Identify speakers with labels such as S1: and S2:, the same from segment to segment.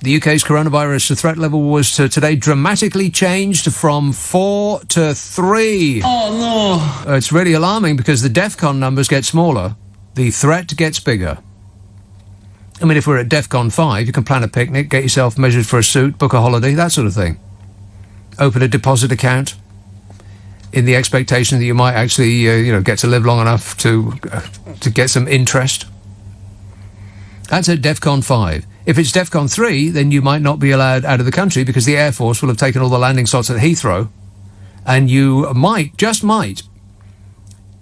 S1: The UK's coronavirus threat level was today dramatically changed from 4 to 3.
S2: Oh, no.
S1: It's really alarming because the DEFCON numbers get smaller. The threat gets bigger. I mean, if we're at DEFCON 5, you can plan a picnic, get yourself measured for a suit, book a holiday, that sort of thing. Open a deposit account in the expectation that you might actually, get to live long enough to get some interest. That's at DEFCON 5. If it's DEFCON 3, then you might not be allowed out of the country because the Air Force will have taken all the landing slots at Heathrow, and you just might,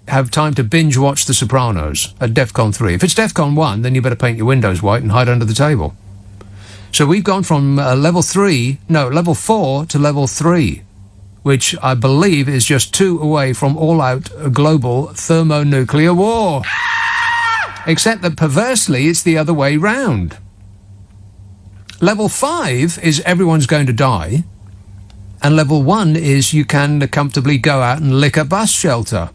S1: have time to binge-watch The Sopranos at DEFCON 3. If it's DEFCON 1, then you better paint your windows white and hide under the table. So we've gone from level 4 to level 3, which I believe is just 2 away from all-out global thermonuclear war. Except that perversely, it's the other way round. Level 5 is everyone's going to die, and level 1 is you can comfortably go out and lick a bus shelter.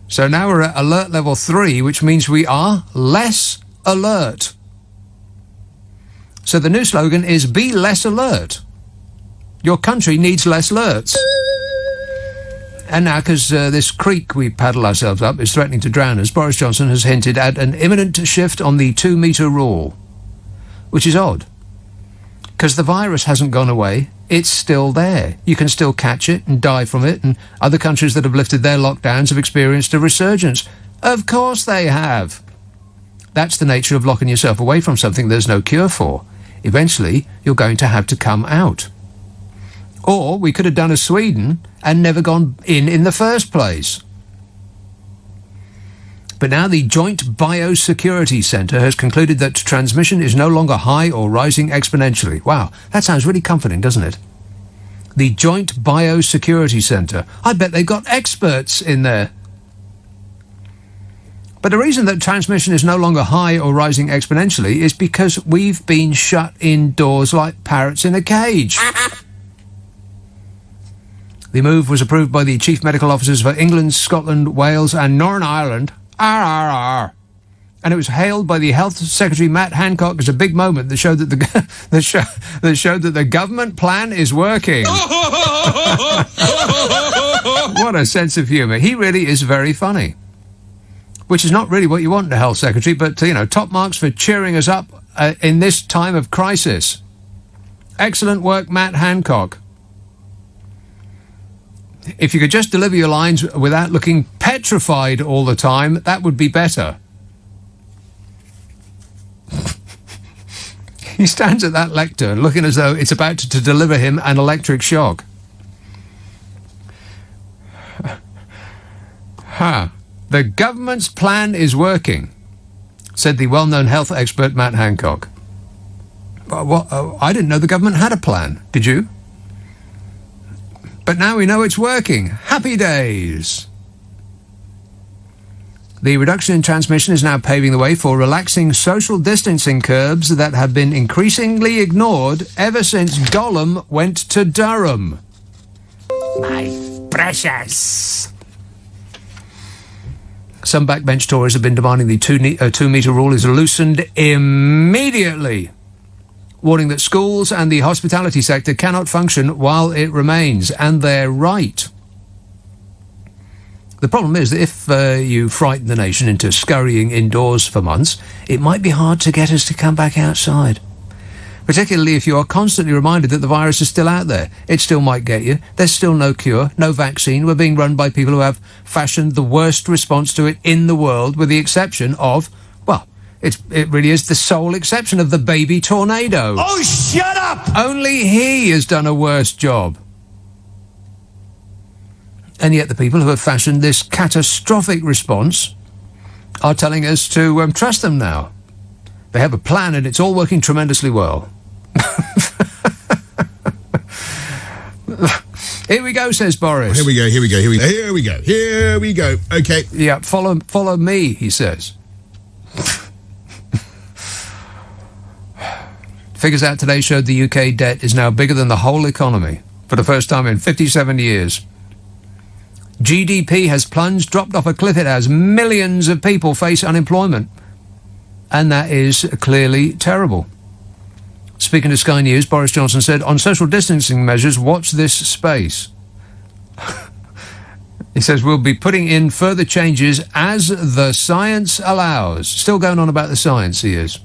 S1: So now we're at alert level 3, which means we are less alert. So the new slogan is be less alert. Your country needs less alerts. And now, because this creek we paddle ourselves up is threatening to drown us, Boris Johnson has hinted at an imminent shift on the 2-metre rule. Which is odd, because the virus hasn't gone away. It's still there. You can still catch it and die from it, and other countries that have lifted their lockdowns have experienced a resurgence. Of course they have. That's the nature of locking yourself away from something there's no cure for. Eventually, you're going to have to come out. Or we could have done as Sweden and never gone in the first place. But now the Joint Biosecurity Centre has concluded that transmission is no longer high or rising exponentially. Wow, that sounds really comforting, doesn't it? The Joint Biosecurity Centre. I bet they've got experts in there. But the reason that transmission is no longer high or rising exponentially is because we've been shut indoors like parrots in a cage. The move was approved by the Chief Medical Officers for England, Scotland, Wales and Northern Ireland. And it was hailed by the Health Secretary Matt Hancock as a big moment that showed that the government plan is working. What a sense of humour. He really is very funny. Which is not really what you want in a Health Secretary, but, top marks for cheering us up in this time of crisis. Excellent work, Matt Hancock. If you could just deliver your lines without looking petrified all the time, that would be better. He stands at that lectern looking as though it's about to deliver him an electric shock. The government's plan is working, said the well-known health expert Matt Hancock. I didn't know the government had a plan. Did you? But now we know it's working. Happy days. The reduction in transmission is now paving the way for relaxing social distancing curbs that have been increasingly ignored ever since Gollum went to Durham. My precious. Some backbench Tories have been demanding the 2-metre rule is loosened immediately, warning that schools and the hospitality sector cannot function while it remains, and they're right. The problem is that if you frighten the nation into scurrying indoors for months, it might be hard to get us to come back outside. Particularly if you are constantly reminded that the virus is still out there. It still might get you. There's still no cure, no vaccine. We're being run by people who have fashioned the worst response to it in the world, with the exception of, it really is the sole exception of the baby tornado.
S2: Oh, shut up!
S1: Only he has done a worse job. And yet the people who have fashioned this catastrophic response are telling us to trust them now. They have a plan and it's all working tremendously well. Here we go, says Boris.
S3: Here we go. Okay.
S1: Yeah, follow me, he says. Figures out today showed the UK debt is now bigger than the whole economy for the first time in 57 years. GDP has plunged, dropped off a cliff it has. Millions of people face unemployment. And that is clearly terrible. speaking to Sky News, Boris Johnson said, on social distancing measures, watch this space. He says, we'll be putting in further changes as the science allows. Still going on about the science, he is.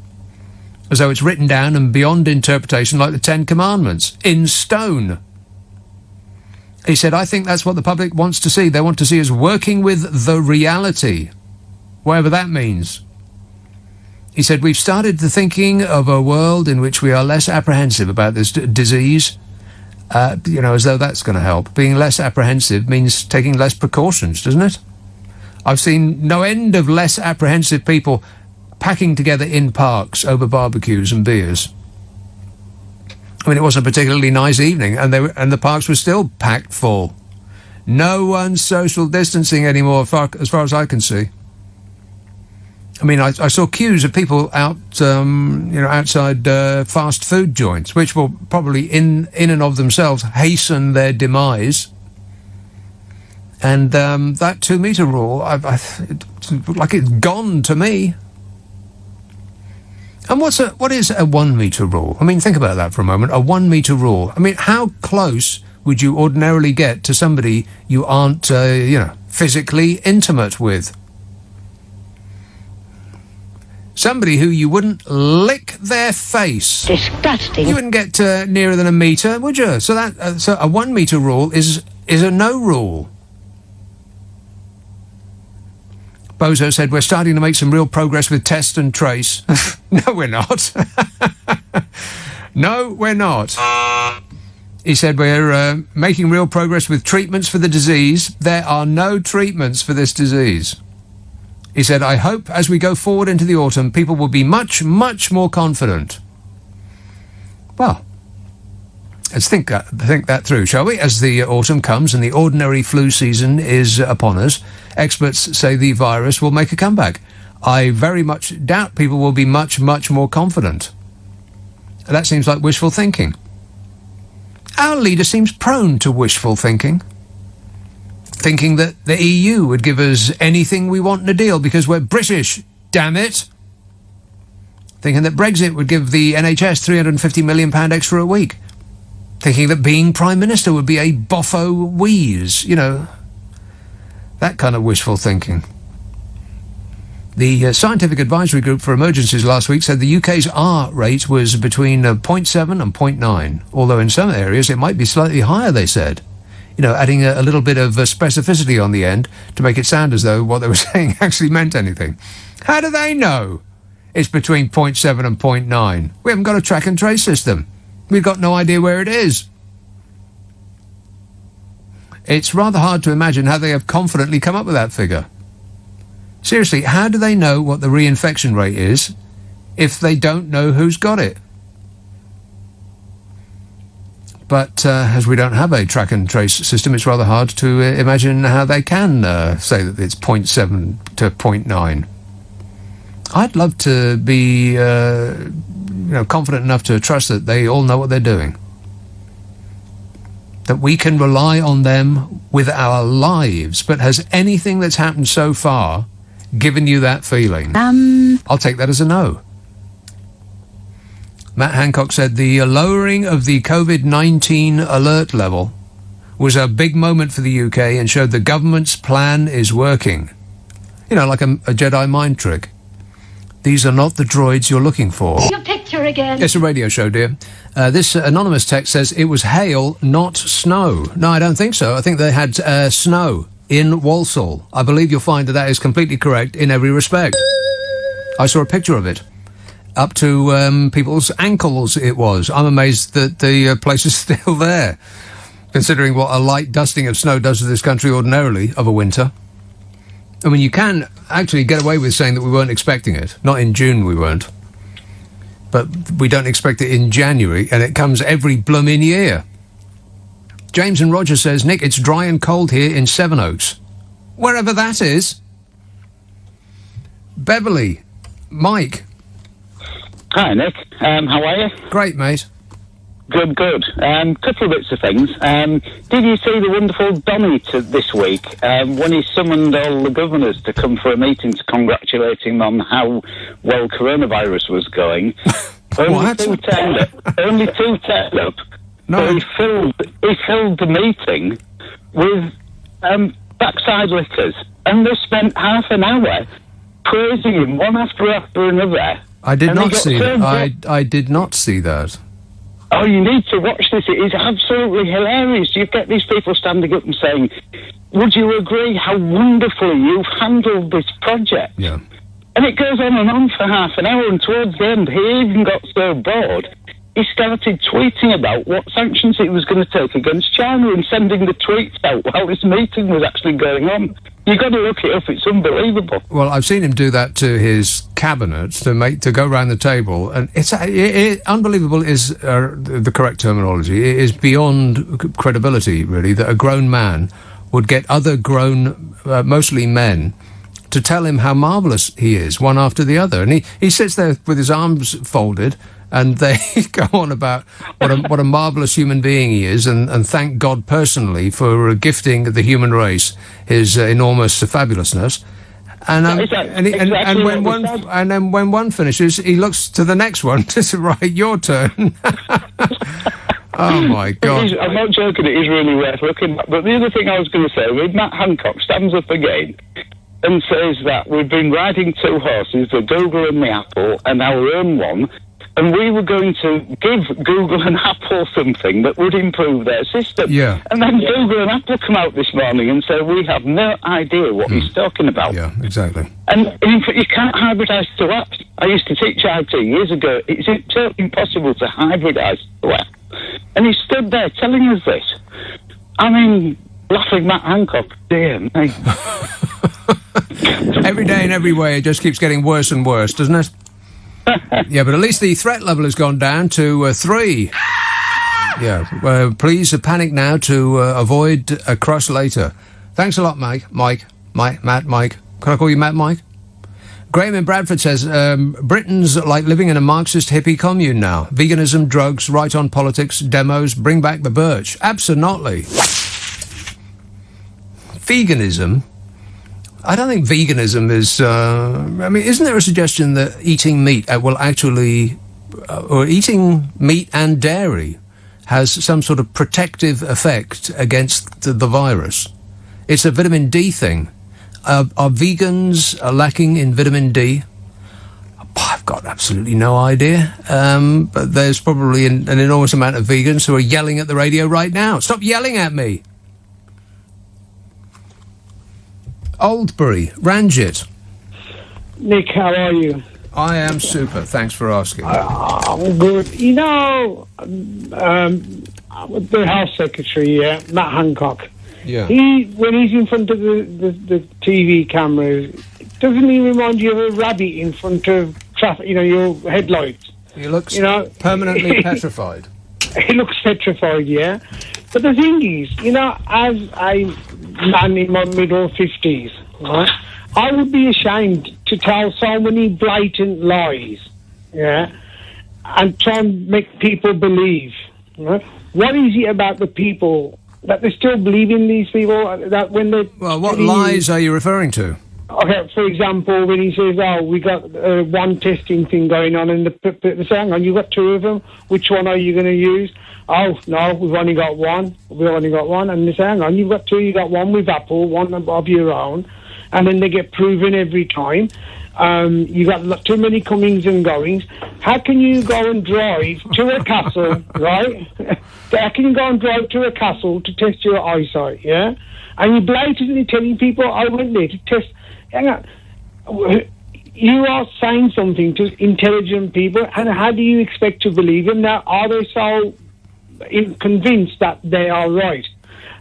S1: As though it's written down and beyond interpretation like the Ten Commandments, in stone. He said, I think that's what the public wants to see. They want to see us working with the reality, whatever that means. He said, we've started the thinking of a world in which we are less apprehensive about this disease, as though that's going to help. Being less apprehensive means taking less precautions, doesn't it? I've seen no end of less apprehensive people packing together in parks over barbecues and beers. I mean, it wasn't a particularly nice evening, and the parks were still packed full. No one's social distancing anymore, as far as I can see. I mean, I saw queues of people out, outside fast food joints, which will probably, in and of themselves, hasten their demise. And that 2 metre rule, it's gone to me. And what is a 1 metre rule? I mean, think about that for a moment. A 1 metre rule. I mean, how close would you ordinarily get to somebody you aren't, physically intimate with? Somebody who you wouldn't lick their face.
S3: Disgusting.
S1: You wouldn't get nearer than a metre, would you? So a 1 metre rule is a no rule. Bozo said, we're starting to make some real progress with test and trace. No, we're not. No, we're not. He said, we're making real progress with treatments for the disease. There are no treatments for this disease. He said, I hope as we go forward into the autumn, people will be much, much more confident. Well, let's think that through, shall we? As the autumn comes and the ordinary flu season is upon us, experts say the virus will make a comeback. I very much doubt people will be much, much more confident. That seems like wishful thinking. Our leader seems prone to wishful thinking. Thinking that the EU would give us anything we want in a deal because we're British, damn it. Thinking that Brexit would give the NHS £350 million extra a week. Thinking that being Prime Minister would be a boffo wheeze, that kind of wishful thinking. The Scientific Advisory Group for Emergencies last week said the UK's R rate was between 0.7 and 0.9, although in some areas it might be slightly higher, they said. Adding a little bit of specificity on the end to make it sound as though what they were saying actually meant anything. How do they know it's between 0.7 and 0.9? We haven't got a track and trace system. We've got no idea where it is. It's rather hard to imagine how they have confidently come up with that figure. Seriously, how do they know what the reinfection rate is if they don't know who's got it? But as we don't have a track and trace system, it's rather hard to imagine how they can say that it's 0.7 to 0.9. I'd love to be confident enough to trust that they all know what they're doing. That we can rely on them with our lives. But has anything that's happened so far given you that feeling? I'll take that as a no. Matt Hancock said the lowering of the COVID-19 alert level was a big moment for the UK and showed the government's plan is working. Like a Jedi mind trick. These are not the droids you're looking for.
S3: Your picture again.
S1: It's a radio show, dear. This anonymous text says it was hail, not snow. No, I don't think so. I think they had snow in Walsall. I believe you'll find that is completely correct in every respect. I saw a picture of it. Up to people's ankles it was. I'm amazed that the place is still there, considering what a light dusting of snow does to this country ordinarily of a winter. I mean, you can actually get away with saying that we weren't expecting it. Not in June we weren't. But we don't expect it in January, and it comes every blooming year. James and Roger says, Nick, it's dry and cold here in Sevenoaks. Wherever that is. Beverly, Mike.
S4: Hi, Nick. How are you?
S1: Great, mate.
S4: Good. Couple of bits of things. Did you see the wonderful Donny this week when he summoned all the governors to come for a meeting to congratulate him on how well coronavirus was going?
S1: What?
S4: Only two turned up.
S1: No.
S4: So he filled the meeting with backside lickers, and they spent half an hour praising him one after another.
S1: I did
S4: And
S1: not
S4: he got
S1: see
S4: so
S1: that. I did not see that.
S4: Oh, you need to watch this. It is absolutely hilarious. You get these people standing up and saying, would you agree how wonderfully you've handled this project?
S1: Yeah.
S4: And it goes on for half an hour, and towards the end, he even got so bored, he started tweeting about what sanctions he was going to take against China and sending the tweets out while this meeting was actually going on. You've got to look it up, it's unbelievable.
S1: Well, I've seen him do that to his cabinet to go round the table, and it's unbelievable is the correct terminology. It is beyond credibility, really, that a grown man would get other grown, mostly men, to tell him how marvellous he is, one after the other. And he sits there with his arms folded, and they go on about what a marvellous human being he is, and thank God personally for gifting the human race his enormous fabulousness. And then when one finishes, he looks to the next one to say, right, your turn. Oh my God!
S4: I'm not joking. It is really worth looking at. But the other thing I was going to say, with Matt Hancock stands up again and says that we've been riding two horses, the Google and the Apple, and our own one. And we were going to give Google and Apple something that would improve their system.
S1: Yeah.
S4: And then Google and Apple come out this morning and say, we have no idea what he's talking about.
S1: Yeah, exactly.
S4: And you can't hybridise two apps. I used to teach IT years ago. It's totally impossible to hybridise two apps. And he stood there telling us this. I mean, laughing Matt Hancock, dear me.
S1: Every day in every way, it just keeps getting worse and worse, doesn't it? Yeah, but at least the threat level has gone down to 3. Yeah, please panic now to avoid a crush later. Thanks a lot, Matt, Mike. Can I call you Matt, Mike? Graham in Bradford says, Britain's like living in a Marxist hippie commune now. Veganism, drugs, right on politics, demos, bring back the birch. Absolutely. Veganism? I don't think veganism is... I mean, isn't there a suggestion that eating meat will actually... or eating meat and dairy has some sort of protective effect against the virus? It's a vitamin D thing. Are vegans lacking in vitamin D? I've got absolutely no idea. But there's probably an enormous amount of vegans who are yelling at the radio right now. Stop yelling at me! Oldbury, Ranjit.
S3: Nick, how are you?
S1: I am super. Thanks for asking.
S3: I'm good. You know, the House Secretary, Matt Hancock.
S1: Yeah.
S3: When he's in front of the TV cameras, doesn't he remind you of a rabbit in front of traffic? You know, your headlights.
S1: He looks permanently petrified.
S3: He looks petrified, yeah. But the thing is, you know, as a man in my middle 50s, right, I would be ashamed to tell so many blatant lies, yeah, and try and make people believe. Right? What is it about the people that they still believe in these people? That when they
S1: what lies are you referring to?
S3: Okay, for example, when he says, "Oh, we got one testing thing going on," and they say, "Hang on, you got two of them. Which one are you going to use?" "Oh, no, we've only got one. And they say, "Hang on, you've got two. You got one with Apple, one of your own," and then they get proven every time. You got too many comings and goings. How can you go and drive to a castle, right? How can you go and drive to a castle to test your eyesight? Yeah, and you're blatantly telling people, "I went there to test." Hang on. You are saying something to intelligent people, and how do you expect to believe them? Now, are they so convinced that they are right?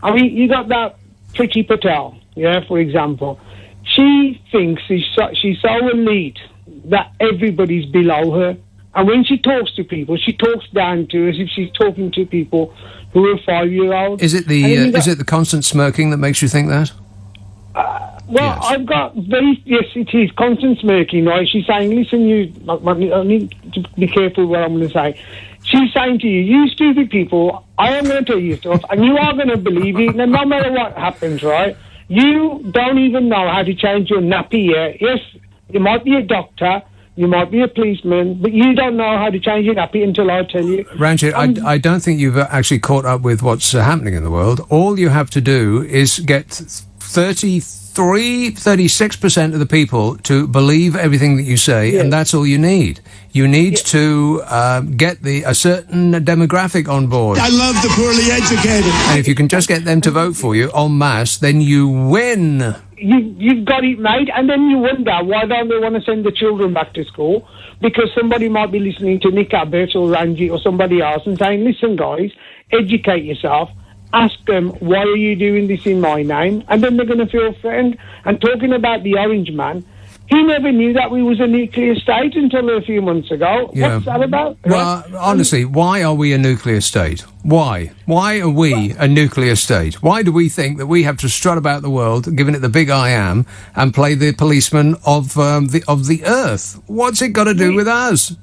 S3: I mean, you got that Priti Patel, yeah, for example. She thinks she's so elite that everybody's below her. And when she talks to people, she talks down to as if she's talking to people who are 5-year-olds.
S1: Is it the constant smirking that makes you think that?
S3: Well, yes. Yes, it is constant smirking, right? She's saying, listen, I need to be careful what I'm going to say. She's saying to you, you stupid people, I am going to tell you stuff, and you are going to believe it, no matter what happens, right? You don't even know how to change your nappy, yeah? Yes, you might be a doctor, You might be a policeman, but you don't know how to change your nappy until I tell you.
S1: Ranjit, I don't think you've actually caught up with what's happening in the world. All you have to do is get 36% of the people to believe everything that you say, and that's all you need. You need to get a certain demographic on board.
S2: I love the poorly educated.
S1: And if you can just get them to vote for you en masse, then you win.
S3: You've got it made, and then you wonder why don't they want to send the children back to school? Because somebody might be listening to Nick Abbott or Ranjit or somebody else and saying, listen guys, educate yourself, ask them, why are you doing this in my name? And then they're going to feel threatened. And talking about the orange man, he never knew that we was a nuclear state until a few months ago.
S1: Yeah.
S3: What's that about?
S1: Well, honestly, why are we a nuclear state? Why? Why are we a nuclear state? Why do we think that we have to strut about the world, giving it the big I am, and play the policeman of the earth? What's it got to do with us?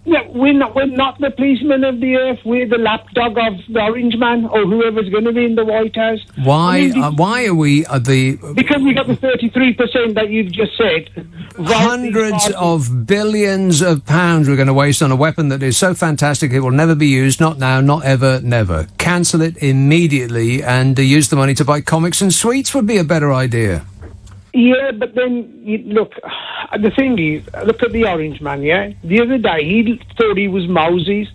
S3: Yeah, we're not the policemen of the earth. We're the lapdog of the orange man or whoever's going to be in the White House.
S1: Why are we the...
S3: Because we got the 33% that you've just said.
S1: Hundreds of billions of pounds we're going to waste on a weapon that is so fantastic it will never be used, not now, not ever, never. Cancel it immediately and use the money to buy comics and sweets would be a better idea.
S3: Yeah, but then, look, the thing is, look at the orange man, yeah? The other day, he thought he was Moses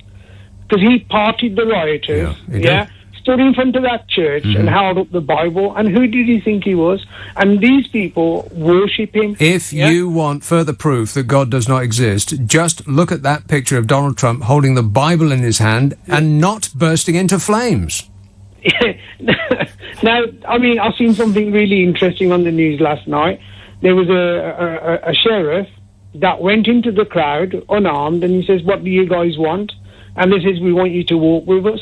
S3: because he parted the rioters, stood in front of that church and held up the Bible, and who did he think he was? And these people worship him.
S1: If you want further proof that God does not exist, just look at that picture of Donald Trump holding the Bible in his hand and not bursting into flames.
S3: Now, I mean, I've seen something really interesting on the news last night. There was a sheriff that went into the crowd unarmed, and he says, what do you guys want? And they says, we want you to walk with us.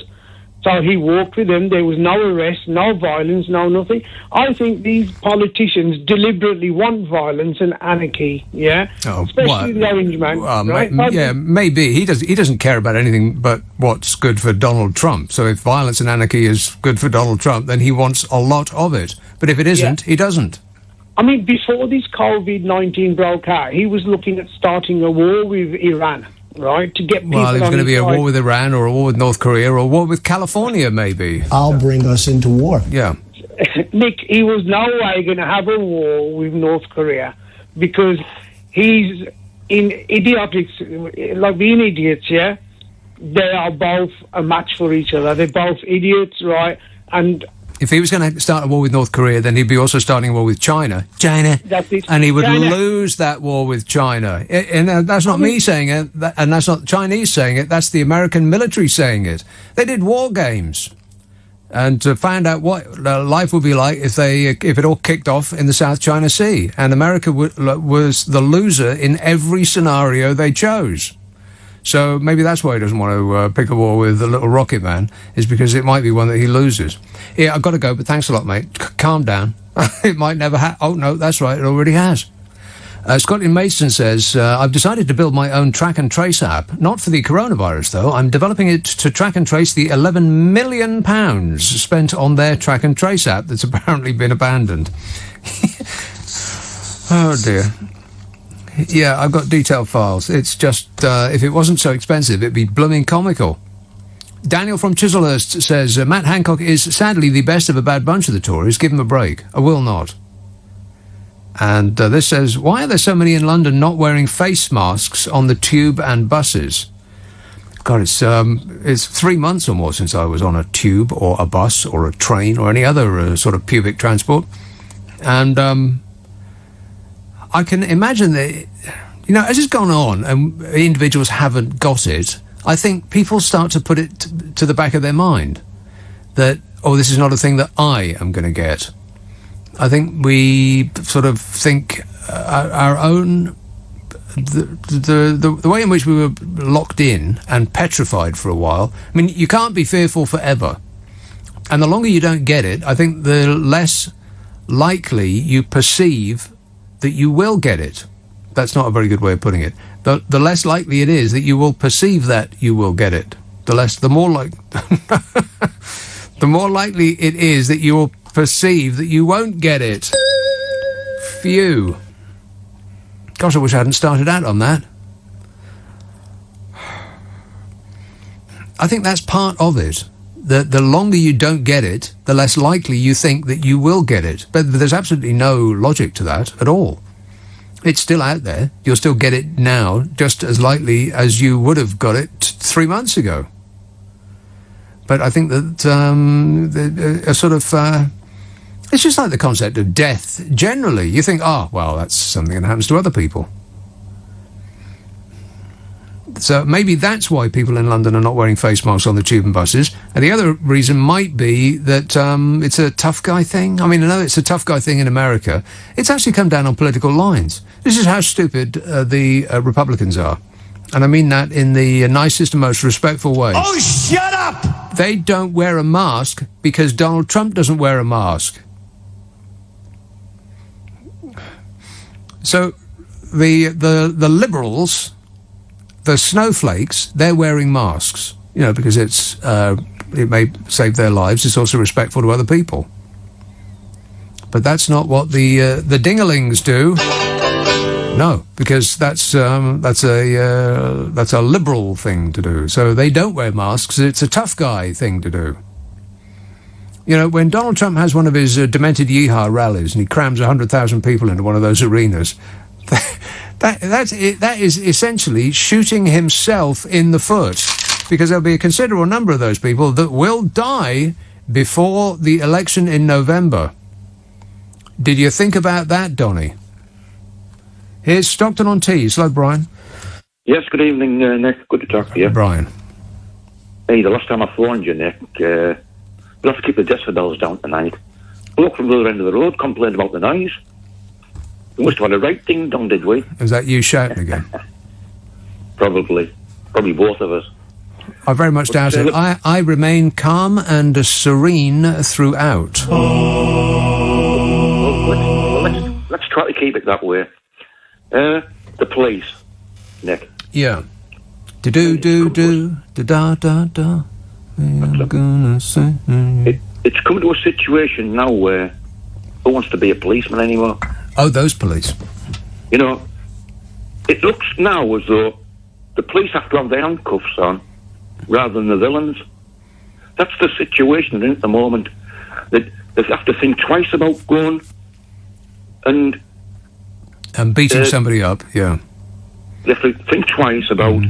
S3: So he walked with them. There was no arrest, no violence, no nothing. I think these politicians deliberately want violence and anarchy, especially the orange man. Right?
S1: Maybe. He doesn't care about anything but what's good for Donald Trump. So if violence and anarchy is good for Donald Trump, then he wants a lot of it. But if it isn't, he doesn't.
S3: I mean, before this COVID-19 broke out, he was looking at starting a war with Iran. Right, to get people.
S1: Well, there's going to be a war with Iran or a war with North Korea or a war with California, maybe.
S5: I'll bring us into war.
S1: Yeah.
S3: Nick, he was no way going to have a war with North Korea because he's in idiotics, like being idiots, yeah? They are both a match for each other. They're both idiots, right? And
S1: if he was going to start a war with North Korea, then he'd be also starting a war with China. That's it. And he would lose that war with China. And that's not me saying it, and that's not the Chinese saying it, that's the American military saying it. They did war games and to find out what life would be like if it all kicked off in the South China Sea. And America was the loser in every scenario they chose. So maybe that's why he doesn't want to pick a war with the little rocket man, is because it might be one that he loses. Yeah, I've got to go, but thanks a lot, mate. Calm down. It might never Oh, no, that's right, it already has. Scott in Maidstone says, I've decided to build my own track and trace app. Not for the coronavirus, though. I'm developing it to track and trace the £11 million spent on their track and trace app that's apparently been abandoned. Oh, dear. Yeah, I've got detailed files. It's just, if it wasn't so expensive, it'd be blooming comical. Daniel from Chislehurst says, Matt Hancock is sadly the best of a bad bunch of the Tories. Give him a break. I will not. And this says, why are there so many in London not wearing face masks on the tube and buses? God, it's 3 months or more since I was on a tube or a bus or a train or any other sort of pubic transport. And I can imagine that, as it's gone on and individuals haven't got it, I think people start to put it to the back of their mind that, this is not a thing that I am going to get. I think we sort of think our own, the way in which we were locked in and petrified for a while. I mean, you can't be fearful forever. And the longer you don't get it, I think the less likely you perceive that you will get it. That's not a very good way of putting it. The less likely it is that you will perceive that you will get it. The more likely it is that you will perceive that you won't get it. Phew. Gosh, I wish I hadn't started out on that. I think that's part of it. The longer you don't get it, the less likely you think that you will get it. But there's absolutely no logic to that at all. It's still out there. You'll still get it now, just as likely as you would have got it 3 months ago. But I think that a sort of... it's just like the concept of death. Generally, you think, well, that's something that happens to other people. So maybe that's why people in London are not wearing face masks on the tube and buses. And the other reason might be that it's a tough guy thing. I mean, I know it's a tough guy thing in America. It's actually come down on political lines. This is how stupid the Republicans are. And I mean that in the nicest and most respectful way.
S2: Oh, shut up!
S1: They don't wear a mask because Donald Trump doesn't wear a mask. So the liberals, the snowflakes, they're wearing masks, because it may save their lives. It's also respectful to other people. But that's not what the dingalings do. No, because that's a liberal thing to do. So they don't wear masks. It's a tough guy thing to do. When Donald Trump has one of his demented yeehaw rallies and he crams 100,000 people into one of those arenas, that is essentially shooting himself in the foot, because there'll be a considerable number of those people that will die before the election in November. Did you think about that, Donny? Here's Stockton on Tees. Hello, Brian.
S5: Yes, good evening, Nick. Good to talk to you.
S1: Brian.
S5: Hey, the last time I phoned you, Nick, we'll have to keep the decibels down tonight. Bloke from the other end of the road complained about the noise. We must have had a right ding dong, did we?
S1: Is that you shouting again?
S5: Probably both of us.
S1: I very much doubt it. I remain calm and serene throughout.
S5: Let's try to keep it that way. The police, Nick.
S1: Yeah. Da-da-da-da. I'm gonna say...
S5: It's come to a situation now where who wants to be a policeman anymore?
S1: Oh, those police.
S5: It looks now as though the police have to have their handcuffs on rather than the villains. That's the situation they're in at the moment. They have to think twice about going and
S1: beating somebody up, yeah.
S5: They have to think twice about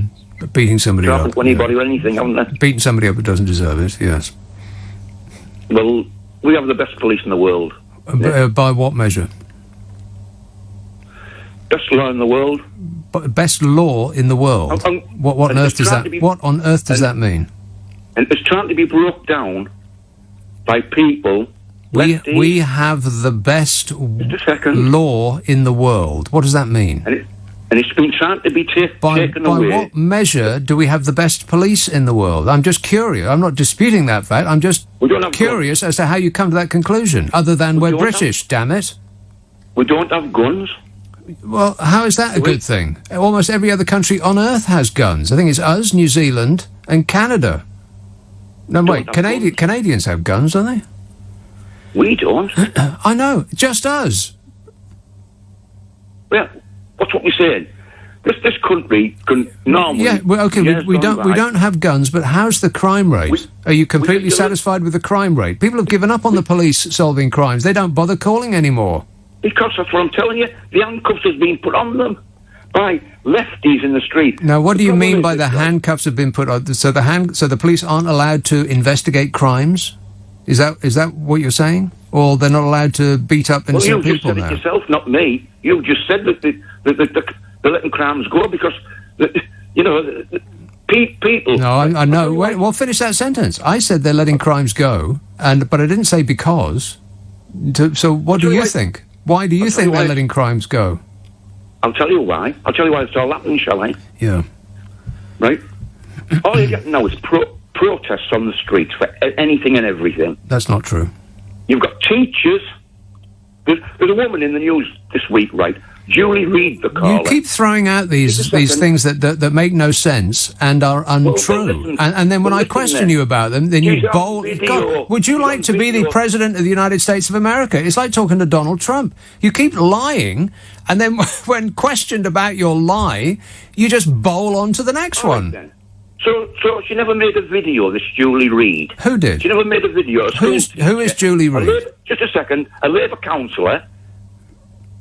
S1: beating somebody up.
S5: Anybody or anything, haven't they?
S1: Beating somebody up who doesn't deserve it, yes.
S5: Well, we have the best police in the world.
S1: By what measure?
S5: Best law in the world.
S1: Best law in the world? What on earth does that? What on earth does that mean?
S5: And it's trying to be broke down by people.
S1: We have the best law in the world. What does that mean?
S5: And it's been trying to be taken away.
S1: By what measure do we have the best police in the world? I'm just curious. I'm not disputing that fact. I'm just curious as to how you come to that conclusion, other than we're British, damn it.
S5: We don't have guns.
S1: Well, how is that a good thing? Almost every other country on earth has guns. I think it's us, New Zealand, and Canada. No, wait, Canadians have guns, don't they?
S5: We don't.
S1: I know, just us.
S5: Well, what's what we're saying? This country can normally...
S1: Yeah, well, okay, we don't have guns, but how's the crime rate? Are you completely satisfied with the crime rate? People have given up on the police solving crimes. They don't bother calling anymore.
S5: Because that's what I'm telling you. The handcuffs has been put on them by lefties in the street.
S1: Now, what do you mean by the handcuffs have been put on? So the police aren't allowed to investigate crimes? Is that what you're saying? Or they're not allowed to beat up innocent people now?
S5: You just said it yourself, not me. You just said that they're letting crimes go because, people...
S1: No, I know. Wait, well, finish that sentence. I said they're letting crimes go, but I didn't say because. So what do you think? Why do you think they're letting crimes go?
S5: I'll tell you why. I'll tell you why it's all happening, shall I?
S1: Yeah.
S5: Right? All you get now is protests on the streets for anything and everything.
S1: That's not true.
S5: You've got teachers. There's a woman in the news this week, right? Julie Reid, the caller.
S1: You keep throwing out these things that make no sense and are untrue. And then when I question you about them, then you bowl... God, would you like to be the President of the United States of America? It's like talking to Donald Trump. You keep lying, and then when questioned about your lie, you just bowl on to the next one.
S5: Then. So she never made a video, this Julie Reid.
S1: Who did?
S5: She never made a video.
S1: Who is Julie Reid?
S5: Just a second. A Labour councillor,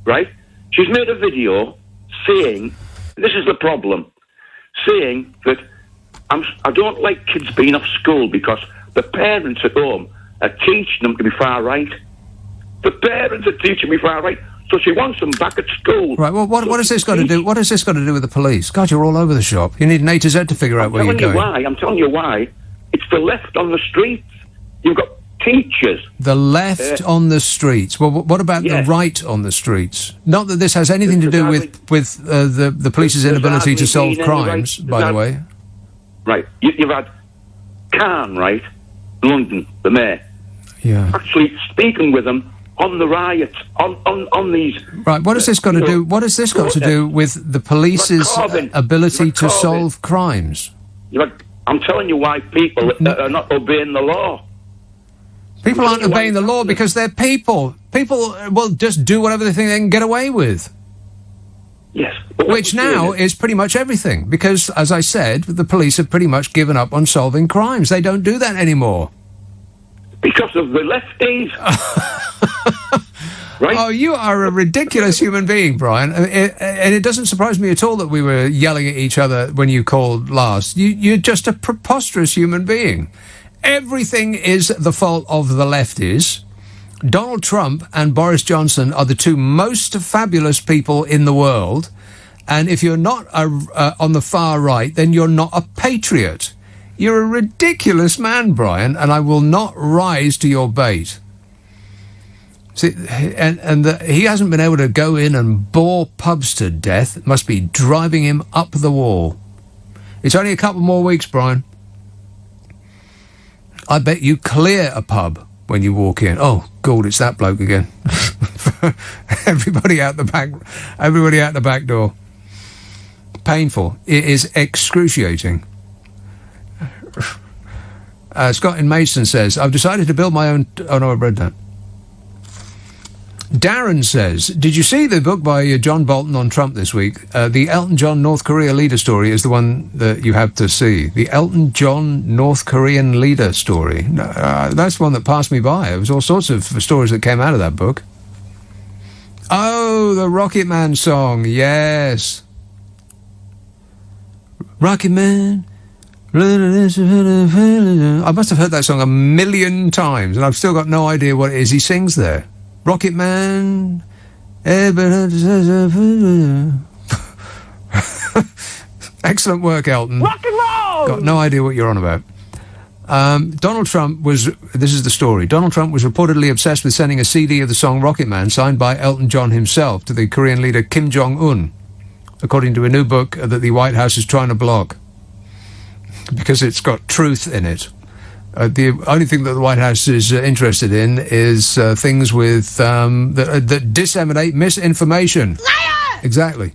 S5: right? She's made a video saying, this is the problem, saying that I don't like kids being off school because the parents at home are teaching them to be far right. The parents are teaching me far right. So she wants them back at school.
S1: Right. Well, what has this got to do? What has this got to do with the police? God, you're all over the shop. You need an A to Z to figure out where you're going.
S5: I'm telling you why. It's the left on the streets. You've got teachers.
S1: The left on the streets. Well, what about the right on the streets? Not that this has anything to do with the police's inability to solve crimes. By the way.
S5: Right. You've had Khan, right? London, the mayor.
S1: Yeah.
S5: Actually speaking with them on the riots, on these...
S1: Right, what has this got to do? What has this got to do with the police's ability to solve crimes?
S5: I'm telling you why people are not obeying the law.
S1: People aren't obeying the law because they're people. People will just do whatever they think they can get away with.
S5: Yes.
S1: Which now is pretty much everything, because, as I said, the police have pretty much given up on solving crimes. They don't do that anymore.
S5: Because of the lefties. Right?
S1: Oh, you are a ridiculous human being, Brian. And it doesn't surprise me at all that we were yelling at each other when you called last. You're just a preposterous human being. Everything is the fault of the lefties. Donald Trump and Boris Johnson are the two most fabulous people in the world. And if you're not on the far right, then you're not a patriot. You're a ridiculous man, Brian, and I will not rise to your bait. See, he hasn't been able to go in and bore pubs to death. It must be driving him up the wall. It's only a couple more weeks, Brian. I bet you clear a pub when you walk in. Oh, God, it's that bloke again. Everybody out the back door. Painful. It is excruciating. Scott in Maidstone says, I've decided to build my own... Oh, no, I've read that. Darren says, did you see the book by John Bolton on Trump this week? The Elton John North Korea leader story is the one that you have to see. The Elton John North Korean leader story. That's one that passed me by. There was all sorts of stories that came out of that book. Oh, the Rocket Man song. Yes. Rocket Man. I must have heard that song 1,000,000 times, and I've still got no idea what it is he sings there. Rocket Man. Excellent work, Elton.
S3: Rock and roll!
S1: Got no idea what you're on about. Donald Trump was... This is the story. Donald Trump was reportedly obsessed with sending a CD of the song Rocket Man, signed by Elton John himself, to the Korean leader Kim Jong-un, according to a new book that the White House is trying to block, because it's got truth in it. The only thing that the White House is interested in is things with that disseminate misinformation.
S3: Liar!
S1: Exactly.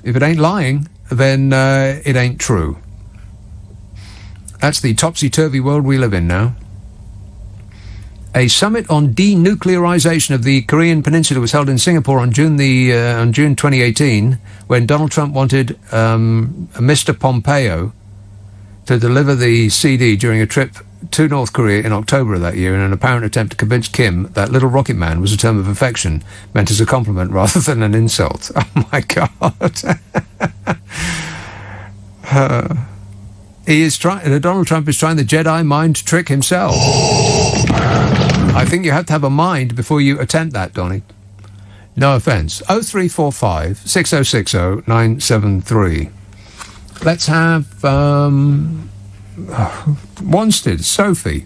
S1: If it ain't lying, then it ain't true. That's the topsy-turvy world we live in now. A summit on denuclearization of the Korean Peninsula was held in Singapore on June 2018, when Donald Trump wanted Mr. Pompeo to deliver the CD during a trip to North Korea in October of that year, in an apparent attempt to convince Kim that Little Rocket Man was a term of affection meant as a compliment rather than an insult. Oh my God. Donald Trump is trying the Jedi mind trick himself. I think you have to have a mind before you attempt that, Donnie. No offence. 0345 6060 973. Let's have Wanstead, Sophie.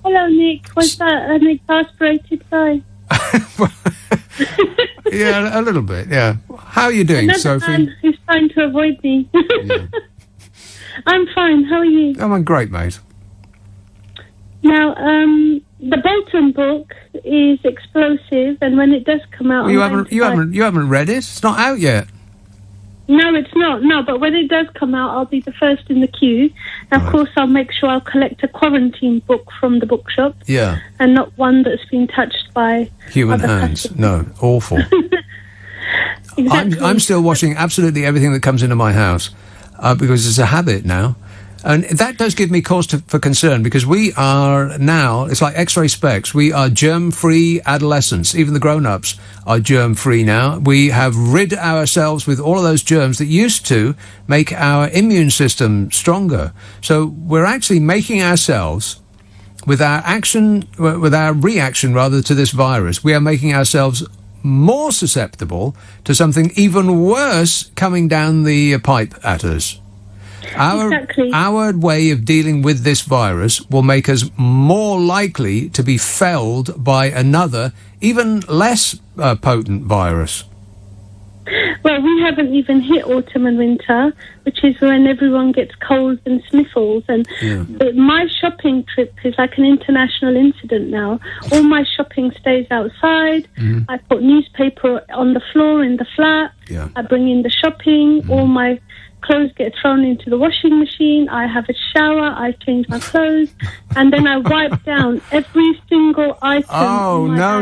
S6: Hello, Nick. Was that an exasperated sigh?
S1: Yeah, a little bit, yeah. How are you doing,
S6: Another
S1: Sophie?
S6: man who's trying to avoid me.
S1: Yeah.
S6: I'm fine. How are you?
S1: Oh, I'm great, mate.
S6: Now, the Bolton book is explosive, and when it does come out,
S1: Well, you haven't read it? It's not out yet.
S6: No, it's not. No, but when it does come out, I'll be the first in the queue. And of course, I'll make sure I'll collect a quarantine book from the bookshop.
S1: Yeah.
S6: And not one that's been touched by
S1: Human
S6: other
S1: hands.
S6: customers.
S1: No, awful.
S6: Exactly.
S1: I'm still watching absolutely everything that comes into my house. because it's a habit now. And that does give me cause for concern, because we are now, it's like X-ray specs, we are germ-free adolescents. Even the grown-ups are germ-free now. We have rid ourselves with all of those germs that used to make our immune system stronger. So we're actually making ourselves, with our reaction rather to this virus, we are making ourselves more susceptible to something even worse coming down the pipe at us. Our way of dealing with this virus will make us more likely to be felled by another, even less potent virus.
S6: Well, we haven't even hit autumn and winter, which is when everyone gets colds and sniffles. And my shopping trip is like an international incident now. All my shopping stays outside. I put newspaper on the floor in the flat. I bring in the shopping. All my clothes get thrown into the washing machine. I have a shower. I change my clothes. And then I wipe down every single item.
S1: Oh, no,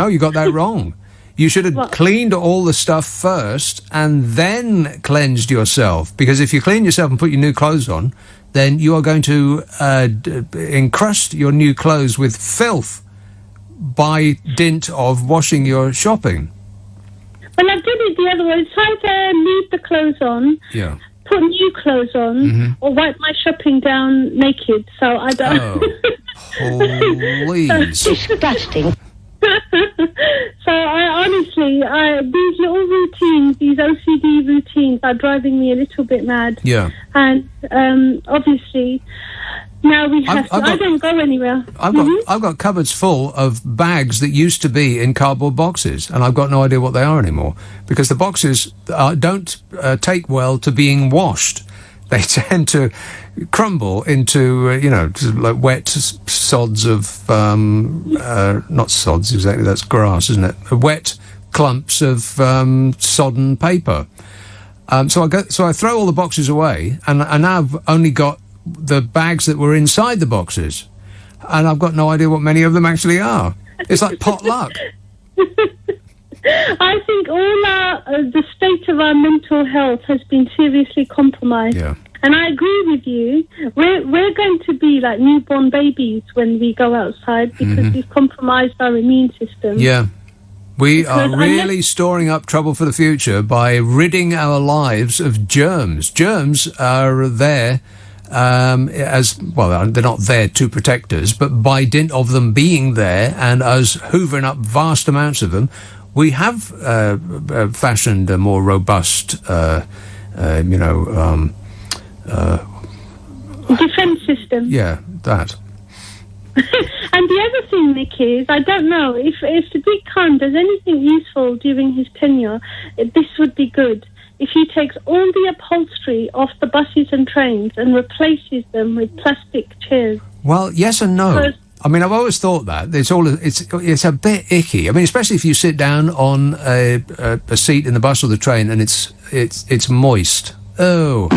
S1: you got that wrong. You should have cleaned all the stuff first and then cleansed yourself. Because if you clean yourself and put your new clothes on, then you are going to encrust your new clothes with filth by dint of washing your shopping.
S6: Well, I did it the other way. So I leave the clothes on, put new clothes on, or wipe my shopping down naked. So I don't...
S1: Oh, please.
S6: Disgusting. So honestly, these little routines, these OCD routines are driving me a little bit mad.
S1: Yeah.
S6: And obviously, now we have I don't go anywhere.
S1: I've got cupboards full of bags that used to be in cardboard boxes, and I've got no idea what they are anymore, because the boxes don't take well to being washed. They tend to crumble into, like wet sods of, not sods exactly, that's grass, isn't it? Wet clumps of sodden paper. So I throw all the boxes away, and now I've only got the bags that were inside the boxes, and I've got no idea what many of them actually are. It's like potluck.
S6: I think the state of our mental health has been seriously compromised.
S1: Yeah.
S6: And I agree with you. We're going to be like newborn babies when we go outside, because we've compromised our immune system.
S1: Yeah. We are really storing up trouble for the future by ridding our lives of germs. Germs are there as well, they're not there to protect us, but by dint of them being there and us hoovering up vast amounts of them, we have fashioned a more robust,
S6: defense system.
S1: Yeah, that.
S6: And the other thing, Nick, is I don't know if Sadiq Khan does anything useful during his tenure. This would be good. If he takes all the upholstery off the buses and trains and replaces them with plastic chairs.
S1: Well, yes and no. I mean, I've always thought that it's a bit icky. I mean, especially if you sit down on a seat in the bus or the train and it's moist. Oh,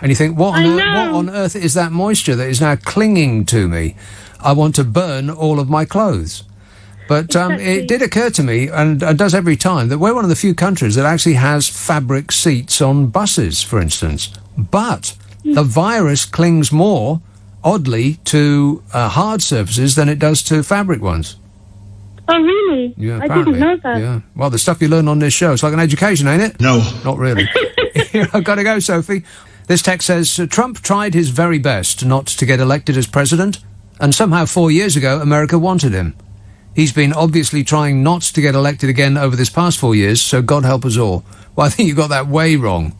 S1: and you think, what on earth is that moisture that is now clinging to me? I want to burn all of my clothes. But
S6: exactly.
S1: It did occur to me, and does every time, that we're one of the few countries that actually has fabric seats on buses, for instance. But the virus clings more, oddly, to hard surfaces than it does to fabric ones.
S6: Oh, really?
S1: Yeah,
S6: I didn't know that.
S1: Yeah. Well, the stuff you learn on this show, it's like an education, ain't it?
S2: No.
S1: Not really. I've got to go, Sophie. This text says, Trump tried his very best not to get elected as president, and somehow 4 years ago, America wanted him. He's been obviously trying not to get elected again over this past 4 years, so God help us all. Well, I think you got that way wrong.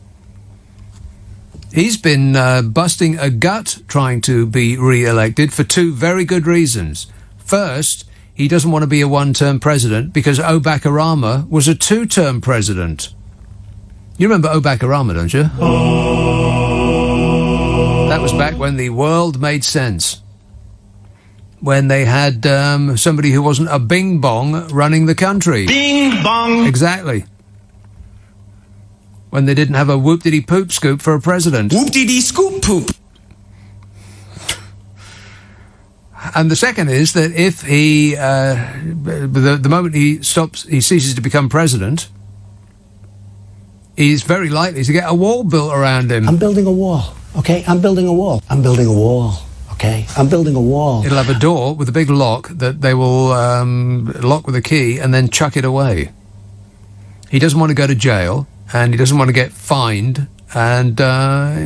S1: He's been busting a gut trying to be re-elected for two very good reasons. First, he doesn't want to be a one-term president because Barack Obama was a two-term president. You remember Barack Obama, don't you? That was back when the world made sense. When they had somebody who wasn't a bing-bong running the country.
S2: Bing-bong!
S1: Exactly. When they didn't have a whoop-diddy-poop scoop for a president.
S2: Whoop-diddy-scoop-poop!
S1: And the second is that if he, the moment he ceases to become president, he's very likely to get a wall built around him.
S7: I'm building a wall, okay? I'm building a wall. I'm building a wall, okay? I'm building a wall.
S1: It'll have a door with a big lock that they will lock with a key and then chuck it away. He doesn't want to go to jail, and he doesn't want to get fined, and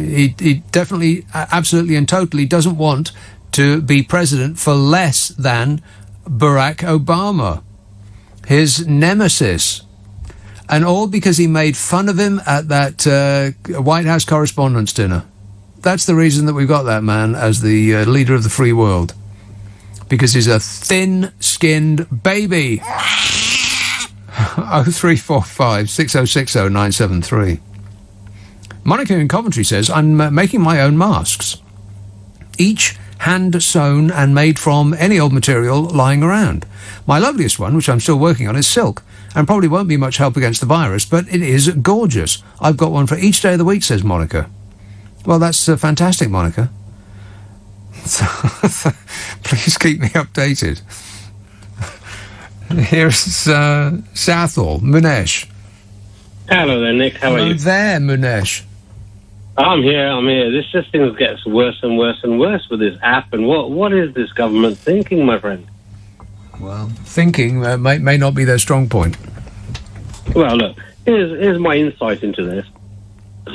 S1: he definitely, absolutely and totally doesn't want to be president for less than Barack Obama, his nemesis. And all because he made fun of him at that White House Correspondents' Dinner. That's the reason that we've got that man as the leader of the free world. Because he's a thin-skinned baby. 0345 6060 973. Monica in Coventry says, I'm making my own masks. Each hand-sewn and made from any old material lying around. My loveliest one, which I'm still working on, is silk, and probably won't be much help against the virus, but it is gorgeous. I've got one for each day of the week, says Monica. Well, that's fantastic, Monica. Please keep me updated. Here's Southall, Munesh.
S8: Hello there, Nick. How are you?
S1: Hello there, Munesh.
S8: I'm here. This just things gets worse and worse and worse with this app. And what is this government thinking, my friend?
S1: Well, thinking may not be their strong point.
S8: Well, look, here's my insight into this.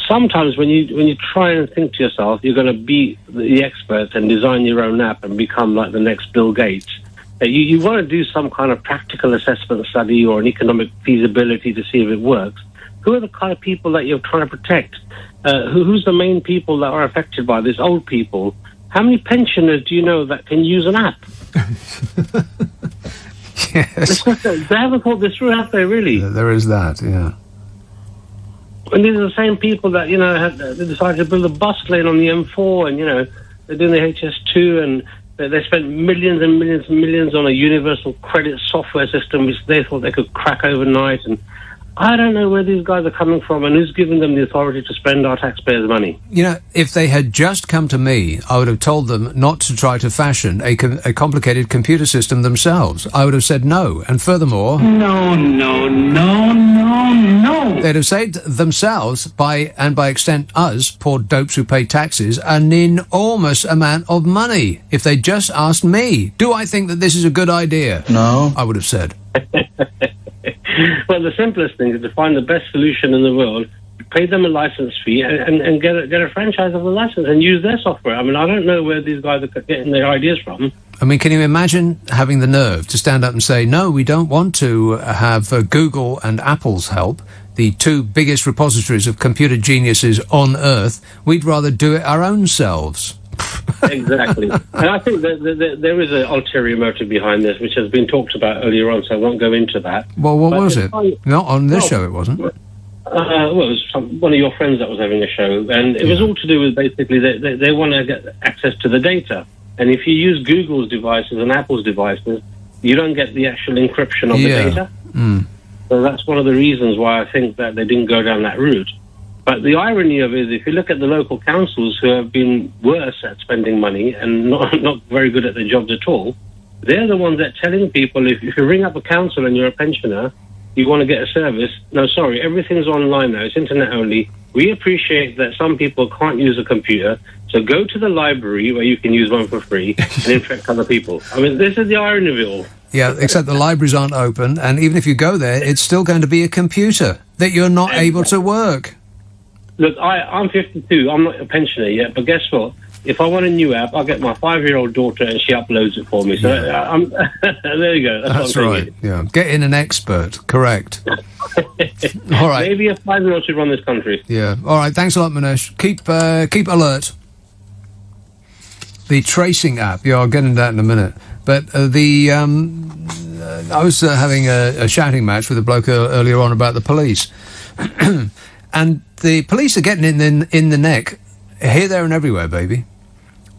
S8: Sometimes when you try and think to yourself, you're going to be the expert and design your own app and become like the next Bill Gates. You want to do some kind of practical assessment study or an economic feasibility to see if it works. Who are the kind of people that you're trying to protect? Who's the main people that are affected by this? Old people. How many pensioners do you know that can use an app?
S1: Yes.
S8: They haven't thought this through, have they, really?
S1: There is that, yeah.
S8: And these are the same people that, they decided to build a bus lane on the M4 and, they're doing the HS2 and they spent millions and millions and millions on a universal credit software system which they thought they could crack overnight. And I don't know where these guys are coming from and who's giving them the authority to spend our taxpayers' money.
S1: If they had just come to me, I would have told them not to try to fashion a complicated computer system themselves. I would have said no. And furthermore... No. They'd have saved themselves, by extent us, poor dopes who pay taxes, an enormous amount of money. If they'd just asked me, do I think that this is a good idea? No. I would have said.
S8: Well, the simplest thing is to find the best solution in the world, pay them a license fee, and get a franchise of the license and use their software. I mean, I don't know where these guys are getting their ideas from.
S1: I mean, can you imagine having the nerve to stand up and say, no, we don't want to have Google and Apple's help, the two biggest repositories of computer geniuses on Earth. We'd rather do it our own selves.
S8: Exactly. And I think that there is an ulterior motive behind this, which has been talked about earlier on, so I won't go into that.
S1: Well, what was it? Not on this show, it wasn't.
S8: Well, it was one of your friends that was having a show, and it was all to do with basically they want to get access to the data. And if you use Google's devices and Apple's devices, you don't get the actual encryption of the data. Mm. So that's one of the reasons why I think that they didn't go down that route. But the irony of it is, if you look at the local councils who have been worse at spending money and not very good at their jobs at all, they're the ones that are telling people, if you ring up a council and you're a pensioner, you want to get a service, no, sorry, everything's online now, it's internet only. We appreciate that some people can't use a computer, so go to the library where you can use one for free and infect other people. I mean, this is the irony of it all.
S1: Yeah, except the libraries aren't open, and even if you go there, it's still going to be a computer that you're not able to work.
S8: Look, I'm 52. I'm not a pensioner yet, but guess what? If I want a new app, I'll get my 5-year-old daughter and she uploads it for me. So there you go.
S1: That's right. Yeah, get in an expert. Correct. All right.
S8: Maybe a 5-year-old should run this country.
S1: Yeah. All right. Thanks a lot, Manesh. Keep alert. The tracing app. Yeah, I'll get into that in a minute. But I was having a shouting match with a bloke earlier on about the police. And the police are getting in the neck here, there and everywhere, baby,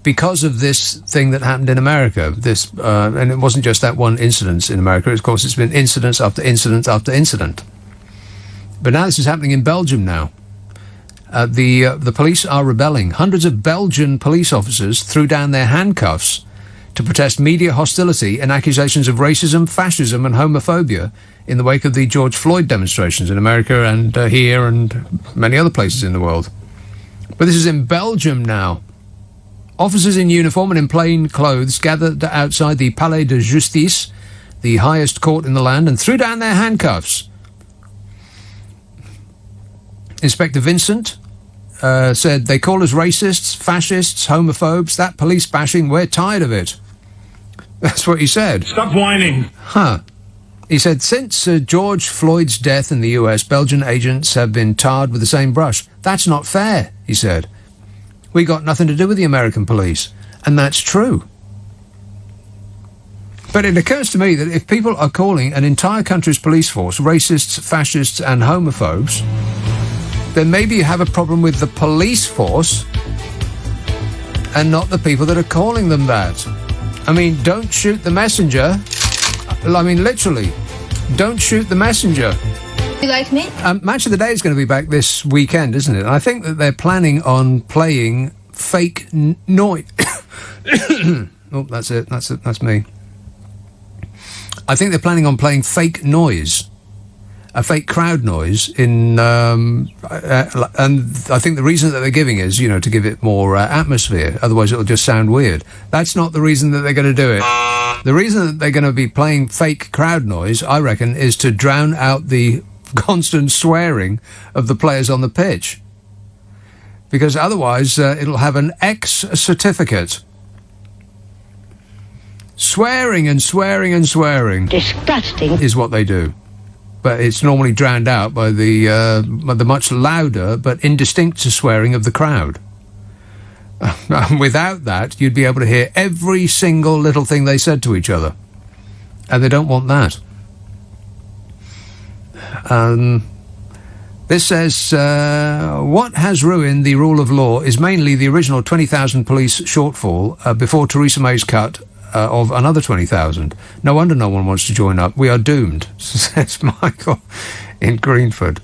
S1: because of this thing that happened in America. And it wasn't just that one incident in America. Of course, it's been incident after incident after incident. But now this is happening in Belgium now. The police are rebelling. Hundreds of Belgian police officers threw down their handcuffs to protest media hostility and accusations of racism, fascism and homophobia in the wake of the George Floyd demonstrations in America and here and many other places in the world. But this is in Belgium now. Officers in uniform and in plain clothes gathered outside the Palais de Justice, the highest court in the land, and threw down their handcuffs. Inspector Vincent said, "They call us racists, fascists, homophobes, that police bashing, we're tired of it." That's what he said.
S2: Stop whining.
S1: He said, since George Floyd's death in the US, Belgian agents have been tarred with the same brush. That's not fair, he said. We got nothing to do with the American police. And that's true. But it occurs to me that if people are calling an entire country's police force racists, fascists and homophobes, then maybe you have a problem with the police force and not the people that are calling them that. I mean, don't shoot the messenger. I mean, literally, don't shoot the messenger.
S9: You like me?
S1: Match of the Day is going to be back this weekend, isn't it? And I think that they're planning on playing fake noise. Oh, that's it. That's me. I think they're planning on playing fake noise, a fake crowd noise in, and I think the reason that they're giving is, to give it more atmosphere. Otherwise, it'll just sound weird. That's not the reason that they're going to do it. The reason that they're going to be playing fake crowd noise, I reckon, is to drown out the constant swearing of the players on the pitch. Because otherwise, it'll have an X certificate. Swearing and swearing and swearing.
S9: Disgusting.
S1: Is what they do. But it's normally drowned out by the much louder but indistinct swearing of the crowd. Without that, you'd be able to hear every single little thing they said to each other. And they don't want that. This says, what has ruined the rule of law is mainly the original 20,000 police shortfall before Theresa May's cut of another 20,000. No wonder no one wants to join up. We are doomed, says Michael in Greenford.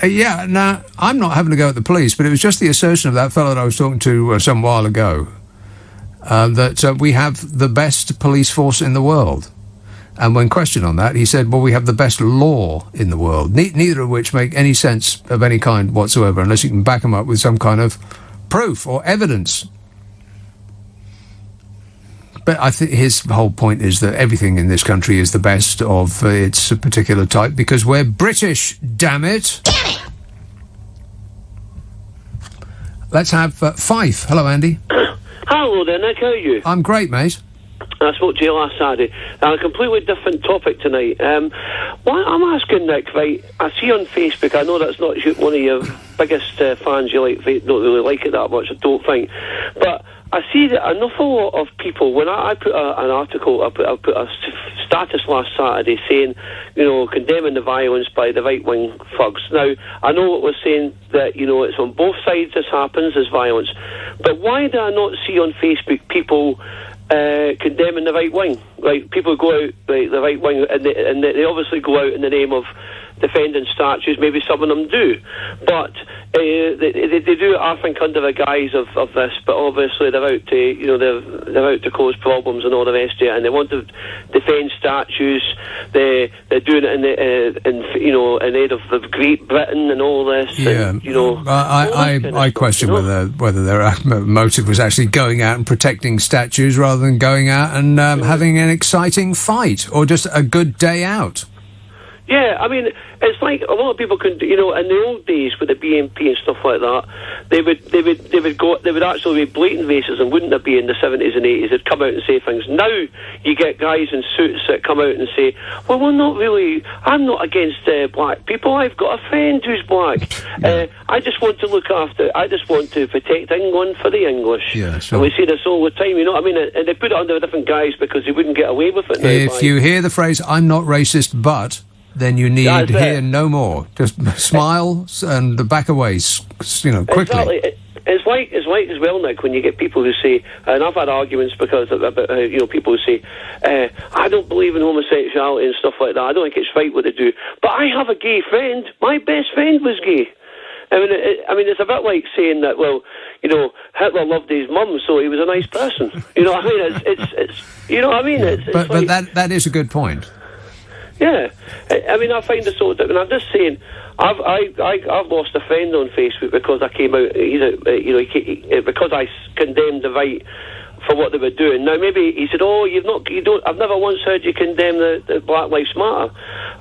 S1: Now, I'm not having to go at the police, but it was just the assertion of that fellow that I was talking to some while ago, that we have the best police force in the world. And when questioned on that, he said, well, we have the best law in the world, neither of which make any sense of any kind whatsoever, unless you can back them up with some kind of proof or evidence. But I think his whole point is that everything in this country is the best of its particular type because we're British, damn it. Let's have Fife. Hello, Andy.
S10: Hello there, Nick. How are you?
S1: I'm great, mate.
S10: I spoke to you last Saturday. A completely different topic tonight. What I'm asking, Nick, right, I see on Facebook, I know that's not one of your biggest fans, you don't really like it that much, I don't think, but I see that an awful lot of people, when I put an article, I put a status last Saturday saying, condemning the violence by the right-wing thugs. Now, I know it was saying that, it's on both sides this happens, there's violence, but why do I not see on Facebook people condemning the right wing? Like, people go out, like, the right wing, and they obviously go out in the name of defending statues. Maybe some of them do, but they do it, I think, under the guise of this. But obviously they're out to they're out to cause problems and all the rest of it, and they want to defend statues. They're doing it in aid of Great Britain and all this.
S1: Yeah,
S10: and,
S1: I question whether their motive was actually going out and protecting statues rather than going out and having an exciting fight or just a good day out.
S10: Yeah, I mean, it's like a lot of people can, in the old days with the BNP and stuff like that, they would actually be blatant racism, wouldn't there be, in the 70s and 80s? They'd come out and say things. Now you get guys in suits that come out and say, well, I'm not against black people. I've got a friend who's black. I just want to protect England for the English. Yeah, sure. And we see this all the time, what I mean? And they put it under different guise because they wouldn't get away with it now.
S1: If you hear the phrase, I'm not racist, but... then you need hear no more. Just smile and back away, quickly.
S10: Exactly. It's like as well, Nick, when you get people who say, and I've had arguments because about people who say, I don't believe in homosexuality and stuff like that. I don't think it's right what they do. But I have a gay friend. My best friend was gay. I mean, it's a bit like saying that, well, you know, Hitler loved his mum, so he was a nice person. You know what I mean? It's you know what I mean?
S1: Yeah. But that is a good point.
S10: Yeah, I mean, I find it so different. I'm just saying, I've lost a friend on Facebook because I came out. Because I condemned the right for what they were doing. Now, maybe he said, "Oh, I've never once heard you condemn the Black Lives Matter."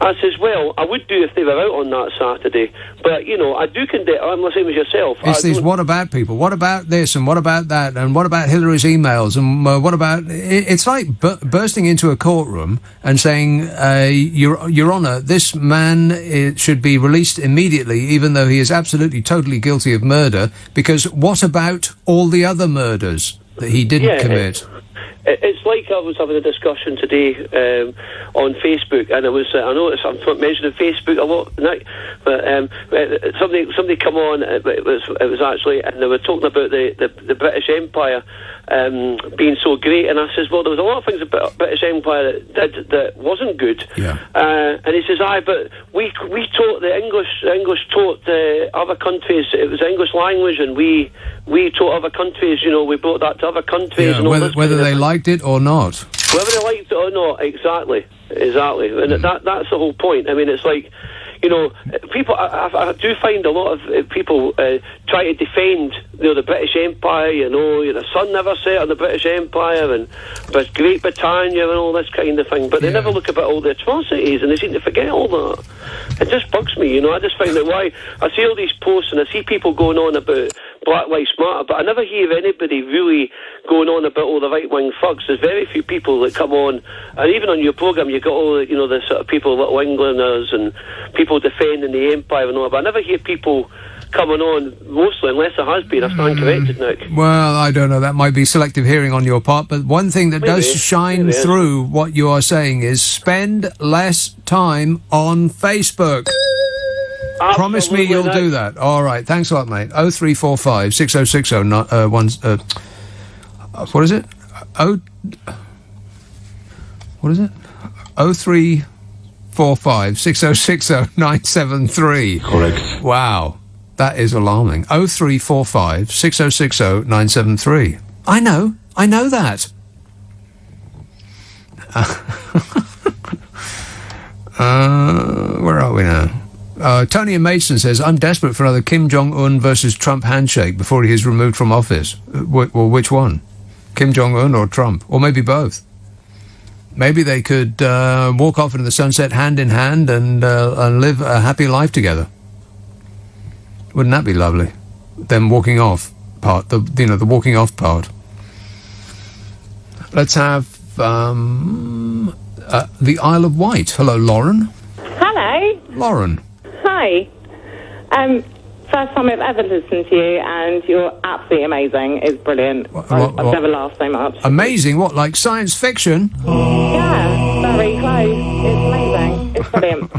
S10: I says, "Well, I would do if they were out on that Saturday, but you know, I do condemn. I'm the same as yourself."
S1: It's these what about people? What about this and what about that and what about Hillary's emails and what about? It's like bursting into a courtroom and saying, "Your Honour, this man should be released immediately, even though he is absolutely totally guilty of murder. Because what about all the other murders that he didn't commit?"
S10: It's like I was having a discussion today on Facebook, and I noticed I'm mentioning Facebook a lot now, but somebody come on. It was actually, and they were talking about the British Empire being so great, and I says, well, there was a lot of things about British Empire that wasn't good.
S1: Yeah.
S10: And he says, but we taught the English taught other countries. It was English language, and we taught other countries. You know, we brought that to other countries.
S1: Yeah,
S10: and
S1: whether they liked it or not.
S10: Whether they liked it or not, exactly, and that's the whole point. I mean, it's like, you know, people. I do find a lot of people try to defend, you know, the British Empire. You know, the sun never set on the British Empire and but Great Britannia and all this kind of thing. But they never look about all the atrocities, and they seem to forget all that. It just bugs me, you know. I just find that why I see all these posts and I see people going on about Black Lives Matter, but I never hear anybody really going on about all the right-wing thugs. There's very few people that come on, and even on your programme you got all the, you know, the sort of people, Little Englanders and people defending the empire and all that, but I never hear people coming on, mostly, unless there has been. I stand corrected, Nick.
S1: Well, I don't know, that might be selective hearing on your part, but one thing that does shine through what you are saying is spend less time on Facebook.
S10: Absolutely.
S1: Promise me you'll do that. All right, thanks a lot, mate. 0345 6060 what is it? What is it? 0345 6060 973.
S2: Correct.
S1: Wow, that is alarming. 0345 6060 973. I know that. Where are we now? Tony and Mason says, I'm desperate for another Kim Jong-un versus Trump handshake before he is removed from office. Well, which one? Kim Jong-un or Trump? Or maybe both. Maybe they could walk off into the sunset hand in hand and live a happy life together. Wouldn't that be lovely? Them walking off part, the walking off part. Let's have the Isle of Wight. Hello, Lauren.
S11: Hello.
S1: Lauren.
S11: Hi. First time I've ever listened to you, and you're absolutely amazing. It's brilliant. I've never laughed so much.
S1: Amazing? What, like science fiction?
S11: Yeah, very close. It's amazing. It's brilliant.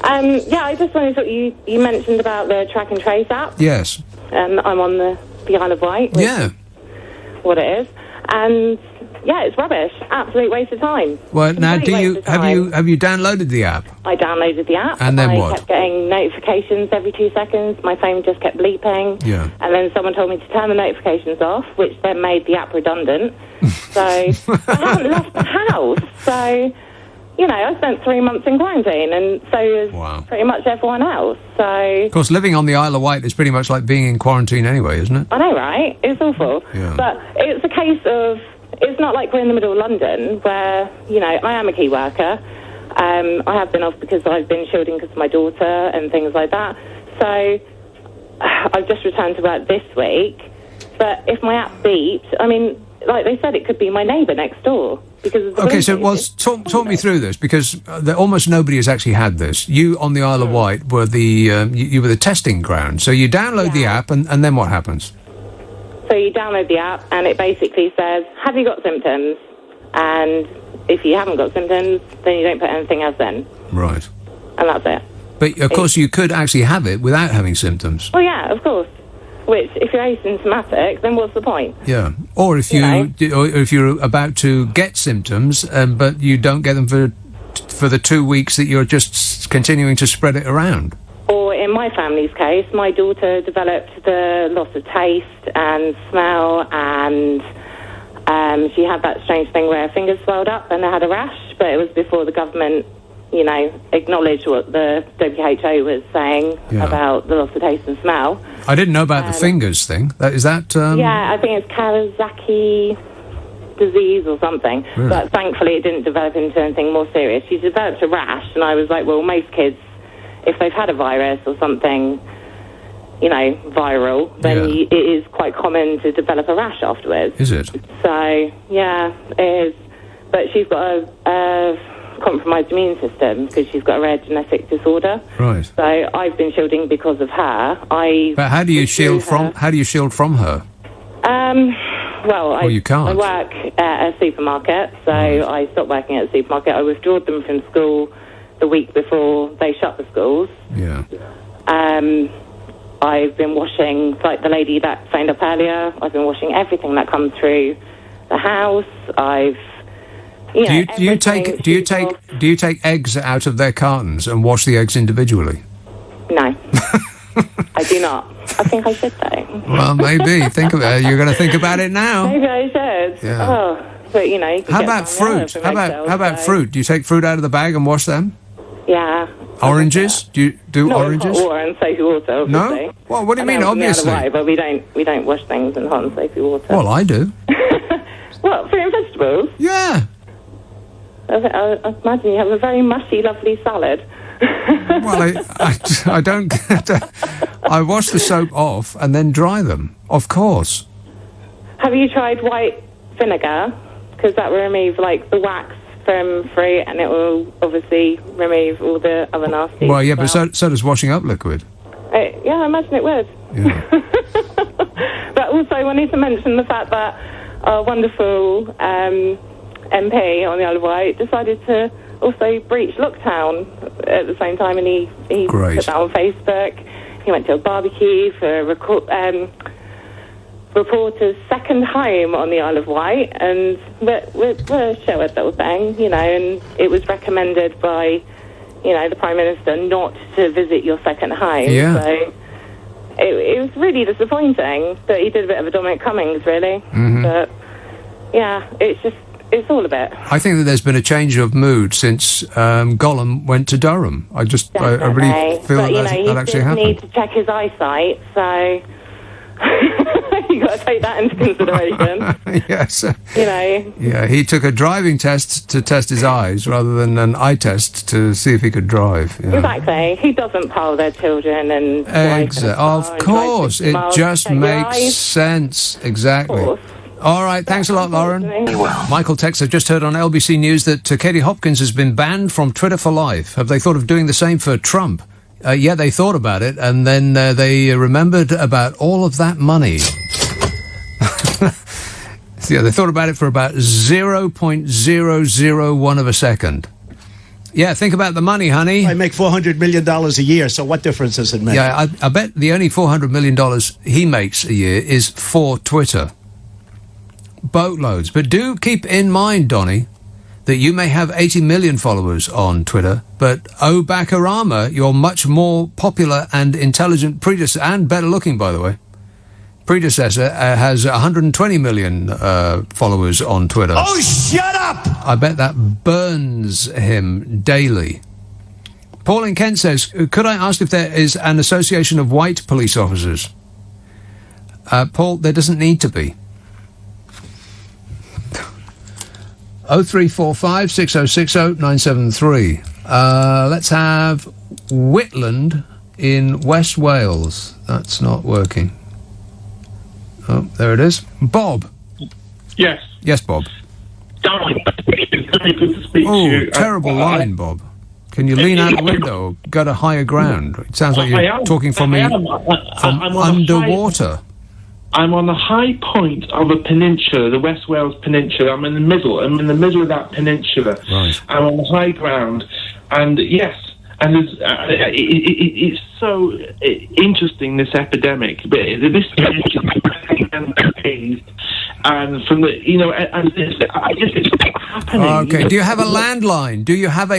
S11: I just wanted to, you mentioned about the track and trace app.
S1: Yes.
S11: I'm on the Isle of Wight.
S1: Yeah.
S11: What it is. And yeah, it's rubbish. Absolute waste of time.
S1: Well, now have you downloaded the app?
S11: I downloaded the app.
S1: And then
S11: I
S1: what?
S11: kept getting notifications every 2 seconds. My phone just kept bleeping.
S1: Yeah.
S11: And then someone told me to turn the notifications off, which then made the app redundant. So I haven't left the house. So, you know, I spent 3 months in quarantine, and so is pretty much everyone else. So,
S1: of course, living on the Isle of Wight is pretty much like being in quarantine anyway, isn't it?
S11: I know, right? It's awful.
S1: Yeah.
S11: But it's a case of, it's not like we're in the middle of London where, you know, I am a key worker. I have been off because I've been shielding because of my daughter and things like that. So I've just returned to work this week. But if my app beeps, I mean, like they said, it could be my neighbour next door. Because of the
S1: okay, so talk me through this, because almost nobody has actually had this. You on the Isle of Wight were you were the testing ground. So you download the app, and then what happens?
S11: So you download the app, and it basically says, have you got symptoms? And if you haven't got symptoms, then you don't put anything else in.
S1: Right.
S11: And that's it.
S1: But, of course, you could actually have it without having symptoms.
S11: Well, yeah, of course. Which, if you're asymptomatic, then what's the point?
S1: Yeah. Or if if you're about to get symptoms, but you don't get them for the 2 weeks that you're just continuing to spread it around.
S11: Or in my family's case, my daughter developed the loss of taste and smell, and she had that strange thing where her fingers swelled up and they had a rash, but it was before the government, acknowledged what the WHO was saying about the loss of taste and smell.
S1: I didn't know about the fingers thing. Is that...
S11: Yeah, I think it's Kawasaki disease or something.
S1: Really?
S11: But thankfully it didn't develop into anything more serious. She developed a rash, and I was like, well, most kids, if they've had a virus or something, viral, then it is quite common to develop a rash afterwards.
S1: Is it?
S11: So, yeah, it is. But she's got a compromised immune system because she's got a rare genetic disorder.
S1: Right.
S11: So I've been shielding because of her.
S1: But how do you shield from her?
S11: Well,
S1: you can't.
S11: I work at a supermarket, so I stopped working at a supermarket. I withdrew them from school the week before they shut the schools.
S1: Yeah.
S11: I've been washing, like the lady that phoned up earlier, I've been washing everything that comes through the house.
S1: Do you take eggs out of their cartons and wash the eggs individually?
S11: No. I do not. I think I should though.
S1: Well, maybe. Think of it. You're going to think about it now.
S11: Maybe I should.
S1: Yeah.
S11: Oh, but you can
S1: How
S11: get
S1: about
S11: some
S1: fruit? How about fruit? Do you take fruit out of the bag and wash them?
S11: Yeah.
S1: Oranges? Do you do
S11: not
S1: oranges?
S11: Hot water and soapy water, obviously.
S1: No? Well, what do you mean? Obviously.
S11: But we don't wash things in hot and soapy water.
S1: Well, I do.
S11: What, fruit and vegetables?
S1: Yeah.
S11: I imagine you have a very mushy, lovely salad.
S1: Well, I don't get I wash the soap off and then dry them, of course.
S11: Have you tried white vinegar? Because that will remove, the wax from fruit, and it will obviously remove all the other nasty.
S1: Well, yeah, but so does washing up liquid.
S11: Yeah, I imagine it would.
S1: Yeah.
S11: But also, I wanted to mention the fact that our wonderful MP on the Isle of Wight decided to also breach lockdown at the same time, and he put that on Facebook. He went to a barbecue for reporter's second home on the Isle of Wight, and we're a show at little thing, and it was recommended by, the Prime Minister not to visit your second home.
S1: Yeah.
S11: So it was really disappointing that he did a bit of a Dominic Cummings, really.
S1: Mm-hmm.
S11: But, yeah, it's all a bit.
S1: I think that there's been a change of mood since Gollum went to Durham. I really feel that actually happened.
S11: He need to check his eyesight, so you got to take that into consideration.
S1: Yes.
S11: Yeah,
S1: he took a driving test to test his eyes rather than an eye test to see if he could drive. Yeah.
S11: Exactly. He doesn't pile their children and
S1: of course, it just makes sense. Exactly. All right, thanks a lot, Lauren. Michael Tex, I've just heard on LBC News that Katie Hopkins has been banned from Twitter for life. Have they thought of doing the same for Trump? Yeah, they thought about it, and then they remembered about all of that money. Yeah, they thought about it for about 0.001 of a second. Yeah, think about the money, honey.
S7: I make $400 million a year, so what difference does it make?
S1: Yeah, I bet the only $400 million he makes a year is for Twitter. Boatloads. But do keep in mind, Donny, that you may have 80 million followers on Twitter, but Bakarama, your much more popular and intelligent predecessor, and better looking, by the way, predecessor, has 120 million followers on Twitter.
S7: Oh, shut up!
S1: I bet that burns him daily. Paul in Kent says, could I ask if there is an association of white police officers? Paul, there doesn't need to be. 0345 6060 973. Let's have Whitland in West Wales. That's not working. Oh, there it is. Bob.
S12: Yes.
S1: Yes, Bob.
S12: Darling, it's very good to speak to you.
S1: Terrible line, Bob. Can you lean out the window or go to higher ground? It sounds like you're talking from underwater.
S12: I'm on the high point of a peninsula, the West Wales Peninsula. I'm in the middle of that peninsula.
S1: Right. I'm
S12: on the high ground. And yes, and it's so interesting, this epidemic. But this and from the, it's happening.
S1: Okay. Do you have a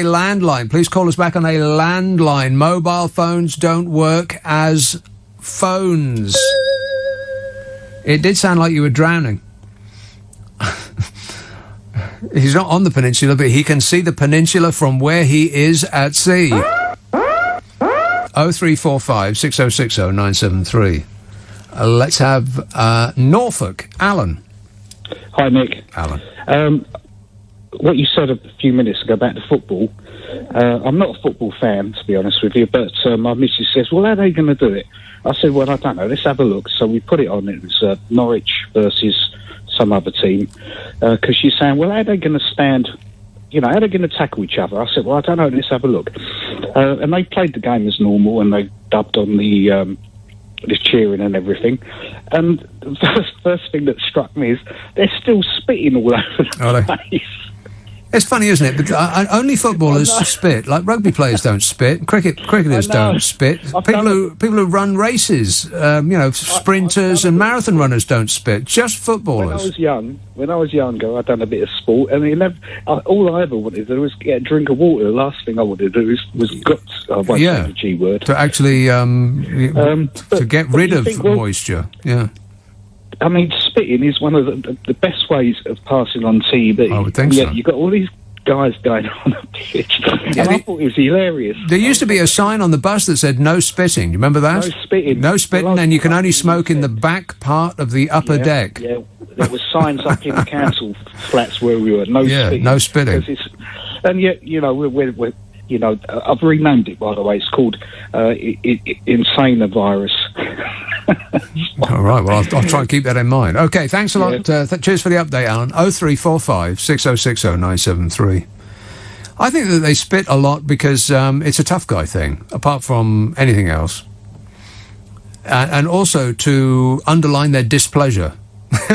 S1: landline? Please call us back on a landline. Mobile phones don't work as phones. It did sound like you were drowning. He's not on the peninsula, but he can see the peninsula from where he is at sea. 0345 6060 973. Let's have Norfolk. Alan.
S13: Hi, Nick.
S1: Alan.
S13: What you said a few minutes ago about the football, I'm not a football fan, to be honest with you, but my missus says, well, how are they going to do it? I said, well, I don't know, let's have a look. So we put it on. It was Norwich versus some other team, because she's saying, well, how are they going to stand, how are they going to tackle each other? I said, well, I don't know, let's have a look. And they played the game as normal, and they dubbed on the cheering and everything. And the first thing that struck me is they're still spitting all over the place.
S1: It's funny, isn't it? But only footballers spit. Like rugby players don't spit. Cricketers don't spit. People who run races, sprinters and marathon runners don't spit. Just footballers.
S13: When I was younger, I'd done a bit of sport, and all I ever wanted to do was get a drink of water. The last thing I wanted to do was guts. I won't say the G word.
S1: To actually to get rid of moisture. Yeah.
S13: I mean, spitting is one of the best ways of passing on TB.
S1: I would think so.
S13: You've got all these guys going on a pitch, and I thought it was hilarious.
S1: There used to be a sign on the bus that said "No spitting." You remember that?
S13: No spitting.
S1: No spitting, and you can only smoke in the back part of the upper deck.
S13: Yeah, there were signs up in the council flats where we were. No spitting.
S1: No spitting.
S13: And yet, we're I've renamed it, by the way. It's called Insane Virus.
S1: All right, well, I'll try and keep that in mind. Okay, thanks a lot. Cheers for the update, Alan. 0345 6060 973. I think that they spit a lot because it's a tough guy thing, apart from anything else. And also to underline their displeasure.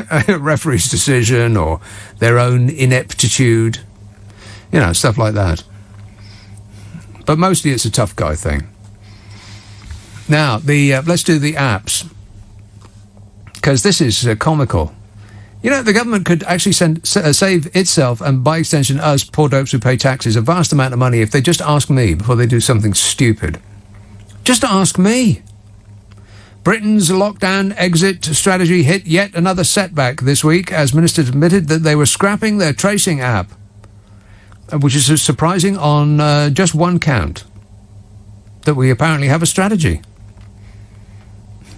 S1: A referee's decision or their own ineptitude. Stuff like that. But mostly it's a tough guy thing. Now, let's do the apps. Because this is comical. The government could actually save itself and, by extension, us, poor dopes who pay taxes, a vast amount of money if they just ask me before they do something stupid. Just ask me. Britain's lockdown exit strategy hit yet another setback this week as ministers admitted that they were scrapping their tracing app, which is surprising on just one count, that we apparently have a strategy.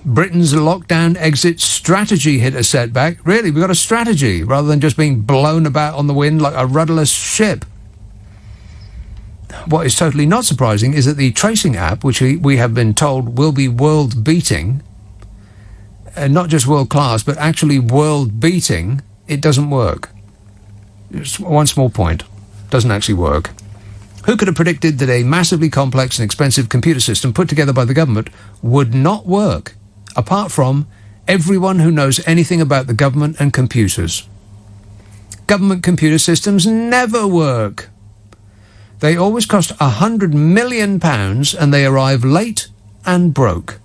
S1: Britain's lockdown exit strategy hit a setback. Really, we've got a strategy rather than just being blown about on the wind like a rudderless ship. What is totally not surprising is that the tracing app, which we have been told will be world-beating, not just world-class, but actually world-beating, it doesn't work. Just one small point. Doesn't actually work. Who could have predicted that a massively complex and expensive computer system put together by the government would not work, apart from everyone who knows anything about the government and computers? Government computer systems never work. They always cost £100 million and they arrive late and broke.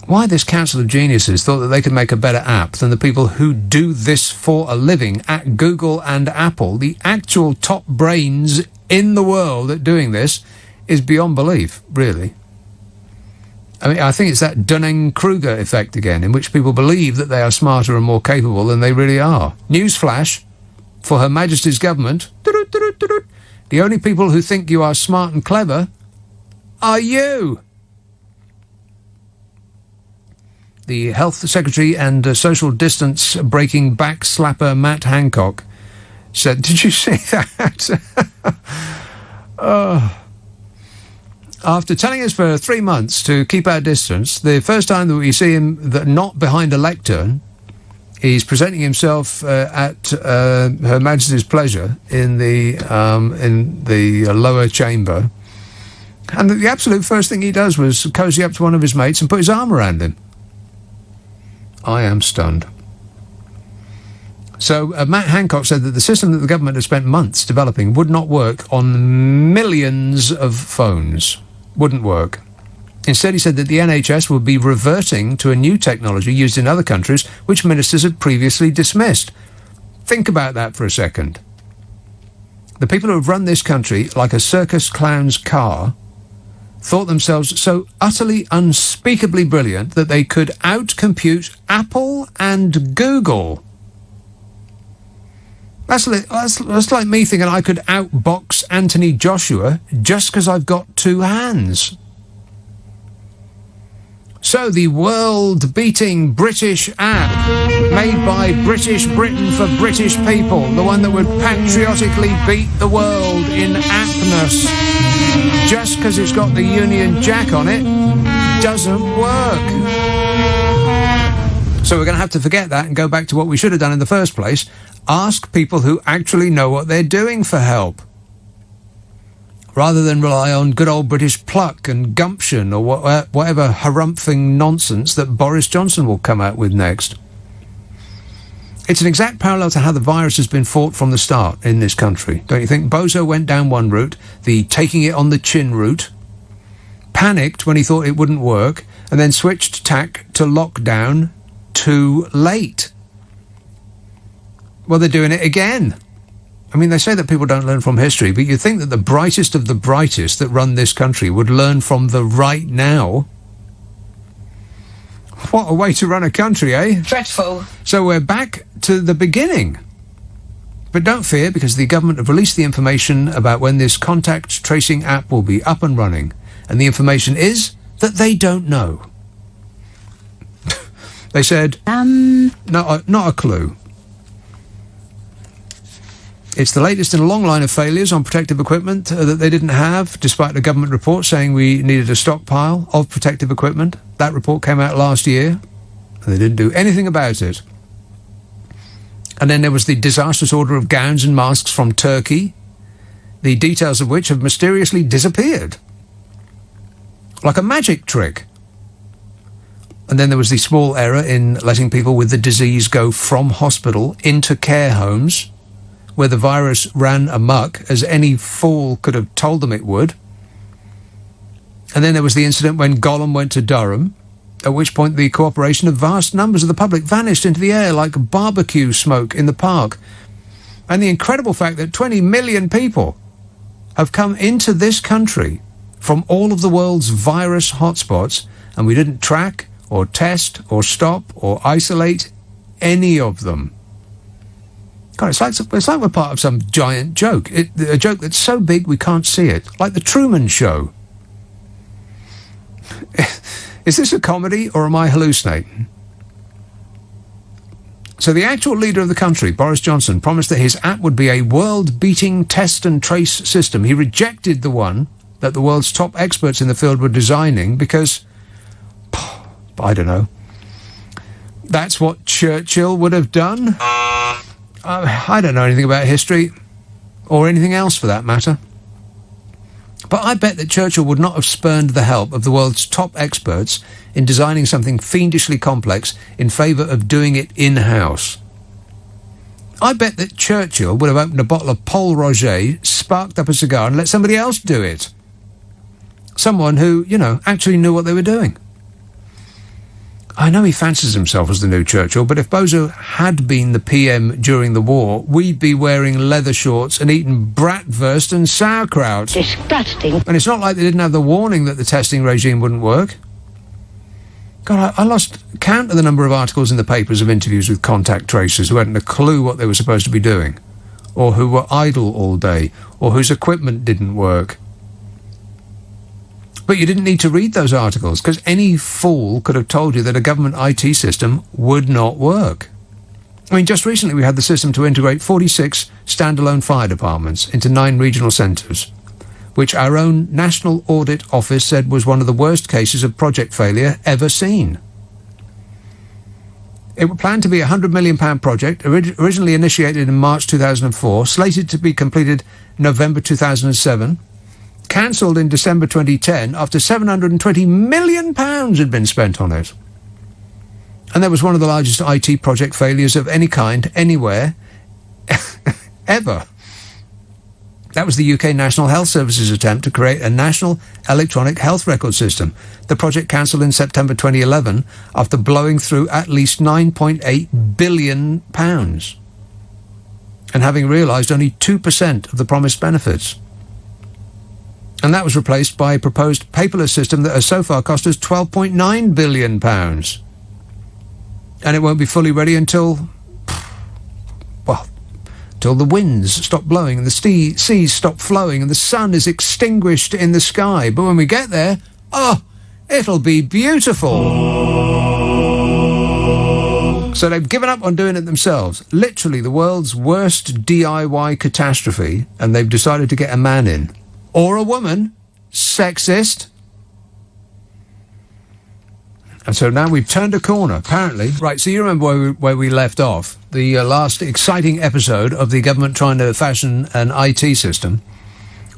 S1: Why this council of geniuses thought that they could make a better app than the people who do this for a living at Google and Apple, the actual top brains in the world at doing this, is beyond belief, really. I mean, I think it's that Dunning-Kruger effect again, in which people believe that they are smarter and more capable than they really are. Newsflash, for Her Majesty's government, the only people who think you are smart and clever are you. The Health Secretary and social distance breaking backslapper Matt Hancock said, did you see that? After telling us for 3 months to keep our distance, the first time that we see him not behind a lectern, he's presenting himself at Her Majesty's pleasure in the lower chamber. And the absolute first thing he does was cozy up to one of his mates and put his arm around him. I am stunned. So Matt Hancock said that the system that the government had spent months developing would not work on millions of phones. Wouldn't work. Instead, he said that the NHS would be reverting to a new technology used in other countries, which ministers had previously dismissed. Think about that for a second. The people who have run this country like a circus clown's car thought themselves so utterly unspeakably brilliant that they could outcompute Apple and Google. That's like me thinking I could outbox Anthony Joshua just because I've got two hands. So the world-beating British app, made by British Britain for British people, the one that would patriotically beat the world in appness, just because it's got the Union Jack on it, doesn't work. So we're going to have to forget that and go back to what we should have done in the first place. Ask people who actually know what they're doing for help, rather than rely on good old British pluck and gumption or whatever harumphing nonsense that Boris Johnson will come out with next. It's an exact parallel to how the virus has been fought from the start in this country, don't you think? Bozo went down one route, the taking it on the chin route, panicked when he thought it wouldn't work, and then switched tack to lockdown too late. Well, they're doing it again. I mean, they say that people don't learn from history, but you'd think that the brightest of the brightest that run this country would learn from the right now. What a way to run a country, eh?
S9: Dreadful.
S1: So we're back to the beginning. But don't fear, because the government have released the information about when this contact tracing app will be up and running. And the information is that they don't know. They said, not a clue. It's the latest in a long line of failures on protective equipment that they didn't have, despite a government report saying we needed a stockpile of protective equipment. That report came out last year, and they didn't do anything about it. And then there was the disastrous order of gowns and masks from Turkey, the details of which have mysteriously disappeared. Like a magic trick. And then there was the small error in letting people with the disease go from hospital into care homes, where the virus ran amok, as any fool could have told them it would. And then there was the incident when Gollum went to Durham, at which point the cooperation of vast numbers of the public vanished into the air like barbecue smoke in the park. And the incredible fact that 20 million people have come into this country from all of the world's virus hotspots, and we didn't track or test or stop or isolate any of them. God, it's like we're part of some giant joke. A joke that's so big we can't see it. Like the Truman Show. Is this a comedy or am I hallucinating? So the actual leader of the country, Boris Johnson, promised that his app would be a world-beating test and trace system. He rejected the one that the world's top experts in the field were designing because, I don't know, that's what Churchill would have done. I don't know anything about history, or anything else for that matter. But I bet that Churchill would not have spurned the help of the world's top experts in designing something fiendishly complex in favour of doing it in-house. I bet that Churchill would have opened a bottle of Pol Roger, sparked up a cigar and let somebody else do it. Someone who, actually knew what they were doing. I know he fancies himself as the new Churchill, but if Bozo had been the PM during the war, we'd be wearing leather shorts and eating bratwurst and sauerkraut.
S9: Disgusting.
S1: And it's not like they didn't have the warning that the testing regime wouldn't work. God, I lost count of the number of articles in the papers of interviews with contact tracers who hadn't a clue what they were supposed to be doing, or who were idle all day, or whose equipment didn't work. But you didn't need to read those articles, because any fool could have told you that a government IT system would not work. I mean, just recently we had the system to integrate 46 standalone fire departments into 9 regional centres, which our own National Audit Office said was one of the worst cases of project failure ever seen. It was planned to be a £100 million project, originally initiated in March 2004, slated to be completed November 2007, cancelled in December 2010 after £720 million had been spent on it. And that was one of the largest IT project failures of any kind, anywhere, ever. That was the UK National Health Service's attempt to create a national electronic health record system. The project cancelled in September 2011 after blowing through at least £9.8 billion and having realised only 2% of the promised benefits. And that was replaced by a proposed paperless system that has so far cost us £12.9 billion. And it won't be fully ready until the winds stop blowing and the seas stop flowing and the sun is extinguished in the sky. But when we get there, it'll be beautiful. So they've given up on doing it themselves. Literally the world's worst DIY catastrophe, and they've decided to get a man in. Or a woman. Sexist. And so now we've turned a corner, apparently. Right, so you remember where we left off, the last exciting episode of the government trying to fashion an IT system.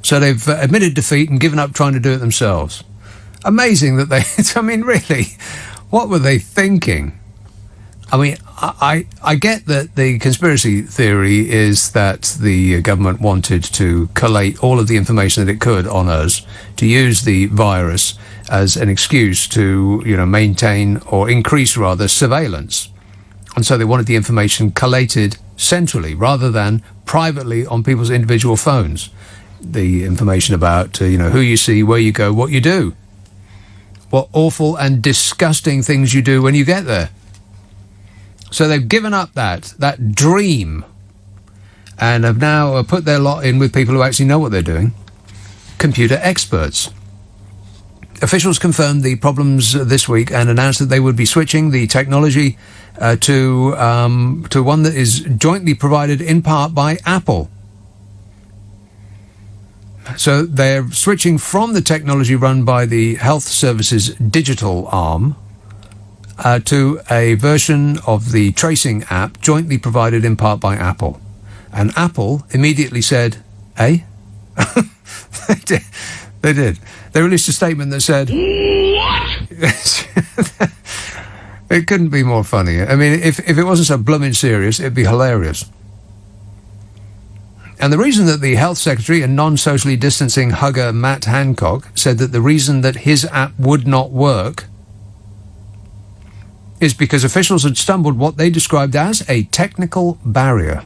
S1: So they've admitted defeat and given up trying to do it themselves. Amazing that they... I mean, really, what were they thinking? I mean, I get that the conspiracy theory is that the government wanted to collate all of the information that it could on us to use the virus as an excuse to, maintain or increase, rather, surveillance. And so they wanted the information collated centrally rather than privately on people's individual phones. The information about, who you see, where you go, what you do. What awful and disgusting things you do when you get there. So they've given up that dream and have now put their lot in with people who actually know what they're doing. Computer experts. Officials confirmed the problems this week and announced that they would be switching the technology to one that is jointly provided in part by Apple. So they're switching from the technology run by the Health Service's digital arm to a version of the tracing app jointly provided in part by Apple. And Apple immediately said, eh? They did. They released a statement that said... What? It couldn't be more funny. I mean, if it wasn't so blooming serious, it'd be hilarious. And the reason that the Health Secretary and non-socially distancing hugger Matt Hancock said that the reason that his app would not work is because officials had stumbled what they described as a technical barrier.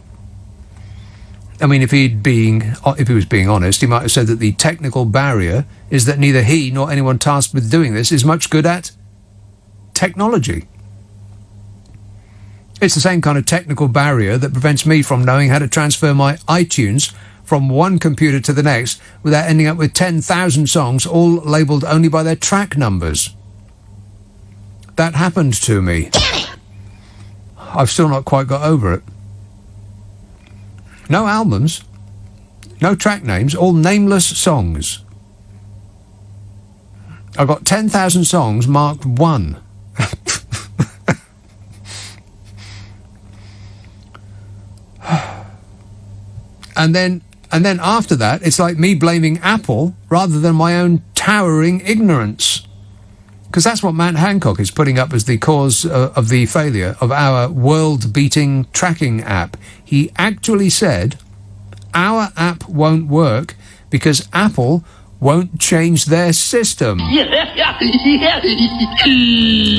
S1: I mean, if he was being honest, he might have said that the technical barrier is that neither he nor anyone tasked with doing this is much good at technology. It's the same kind of technical barrier that prevents me from knowing how to transfer my iTunes from one computer to the next without ending up with 10,000 songs all labelled only by their track numbers. That happened to me. I've still not quite got over it. No albums, no track names, all nameless songs. I've got 10,000 songs marked 1. And then after that, it's like me blaming Apple rather than my own towering ignorance. Because that's what Matt Hancock is putting up as the cause of the failure of our world-beating tracking app. He actually said, our app won't work because Apple won't change their system.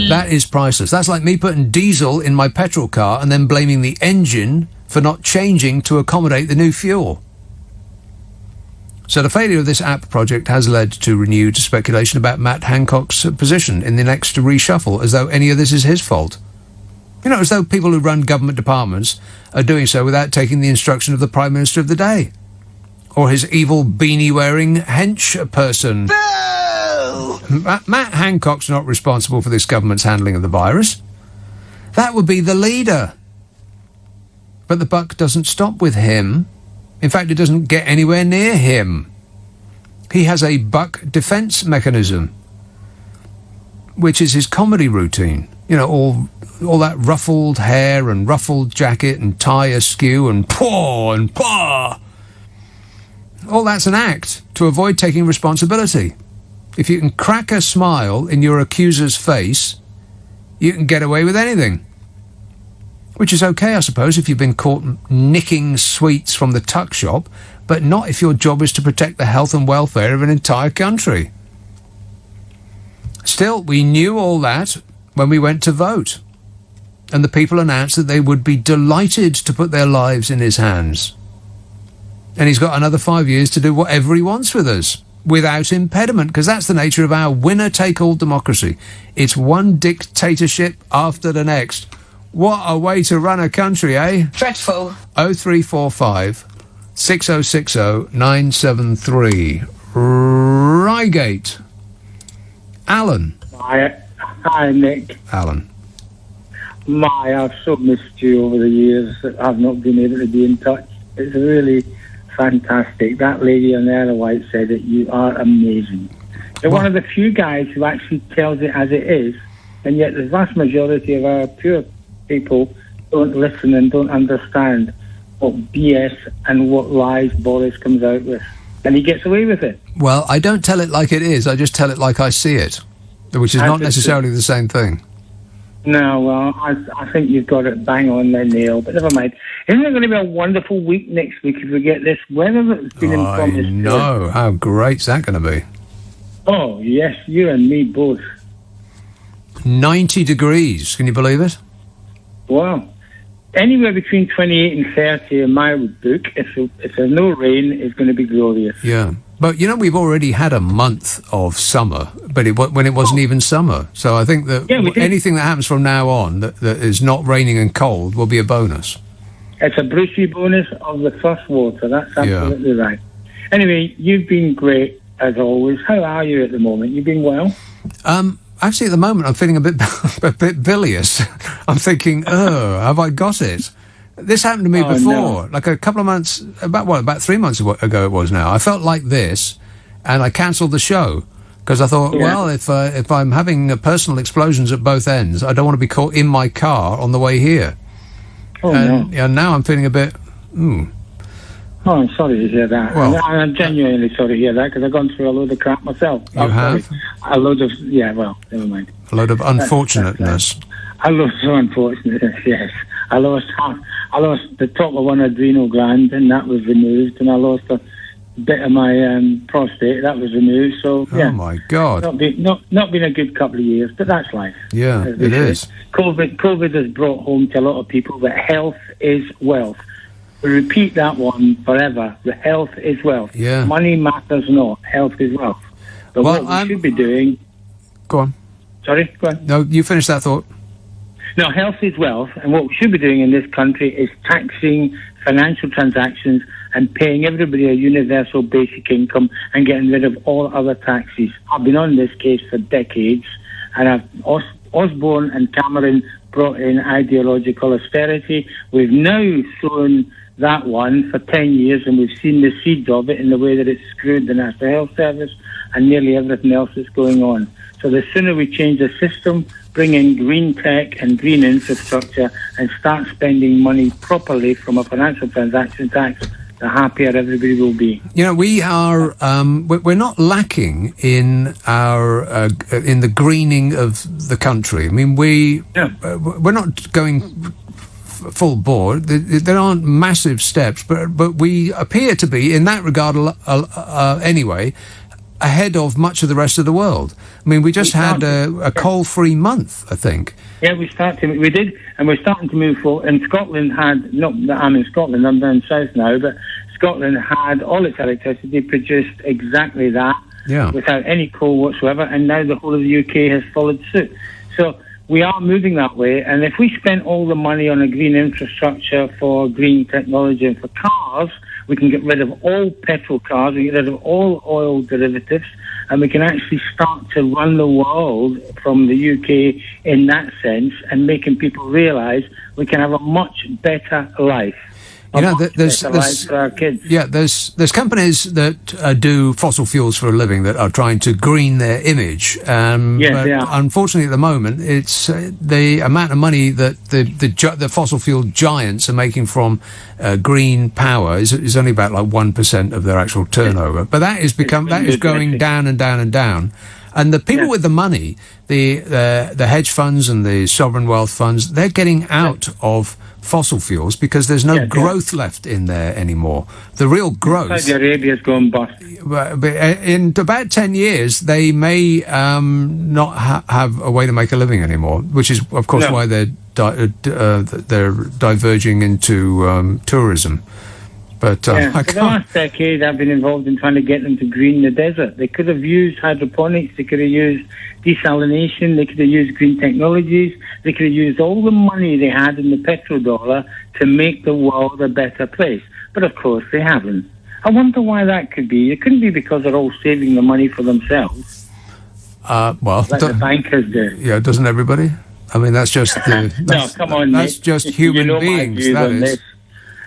S1: That is priceless. That's like me putting diesel in my petrol car and then blaming the engine for not changing to accommodate the new fuel. So the failure of this app project has led to renewed speculation about Matt Hancock's position in the next reshuffle, as though any of this is his fault. As though people who run government departments are doing so without taking the instruction of the Prime Minister of the day. Or his evil beanie-wearing hench person. No! Matt Hancock's not responsible for this government's handling of the virus. That would be the leader. But the buck doesn't stop with him. In fact, it doesn't get anywhere near him. He has a buck defence mechanism, which is his comedy routine. All that ruffled hair and ruffled jacket and tie askew and paw and paw. All that's an act to avoid taking responsibility. If you can crack a smile in your accuser's face, you can get away with anything. Which is okay, I suppose, if you've been caught nicking sweets from the tuck shop, but not if your job is to protect the health and welfare of an entire country. Still, we knew all that when we went to vote. And the people announced that they would be delighted to put their lives in his hands. And he's got another 5 years to do whatever he wants with us, without impediment, because that's the nature of our winner-take-all democracy. It's one dictatorship after the next. What a way to run a country, eh?
S9: Dreadful.
S1: 0345 6060 973. Reigate. Alan.
S14: Hi, Nick.
S1: Alan.
S14: I've so missed you over the years that I've not been able to be in touch. It's really fantastic. That lady on the Isle of Wight said that you are amazing. You're one of the few guys who actually tells it as it is, and yet the vast majority of our pure people don't listen and don't understand what BS and what lies Boris comes out with. And he gets away with it.
S1: Well, I don't tell it like it is. I just tell it like I see it, which is not necessarily the same thing.
S14: No, well, I think you've got it bang on the nail, but never mind. Isn't it going to be a wonderful week next week if we get this weather that's been promised?
S1: I know. How great's that going to be?
S14: Oh, yes, you and me both.
S1: 90 degrees. Can you believe it?
S14: Wow. Anywhere between 28 and 30 in my book, if there's no rain, it's going to be glorious.
S1: Yeah. But, you know, we've already had a month of summer, but when it wasn't even summer. So I think that anything that happens from now on that is not raining and cold will be a bonus.
S14: It's a Brucey bonus of the first water. That's absolutely right. Anyway, you've been great, as always. How are you at the moment? You've been well?
S1: Actually, at the moment, I'm feeling a bit bilious. I'm thinking, have I got it? This happened to me before, like a couple of months, about 3 months ago it was now. I felt like this, and I cancelled the show, because I thought, well, if I'm having personal explosions at both ends, I don't want to be caught in my car on the way here. And now I'm feeling a bit,
S14: Oh, I'm sorry to hear that.
S1: Well,
S14: I'm genuinely sorry to hear that, because I've gone through a load of crap myself.
S1: You have?
S14: Sorry. A load of, never mind.
S1: A load of unfortunateness.
S14: A load of unfortunateness, yes. I lost the top of one adrenal gland, and that was removed, and I lost a bit of my prostate, that was removed. So
S1: oh my God,
S14: not been a good couple of years, but that's life.
S1: Yeah, it is.
S14: COVID has brought home to a lot of people that health is wealth. We repeat that one forever. The health is wealth.
S1: Yeah.
S14: Money matters not. Health is wealth. But what we should be doing.
S1: Go on.
S14: Sorry, go on.
S1: No, you finish that thought.
S14: No, health is wealth, and what we should be doing in this country is taxing financial transactions and paying everybody a universal basic income and getting rid of all other taxes. I've been on this case for decades, and Osborne and Cameron brought in ideological austerity. We've now thrown that one for 10 years, and we've seen the seeds of it in the way that it's screwed the National Health Service and nearly everything else that's going on. So the sooner we change the system, bring in green tech and green infrastructure, and start spending money properly from a financial transaction tax, the happier everybody will be.
S1: You know, we are we're not lacking in our in the greening of the country. I mean, we're not going full bore. There aren't massive steps, but we appear to be, in that regard, anyway, ahead of much of the rest of the world. I mean, we just had a coal-free month, I think.
S14: Yeah, we did, and we're starting to move forward. And Scotland had, not that I'm in Scotland, I'm down south now, but Scotland had all its electricity produced exactly that, without any coal whatsoever, and now the whole of the UK has followed suit. So we are moving that way, and if we spent all the money on a green infrastructure for green technology and for cars, we can get rid of all petrol cars, we can get rid of all oil derivatives, and we can actually start to run the world from the UK in that sense, and making people realise we can have a much better life.
S1: You know, there's
S14: for our kids.
S1: Yeah, there's companies that do fossil fuels for a living that are trying to green their image. But unfortunately, at the moment, it's the amount of money that the fossil fuel giants are making from green power is only about like 1% of their actual turnover. But that is going down and down and down. And the people with the money, the hedge funds and the sovereign wealth funds, they're getting out of fossil fuels because there's no growth left in there anymore. The real growth...
S14: Saudi Arabia's gone bust.
S1: In about 10 years, they may not have a way to make a living anymore, which is, of course, why they're diverging into tourism. But
S14: for the last decade, I've been involved in trying to get them to green the desert. They could have used hydroponics, they could have used desalination, they could have used green technologies, they could have used all the money they had in the petrodollar to make the world a better place. But of course, they haven't. I wonder why that could be. It couldn't be because they're all saving the money for themselves.
S1: Well,
S14: like the bankers do.
S1: Yeah, doesn't everybody? I mean, that's just
S14: no, come on,
S1: that's
S14: Nick.
S1: just human beings. That is.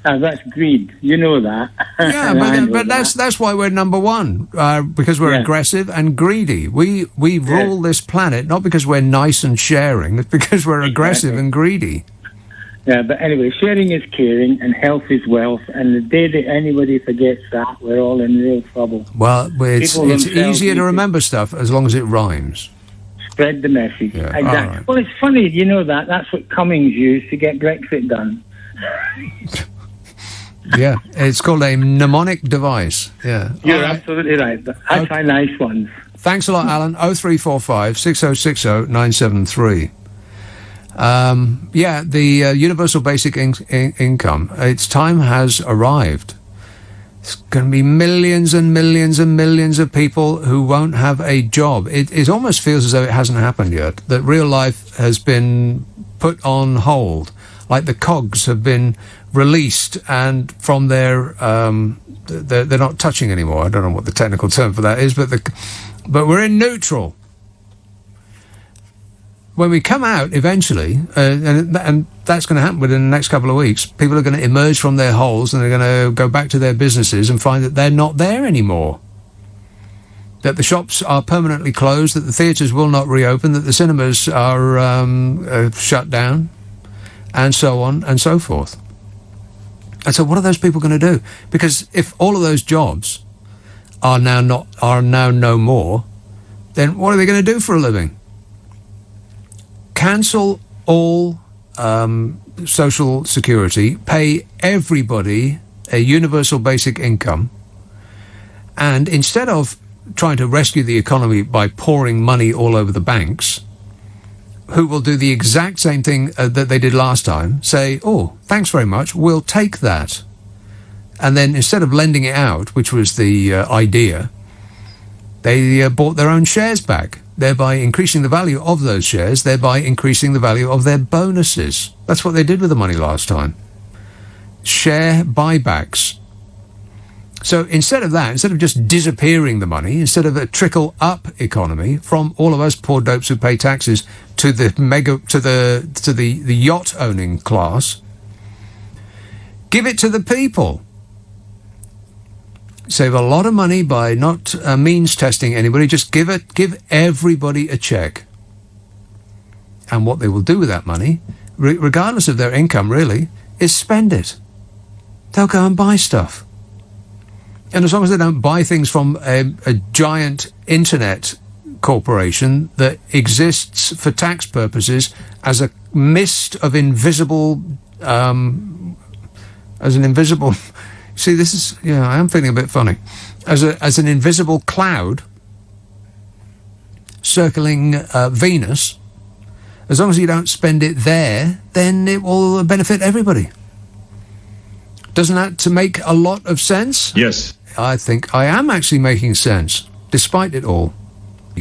S14: That's greed. You know that.
S1: Yeah, but that's why we're number one, because we're aggressive and greedy. We rule this planet not because we're nice and sharing, it's because we're aggressive and greedy.
S14: Yeah, but anyway, sharing is caring and health is wealth, and the day that anybody forgets that, we're all in real trouble.
S1: Well, it's easier to remember stuff as long as it rhymes.
S14: Spread the message.
S1: Yeah.
S14: Exactly.
S1: Right.
S14: Well, it's funny, you know that. That's what Cummings used to get Brexit done.
S1: Yeah, it's called a mnemonic device. Yeah,
S14: you're absolutely right. I try nice ones.
S1: Thanks a lot, Alan. 0345 6060 973. The universal basic income. Its time has arrived. It's going to be millions and millions and millions of people who won't have a job. It almost feels as though it hasn't happened yet. That real life has been put on hold. Like the cogs have been released and from their they're not touching anymore. I don't know what the technical term for that is, but we're in neutral. When we come out eventually, and that's going to happen within the next couple of weeks, people are going to emerge from their holes and they're going to go back to their businesses and find that they're not there anymore. That the shops are permanently closed, that the theatres will not reopen, that the cinemas are shut down, and so on and so forth. And so what are those people going to do? Because if all of those jobs are now no more, then what are they going to do for a living? Cancel all social security, pay everybody a universal basic income, and instead of trying to rescue the economy by pouring money all over the banks, who will do the exact same thing that they did last time, say, oh, thanks very much, we'll take that. And then instead of lending it out, which was the idea, they bought their own shares back, thereby increasing the value of those shares, thereby increasing the value of their bonuses. That's what they did with the money last time. Share buybacks. So instead of that, instead of just disappearing the money, instead of a trickle-up economy from all of us poor dopes who pay taxes to the yacht-owning class, give it to the people. Save a lot of money by not means testing anybody. Just give everybody a check. And what they will do with that money, regardless of their income really, is spend it. They'll go and buy stuff. And as long as they don't buy things from a giant internet corporation that exists for tax purposes as a mist of invisible, see, this is, I am feeling a bit funny. As an invisible cloud circling Venus, as long as you don't spend it there, then it will benefit everybody. Doesn't that make a lot of sense?
S2: Yes.
S1: I think I am actually making sense, despite it all.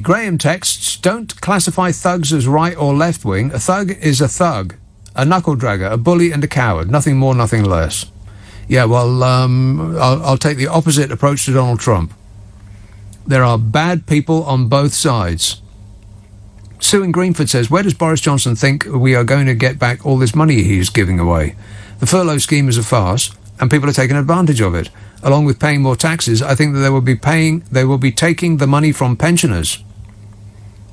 S1: Graham texts, don't classify thugs as right or left wing. A thug is a thug, a knuckle dragger, a bully and a coward. Nothing more, nothing less. Yeah, well, I'll take the opposite approach to Donald Trump. There are bad people on both sides. Sue in Greenford says, where does Boris Johnson think we are going to get back all this money he's giving away? The furlough scheme is a farce, and people are taking advantage of it. Along with paying more taxes, I think that they will be taking the money from pensioners.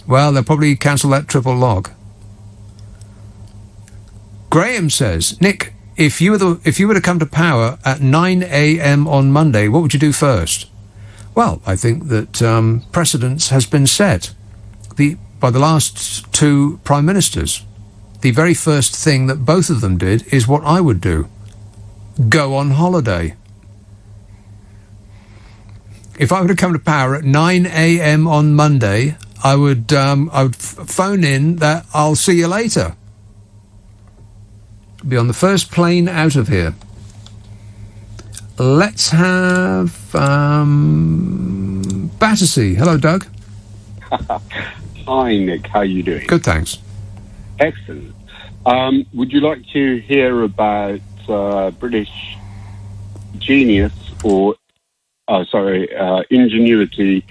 S1: Well, they'll probably cancel that triple lock. Graham says, Nick, if you were to come to power at 9 a.m. on Monday, what would you do first? Well, I think that precedence has been set. by the last two prime ministers. The very first thing that both of them did is what I would do: go on holiday. If I were to come to power at 9 a.m. on Monday, I would phone in that I'll see you later. Be on the first plane out of here. Let's have Battersea. Hello, Doug.
S15: Hi, Nick. How are you doing?
S1: Good, thanks.
S15: Excellent. Would you like to hear about British genius or, ingenuity,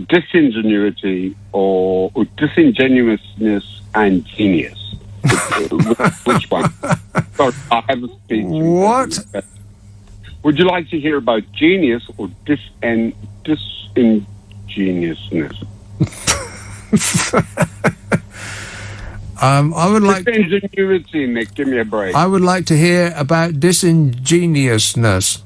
S15: disingenuity or disingenuousness and genius? Which one? Sorry, I have a speech.
S1: What?
S15: Would you like to hear about genius or disingenuousness?
S1: I would like
S15: disingenuity, Nick. Give me a break.
S1: I would like to hear about disingenuousness.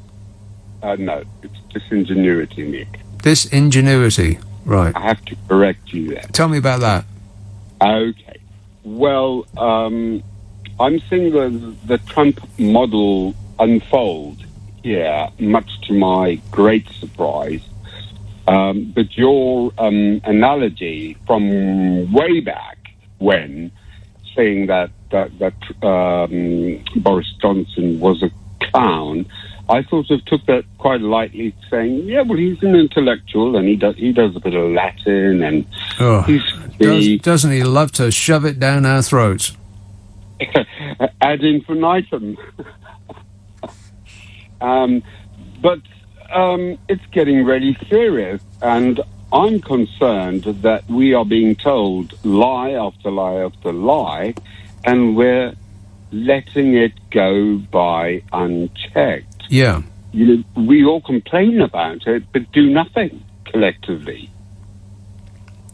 S15: No, it's disingenuity, Nick.
S1: Disingenuity, right.
S15: I have to correct you there.
S1: Tell me about that.
S15: Okay. Well, I'm seeing the Trump model unfold here, much to my great surprise. But your analogy from way back when, saying that Boris Johnson was a clown, I sort of took that quite lightly, saying, yeah, well, he's an intellectual and he does a bit of Latin and
S1: doesn't he love to shove it down our throats?
S15: Ad infinitum. But it's getting really serious, and I'm concerned that we are being told lie after lie after lie, and we're letting it go by unchecked.
S1: Yeah.
S15: We all complain about it, but do nothing collectively.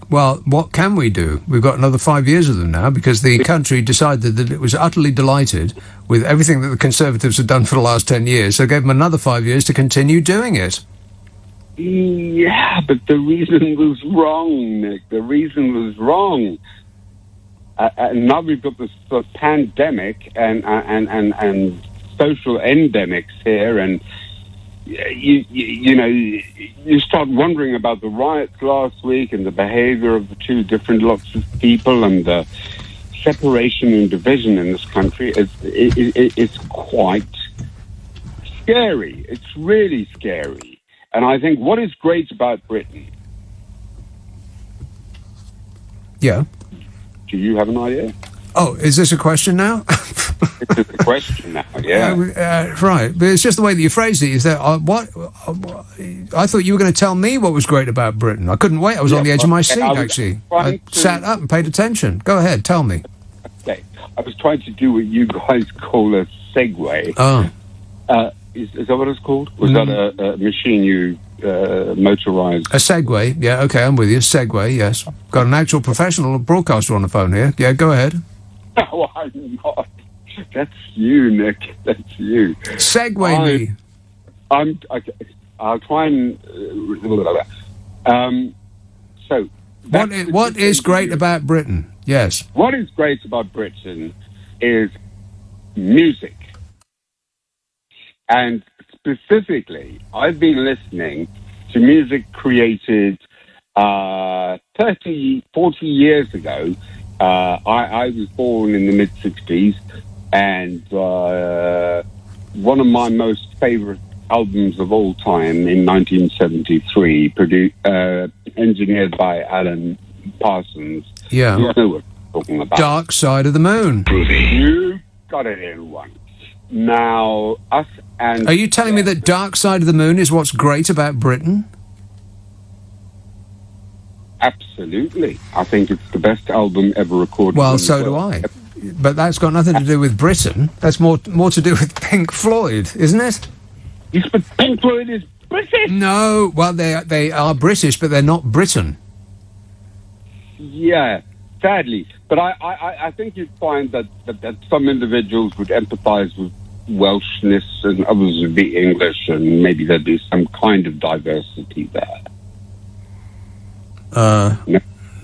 S1: Well, what can we do? We've got another 5 years of them now because the country decided that it was utterly delighted with everything that the Conservatives had done for the last 10 years, so gave them another 5 years to continue doing it.
S15: Yeah, but the reason was wrong, Nick. The reason was wrong. And now we've got this pandemic and social endemics here, and you start wondering about the riots last week and the behavior of the two different lots of people and the separation and division in this country. It's quite scary. It's really scary. And I think what is great about Britain...
S1: Yeah?
S15: Do you have an idea?
S1: Oh, is this a question now?
S15: It's just a question now, yeah.
S1: Right, but it's just the way that you phrased it. Is that I thought you were going to tell me what was great about Britain. I couldn't wait. I was on the edge of my seat, actually. I sat up and paid attention. Go ahead, tell me.
S15: Okay, I was trying to do what you guys call a segue.
S1: Oh.
S15: Is that what it's called? Was that a machine you motorised?
S1: A Segway, yeah, okay, I'm with you. Segway, yes. Got an actual professional broadcaster on the phone here. Yeah, go ahead.
S15: No, I'm not. That's you, Nick. That's you.
S1: Segway me.
S15: I'll try and... so...
S1: What is great about Britain? Yes.
S15: What is great about Britain is music. And specifically, I've been listening to music created 30, 40 years ago. I was born in the mid-60s, and one of my most favourite albums of all time in 1973, engineered by Alan Parsons.
S1: Yeah.
S15: You know what I'm talking about.
S1: Dark Side of the Moon.
S15: You got it in one. Now, us and...
S1: Are you telling me that Dark Side of the Moon is what's great about Britain?
S15: Absolutely. I think it's the best album ever recorded.
S1: Well, so do I. But that's got nothing to do with Britain. That's more to do with Pink Floyd, isn't it?
S15: Yes, but Pink Floyd is British.
S1: No, well, they are British, but they're not Britain.
S15: Yeah, sadly. But I think you'd find that some individuals would empathise with Welshness and others would be English, and maybe there'd be some kind of diversity there.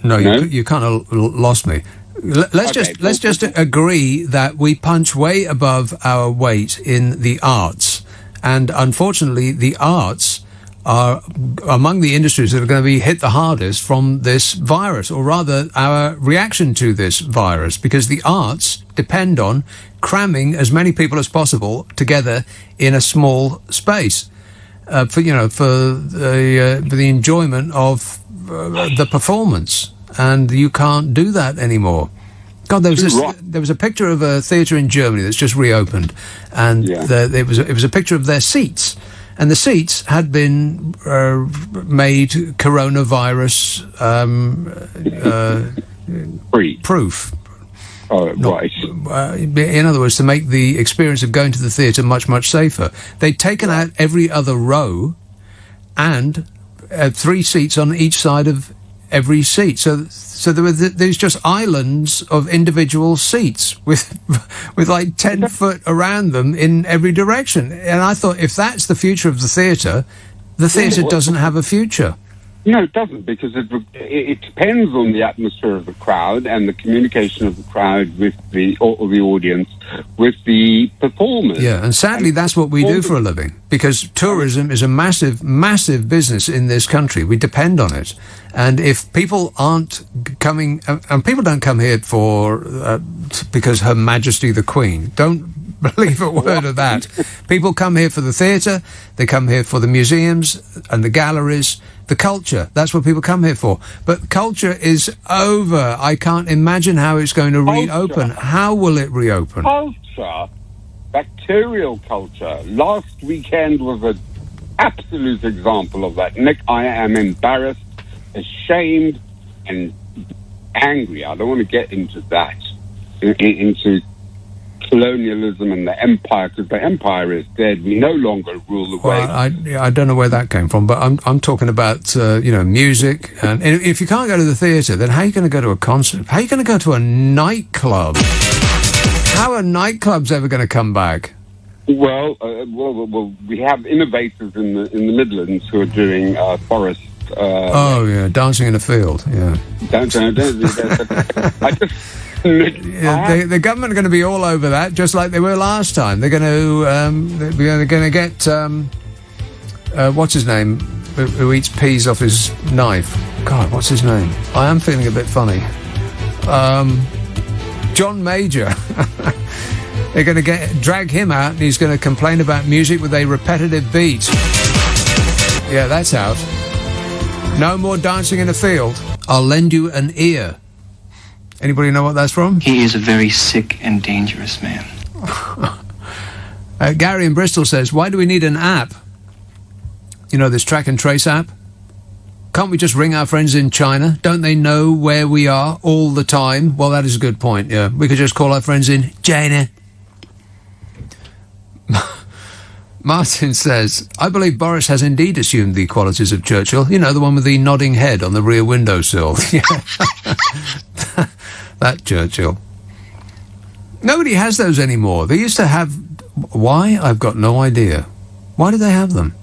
S1: No, you kind of lost me. Let's just agree that we punch way above our weight in the arts, and unfortunately, the arts are among the industries that are going to be hit the hardest from this virus, or rather, our reaction to this virus, because the arts depend on cramming as many people as possible together in a small space for the enjoyment of the performance. And you can't do that anymore. God, there was a picture of a theatre in Germany that's just reopened, and it was a picture of their seats, and the seats had been made coronavirus proof.
S15: Oh, right.
S1: In other words, to make the experience of going to the theatre much, much safer. They'd taken out every other row and 3 seats on each side of every seat. So there's just islands of individual seats with like 10 foot around them in every direction. And I thought, if that's the future of the theatre doesn't have a future.
S15: No, it doesn't, because it depends on the atmosphere of the crowd and the communication of the crowd with the audience, with the performers.
S1: Yeah, and sadly that's what we do for a living, because tourism is a massive, massive business in this country. We depend on it. And if people aren't coming, and people don't come here because Her Majesty the Queen, don't believe a word of that. People come here for the theatre, they come here for the museums and the galleries, the culture. That's what people come here for. But culture is over. I can't imagine how it's going to reopen. How will it reopen?
S15: Culture, bacterial culture. Last weekend was an absolute example of that. Nick, I am embarrassed, ashamed, and angry. I don't want to get into that, into colonialism and the empire, because the empire is dead. We no longer rule the world.
S1: I don't know where that came from, but I'm talking about music. And if you can't go to the theatre, then how are you going to go to a concert? How are you going to go to a nightclub? How are nightclubs ever going to come back?
S15: Well, we have innovators in the Midlands who are doing forest.
S1: Dancing in a field. Yeah. The government are going to be all over that, just like they were last time. They're going to get what's his name, who eats peas off his knife. God, what's his name? I am feeling a bit funny. John Major. They're going to drag him out, and he's going to complain about music with a repetitive beat. Yeah, that's out. No more dancing in a field. I'll lend you an ear. Anybody know what that's from?
S16: He is a very sick and dangerous man.
S1: Gary in Bristol says, why do we need an app? You know, this track and trace app? Can't we just ring our friends in China? Don't they know where we are all the time? Well, that is a good point, yeah. We could just call our friends in China. Martin says, I believe Boris has indeed assumed the qualities of Churchill. You know, the one with the nodding head on the rear windowsill. That Churchill. Nobody has those anymore. They used to have... Why? I've got no idea. Why do they have them?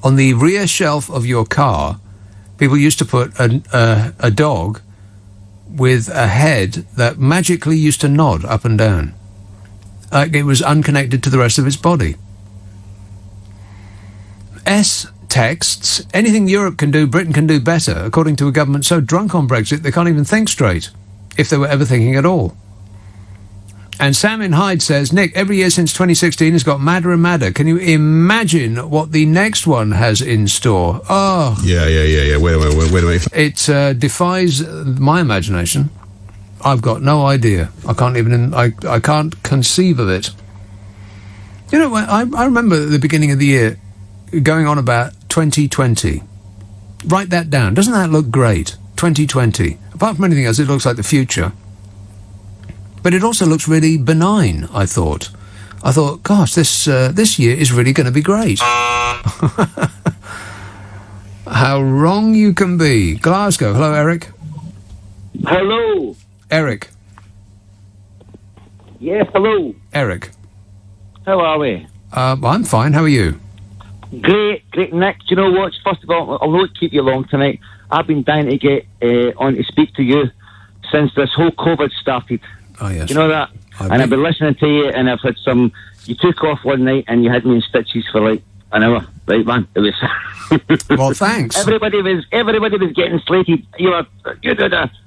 S1: On the rear shelf of your car, people used to put a dog with a head that magically used to nod up and down. Like it was unconnected to the rest of its body. S texts, anything Europe can do, Britain can do better, according to a government so drunk on Brexit they can't even think straight, if they were ever thinking at all. And Sam in Hyde says, Nick, every year since 2016 has got madder and madder. Can you imagine what the next one has in store? Oh. Yeah. Wait a minute. It defies my imagination. I've got no idea. I can't conceive of it. You know, I remember at the beginning of the year going on about 2020. Write that down. Doesn't that look great? 2020. Apart from anything else, it looks like the future. But it also looks really benign, I thought. Gosh, this year is really going to be great. How wrong you can be. Glasgow. Hello, Eric.
S17: Hello.
S1: Eric.
S17: Yes, hello.
S1: Eric.
S17: How are we?
S1: I'm fine. How are you?
S17: Great, Nick. Do you know what? First of all, I won't keep you long tonight. I've been dying to get on to speak to you since this whole COVID started.
S1: Oh, yes.
S17: You know that? And I've been listening to you, and I've had some... You took off one night, and you had me in stitches for, like, an hour. Right, man? It was...
S1: Well, thanks.
S17: Everybody was getting slated. You're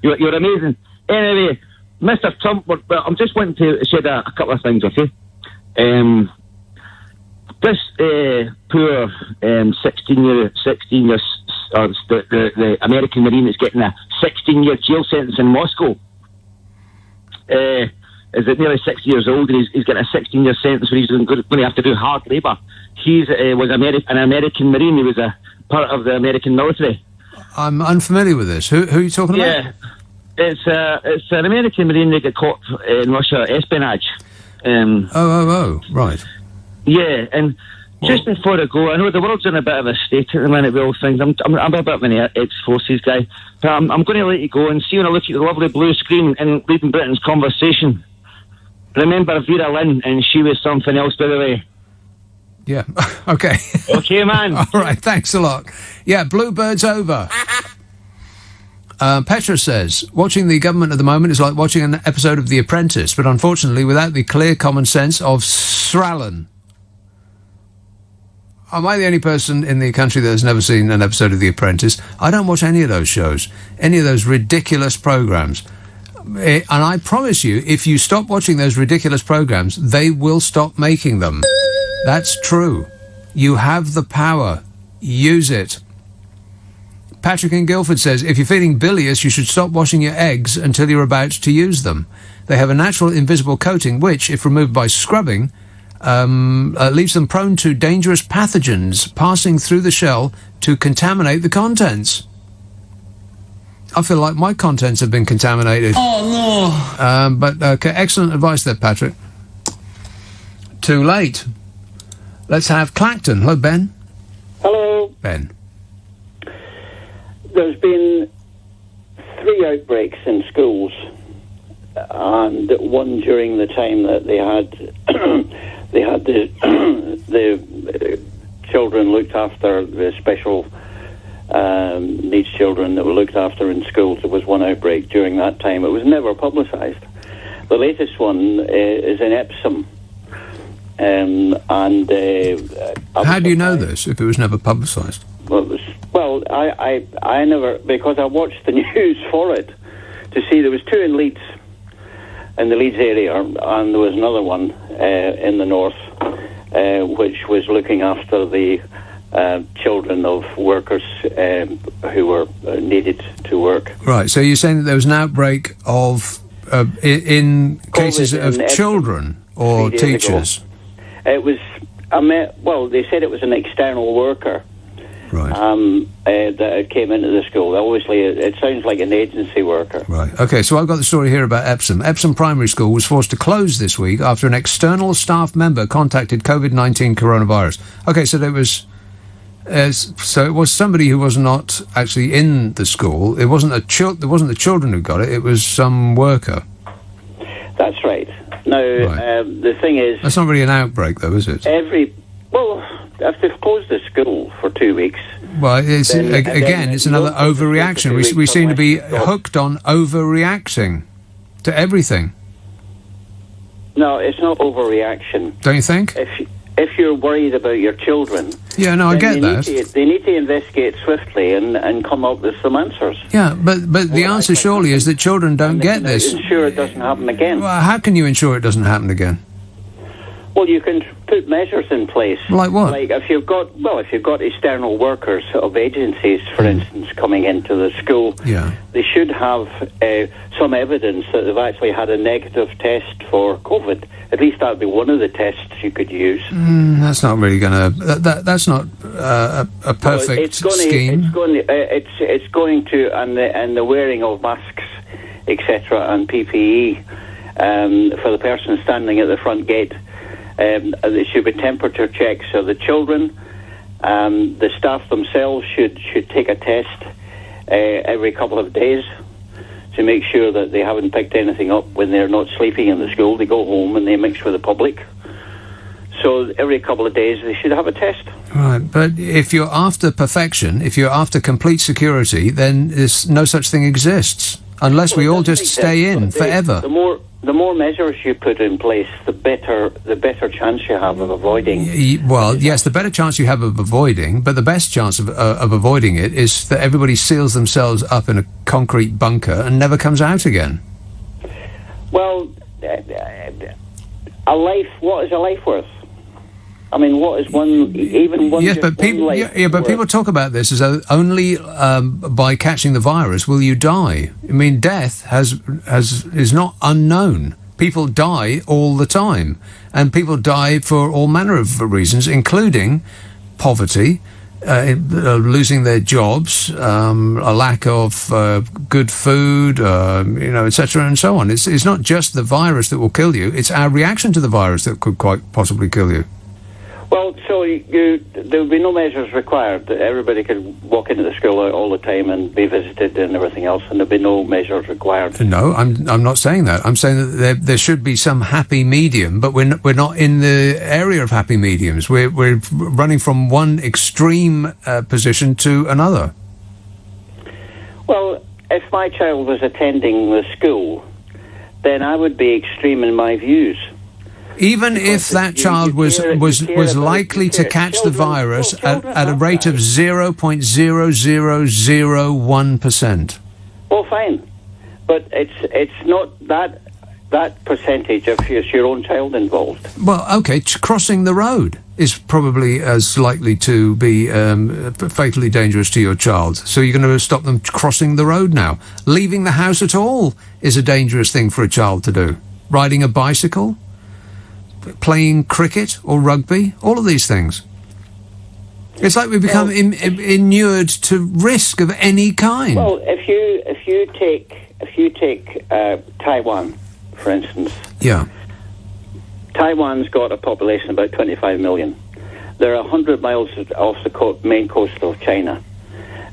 S17: amazing. Anyway, Mr. Trump, I'm just wanting to say a couple of things with you. This poor 16-year, the American Marine is getting a 16-year jail sentence in Moscow. Is it nearly 60 years old, and he's getting a 16-year sentence where he's going to have to do hard labour. He was an American Marine. He was a part of the American military.
S1: I'm unfamiliar with this. Who are you talking about?
S17: Yeah, it's an American Marine that got caught in Russia, espionage.
S1: Right.
S17: Yeah, and just before I go, I know the world's in a bit of a state at the minute with all things. I'm a bit of an ex-forces guy, but I'm going to let you go and see when I look at the lovely blue screen and reading Britain's conversation. Remember Vera Lynn, and she was something else, by the way.
S1: Yeah, okay.
S17: Okay, man.
S1: All right, thanks a lot. Yeah, Bluebird's over. Petra says, watching the government at the moment is like watching an episode of The Apprentice, but unfortunately without the clear common sense of Srallan. Am I the only person in the country that has never seen an episode of The Apprentice? I don't watch any of those shows, any of those ridiculous programmes. And I promise you, if you stop watching those ridiculous programmes, they will stop making them. That's true. You have the power. Use it. Patrick in Guildford says, if you're feeling bilious, you should stop washing your eggs until you're about to use them. They have a natural invisible coating which, if removed by scrubbing, leaves them prone to dangerous pathogens passing through the shell to contaminate the contents. I feel like my contents have been contaminated.
S2: Oh, no.
S1: But okay, excellent advice there, Patrick. Too late. Let's have Clacton. Hello, Ben.
S18: Hello.
S1: Ben.
S18: There's been 3 outbreaks in schools, and one during the time that they had the children looked after, the special needs children that were looked after in schools. There was one outbreak during that time. It was never publicised. The latest one is in Epsom.
S1: How do you know this, if it was never publicised?
S18: I never, because I watched the news for it to see there was 2 in Leeds, in the Leeds area, and there was another one in the north, which was looking after the children of workers who were needed to work.
S1: Right, so you're saying that there was an outbreak of, in cases of children or teachers?
S18: Ago. It was, they said it was an external worker.
S1: Right.
S18: That came into the school. Obviously, it sounds like an agency worker.
S1: Right. Okay, so I've got the story here about Epsom. Epsom Primary School was forced to close this week after an external staff member contacted COVID-19 coronavirus. Okay, so there was... so it was somebody who was not actually in the school. It wasn't there wasn't the children who got it. It was some worker.
S18: That's right. Now, the thing is...
S1: That's not really an outbreak, though, is it?
S18: If they've closed the school for 2 weeks...
S1: Well, it's it's another overreaction. We seem to be hooked on overreacting to everything.
S18: No, it's not overreaction.
S1: Don't you think?
S18: If you're worried about your children...
S1: Yeah, no, I get that.
S18: They need to investigate swiftly and come up with some answers.
S1: Yeah, but the answer surely is that children don't get this.
S18: Ensure it doesn't happen again.
S1: Well, how can you ensure it doesn't happen again?
S18: Well, you can put measures in place.
S1: Like what?
S18: Like if you've got external workers of agencies, for instance, coming into the school, they should have some evidence that they've actually had a negative test for COVID. At least that would be one of the tests you could use.
S1: That's not really going to. That's not a perfect scheme.
S18: It's going to, and the wearing of masks, etc., and PPE for the person standing at the front gate. There should be temperature checks. So the children, the staff themselves should take a test every couple of days to make sure that they haven't picked anything up when they're not sleeping in the school. They go home and they mix with the public. So every couple of days they should have a test.
S1: Right, but if you're after perfection, if you're after complete security, then there's no such thing exists. Unless we all just stay in forever.
S18: The more measures you put in place, the better chance you have of avoiding.
S1: Well, yes, the better chance you have of avoiding, but the best chance of avoiding it is that everybody seals themselves up in a concrete bunker and never comes out again.
S18: Well, a life. What is a life worth? I mean, what is one?
S1: Yes, but people talk about this as only by catching the virus will you die. I mean, death is not unknown. People die all the time, and people die for all manner of reasons, including poverty, losing their jobs, a lack of good food, etc., and so on. It's not just the virus that will kill you; it's our reaction to the virus that could quite possibly kill you.
S18: Well, so there would be no measures required. Everybody could walk into the school all the time and be visited and everything else, and there'd be no measures required.
S1: No, I'm not saying that. I'm saying that there should be some happy medium, but we're not in the area of happy mediums. We're running from one extreme position to another.
S18: Well, if my child was attending the school, then I would be extreme in my views. Even
S1: if that child was likely to catch the virus at a rate of 0.0001%.
S18: Well, fine, but it's not that percentage if it's your own child involved.
S1: Well, okay, crossing the road is probably as likely to be fatally dangerous to your child. So you're going to stop them crossing the road now. Leaving the house at all is a dangerous thing for a child to do. Riding a bicycle, playing cricket or rugby, all of these things. It's like we become inured to risk of any kind.
S18: Well, if you take Taiwan, for instance.
S1: Yeah.
S18: Taiwan's got a population of about 25 million. They're 100 miles off the main coast of China.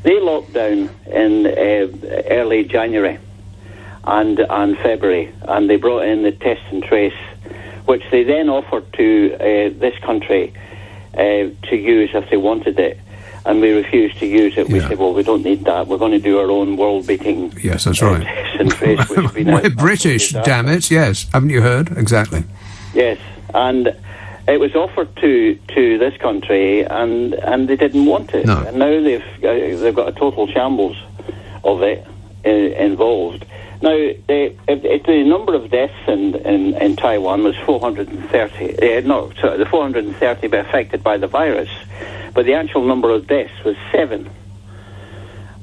S18: They locked down in early January and February, and they brought in the test and trace, which they then offered to this country to use if they wanted it, and we refused to use it. We said, well, we don't need that. We're going to do our own world-beating
S1: yes, that's right.
S18: test and trace. Which
S1: We're British, damn it, yes. Haven't you heard? Exactly.
S18: Yes, and it was offered to this country, and they didn't want it.
S1: No.
S18: And now they've got a total shambles of it involved. Now, the number of deaths in Taiwan was 430. The 430 were affected by the virus, but the actual number of deaths was 7.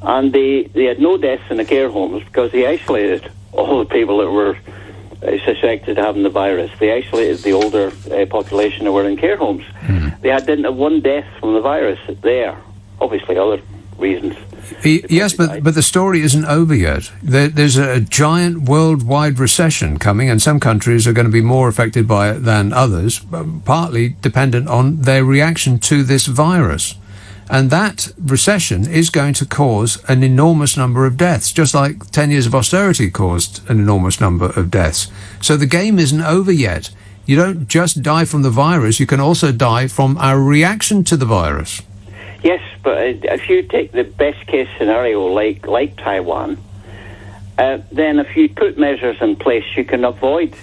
S18: And they had no deaths in the care homes because they isolated all the people that were suspected of having the virus. They isolated the older population that were in care homes. They didn't have one death from the virus there. Obviously, other reasons.
S1: Yes, but the story isn't over yet. There's a giant worldwide recession coming, and some countries are going to be more affected by it than others, partly dependent on their reaction to this virus. And that recession is going to cause an enormous number of deaths, just like 10 years of austerity caused an enormous number of deaths. So the game isn't over yet. You don't just die from the virus, you can also die from our reaction to the virus.
S18: Yes, but if you take the best case scenario like Taiwan, then if you put measures in place, you can avoid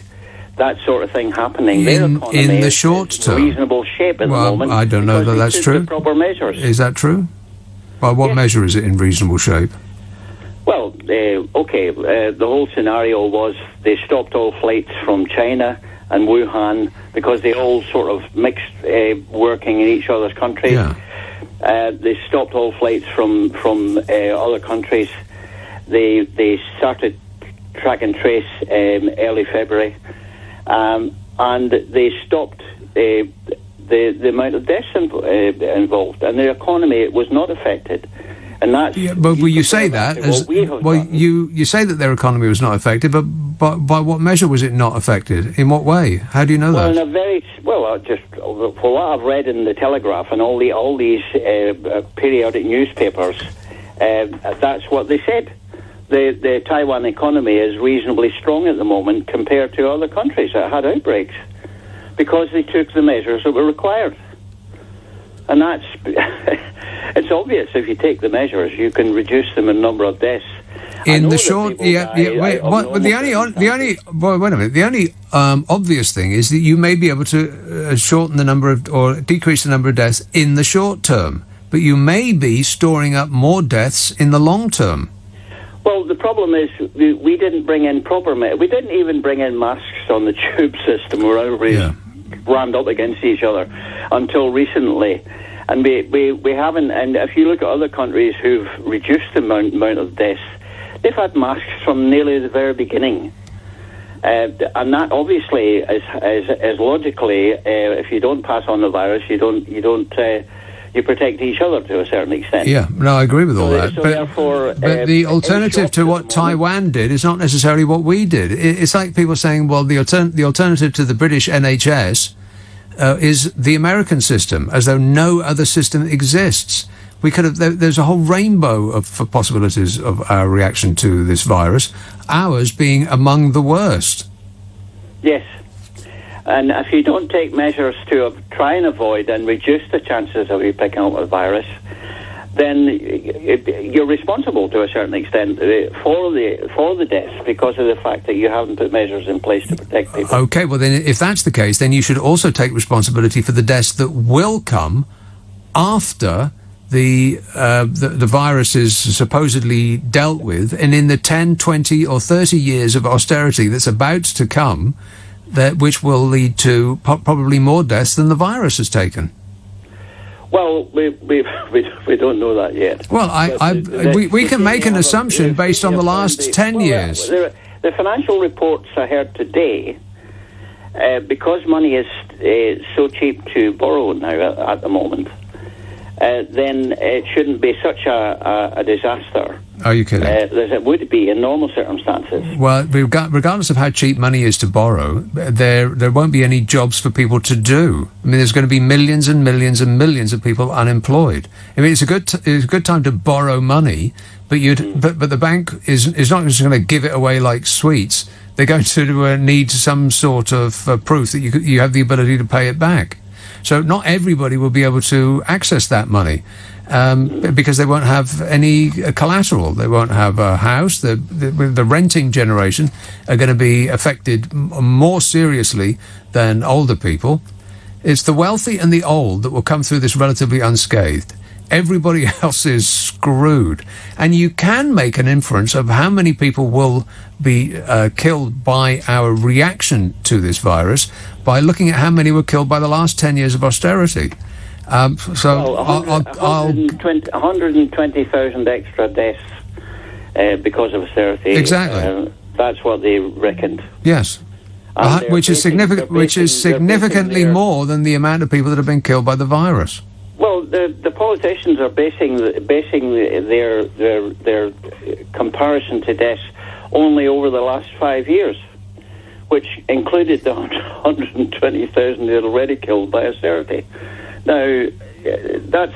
S18: that sort of thing happening. Their economy
S1: in the short term,
S18: in reasonable shape at the moment.
S1: I don't know that that's true.
S18: The proper measures.
S1: Is that true? By what measure is it in reasonable shape?
S18: Well, the whole scenario was they stopped all flights from China and Wuhan because they all sort of mixed working in each other's countries.
S1: Yeah.
S18: They stopped all flights from other countries. They started track and trace early February, and they stopped the amount of deaths involved, and their economy was not affected. And that's
S1: but you say that as you say that their economy was not affected, but by what measure was it not affected? In what way? How do you know that?
S18: In a very just for what I've read in the Telegraph and all these periodic newspapers, that's what they said. The Taiwan economy is reasonably strong at the moment compared to other countries that had outbreaks. because they took the measures that were required. And that's it's obvious. If you take the measures, you can reduce the number of deaths.
S1: In the short, wait a minute. The only obvious thing is that you may be able to shorten the number of, or decrease the number of deaths in the short term, but you may be storing up more deaths in the long term.
S18: Well, the problem is we didn't bring in we didn't even bring in masks on the tube system where everybody's rammed up against each other until recently. And we haven't, and if you look at other countries who've reduced the amount of deaths, they've had masks from nearly the very beginning. And that obviously is logically, if you don't pass on the virus, you protect each other to a certain extent.
S1: Yeah, no, I agree with all that.
S18: So
S1: but
S18: therefore,
S1: the alternative to what Taiwan did is not necessarily what we did. It's like people saying, well, the alternative to the British NHS is the American system, as though no other system exists. We could have. There's a whole rainbow of possibilities of our reaction to this virus. Ours being among the worst.
S18: Yes. And if you don't take measures to try and avoid and reduce the chances of you picking up a virus, then you're responsible to a certain extent for the deaths because of the fact that you haven't put measures in place to protect people.
S1: Okay, well then, if that's the case, then you should also take responsibility for the deaths that will come after the virus is supposedly dealt with, and in the 10, 20 or 30 years of austerity that's about to come, which will lead to probably more deaths than the virus has taken.
S18: Well, we don't know that yet.
S1: Well, we can make an assumption based on the last 10 years.
S18: The financial reports I heard today, because money is so cheap to borrow now at the moment, then it shouldn't be such a disaster.
S1: Are you kidding?
S18: As it would be in normal circumstances.
S1: Well, regardless of how cheap money is to borrow, there won't be any jobs for people to do. I mean, there's going to be millions and millions and millions of people unemployed. I mean, it's a good time to borrow money, but but the bank is not just going to give it away like sweets. They're going to need some sort of proof that you have the ability to pay it back. So not everybody will be able to access that money. Because they won't have any collateral. They won't have a house. The renting generation are going to be affected more seriously than older people. It's the wealthy and the old that will come through this relatively unscathed. Everybody else is screwed. And you can make an inference of how many people will be killed by our reaction to this virus by looking at how many were killed by the last 10 years of austerity.
S18: 120,000 extra deaths because of austerity.
S1: Exactly.
S18: That's what they reckoned.
S1: Yes. Which is significantly more than the amount of people that have been killed by the virus.
S18: Well, the politicians are basing their comparison to deaths only over the last 5 years, which included the 120,000 that are already killed by austerity. Now, that's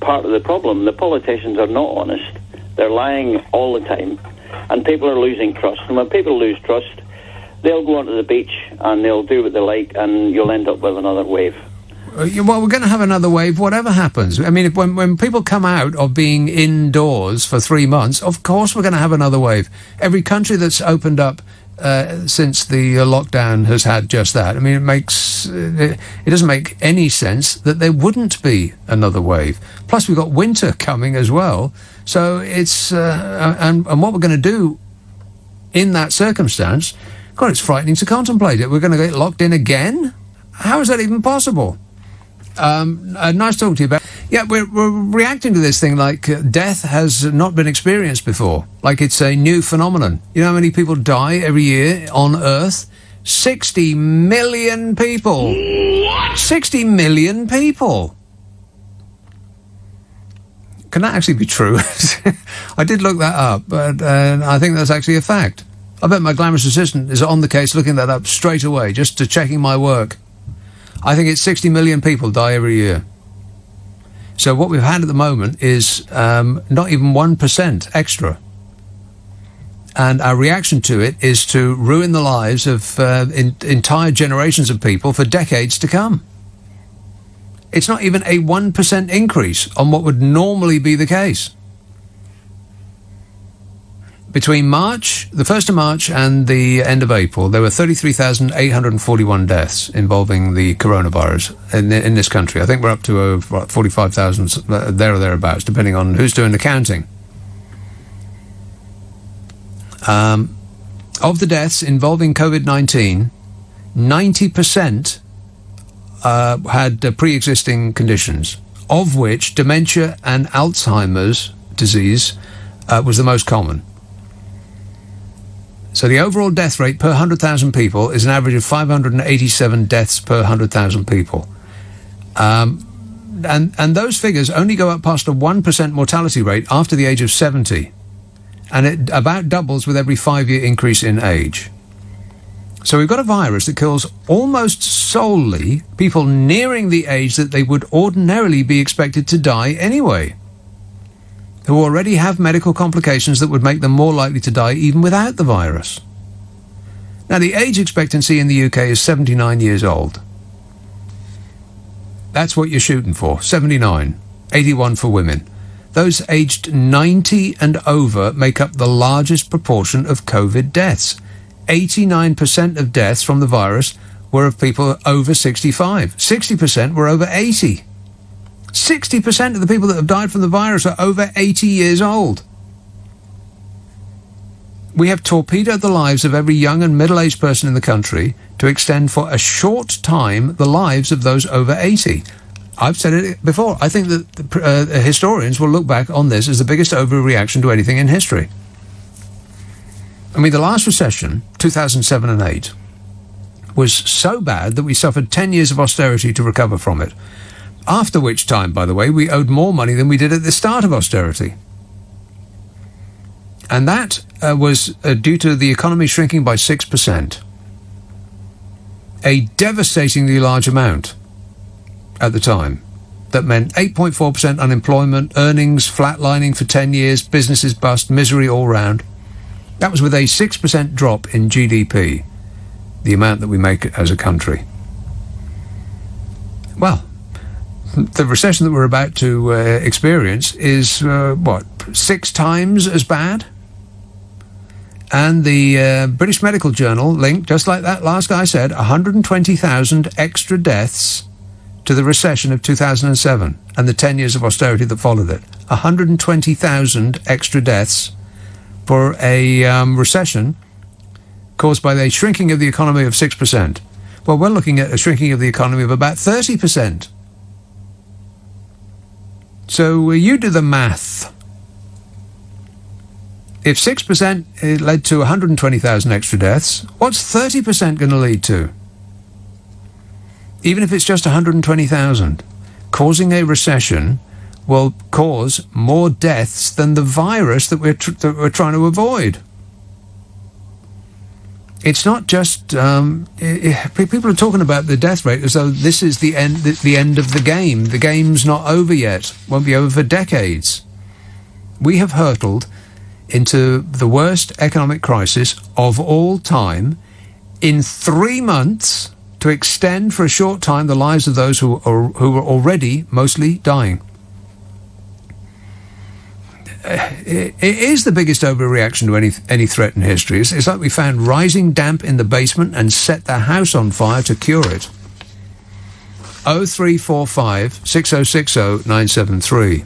S18: part of the problem. The politicians are not honest. They're lying all the time, and people are losing trust. And when people lose trust, they'll go onto the beach and they'll do what they like, and you'll end up with another wave.
S1: Well, we're going to have another wave, whatever happens. I mean, when people come out of being indoors for 3 months, of course we're going to have another wave. Every country that's opened up since the lockdown has had just that. I mean, it doesn't make any sense that there wouldn't be another wave. Plus, we've got winter coming as well. So it's and what we're going to do in that circumstance, God, it's frightening to contemplate it. We're going to get locked in again? How is that even possible? Nice talking to you about. Yeah, we're reacting to this thing like death has not been experienced before, like it's a new phenomenon. You know how many people die every year on Earth? 60 million people. What? 60 million people. Can that actually be true? I did look that up, but I think that's actually a fact. I bet my glamorous assistant is on the case looking that up straight away, just to checking my work. I think it's 60 million people die every year. So what we've had at the moment is not even 1% extra. And our reaction to it is to ruin the lives of entire generations of people for decades to come. It's not even a 1% increase on what would normally be the case. Between March, the 1st of March and the end of April, there were 33,841 deaths involving the coronavirus in this country. I think we're up to 45,000 there or thereabouts, depending on who's doing the counting. Of the deaths involving COVID-19, 90% had pre-existing conditions, of which dementia and Alzheimer's disease was the most common. So the overall death rate per 100,000 people is an average of 587 deaths per 100,000 people. And those figures only go up past a 1% mortality rate after the age of 70. And it about doubles with every 5-year increase in age. So we've got a virus that kills almost solely people nearing the age that they would ordinarily be expected to die anyway, who already have medical complications that would make them more likely to die even without the virus. Now, the age expectancy in the UK is 79 years old. That's what you're shooting for, 79, 81 for women. Those aged 90 and over make up the largest proportion of COVID deaths. 89% of deaths from the virus were of people over 65. 60% were over 80. 60% of the people that have died from the virus are over 80 years old. We have torpedoed the lives of every young and middle-aged person in the country to extend for a short time the lives of those over 80. I've said it before. I think that historians will look back on this as the biggest overreaction to anything in history. I mean, the last recession, 2007 and 8, was so bad that we suffered 10 years of austerity to recover from it. After which time, by the way, we owed more money than we did at the start of austerity. And that was due to the economy shrinking by 6%. A devastatingly large amount at the time. That meant 8.4% unemployment, earnings flatlining for 10 years, businesses bust, misery all round. That was with a 6% drop in GDP, the amount that we make as a country. Well, the recession that we're about to experience is, 6 times as bad? And the British Medical Journal linked, just like that last guy said, 120,000 extra deaths to the recession of 2007 and the 10 years of austerity that followed it. 120,000 extra deaths for a recession caused by the shrinking of the economy of 6%. Well, we're looking at a shrinking of the economy of about 30%. So you do the math. If 6% led to 120,000 extra deaths, what's 30% going to lead to? Even if it's just 120,000, causing a recession will cause more deaths than the virus that we're trying to avoid. It's not just people are talking about the death rate as though this is the end of the game. The game's not over yet. Won't be over for decades. We have hurtled into the worst economic crisis of all time in 3 months to extend for a short time the lives of those who are already mostly dying. It is the biggest overreaction to any threat in history. It's like we found rising damp in the basement and set the house on fire to cure it. 0345 6060 973.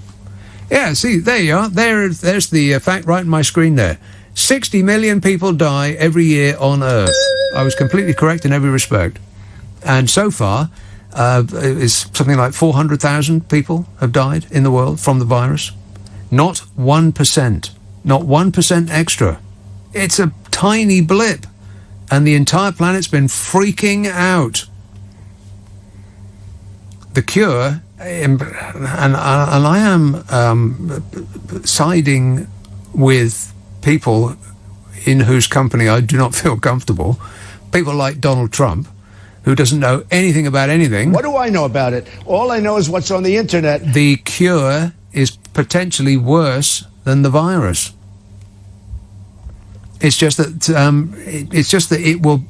S1: Yeah, see, there you are. There's the fact right on my screen there. 60 million people die every year on Earth. I was completely correct in every respect. And so far, it's something like 400,000 people have died in the world from the virus. Not 1%. Not 1% extra. It's a tiny blip. And the entire planet's been freaking out. The cure, and I am siding with people in whose company I do not feel comfortable, people like Donald Trump, who doesn't know anything about anything.
S19: What do I know about it? All I know is what's on the internet.
S1: The cure is potentially worse than the virus. It's just that it will.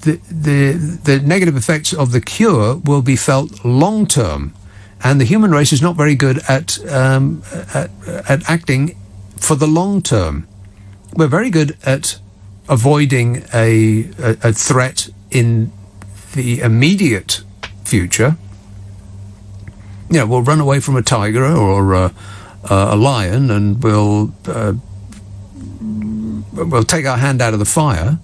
S1: The negative effects of the cure will be felt long term, and the human race is not very good at acting for the long term. We're very good at avoiding a threat in the immediate future. You know, we'll run away from a tiger or a lion, and we'll take our hand out of the fire.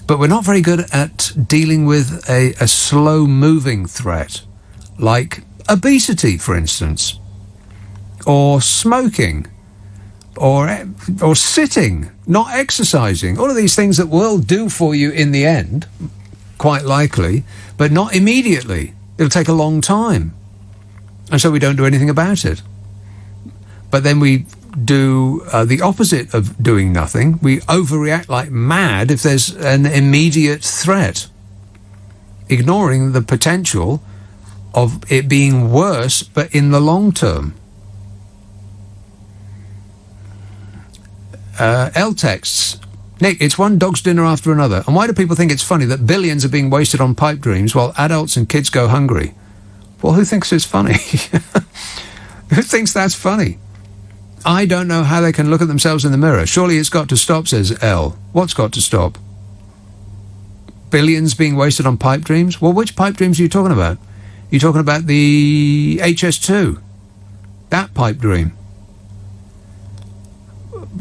S1: But we're not very good at dealing with a slow-moving threat, like obesity, for instance, or smoking, or sitting, not exercising. All of these things that will do for you in the end, quite likely, but not immediately. It'll take a long time. And so we don't do anything about it. But then we do the opposite of doing nothing. We overreact like mad if there's an immediate threat, ignoring the potential of it being worse, but in the long term. L texts. Nick, it's one dog's dinner after another. And why do people think it's funny that billions are being wasted on pipe dreams while adults and kids go hungry? Well, who thinks it's funny? Who thinks that's funny? I don't know how they can look at themselves in the mirror. Surely it's got to stop, says L. What's got to stop? Billions being wasted on pipe dreams? Well, which pipe dreams are you talking about? You're talking about the HS2. That pipe dream.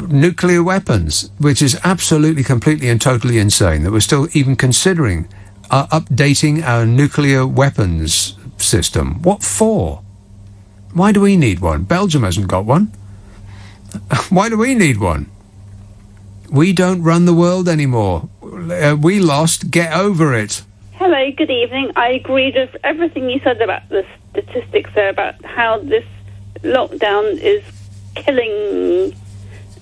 S1: Nuclear weapons, which is absolutely, completely and totally insane, that we're still even considering updating our nuclear weapons system. What for? Why do we need one? Belgium hasn't got one. Why do we need one? We don't run the world anymore. We lost. Get over it.
S20: Hello, good evening. I agreed with everything you said about the statistics there, about how this lockdown is killing...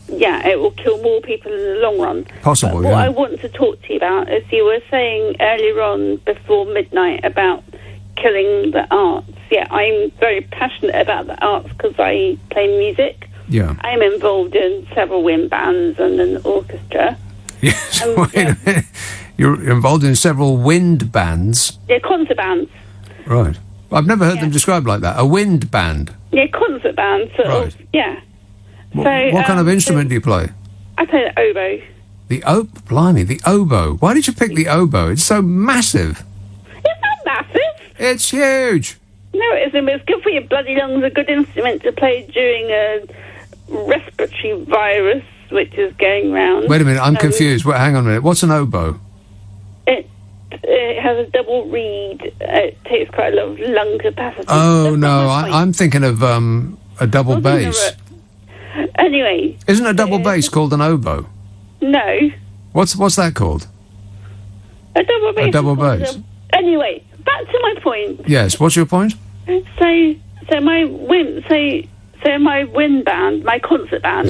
S20: Yeah, it will kill more people in the long run.
S1: Possible,
S20: What I want to talk to you about is you were saying earlier on before midnight about killing the arts. Yeah, I'm very passionate about the arts because I play music.
S1: Yeah.
S20: I'm involved in several wind bands and an orchestra.
S1: Yes, wait a minute. You're involved in several wind bands?
S20: Yeah, concert bands.
S1: Right. I've never heard them described like that. A wind band?
S20: Yeah, concert bands.
S1: Right.
S20: Yeah.
S1: What kind of instrument do you play?
S20: I play the oboe.
S1: Blimey, the oboe. Why did you pick the oboe? It's so massive.
S20: It's not massive.
S1: It's huge.
S20: No, it isn't. It's good for your bloody lungs. A good instrument to play during a respiratory virus, which is going round.
S1: Wait a minute, I'm confused. Hang on a minute. What's an oboe?
S20: It has a double reed. It takes quite a lot of lung capacity.
S1: Oh, no, I'm thinking of a double bass.
S20: Anyway.
S1: Isn't a double bass called an oboe?
S20: No.
S1: What's that called?
S20: A double bass.
S1: A double bass.
S20: Anyway, back to my point.
S1: Yes, what's your point?
S20: So my wind band, my concert band,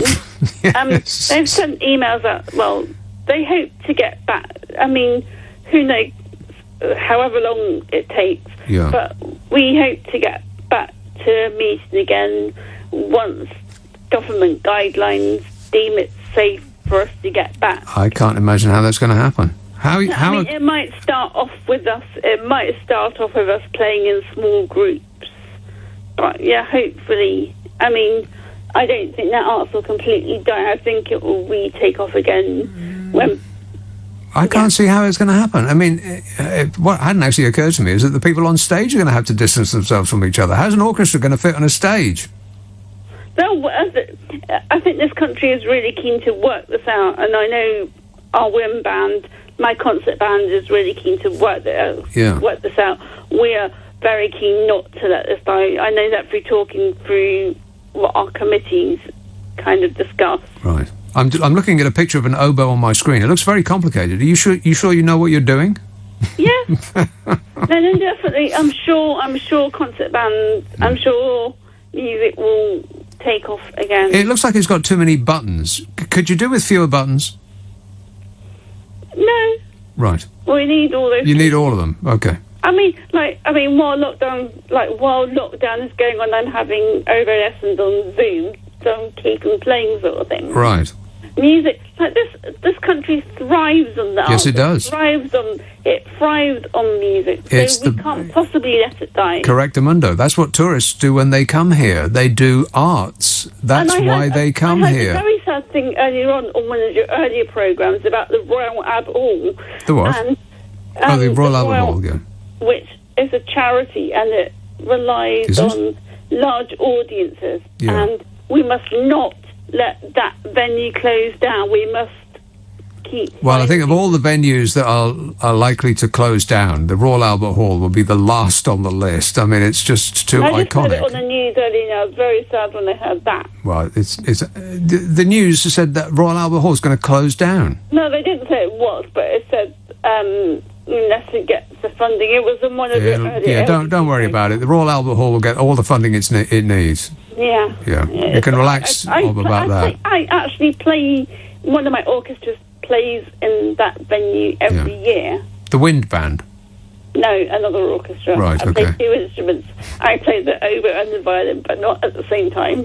S1: yes.
S20: They've sent emails out. Well, they hope to get back. I mean, who knows? However long it takes.
S1: Yeah.
S20: But we hope to get back to meeting again once government guidelines deem it safe for us to get back.
S1: I can't imagine how that's going to happen.
S20: It might start off with us. It might start off with us playing in small groups, but yeah, hopefully. I mean, I don't think that arts will completely die. I think it will retake off again when.
S1: I can't see how it's going to happen. I mean, what hadn't actually occurred to me is that the people on stage are going to have to distance themselves from each other. How's an orchestra going to fit on a stage?
S20: No, I think this country is really keen to work this out, and I know our wind band, my concert band, is really keen to work this out. We are very keen not to let this die. I know that through talking through what our committees kind of discuss.
S1: Right. I'm looking at a picture of an oboe on my screen. It looks very complicated. Are you sure you know what you're doing?
S20: Yeah. No, definitely. I'm sure concert bands, I'm sure music will take off again.
S1: It looks like it's got too many buttons. Could you do with fewer buttons?
S20: No.
S1: Right.
S20: We need all those.
S1: You need all of them. Okay.
S20: I mean, while lockdown is going on, I'm having over lessons on Zoom, so I'm keeping playing sort of thing.
S1: Right.
S20: music. Like this country thrives on that.
S1: Yes, it does.
S20: It thrives on music. So we can't possibly let it die.
S1: Correctamundo. That's what tourists do when they come here. They do arts. That's why they come here.
S20: I heard a very sad thing earlier on one of your earlier programmes about the Royal Albert Hall.
S1: The what? The Royal Albert Hall, yeah.
S20: Which is a charity and it relies on large audiences.
S1: Yeah.
S20: And we must not let that venue close down. We must keep...
S1: Well, I think of all the venues that are likely to close down, the Royal Albert Hall will be the last on the list. I mean, it's just too iconic.
S20: I just heard it on the news earlier, and I was very sad when I heard that.
S1: Well, the news said that Royal Albert Hall is going to close down.
S20: No, they didn't say it was, but it said unless it gets the funding. It was in one of the earlier...
S1: Yeah, don't worry about it. The Royal Albert Hall will get all the funding it needs.
S20: Yeah.
S1: You can relax about that.
S20: I actually play... One of my orchestras plays in that venue every year.
S1: The Wind Band?
S20: No, another orchestra.
S1: Right,
S20: I play two instruments. I play the oboe and the violin, but not at the same time.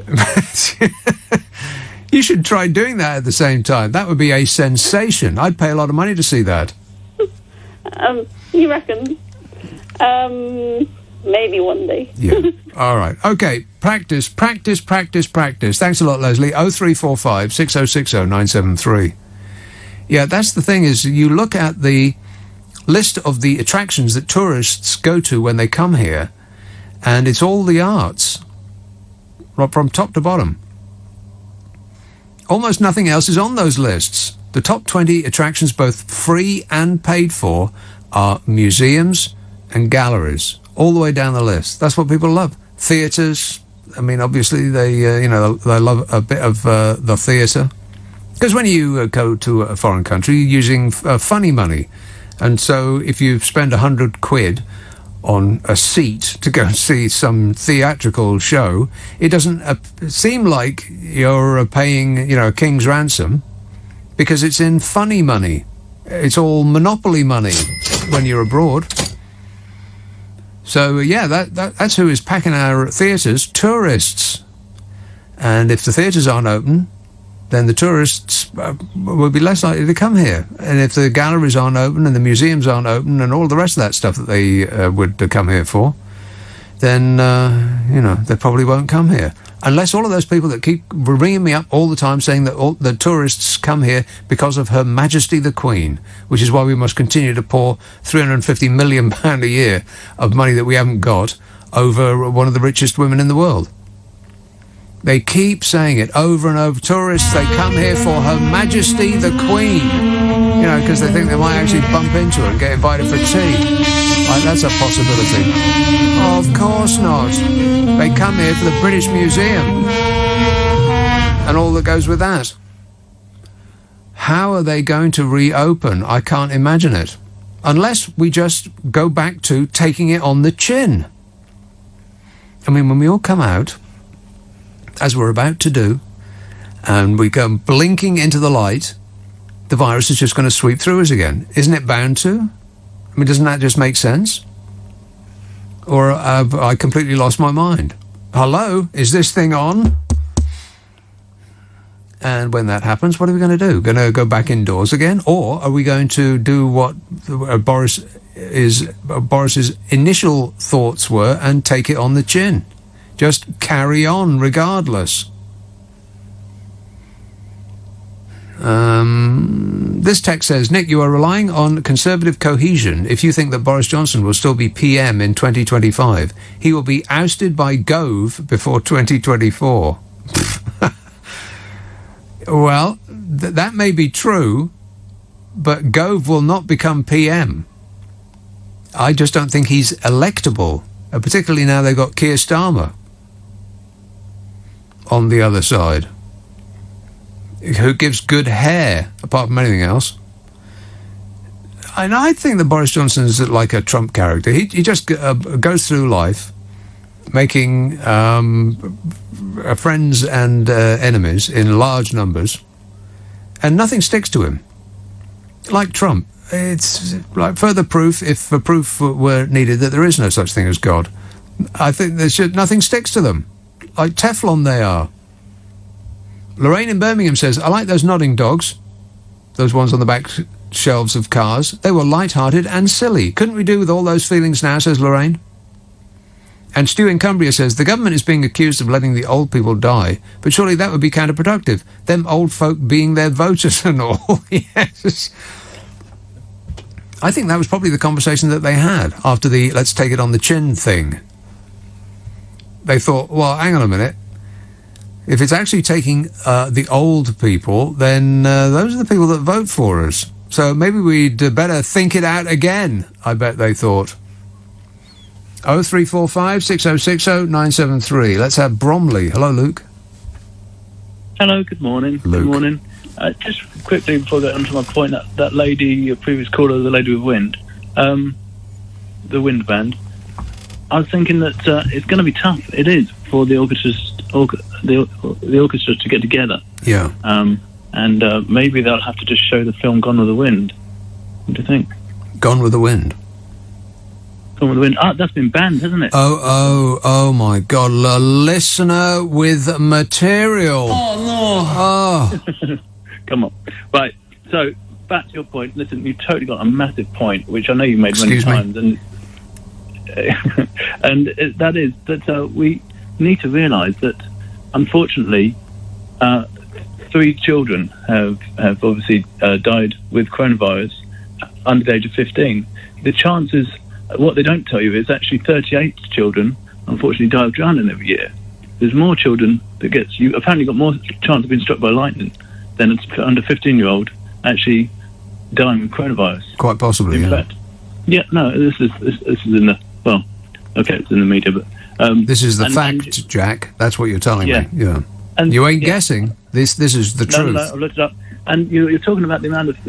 S1: You should try doing that at the same time. That would be a sensation. I'd pay a lot of money to see that.
S20: You reckon? Maybe one day.
S1: Yeah. All right. Okay. Practice. Thanks a lot, Leslie. 0345 6060 973. Yeah, that's the thing is you look at the list of the attractions that tourists go to when they come here, and it's all the arts, from top to bottom. Almost nothing else is on those lists. The top 20 attractions, both free and paid for, are museums and galleries, all the way down the list. That's what people love. Theatres. I mean, obviously, they love a bit of the theatre. Because when you go to a foreign country, you're using funny money. And so if you spend 100 quid on a seat to go and see some theatrical show, it doesn't seem like you're paying, a king's ransom, because it's in funny money. It's all monopoly money when you're abroad. So, yeah, that's who is packing our theatres, tourists. And if the theatres aren't open, then the tourists will be less likely to come here. And if the galleries aren't open and the museums aren't open and all the rest of that stuff that they would come here for, then, they probably won't come here. Unless all of those people that keep ringing me up all the time saying that all the tourists come here because of Her Majesty the Queen, which is why we must continue to pour £350 million a year of money that we haven't got over one of the richest women in the world. They keep saying it over and over. Tourists, they come here for Her Majesty the Queen. Because they think they might actually bump into her and get invited for tea. Like, that's a possibility. Of course not. They come here for the British Museum and all that goes with that. How are they going to reopen? I can't imagine it. Unless we just go back to taking it on the chin. I mean, when we all come out, as we're about to do, and we go blinking into the light, the virus is just going to sweep through us again. Isn't it bound to? I mean, doesn't that just make sense? Or have I completely lost my mind? Hello? Is this thing on? And when that happens, what are we going to do? Going to go back indoors again? Or are we going to do what Boris's initial thoughts were and take it on the chin? Just carry on regardless. This text says, Nick, you are relying on Conservative cohesion if you think that Boris Johnson will still be PM in 2025. He will be ousted by Gove before 2024. Well, that may be true, but Gove will not become PM. I just don't think he's electable, particularly now they've got Keir Starmer on the other side, who gives good hair, apart from anything else. And I think that Boris Johnson is like a Trump character. He just goes through life making friends and enemies in large numbers, and nothing sticks to him. Like Trump. It's like further proof, if the proof were needed, that there is no such thing as God. I think nothing sticks to them. Like Teflon they are. Lorraine in Birmingham says, I like those nodding dogs. Those ones on the back shelves of cars. They were light-hearted and silly. Couldn't we do with all those feelings now, says Lorraine. And Stu in Cumbria says, the government is being accused of letting the old people die, but surely that would be counterproductive. Them old folk being their voters and all. Yes. I think that was probably the conversation that they had after the let's take it on the chin thing. They thought, well, hang on a minute. If it's actually taking the old people, then those are the people that vote for us. So maybe we'd better think it out again, I bet they thought. 0345 6060 973. Let's have Bromley. Hello, Luke.
S21: Hello, good morning.
S1: Luke.
S21: Good morning. Just quickly before I get onto my point, that lady, your previous caller, the lady with wind, the wind band, I was thinking that it's going to be tough. It is for the orchestras to get together.
S1: Yeah.
S21: And maybe they'll have to just show the film Gone with the Wind. What do you think?
S1: Gone with the Wind.
S21: Gone with the Wind. That's been banned, hasn't it?
S1: Oh my God. A listener with material.
S21: Oh, no. Come on. Right. So, back to your point. Listen, you've totally got a massive point, which I know you've made many times. And that is that we need to realise that, unfortunately, 3 children have obviously died with coronavirus under the age of 15. The chances, what they don't tell you is actually 38 children, unfortunately, die of drowning every year. There's more children that you apparently got more chance of being struck by lightning than an under 15-year-old actually dying with coronavirus.
S1: Quite possibly,
S21: in fact. Yeah, no, this is in the, well, okay, it's in the media, but...
S1: this is the fact, Jack. That's what you're telling me. Yeah.
S21: And
S1: you ain't guessing. This is the truth.
S21: No, I've looked it up. And you're talking about the amount of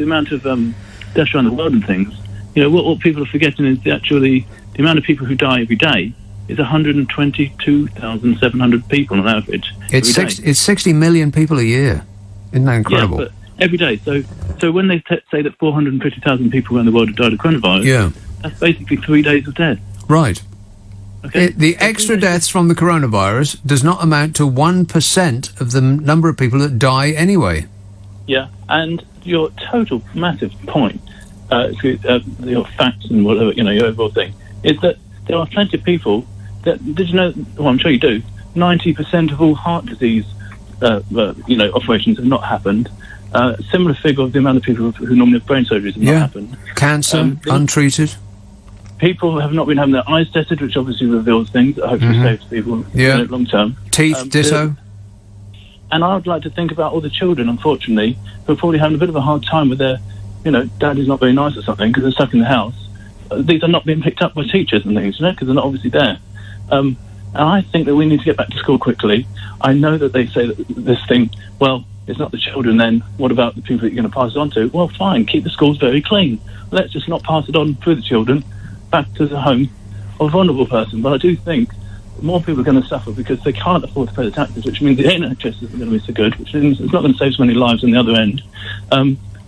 S21: deaths around the world and things. You know, what people are forgetting is the amount of people who die every day is 122,700 people on average.
S1: It's 60 million people a year. Isn't that incredible?
S21: Yeah, but every day. So when they say that 450,000 people around the world have died of coronavirus, that's basically 3 days of death.
S1: Right.
S21: Okay.
S1: The extra deaths from the coronavirus does not amount to 1% of the number of people that die anyway.
S21: Yeah, and your total massive point, your facts and whatever, your overall thing, is that there are plenty of people that, did you know, well, I'm sure you do, 90% of all heart disease, operations have not happened. Similar figure of the amount of people who normally have brain surgeries have not happened.
S1: Cancer, untreated.
S21: People have not been having their eyes tested, which obviously reveals things that hopefully saves people long term.
S1: Teeth, ditto.
S21: And I would like to think about all the children, unfortunately, who are probably having a bit of a hard time with their, daddy's not very nice or something because they're stuck in the house. These are not being picked up by teachers and things, because they're not obviously there. And I think that we need to get back to school quickly. I know that they say that this thing, well, it's not the children then, what about the people that you're going to pass it on to? Well, fine, keep the schools very clean. Let's just not pass it on through the children back to the home of a vulnerable person. But I do think more people are going to suffer because they can't afford to pay the taxes, which means the NHS isn't going to be so good, which means it's not going to save so many lives on the other end.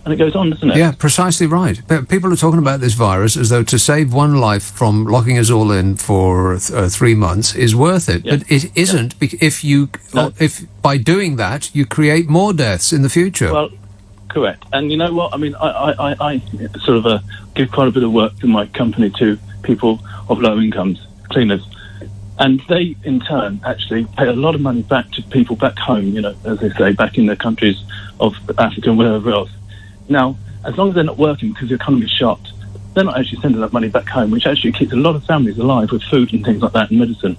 S21: And it goes on, doesn't it?
S1: Yeah, precisely right. People are talking about this virus as though to save one life from locking us all in for 3 months is worth it. Yeah. But it isn't if by doing that you create more deaths in the future.
S21: Well, correct. And you know what? I mean, I sort of give quite a bit of work to my company to people of low incomes, cleaners. And they, in turn, actually pay a lot of money back to people back home, as they say, back in their countries of Africa and wherever else. Now, as long as they're not working because the economy's shot, they're not actually sending that money back home, which actually keeps a lot of families alive with food and things like that and medicine.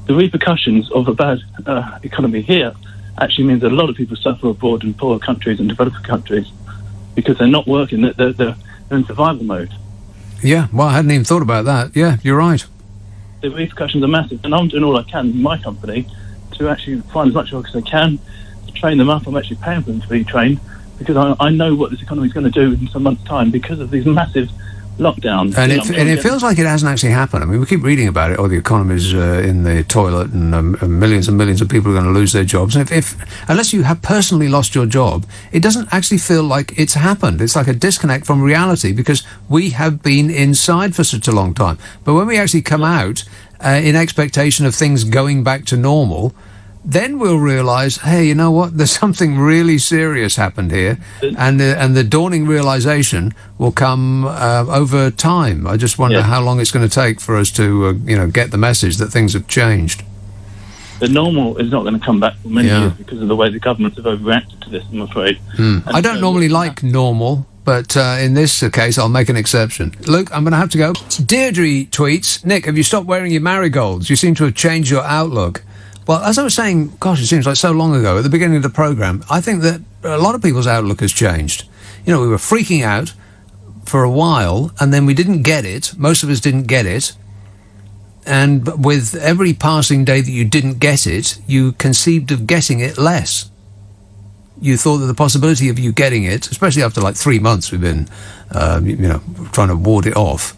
S21: The repercussions of a bad economy here actually means that a lot of people suffer abroad in poorer countries and developing countries because they're not working, they're in survival mode.
S1: Yeah, well, I hadn't even thought about that. Yeah, you're right.
S21: The repercussions are massive, and I'm doing all I can in my company to actually find as much work as I can, to train them up. I'm actually paying for them to be trained because I know what this economy is going to do in some months' time because of these massive lockdowns.
S1: And it feels like it hasn't actually happened. I mean, we keep reading about it, the economy's in the toilet and millions of people are going to lose their jobs. And unless you have personally lost your job, it doesn't actually feel like it's happened. It's like a disconnect from reality because we have been inside for such a long time. But when we actually come out in expectation of things going back to normal, then we'll realise, hey, you know what? There's something really serious happened here, and the dawning realisation will come over time. I just wonder how long it's going to take for us to, get the message that things have changed.
S21: The normal is not going to come back for many years because of the way the governments have overreacted to this, I'm afraid.
S1: I don't normally like normal, but in this case, I'll make an exception. Luke, I'm going to have to go. Deirdre tweets, Nick, have you stopped wearing your marigolds? You seem to have changed your outlook. Well, as I was saying, gosh, it seems like so long ago, at the beginning of the programme, I think that a lot of people's outlook has changed. We were freaking out for a while, and then we didn't get it. Most of us didn't get it. And with every passing day that you didn't get it, you conceived of getting it less. You thought that the possibility of you getting it, especially after like 3 months we've been, trying to ward it off.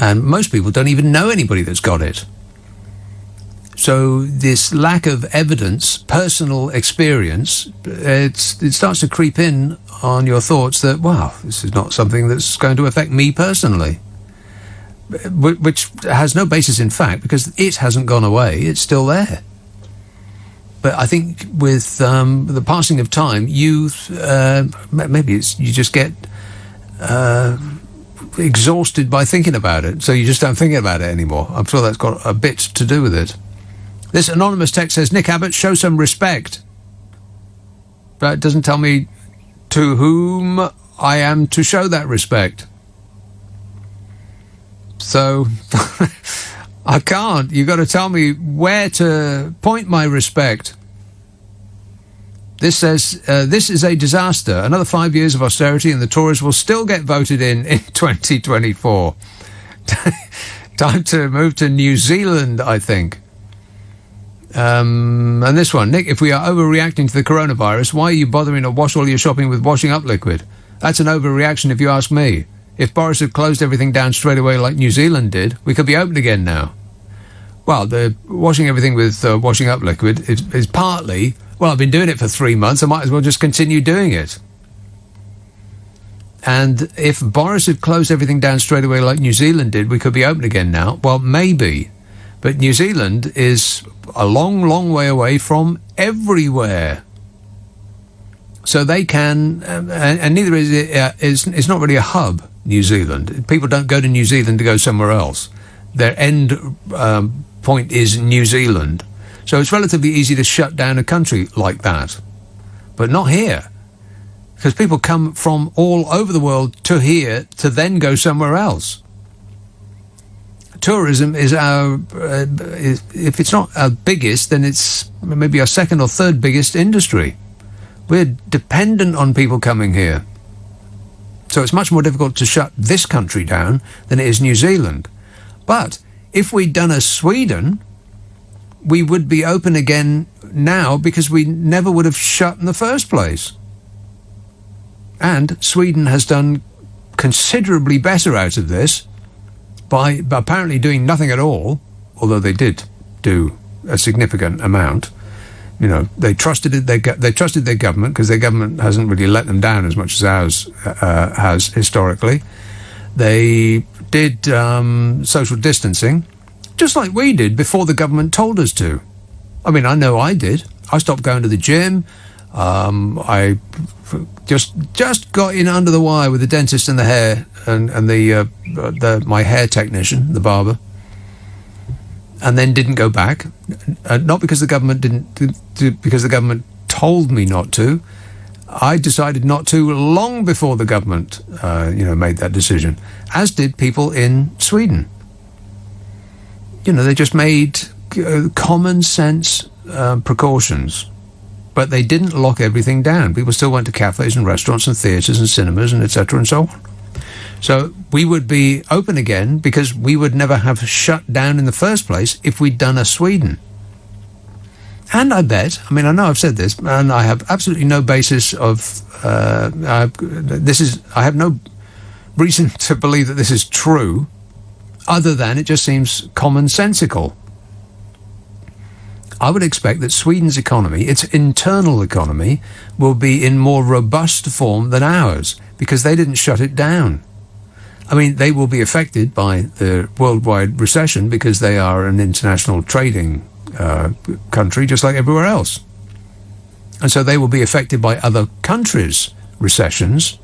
S1: And most people don't even know anybody that's got it. So this lack of evidence, personal experience, it starts to creep in on your thoughts that, wow, this is not something that's going to affect me personally. Which has no basis in fact, because it hasn't gone away, it's still there. But I think with the passing of time, you just get exhausted by thinking about it, so you just don't think about it anymore. I'm sure that's got a bit to do with it. This anonymous text says, Nick Abbott, show some respect. But it doesn't tell me to whom I am to show that respect. So, I can't. You've got to tell me where to point my respect. This says, this is a disaster. Another 5 years of austerity and the Tories will still get voted in 2024. Time to move to New Zealand, I think. And this one, Nick, if we are overreacting to the coronavirus, why are you bothering to wash all your shopping with washing up liquid? That's an overreaction if you ask me. If Boris had closed everything down straight away like New Zealand did, we could be open again now. Well, the washing everything with washing up liquid is partly, well, I've been doing it for 3 months, I might as well just continue doing it. And if Boris had closed everything down straight away like New Zealand did, we could be open again now. Well, maybe. But New Zealand is a long, long way away from everywhere. So they can, and neither is it, it's not really a hub, New Zealand. People don't go to New Zealand to go somewhere else. Their end point is New Zealand. So it's relatively easy to shut down a country like that. But not here. Because people come from all over the world to here to then go somewhere else. Tourism is our, if it's not our biggest, then it's maybe our second or third biggest industry. We're dependent on people coming here. So it's much more difficult to shut this country down than it is New Zealand. But if we'd done a Sweden, we would be open again now because we never would have shut in the first place. And Sweden has done considerably better out of this by apparently doing nothing at all, although they did do a significant amount. You know, they trusted it. They trusted their government because their government hasn't really let them down as much as ours has historically. They did social distancing, just like we did before the government told us to. I mean, I know I did. I stopped going to the gym. I just got in under the wire with the dentist and the hair and my hair technician, the barber, and then didn't go back. Not because the government because the government told me not to. I decided not to long before the government, made that decision. As did people in Sweden. You know, they just made common sense precautions. But they didn't lock everything down. People still went to cafes and restaurants and theatres and cinemas and etc. and so on. So we would be open again because we would never have shut down in the first place if we'd done a Sweden. And I bet, I mean, I know I've said this, and I have absolutely no basis of, I have no reason to believe that this is true, other than it just seems commonsensical. I would expect that Sweden's economy, its internal economy, will be in more robust form than ours because they didn't shut it down. I mean, they will be affected by the worldwide recession because they are an international trading country just like everywhere else. And so they will be affected by other countries' recessions.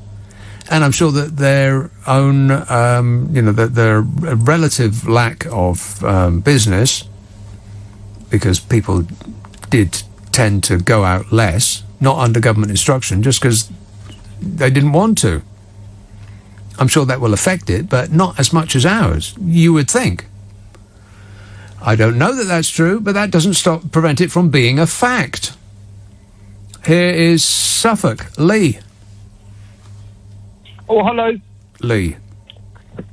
S1: And I'm sure that their own, their relative lack of business, because people did tend to go out less, not under government instruction, just because they didn't want to. I'm sure that will affect it, but not as much as ours, you would think. I don't know that that's true, but that doesn't prevent it from being a fact. Here is Suffolk. Lee.
S4: Oh, hello.
S1: Lee.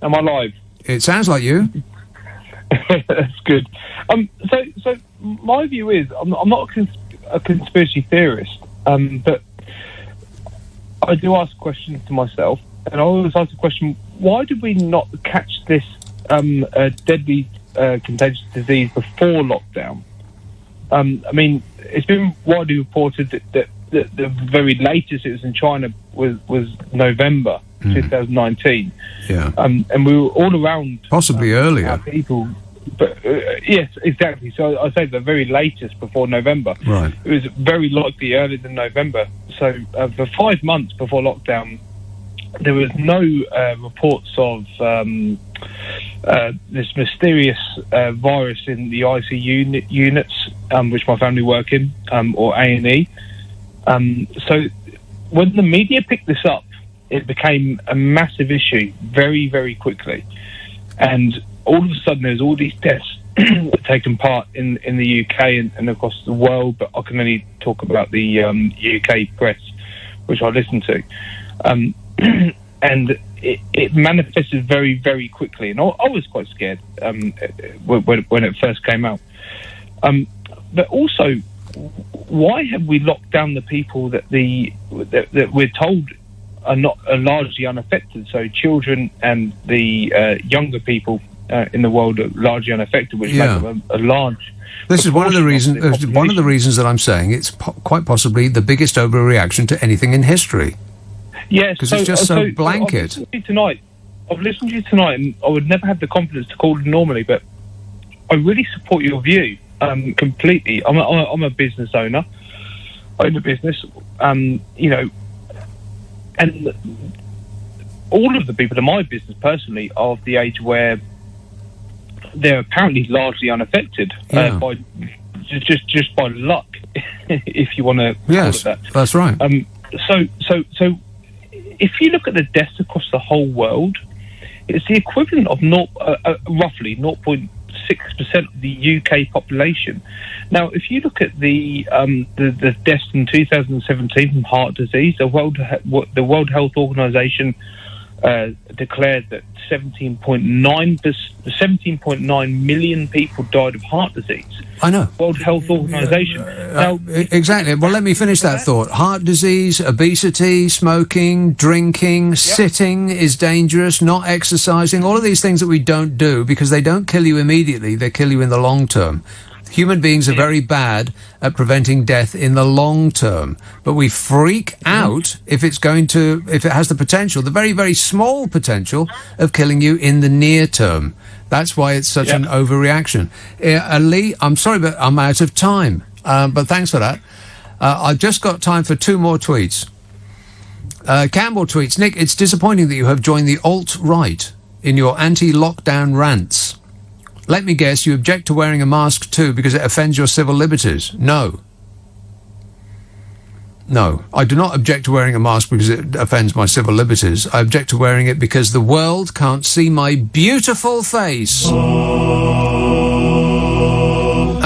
S4: Am I live?
S1: It sounds like you.
S4: That's good. So my view is, I'm not a conspiracy theorist, but I do ask questions to myself, and I always ask the question, why did we not catch this deadly contagious disease before lockdown? I mean, it's been widely reported that the very latest it was in China was November 2019.
S1: Yeah.
S4: And we were all around...
S1: Possibly earlier.
S4: People. But yes, exactly. So I say the very latest before November.
S1: Right.
S4: It was very likely earlier than November. So for 5 months before lockdown, there was no reports of this mysterious virus in the ICU units, which my family work in, or A&E. So when the media picked this up, it became a massive issue very, very quickly. And all of a sudden, there's all these deaths taken part in the UK and across the world, but I can only talk about the UK press, which I listen to. And it manifested very, very quickly. And I was quite scared when it first came out. But also, why have we locked down the people that we're told are largely unaffected? So children and the younger people in the world are largely unaffected, which makes them a large.
S1: This is one of the reasons. One of the reasons that I'm saying it's quite possibly the biggest overreaction to anything in history.
S4: Yes,
S1: because it's just so blanket.
S4: I've listened to you tonight, and I would never have the confidence to call it normally, but I really support your view completely. I'm a business owner. I own a business, and all of the people in my business personally are of the age where they're apparently largely unaffected by just by luck, if you want to call it that.
S1: That's right.
S4: So if you look at the deaths across the whole world, it's the equivalent of roughly 0.6% of the UK population. Now, if you look at the deaths in 2017 from heart disease, the World Health Organization declared that 17.9 million people died of heart disease.
S1: I know.
S4: World Health Organization.
S1: Exactly. Well, let me finish that thought. Heart disease, obesity, smoking, drinking, sitting is dangerous, not exercising, all of these things that we don't do because they don't kill you immediately, they kill you in the long term. Human beings are very bad at preventing death in the long term, but we freak out if it has the potential, the very, very small potential of killing you in the near term. That's why it's such an overreaction. Lee, I'm sorry, but I'm out of time. But thanks for that. I've just got time for 2 more tweets. Campbell tweets, Nick, it's disappointing that you have joined the alt-right in your anti-lockdown rants. Let me guess, you object to wearing a mask too because it offends your civil liberties. No. No, I do not object to wearing a mask because it offends my civil liberties. I object to wearing it because the world can't see my beautiful face. And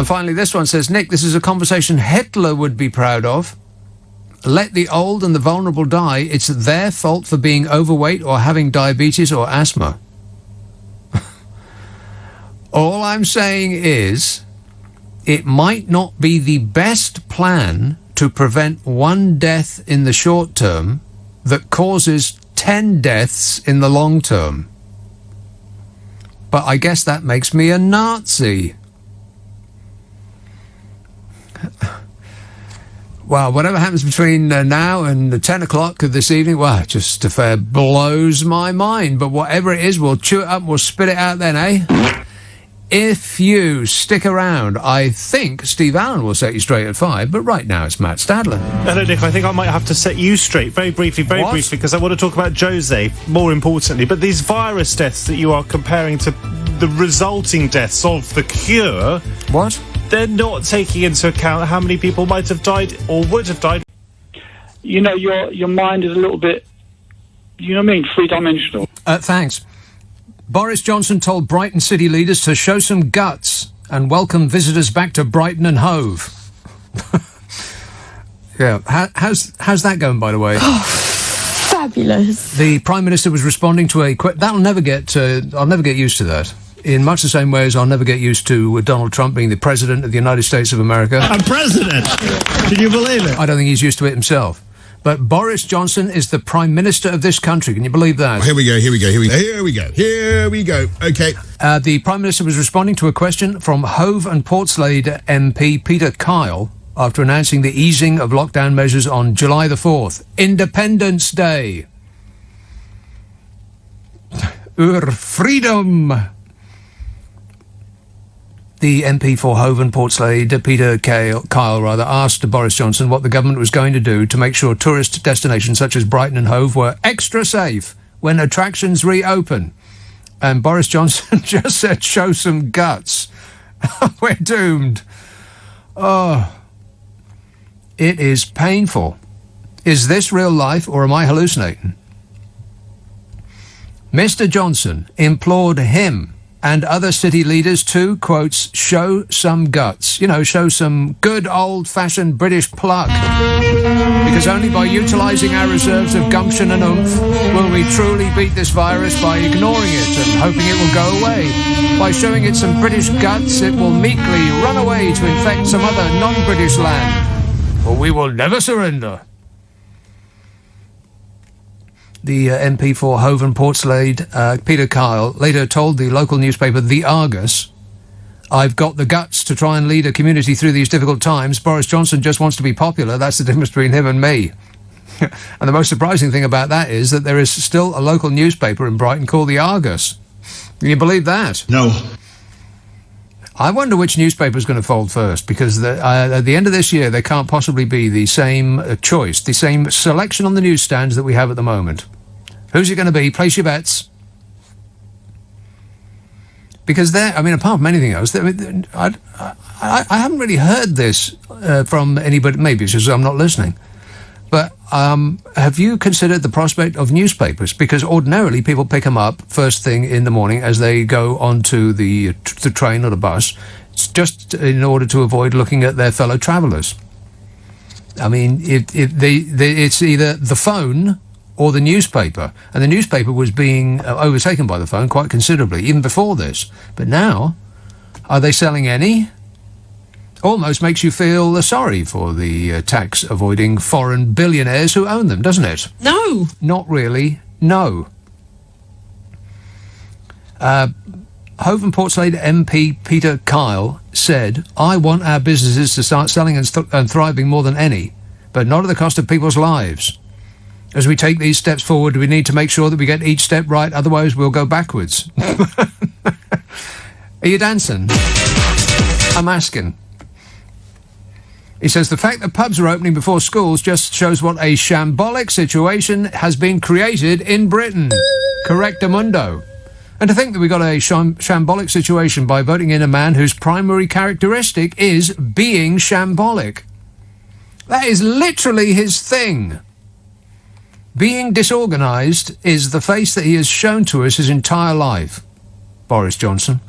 S1: finally, this one says, Nick, this is a conversation Hitler would be proud of. Let the old and the vulnerable die. It's their fault for being overweight or having diabetes or asthma. All I'm saying is, it might not be the best plan to prevent 1 death in the short term that causes 10 deaths in the long term. But I guess that makes me a Nazi. Well, whatever happens between now and the 10 o'clock of this evening, well, just a fair blows my mind. But whatever it is, we'll chew it up and we'll spit it out then, eh? If you stick around, I think Steve Allen will set you straight at 5, but right now it's Matt Stadler.
S5: Hello, Nick. I think I might have to set you straight very briefly, because I want to talk about Jose, more importantly. But these virus deaths that you are comparing to the resulting deaths of the cure...
S1: What?
S5: They're not taking into account how many people might have died or would have died.
S22: You know, your mind is a little bit, you know what I mean, three-dimensional.
S1: Thanks. Boris Johnson told Brighton city leaders to show some guts and welcome visitors back to Brighton and Hove. Yeah, how's that going, by the way?
S23: Oh, fabulous.
S1: The Prime Minister was responding to a... I'll never get used to that. In much the same way as I'll never get used to Donald Trump being the President of the United States of America.
S19: I'm President! Can you believe it?
S1: I don't think he's used to it himself. But Boris Johnson is the Prime Minister of this country. Can you believe that?
S24: Here we go. Okay.
S1: The Prime Minister was responding to a question from Hove and Portslade MP Peter Kyle after announcing the easing of lockdown measures on July the 4th, Independence Day. Freedom! The MP for Hove and Portslade, Peter Kyle, asked Boris Johnson what the government was going to do to make sure tourist destinations such as Brighton and Hove were extra safe when attractions reopen. And Boris Johnson just said, show some guts. We're doomed. Oh, it is painful. Is this real life or am I hallucinating? Mr. Johnson implored him and other city leaders to, quotes, show some guts. You know, show some good old-fashioned British pluck. Because only by utilising our reserves of gumption and oomph will we truly beat this virus by ignoring it and hoping it will go away. By showing it some British guts, it will meekly run away to infect some other non-British land. Or we will never surrender. The MP for Hove and Portslade, Peter Kyle, later told the local newspaper The Argus, I've got the guts to try and lead a community through these difficult times. Boris Johnson just wants to be popular. That's the difference between him and me. And the most surprising thing about that is that there is still a local newspaper in Brighton called The Argus. Can you believe that?
S19: No.
S1: I wonder which newspaper is going to fold first, because at the end of this year, there can't possibly be the same choice, the same selection on the newsstands that we have at the moment. Who's it going to be? Place your bets. Because apart from anything else, I haven't really heard this from anybody. Maybe it's just I'm not listening. But have you considered the prospect of newspapers? Because ordinarily people pick them up first thing in the morning as they go onto the train or the bus. It's just in order to avoid looking at their fellow travellers. I mean, it's either the phone or the newspaper. And the newspaper was being overtaken by the phone quite considerably, even before this. But now, are they selling any? Almost makes you feel sorry for the tax-avoiding foreign billionaires who own them, doesn't it?
S23: No.
S1: Not really, no. Hove and Portslade MP Peter Kyle said, I want our businesses to start selling and thriving more than any, but not at the cost of people's lives. As we take these steps forward, we need to make sure that we get each step right, otherwise we'll go backwards. Are you dancing? I'm asking. He says, the fact that pubs are opening before schools just shows what a shambolic situation has been created in Britain. Correctamundo. And to think that we got a shambolic situation by voting in a man whose primary characteristic is being shambolic. That is literally his thing. Being disorganised is the face that he has shown to us his entire life, Boris Johnson.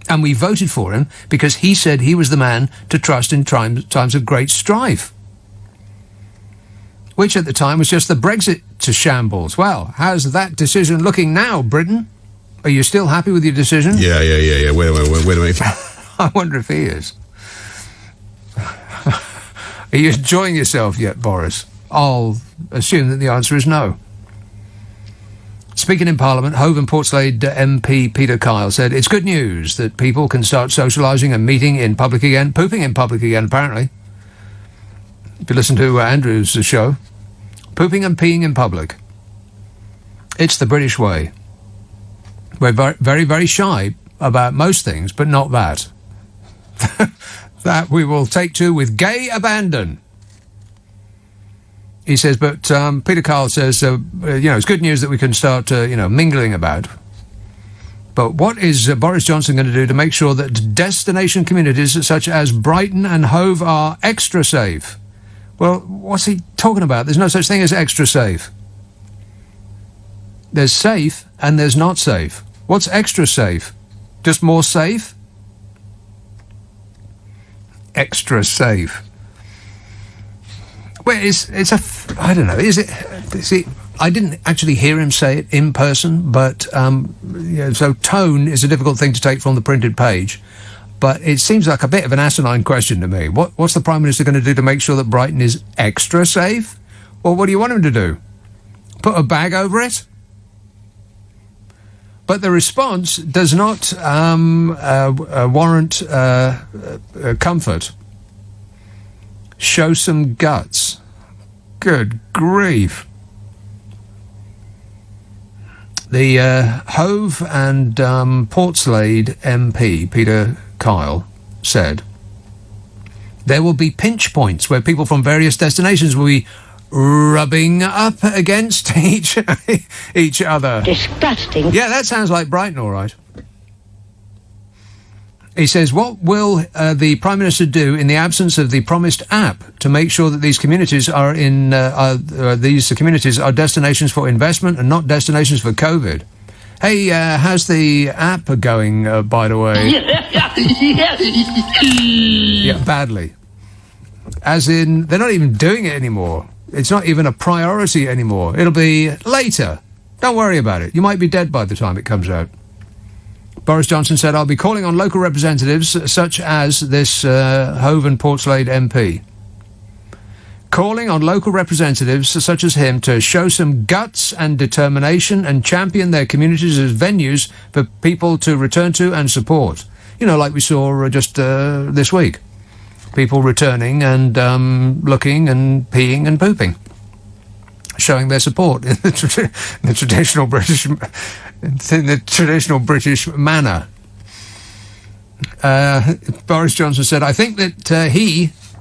S1: And we voted for him because he said he was the man to trust in times of great strife. Which at the time was just the Brexit to shambles. Well, how's that decision looking now, Britain? Are you still happy with your decision?
S24: Yeah. Wait a minute.
S1: I wonder if he is. Are you enjoying yourself yet, Boris? I'll assume that the answer is no. Speaking in Parliament, Hove and Portslade MP Peter Kyle said, it's good news that people can start socialising and meeting in public again, pooping in public again, apparently. If you listen to Andrew's show, pooping and peeing in public. It's the British way. We're very, very shy about most things, but not that. That we will take to with gay abandon. He says, but Peter Carl says, it's good news that we can start, mingling about. But what is Boris Johnson going to do to make sure that destination communities such as Brighton and Hove are extra safe? Well, what's he talking about? There's no such thing as extra safe. There's safe and there's not safe. What's extra safe? Just more safe? Extra safe. Well, I don't know. Is it? I didn't actually hear him say it in person, but so tone is a difficult thing to take from the printed page. But it seems like a bit of an asinine question to me. What's the Prime Minister going to do to make sure that Brighton is extra safe? Or what do you want him to do? Put a bag over it? But the response does not warrant comfort. Show some guts. Good grief. The Hove and Portslade MP, Peter Kyle, said there will be pinch points where people from various destinations will be rubbing up against each other.
S9: Disgusting.
S1: Yeah, that sounds like Brighton, all right. He says, what will the Prime Minister do in the absence of the promised app to make sure that these communities are destinations for investment and not destinations for COVID? Hey, how's the app going, by the way? Yeah, badly. As in, they're not even doing it anymore. It's not even a priority anymore. It'll be later. Don't worry about it. You might be dead by the time it comes out. Boris Johnson said, I'll be calling on local representatives such as this Hove and Portslade MP. Calling on local representatives such as him to show some guts and determination and champion their communities as venues for people to return to and support. You know, like we saw just this week. People returning and looking and peeing and pooping. Showing their support in the traditional British manner. Boris Johnson said, I think that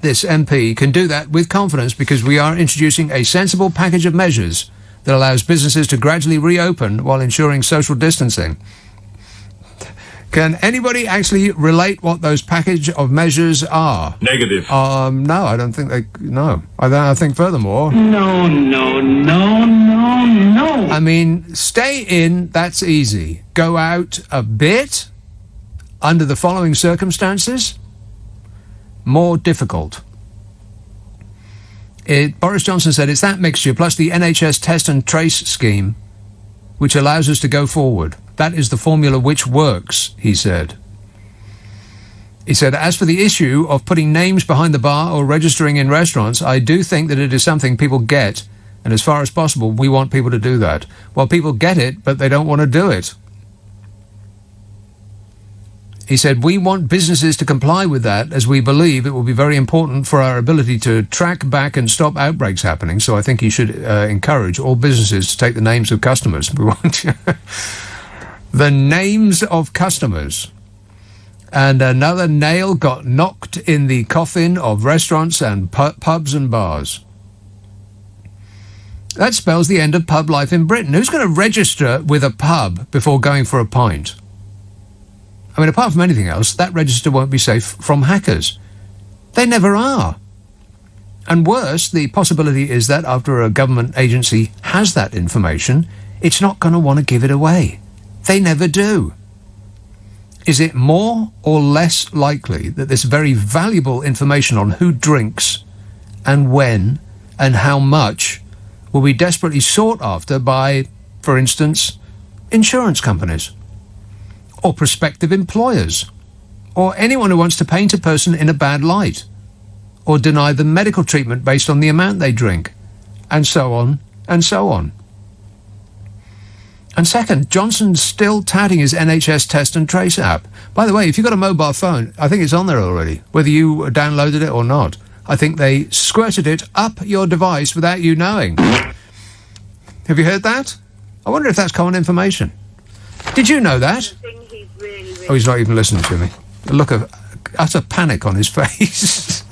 S1: this MP, can do that with confidence because we are introducing a sensible package of measures that allows businesses to gradually reopen while ensuring social distancing. Can anybody actually relate what those package of measures are?
S3: Negative.
S1: No, I don't think no. I think furthermore...
S3: No.
S1: I mean, stay in, that's easy. Go out a bit, under the following circumstances, more difficult. Boris Johnson said it's that mixture plus the NHS test and trace scheme which allows us to go forward. That is the formula which works, he said. He said, as for the issue of putting names behind the bar or registering in restaurants, I do think that it is something people get, and as far as possible, we want people to do that. Well, people get it, but they don't want to do it. He said, we want businesses to comply with that as we believe it will be very important for our ability to track back and stop outbreaks happening. So I think he should encourage all businesses to take the names of customers. We want the names of customers. And another nail got knocked in the coffin of restaurants and pubs and bars. That spells the end of pub life in Britain. Who's going to register with a pub before going for a pint? I mean, apart from anything else, that register won't be safe from hackers. They never are. And worse, the possibility is that after a government agency has that information, it's not going to want to give it away. They never do. Is it more or less likely that this very valuable information on who drinks and when and how much will be desperately sought after by, for instance, insurance companies? Or prospective employers, or anyone who wants to paint a person in a bad light, or deny them medical treatment based on the amount they drink, and so on, and so on. And second, Johnson's still touting his NHS test and trace app. By the way, if you've got a mobile phone, I think it's on there already, whether you downloaded it or not. I think they squirted it up your device without you knowing. Have you heard that? I wonder if that's common information. Did you know that? Oh, he's not even listening to me. A look of utter panic on his face.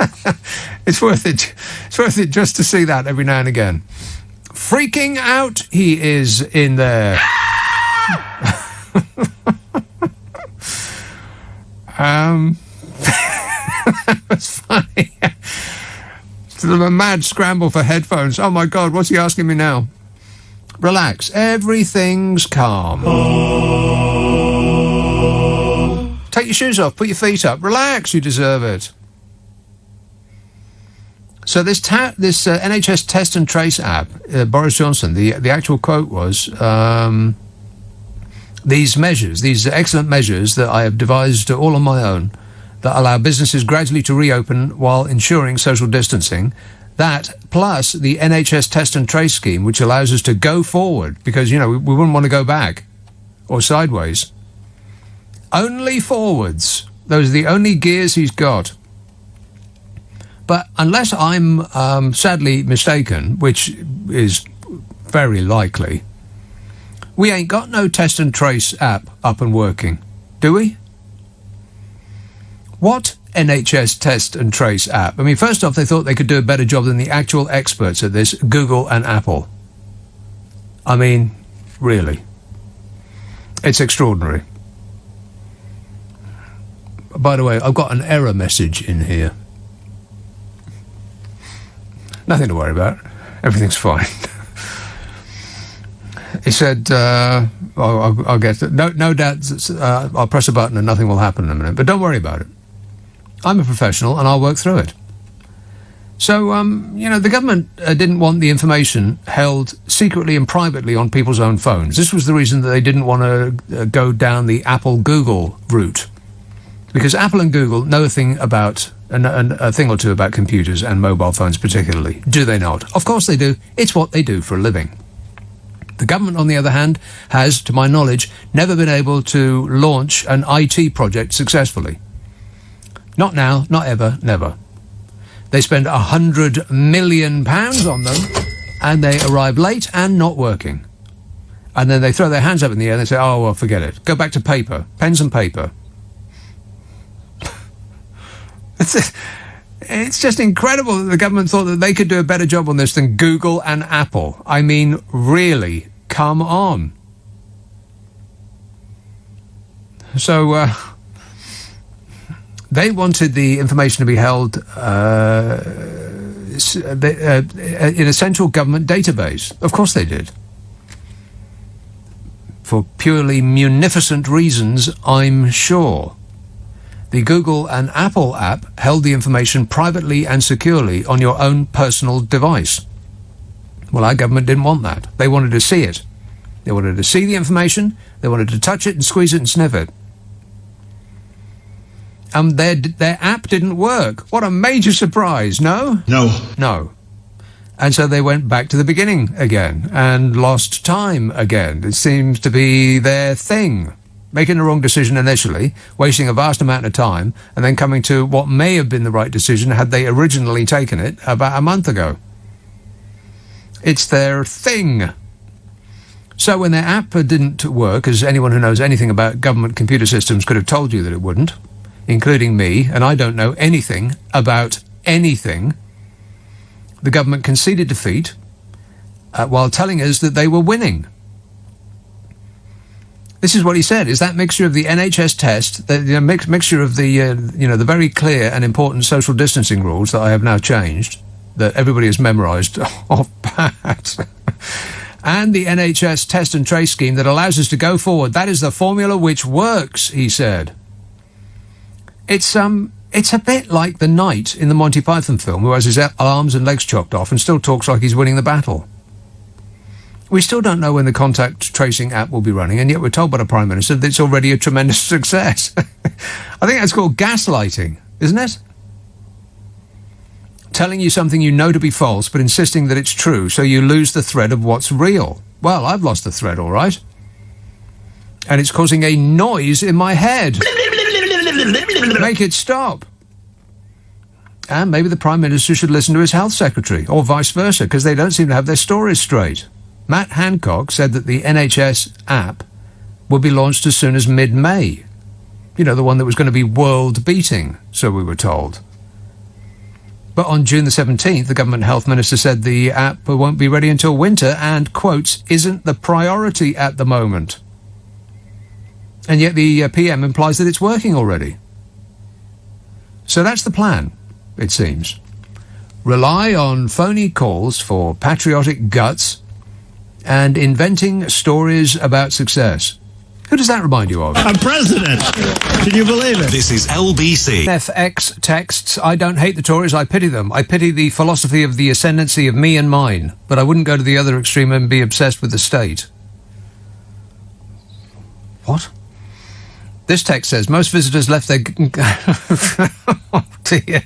S1: It's worth it. It's worth it just to see that every now and again. Freaking out, he is in there. That's funny. Sort of a mad scramble for headphones. Oh my God, what's he asking me now? Relax, everything's calm. Take your shoes off, put your feet up. Relax, you deserve it. So this NHS Test and Trace app, Boris Johnson, the actual quote was, these excellent measures that I have devised all on my own, that allow businesses gradually to reopen while ensuring social distancing, that plus the NHS Test and Trace scheme, which allows us to go forward, because, we wouldn't want to go back or sideways. Only forwards. Those are the only gears he's got. But unless I'm sadly mistaken, which is very likely, we ain't got no Test and Trace app up and working, do we? What NHS Test and Trace app? I mean, first off, they thought they could do a better job than the actual experts at this, Google and Apple. I mean, really. It's extraordinary. By the way, I've got an error message in here. Nothing to worry about. Everything's fine. He said, I'll get it. No doubt, I'll press a button and nothing will happen in a minute. But don't worry about it. I'm a professional and I'll work through it. So, the government didn't want the information held secretly and privately on people's own phones. This was the reason that they didn't want to go down the Apple-Google route. Because Apple and Google know a thing about, a thing or two about computers and mobile phones particularly. Do they not? Of course they do. It's what they do for a living. The government, on the other hand, has, to my knowledge, never been able to launch an IT project successfully. Not now, not ever, never. They spend £100 million on them, and they arrive late and not working. And then they throw their hands up in the air and they say, oh, well, forget it. Go back to paper, pens and paper. It's just incredible that the government thought that they could do a better job on this than Google and Apple. I mean, really, come on. So, they wanted the information to be held in a central government database. Of course they did. For purely munificent reasons, I'm sure. The Google and Apple app held the information privately and securely on your own personal device. Well, our government didn't want that. They wanted to see it. They wanted to see the information, they wanted to touch it and squeeze it and sniff it. And their app didn't work. What a major surprise, no? No. And so they went back to the beginning again and lost time again. It seems to be their thing. Making the wrong decision initially, wasting a vast amount of time, and then coming to what may have been the right decision had they originally taken it about a month ago. It's their thing. So when their app didn't work, as anyone who knows anything about government computer systems could have told you that it wouldn't, including me, and I don't know anything about anything, the government conceded defeat while telling us that they were winning. This is what he said, is that mixture of the NHS test, the mixture of the very clear and important social distancing rules that I have now changed, that everybody has memorised off pat, and the NHS test and trace scheme that allows us to go forward. That is the formula which works, he said. It's a bit like the knight in the Monty Python film who has his arms and legs chopped off and still talks like he's winning the battle. We still don't know when the contact tracing app will be running, and yet we're told by the Prime Minister that it's already a tremendous success. I think that's called gaslighting, isn't it? Telling you something you know to be false, but insisting that it's true, so you lose the thread of what's real. Well, I've lost the thread, all right. And it's causing a noise in my head. Make it stop. And maybe the Prime Minister should listen to his Health Secretary, or vice versa, because they don't seem to have their stories straight. Matt Hancock said that the NHS app will be launched as soon as mid-May. You know, the one that was going to be world-beating, so we were told. But on June the 17th, the government health minister said the app won't be ready until winter and, quotes, isn't the priority at the moment. And yet the PM implies that it's working already. So that's the plan, it seems. Rely on phony calls for patriotic guts and inventing stories about success. Who does that remind you of?
S19: I'm president. Can you believe it?
S3: This is LBC.
S1: FX texts, I don't hate the Tories, I pity them. I pity the philosophy of the ascendancy of me and mine, but I wouldn't go to the other extreme and be obsessed with the state. What? This text says, most visitors left their... Oh, dear.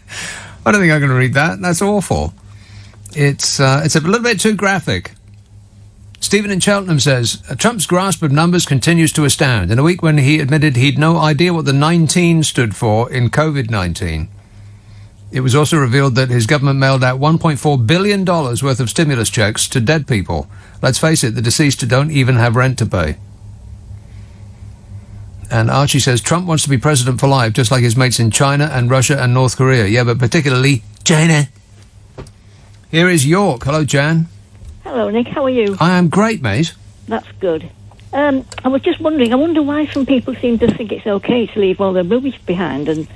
S1: I don't think I'm going to read that. That's awful. It's a little bit too graphic. Stephen in Cheltenham says, Trump's grasp of numbers continues to astound. In a week when he admitted he'd no idea what the 19 stood for in COVID-19, it was also revealed that his government mailed out $1.4 billion worth of stimulus checks to dead people. Let's face it, the deceased don't even have rent to pay. And Archie says, Trump wants to be president for life, just like his mates in China and Russia and North Korea. Yeah, but particularly China. Here is York. Hello, Jan.
S6: Hello, Nick. How are you?
S1: I am great, mate.
S6: That's good. I was just wondering, I wonder why some people seem to think it's okay to leave all their rubbish behind and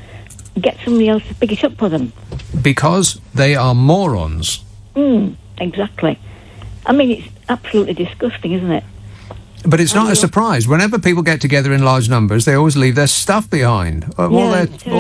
S6: get somebody else to pick it up for them.
S1: Because they are morons.
S6: Exactly. I mean, it's absolutely disgusting, isn't it?
S1: But it's not a surprise. Whenever people get together in large numbers, they always leave their stuff behind. All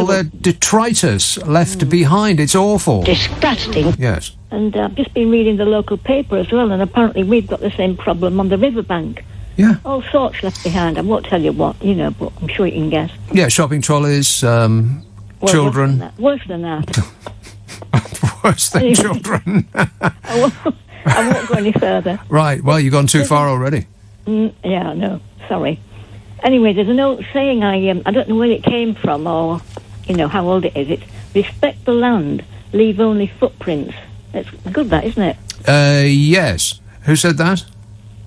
S1: their detritus left behind. It's awful.
S6: Disgusting.
S1: Yes.
S6: And I've just been reading the local paper as well, and apparently we've got the same problem on the riverbank.
S1: Yeah.
S6: All sorts left behind. I won't tell you what, but I'm sure you can guess.
S1: Yeah, shopping trolleys, children.
S6: Worse than that.
S1: Worse than children.
S6: I won't go any further.
S1: Right, well, you've gone too far already.
S6: Yeah, no, sorry. Anyway, there's an old saying, I don't know where it came from or, how old it is. It's respect the land, leave only footprints. It's good, that, isn't it?
S1: Yes. Who said that?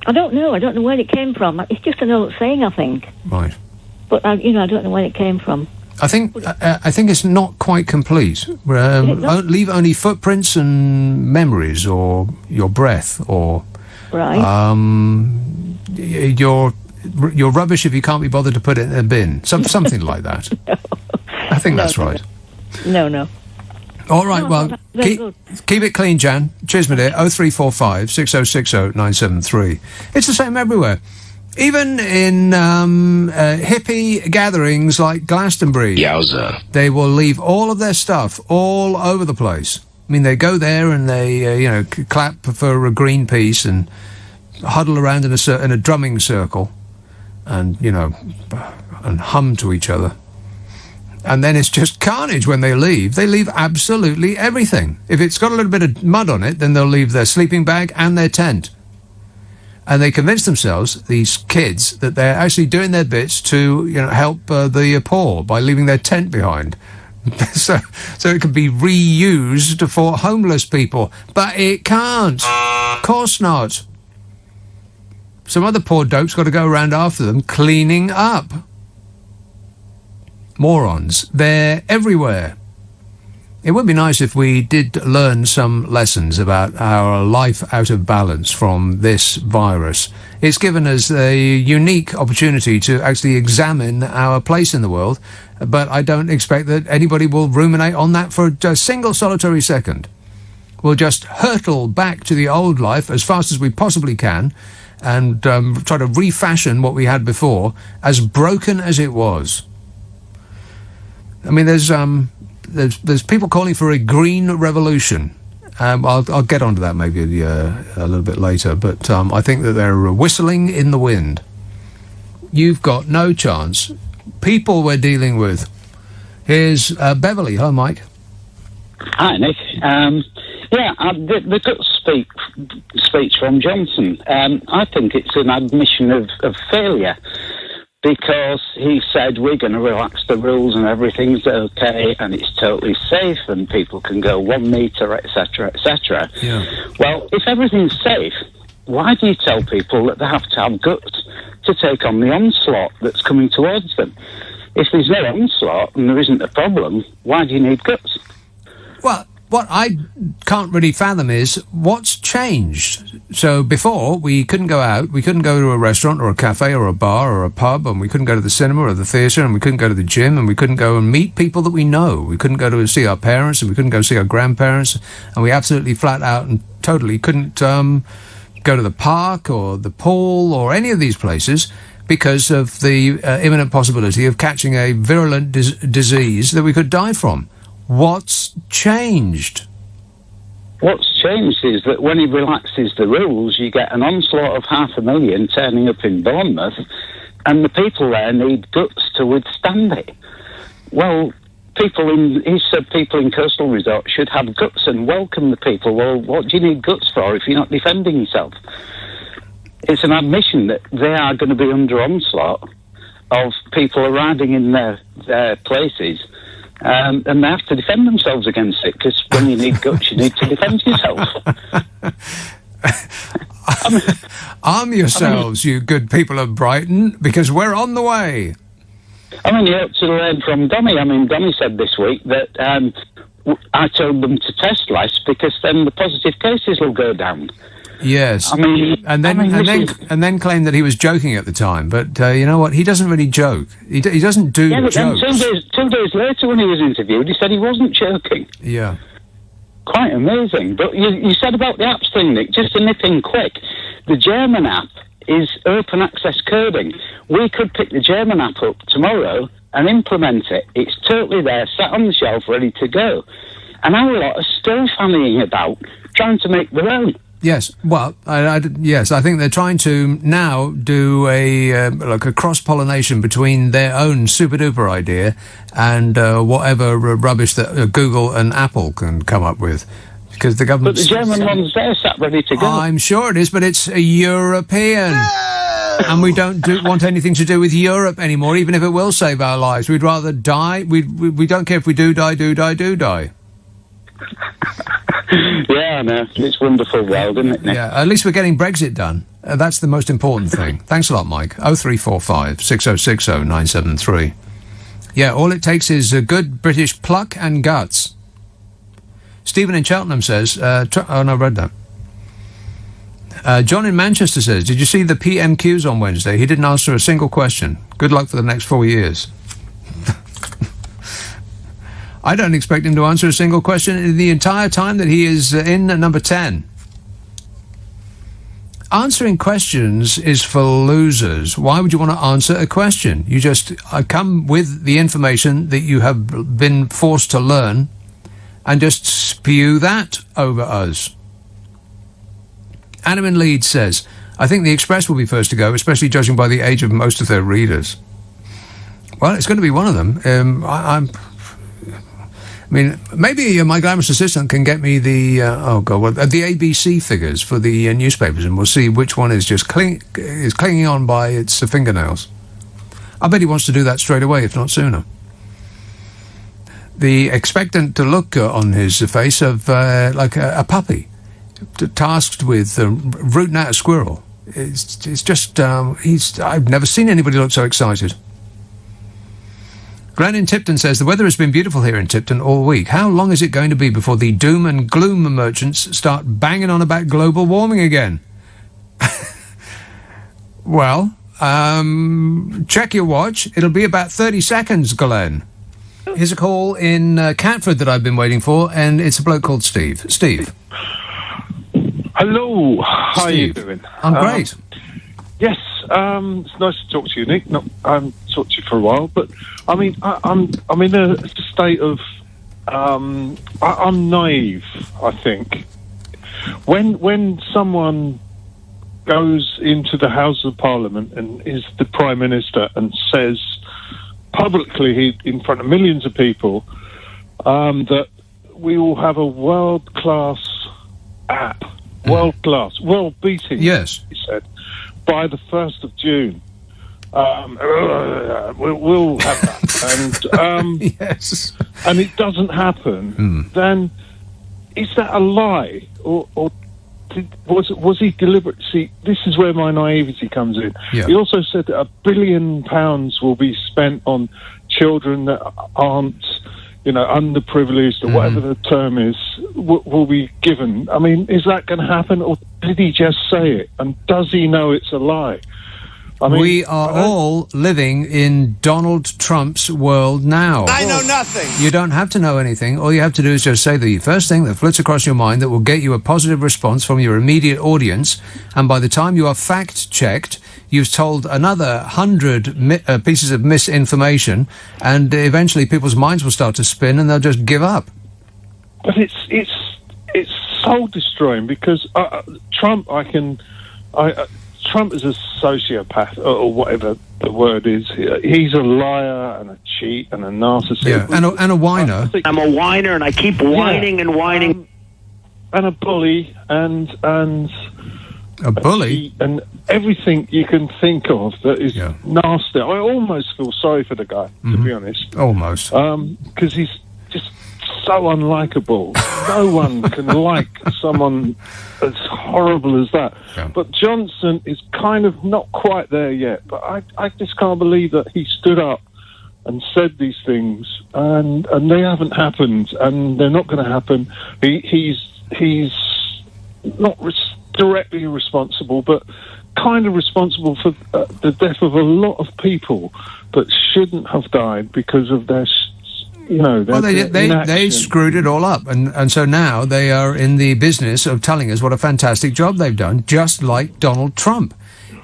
S6: I don't know where it came from. It's just an old saying, I think.
S1: Right.
S6: But, I don't know where it came from.
S1: I think it's not quite complete. Leave only footprints and memories, or your breath, or...
S6: Right.
S1: Your rubbish if you can't be bothered to put it in a bin. Something like that. No. I think that's right.
S6: No.
S1: All right, keep it clean, Jan. Cheers, my dear. 0345 6060 973. It's the same everywhere. Even in hippie gatherings like Glastonbury.
S3: Yowza.
S1: They will leave all of their stuff all over the place. I mean, they go there and they, clap for a Greenpeace and huddle around in a drumming circle and, and hum to each other. And then it's just carnage when they leave. They leave absolutely everything. If it's got a little bit of mud on it, then they'll leave their sleeping bag and their tent. And they convince themselves, these kids, that they're actually doing their bits to, help the poor by leaving their tent behind. so it can be reused for homeless people. But it can't. Of course not. Some other poor dope's got to go around after them cleaning up. Morons. They're everywhere. It would be nice if we did learn some lessons about our life out of balance from this virus. It's given us a unique opportunity to actually examine our place in the world, but I don't expect that anybody will ruminate on that for a single solitary second. We'll just hurtle back to the old life as fast as we possibly can and try to refashion what we had before, as broken as it was. I mean, there's people calling for a green revolution. I'll get onto that maybe a little bit later, but I think that they're whistling in the wind. You've got no chance. People we're dealing with. Here's Beverly. Hello, Mike.
S13: Hi, Nick. The gut speech from Johnson, I think it's an admission of failure, because he said we're going to relax the rules and everything's okay and it's totally safe and people can go 1 metre, etc., etc.
S1: Yeah.
S13: Well, if everything's safe, why do you tell people that they have to have guts to take on the onslaught that's coming towards them? if there's no onslaught and there isn't a problem, why do you need guts?
S1: Well, what I can't really fathom is what's changed. So before, we couldn't go out, we couldn't go to a restaurant or a cafe or a bar or a pub, and we couldn't go to the cinema or the theatre, and we couldn't go to the gym, and we couldn't go and meet people that we know. We couldn't go to see our parents, and we couldn't go see our grandparents, and we absolutely flat out and totally couldn't go to the park or the pool or any of these places because of the imminent possibility of catching a virulent disease that we could die from. What's changed?
S13: What's changed is that when he relaxes the rules, you get an onslaught of 500,000 turning up in Bournemouth, and the people there need guts to withstand it. Well, he said people in coastal resorts should have guts and welcome the people. Well, what do you need guts for if you're not defending yourself? It's an admission that they are going to be under onslaught of people arriving in their places. And they have to defend themselves against it, because when you need guts, you need to defend yourself.
S1: Arm yourselves, you good people of Brighton, because we're on the way.
S13: I mean, you ought to learn from Donny. I mean, Donny said this week that I told them to test less, because then the positive cases will go down.
S1: Yes,
S13: I mean,
S1: and then claimed that he was joking at the time. But you know what? He doesn't really joke. He doesn't do
S13: but
S1: jokes.
S13: Then 2 days later, when he was interviewed, he said he wasn't joking.
S1: Yeah,
S13: quite amazing. But you said about the apps thing, Nick. Just to nip in quick, the German app is open access coding. We could pick the German app up tomorrow and implement it. It's totally there, sat on the shelf, ready to go. And our lot are still fannying about, trying to make their own.
S1: Yes, well, yes, I think they're trying to now do a cross-pollination between their own super-duper idea and whatever rubbish that Google and Apple can come up with. Because the government...
S13: But the German one's there, sat ready to go.
S1: I'm sure it is, but it's a European. And we don't want anything to do with Europe anymore, even if it will save our lives. We'd rather die. We don't care if we do die.
S13: Yeah, I know. It's wonderful world, isn't it, Nick?
S1: Yeah, at least we're getting Brexit done. That's the most important thing. Thanks a lot, Mike. 0345 6060 973. Yeah, all it takes is a good British pluck and guts. Stephen in Cheltenham says... I read that. John in Manchester says, did you see the PMQs on Wednesday? He didn't answer a single question. Good luck for the next 4 years. I don't expect him to answer a single question in the entire time that he is in at number 10. Answering questions is for losers. Why would you want to answer a question? You just come with the information that you have been forced to learn and just spew that over us. Adam in Leeds says, I think the Express will be first to go, especially judging by the age of most of their readers. Well, it's going to be one of them. I mean, maybe my glamorous assistant can get me the the ABC figures for the newspapers, and we'll see which one is just clinging on by its fingernails. I bet he wants to do that straight away, if not sooner. The expectant look on his face of like a puppy tasked with rooting out a squirrel. It's just I've never seen anybody look so excited. Glenn in Tipton says, the weather has been beautiful here in Tipton all week. How long is it going to be before the doom and gloom merchants start banging on about global warming again? Well, check your watch. It'll be about 30 seconds, Glenn. Here's a call in Catford that I've been waiting for, and it's a bloke called Steve. Steve.
S3: Hello. How are you doing?
S1: I'm great.
S3: Yes, it's nice to talk to you, Nick. I haven't talked to you for a while, but I mean, I'm in a state of I'm naive. I think when someone goes into the House of Parliament and is the Prime Minister and says publicly in front of millions of people that we will have a world-class app, world-beating.
S1: Yes,
S3: he said. By the 1st of June, we'll have that. And
S1: yes,
S3: and it doesn't happen. Then is that a lie, or was he deliberate? See, this is where my naivety comes in.
S1: Yeah.
S3: He also said that £1 billion will be spent on children that aren't, underprivileged or whatever the term is, will be given. I mean, is that going to happen, or did he just say it? And does he know it's a lie? I mean,
S1: we are all living in Donald Trump's world now.
S2: I know nothing.
S1: You don't have to know anything. All you have to do is just say the first thing that flits across your mind that will get you a positive response from your immediate audience. And by the time you are fact-checked, you've told another 100 pieces of misinformation, and eventually people's minds will start to spin and they'll just give up.
S3: But it's soul-destroying because Trump, Trump is a sociopath, or whatever the word is. He's a liar and a cheat and a narcissist.
S1: Yeah, and a whiner.
S7: I'm a whiner, and I keep whining and whining.
S3: And a bully, and
S1: a bully?
S3: Cheat, and everything you can think of that is nasty. I almost feel sorry for the guy, to be honest.
S1: Almost.
S3: Because he's just so unlikable. No one can like someone as horrible as that. Yeah. But Johnson is kind of not quite there yet. But I just can't believe that he stood up and said these things, and they haven't happened, and they're not going to happen. He's not directly responsible, but kind of responsible for the death of a lot of people that shouldn't have died because of their
S1: they screwed it all up, and so now they are in the business of telling us what a fantastic job they've done, just like Donald Trump.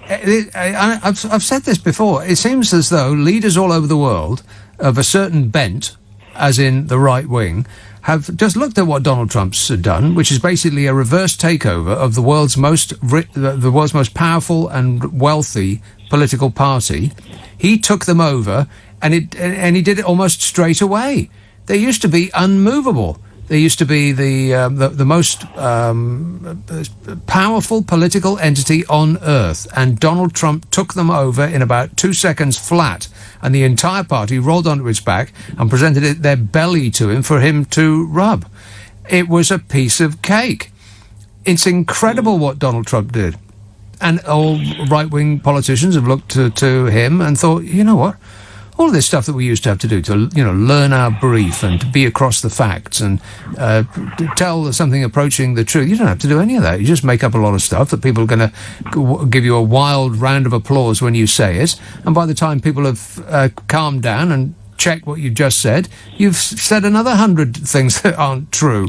S1: I've said this before. It seems as though leaders all over the world of a certain bent, as in the right wing, have just looked at what Donald Trump's done, which is basically a reverse takeover of the world's most powerful and wealthy political party. He took them over. And he did it almost straight away. They used to be unmovable. They used to be the most powerful political entity on earth. And Donald Trump took them over in about 2 seconds flat. And the entire party rolled onto its back and presented their belly to him for him to rub. It was a piece of cake. It's incredible what Donald Trump did. And all right-wing politicians have looked to him and thought, you know what? All of this stuff that we used to have to do to, learn our brief and to be across the facts and to tell something approaching the truth. You don't have to do any of that. You just make up a lot of stuff that people are going to give you a wild round of applause when you say it. And by the time people have calmed down and checked what you just said, you've said another 100 things that aren't true.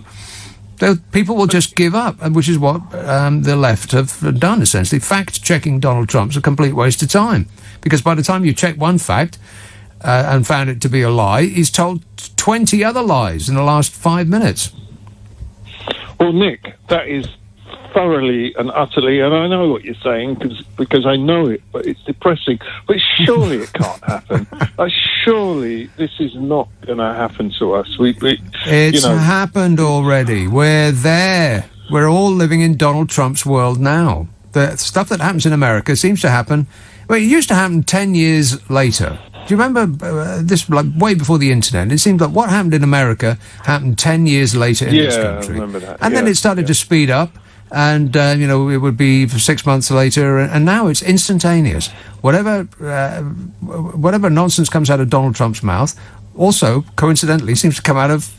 S1: So people will just give up, which is what the left have done, essentially. Fact-checking Donald Trump's a complete waste of time. Because by the time you check one fact and found it to be a lie, he's told 20 other lies in the last 5 minutes.
S3: Well, Nick, that is thoroughly and utterly, and I know what you're saying because I know it, but it's depressing. But surely it can't happen. Surely this is not going to happen to us. It's
S1: happened already. We're there. We're all living in Donald Trump's world now. The stuff that happens in America seems to happen. Well, it used to happen 10 years later. Do you remember this, like, way before the internet? It seemed like what happened in America happened 10 years later in this country.
S3: I remember that.
S1: And then it started to speed up, and, it would be 6 months later, and now it's instantaneous. Whatever nonsense comes out of Donald Trump's mouth also, coincidentally, seems to come out of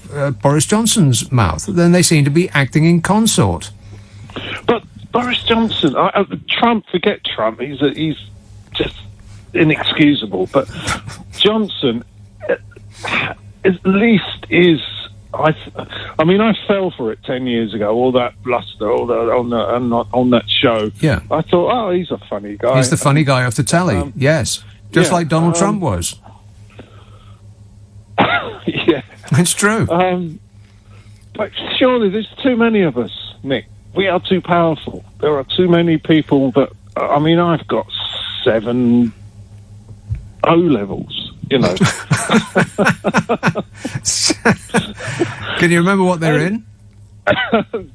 S1: Boris Johnson's mouth. Then they seem to be acting in consort.
S3: But Boris Johnson, Trump, forget Trump, he's just inexcusable, but Johnson at least is. I fell for it 10 years ago. All that bluster, on that show.
S1: Yeah,
S3: I thought, oh, he's a funny guy.
S1: He's the funny guy off the telly. Yes, just like Donald Trump was.
S3: Yeah,
S1: it's true.
S3: But surely there's too many of us, Nick. We are too powerful. There are too many people that. I've got 7 O-levels,
S1: Can you remember what they're in?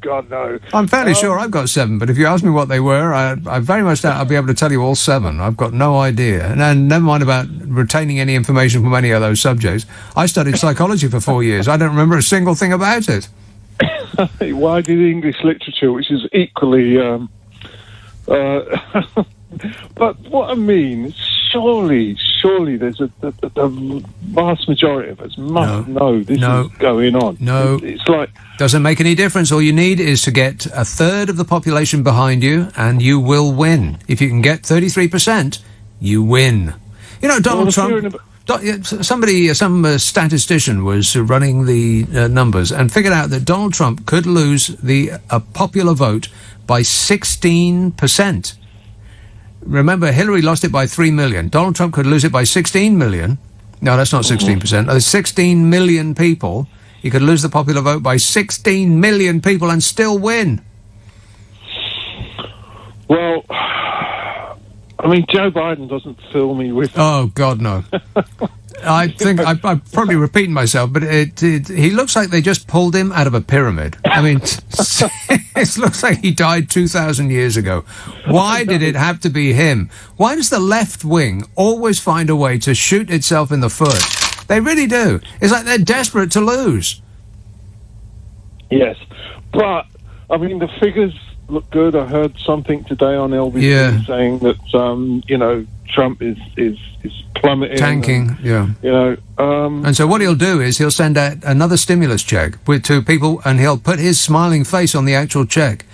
S3: God, no.
S1: I'm fairly sure I've got 7, but if you ask me what they were, I very much doubt I'll be able to tell you all 7. I've got no idea. And never mind about retaining any information from any of those subjects. I studied psychology for 4 years. I don't remember a single thing about it.
S3: Well, I did English literature, which is equally... but what I mean, surely there's a vast majority of us must know this is going on.
S1: No.
S3: It's like...
S1: Doesn't make any difference. All you need is to get a third of the population behind you, and you will win. If you can get 33%, you win. You know, Donald Trump... Some statistician was running the numbers and figured out that Donald Trump could lose the popular vote by 16%. Remember, Hillary lost it by 3 million. Donald Trump could lose it by 16 million. No, that's not 16%. There's 16 million people. He could lose the popular vote by 16 million people and still win.
S3: Well, I mean, Joe Biden doesn't fill me with...
S1: Oh, God, no. I think I'm probably repeating myself, but he looks like they just pulled him out of a pyramid. I mean, it looks like he died 2,000 years ago. Why did it have to be him? Why does the left wing always find a way to shoot itself in the foot? They really do. It's like they're desperate to lose.
S3: Yes, but, I mean, the figures look good. I heard something today on LBC saying that, Trump is plummeting.
S1: Tanking, and so what he'll do is he'll send out another stimulus check to people, and he'll put his smiling face on the actual check.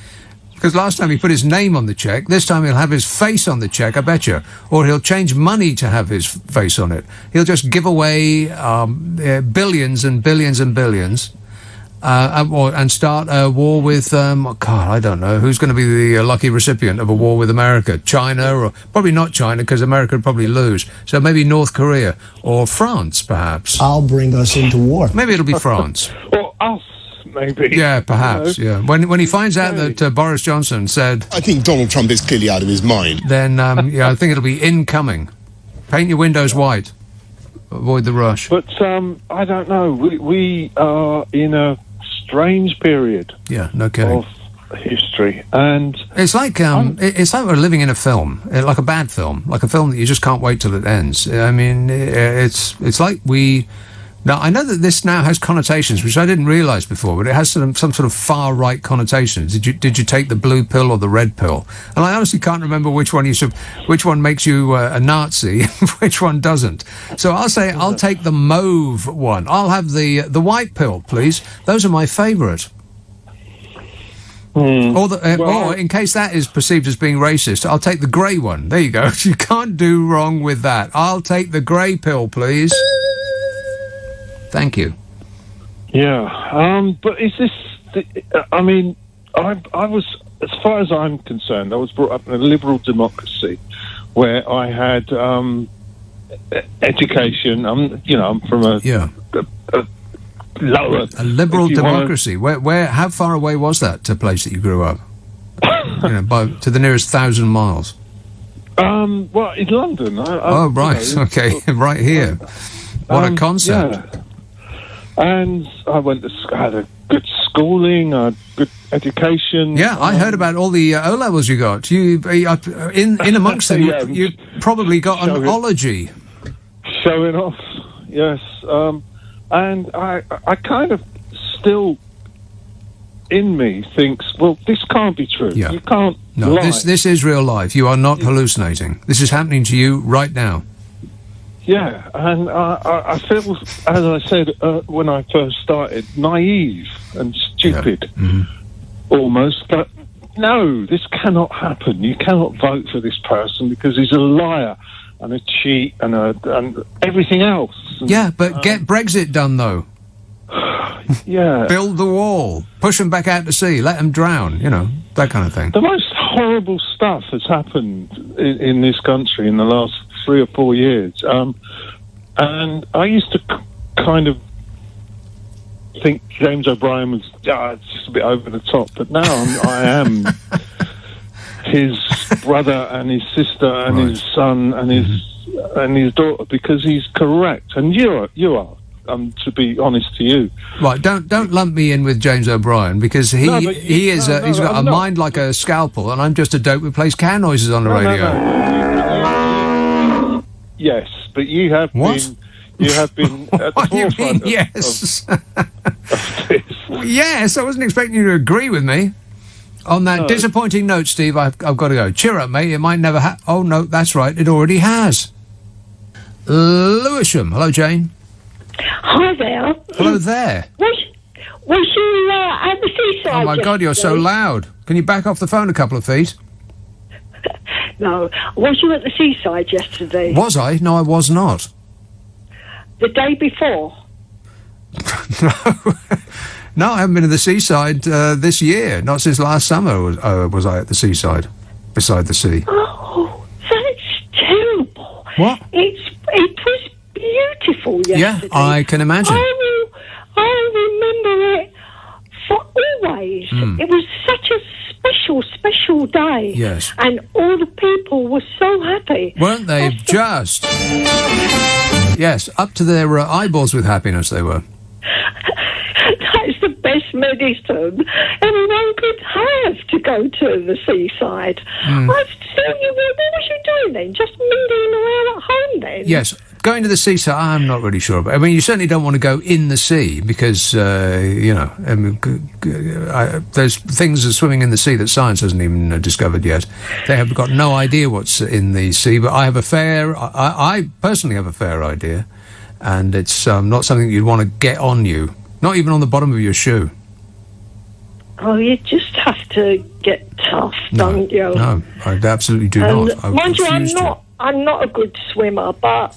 S1: Because last time he put his name on the check, this time he'll have his face on the check, I bet you. Or he'll change money to have his face on it. He'll just give away billions and billions and billions. And start a war with, I don't know, who's going to be the lucky recipient of a war with America? China, or probably not China, because America would probably lose. So maybe North Korea, or France, perhaps.
S8: I'll bring us into war.
S1: Maybe it'll be France.
S3: Or us, maybe.
S1: Yeah, perhaps, When he finds out that Boris Johnson said...
S24: I think Donald Trump is clearly out of his mind.
S1: Then, I think it'll be incoming. Paint your windows white. Avoid the rush.
S3: But, I don't know. We are in a strange period
S1: no kidding.
S3: Of history, and
S1: it's like we're living in a film, like a bad film, like a film that you just can't wait till it ends. I mean, it's like now I know that this now has connotations which I didn't realise before, but it has some sort of far right connotations. Did you take the blue pill or the red pill? And I honestly can't remember which one makes you a Nazi, which one doesn't. So I'll say I'll take the mauve one. I'll have the white pill, please. Those are my favourite. Or in case that is perceived as being racist, I'll take the grey one. There you go. You can't do wrong with that. I'll take the grey pill, please. Thank you.
S3: Yeah, but is this... I mean, I was, as far as I'm concerned, I was brought up in a liberal democracy where I had education. I'm from a lower... A
S1: liberal democracy? Where? How far away was that place that you grew up? To the nearest 1,000 miles?
S3: Well, in London.
S1: Right, okay, right here. What a concept.
S3: Yeah. And I had a good schooling, a good education.
S1: Yeah, I heard about all the O-levels you got. You in amongst them, you probably got an ology.
S3: Showing off, yes. And I kind of still, in me, thinks, well, this can't be true.
S1: Yeah.
S3: You can't
S1: No,
S3: lie.
S1: this is real life. You are not hallucinating. This is happening to you right now.
S3: Yeah, and I feel, as I said when I first started, naive and stupid, almost. But no, this cannot happen. You cannot vote for this person because he's a liar and a cheat and everything else.
S1: Yeah, but get Brexit done, though.
S3: Yeah.
S1: Build the wall. Push them back out to sea. Let them drown. That kind of thing.
S3: The most horrible stuff has happened in this country in the last 3 or 4 years. And I used to kind of think James O'Brien was it's just a bit over the top. But now I am his brother and his sister and his son and his daughter, because he's correct. And you are. To be honest to you,
S1: right? Don't lump me in with James O'Brien, because he's got a mind like a scalpel, and I'm just a dope who plays car noises on the radio.
S3: No. Yes, but you have been at the forefront of this.
S1: Yes, I wasn't expecting you to agree with me. On that disappointing note, Steve, I've got to go. Cheer up, mate. It might never oh no, that's right. It already has. Lewisham. Hello, Jane.
S8: Hi there.
S1: Hello there.
S8: Was you at the seaside?
S1: Oh my God, you're so loud. Can you back off the phone a couple of feet?
S8: No. Was you at the seaside yesterday?
S1: Was I? No, I was not.
S8: The day before?
S1: No, I haven't been to the seaside this year. Not since last summer was I at the seaside, beside the sea.
S8: Oh, that's terrible.
S1: What?
S8: It was beautiful yesterday.
S1: Yeah, I can imagine.
S8: I remember it for always. It was such a special day.
S1: Yes.
S8: And all the people were so happy.
S1: Weren't they just? Yes, up to their eyeballs with happiness they were.
S8: That's the best medicine anyone could have, to go to the seaside. I've seen you. What was you doing then? Just mingling around at home then?
S1: Yes. Going to the seaside, I'm not really sure about. I mean, you certainly don't want to go in the sea because, there's things are swimming in the sea that science hasn't even discovered yet. They have got no idea what's in the sea, but I personally have a fair idea, and it's not something you'd want to get on you, not even on the bottom of your shoe.
S8: Oh, you just have to get tough, don't you?
S1: No, I absolutely do not.
S8: Mind you, I'm not a good swimmer, but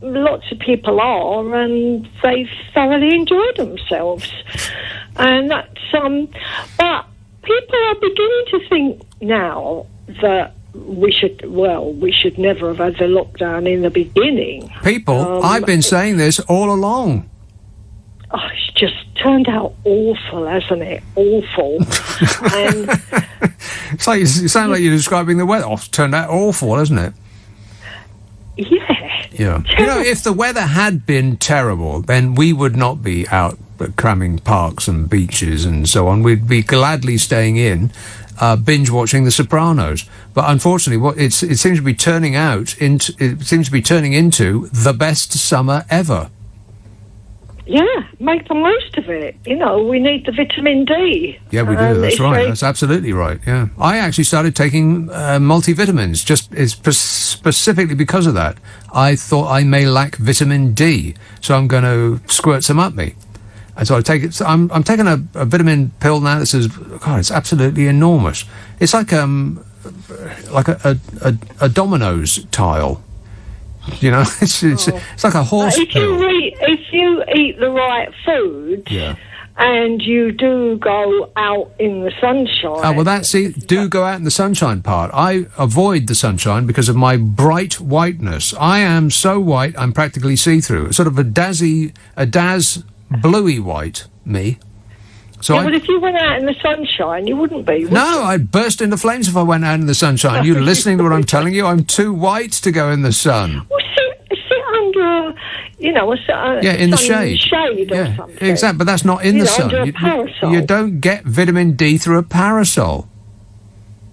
S8: lots of people are, and they thoroughly enjoy themselves. And that's but people are beginning to think now that we should never have had the lockdown in the beginning.
S1: People, I've been saying this all along.
S8: Oh, it's just turned out awful, hasn't it? Awful. And
S1: it sounds like you're describing the weather. Oh, it's turned out awful, hasn't it?
S8: Yeah.
S1: Yeah. You know, if the weather had been terrible, then we would not be out cramming parks and beaches and so on. We'd be gladly staying in, binge watching The Sopranos. But unfortunately, it seems to be turning into the best summer ever.
S8: Yeah, make the most of it. We need the vitamin D.
S1: Yeah, we do. That's right. That's absolutely right. Yeah, I actually started taking multivitamins specifically because of that. I thought I may lack vitamin D, so I'm going to squirt some up me. And so I take it. So I'm taking a vitamin pill now that says, God, it's absolutely enormous. It's like a dominoes tile. It's like a horse pill.
S8: If you eat the right food, and you do go out in the sunshine.
S1: Do go out in the sunshine part. I avoid the sunshine because of my bright whiteness. I am so white, I'm practically see-through. Sort of a daz bluey white, me. So
S8: but if you went out in the sunshine, you wouldn't be, would you?
S1: I'd burst into flames if I went out in the sunshine. You listening to what I'm telling you? I'm too white to go in the sun.
S8: Well, sit under, in
S1: the shade.
S8: Or something.
S1: Exactly, but that's not in the sun.
S8: Under a parasol.
S1: You don't get vitamin D through a parasol.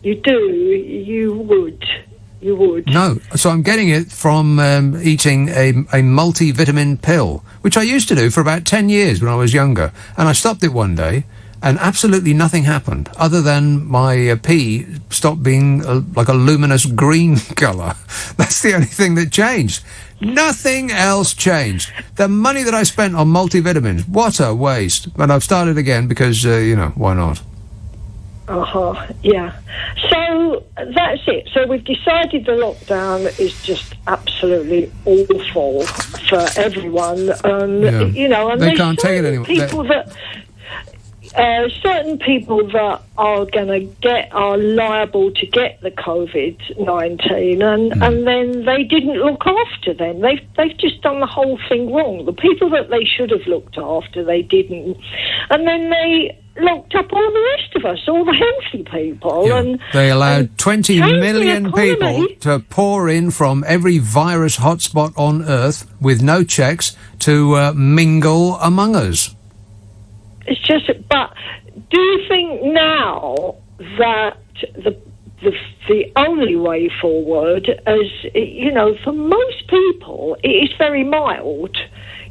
S8: You do. You would.
S1: No, so I'm getting it from eating a multivitamin pill, which I used to do for about 10 years when I was younger. And I stopped it one day, and absolutely nothing happened, other than my pee stopped being like a luminous green colour. That's the only thing that changed. Nothing else changed. The money that I spent on multivitamins, what a waste. But I've started again because, why not?
S8: Yeah. So that's it. So we've decided the lockdown is just absolutely awful for everyone. And
S1: they can't take it anymore.
S8: Certain people that are are liable to get the COVID-19, and then they didn't look after them. They've just done the whole thing wrong. The people that they should have looked after, they didn't, and then they locked up all the rest of us, all the healthy people.
S1: Yeah.
S8: And
S1: they allowed 20 million people to pour in from every virus hotspot on Earth with no checks to mingle among us.
S8: It's just, but do you think now that the only way forward is, for most people, it is very mild.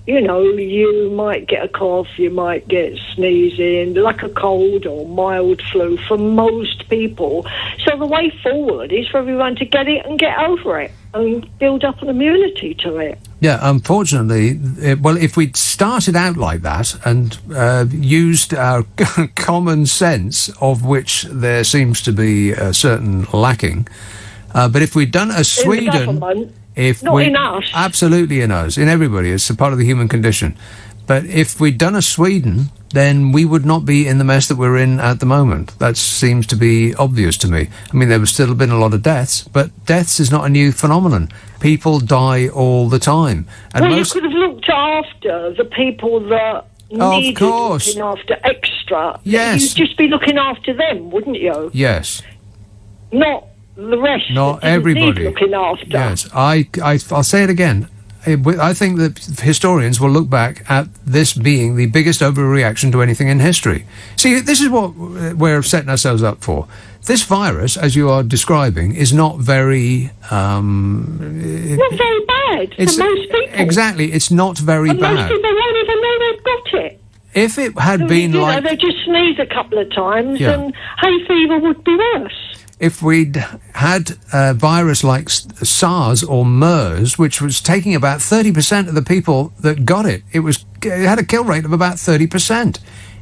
S8: you know, you might get a cough, you might get sneezing, like a cold or mild flu for most people. So the way forward is for everyone to get it and get over it and build up an immunity to it.
S1: Yeah, unfortunately, if we'd started out like that and used our common sense, of which there seems to be a certain lacking, but if we'd done a Sweden...
S8: In us.
S1: Absolutely in us, in everybody. It's a part of the human condition. But if we'd done a Sweden, then we would not be in the mess that we're in at the moment. That seems to be obvious to me. I mean, there have still been a lot of deaths, but deaths is not a new phenomenon. People die all the time. And
S8: you could have looked after the people that needed looking after extra.
S1: Yes.
S8: You'd just be looking after them, wouldn't you?
S1: Yes.
S8: Not the rest.
S1: Not
S8: that didn't
S1: everybody.
S8: need looking after.
S1: Yes, I'll say it again. I think that historians will look back at this being the biggest overreaction to anything in history. See, this is what we're setting ourselves up for. This virus, as you are describing, is not very...
S8: not very bad for most people.
S1: Exactly, it's not very
S8: and
S1: bad.
S8: most people won't even know they've got it.
S1: If it had been like...
S8: they just sneeze a couple of times
S1: Yeah.
S8: and hay fever would be worse.
S1: If we'd had a virus like SARS or MERS, which was taking about 30% of the people that got it, it had a kill rate of about 30%.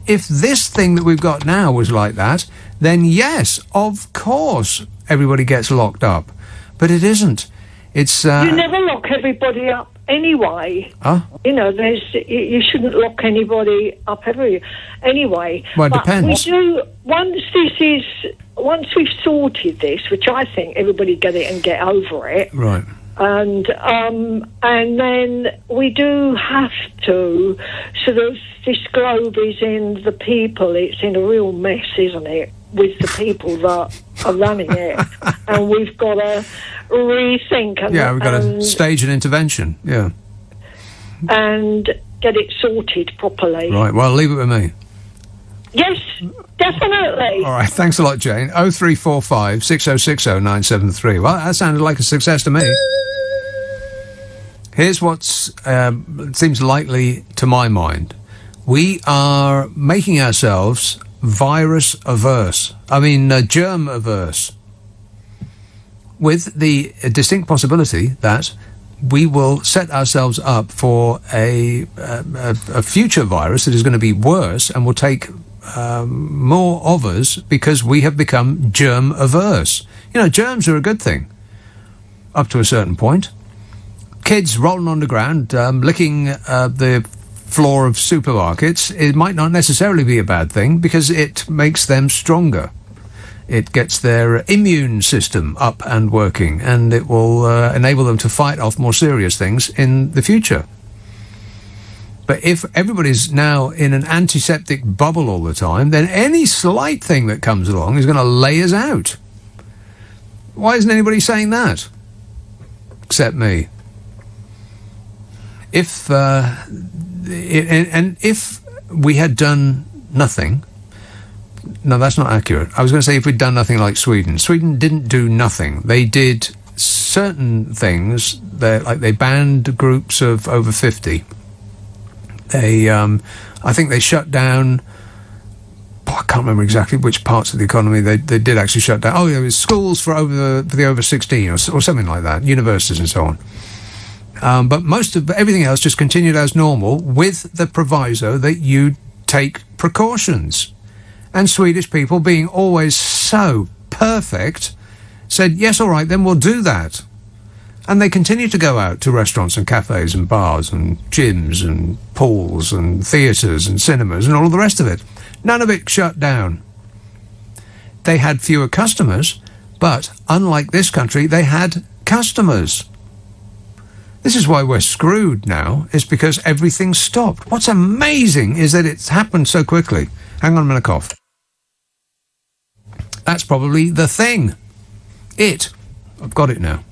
S1: If this thing that we've got now was like that, then yes, of course, everybody gets locked up. But it isn't. It's
S8: you never lock everybody up anyway.
S1: Huh?
S8: You know, you shouldn't lock anybody up anyway.
S1: Well, it
S8: but
S1: depends.
S8: we do, once we've sorted this, which I think everybody get it and get over it.
S1: Right.
S8: And then we do have to sort of, this globe is in the people, it's in a real mess, isn't it, with the people that are running it. And we've got to rethink.
S1: We've got to stage an intervention,
S8: and get it sorted properly.
S1: Right, well, leave it with me.
S8: Yes, definitely.
S1: All right, thanks a lot, Jane. 0345 6060 973. Well, that sounded like a success to me. Here's what seems likely to my mind. We are making ourselves virus averse. Germ averse. With the distinct possibility that we will set ourselves up for a future virus that is going to be worse and will take more of us because we have become germ averse. You know, germs are a good thing up to a certain point. Kids rolling on the ground, licking the floor of supermarkets, it might not necessarily be a bad thing because it makes them stronger. It gets their immune system up and working, and it will enable them to fight off more serious things in the future. But if everybody's now in an antiseptic bubble all the time, then any slight thing that comes along is going to lay us out. Why isn't anybody saying that? Except me. If we had done nothing... No, that's not accurate. I was going to say if we'd done nothing like Sweden. Sweden didn't do nothing. They did certain things. They banned groups of over 50. I think they shut down... I can't remember exactly which parts of the economy they did actually shut down. Oh, there was schools for the over 16 or something like that, universities and so on. But most of everything else just continued as normal with the proviso that you take precautions. And Swedish people, being always so perfect, said, yes, all right, then we'll do that. And they continue to go out to restaurants and cafes and bars and gyms and pools and theatres and cinemas and all the rest of it. None of it shut down. They had fewer customers, but unlike this country, they had customers. This is why we're screwed now, is because everything stopped. What's amazing is that it's happened so quickly. Hang on a minute, cough. That's probably the thing. I've got it now.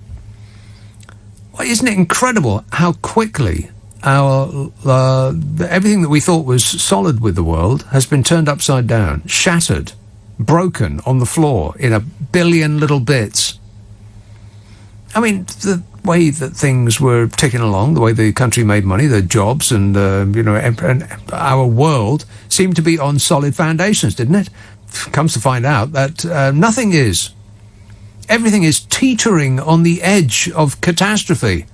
S1: Well, isn't it incredible how quickly our everything that we thought was solid with the world has been turned upside down, shattered, broken on the floor in a billion little bits. I mean, way that things were ticking along, the way the country made money, the jobs, and and our world seemed to be on solid foundations, didn't it? Comes to find out that nothing is. Everything is teetering on the edge of catastrophe.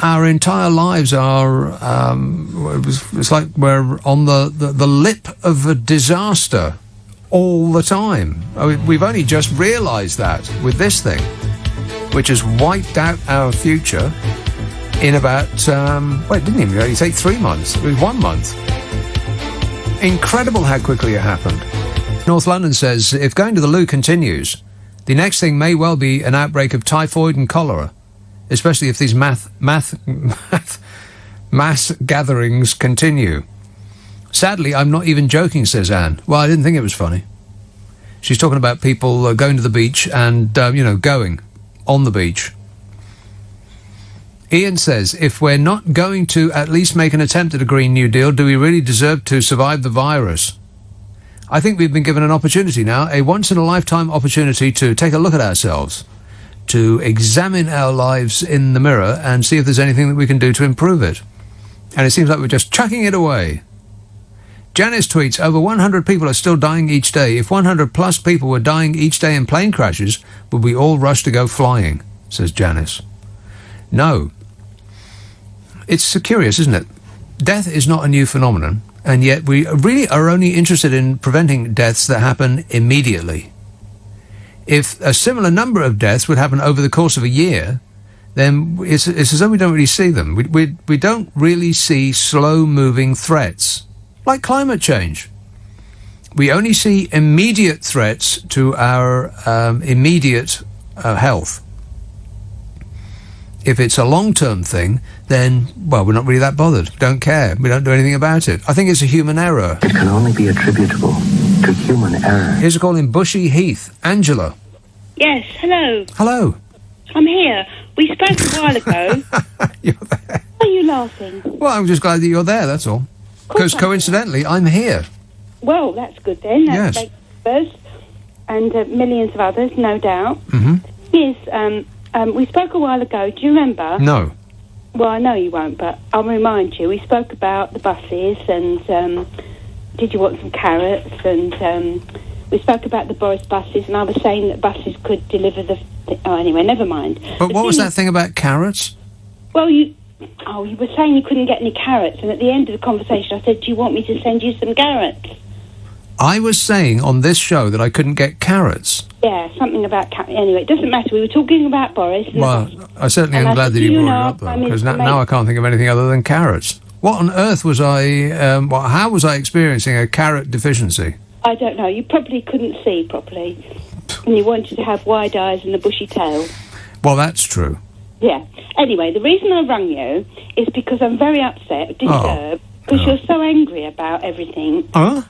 S1: Our entire lives are, it's like we're on the lip of a disaster all the time. I mean, we've only just realised that with this thing, which has wiped out our future in about, it didn't even really take 3 months. It was 1 month. Incredible how quickly it happened. North London says, if going to the loo continues, the next thing may well be an outbreak of typhoid and cholera, especially if these mass gatherings continue. Sadly, I'm not even joking, says Anne. Well, I didn't think it was funny. She's talking about people going to the beach and, going on the beach. Ian says, if we're not going to at least make an attempt at a Green New Deal, do we really deserve to survive the virus? I think we've been given an opportunity now, a once-in-a-lifetime opportunity to take a look at ourselves, to examine our lives in the mirror and see if there's anything that we can do to improve it. And it seems like we're just chucking it away. Janice tweets, over 100 people are still dying each day. If 100 plus people were dying each day in plane crashes, would we all rush to go flying? Says Janice. No. It's curious, isn't it? Death is not a new phenomenon, and yet we really are only interested in preventing deaths that happen immediately. If a similar number of deaths would happen over the course of a year, then it's as though we don't really see them. We don't really see slow-moving threats, like climate change. We only see immediate threats to our immediate health. If it's a long-term thing, then, well, we're not really that bothered. We don't care. We don't do anything about it. I think it's a human error.
S16: It can only be attributable to human error.
S1: Here's a call in Bushy Heath. Angela.
S10: Yes, hello.
S1: Hello.
S10: I'm here. We spoke a while ago.
S1: You're there.
S10: Why are you laughing?
S1: Well, I'm just glad that you're there, that's all. Because coincidentally, I'm here.
S10: Well, that's good then.
S1: Yes.
S10: That's first, and millions of others, no doubt.
S1: Mm-hmm.
S10: Yes, we spoke a while ago. Do you remember?
S1: No.
S10: Well, I know you won't, but I'll remind you. We spoke about the buses and did you want some carrots? And we spoke about the Boris buses, and I was saying that buses could deliver oh, anyway, never mind.
S1: But what was that thing about carrots?
S10: Well, you were saying you couldn't get any carrots, and at the end of the conversation I said, do you want me to send you some carrots?
S1: I was saying on this show that I couldn't get carrots.
S10: Yeah, something about carrots. Anyway, it doesn't matter. We were talking about Boris.
S1: Well, I certainly am glad that you brought it up, though, because now I can't think of anything other than carrots. What on earth was I... how was I experiencing a carrot deficiency?
S10: I don't know. You probably couldn't see properly, and you wanted to have wide eyes and a bushy tail.
S1: Well, that's true.
S10: Yeah. Anyway, the reason I rang you is because I'm very upset, disturbed, because you're so angry about everything.
S1: Huh?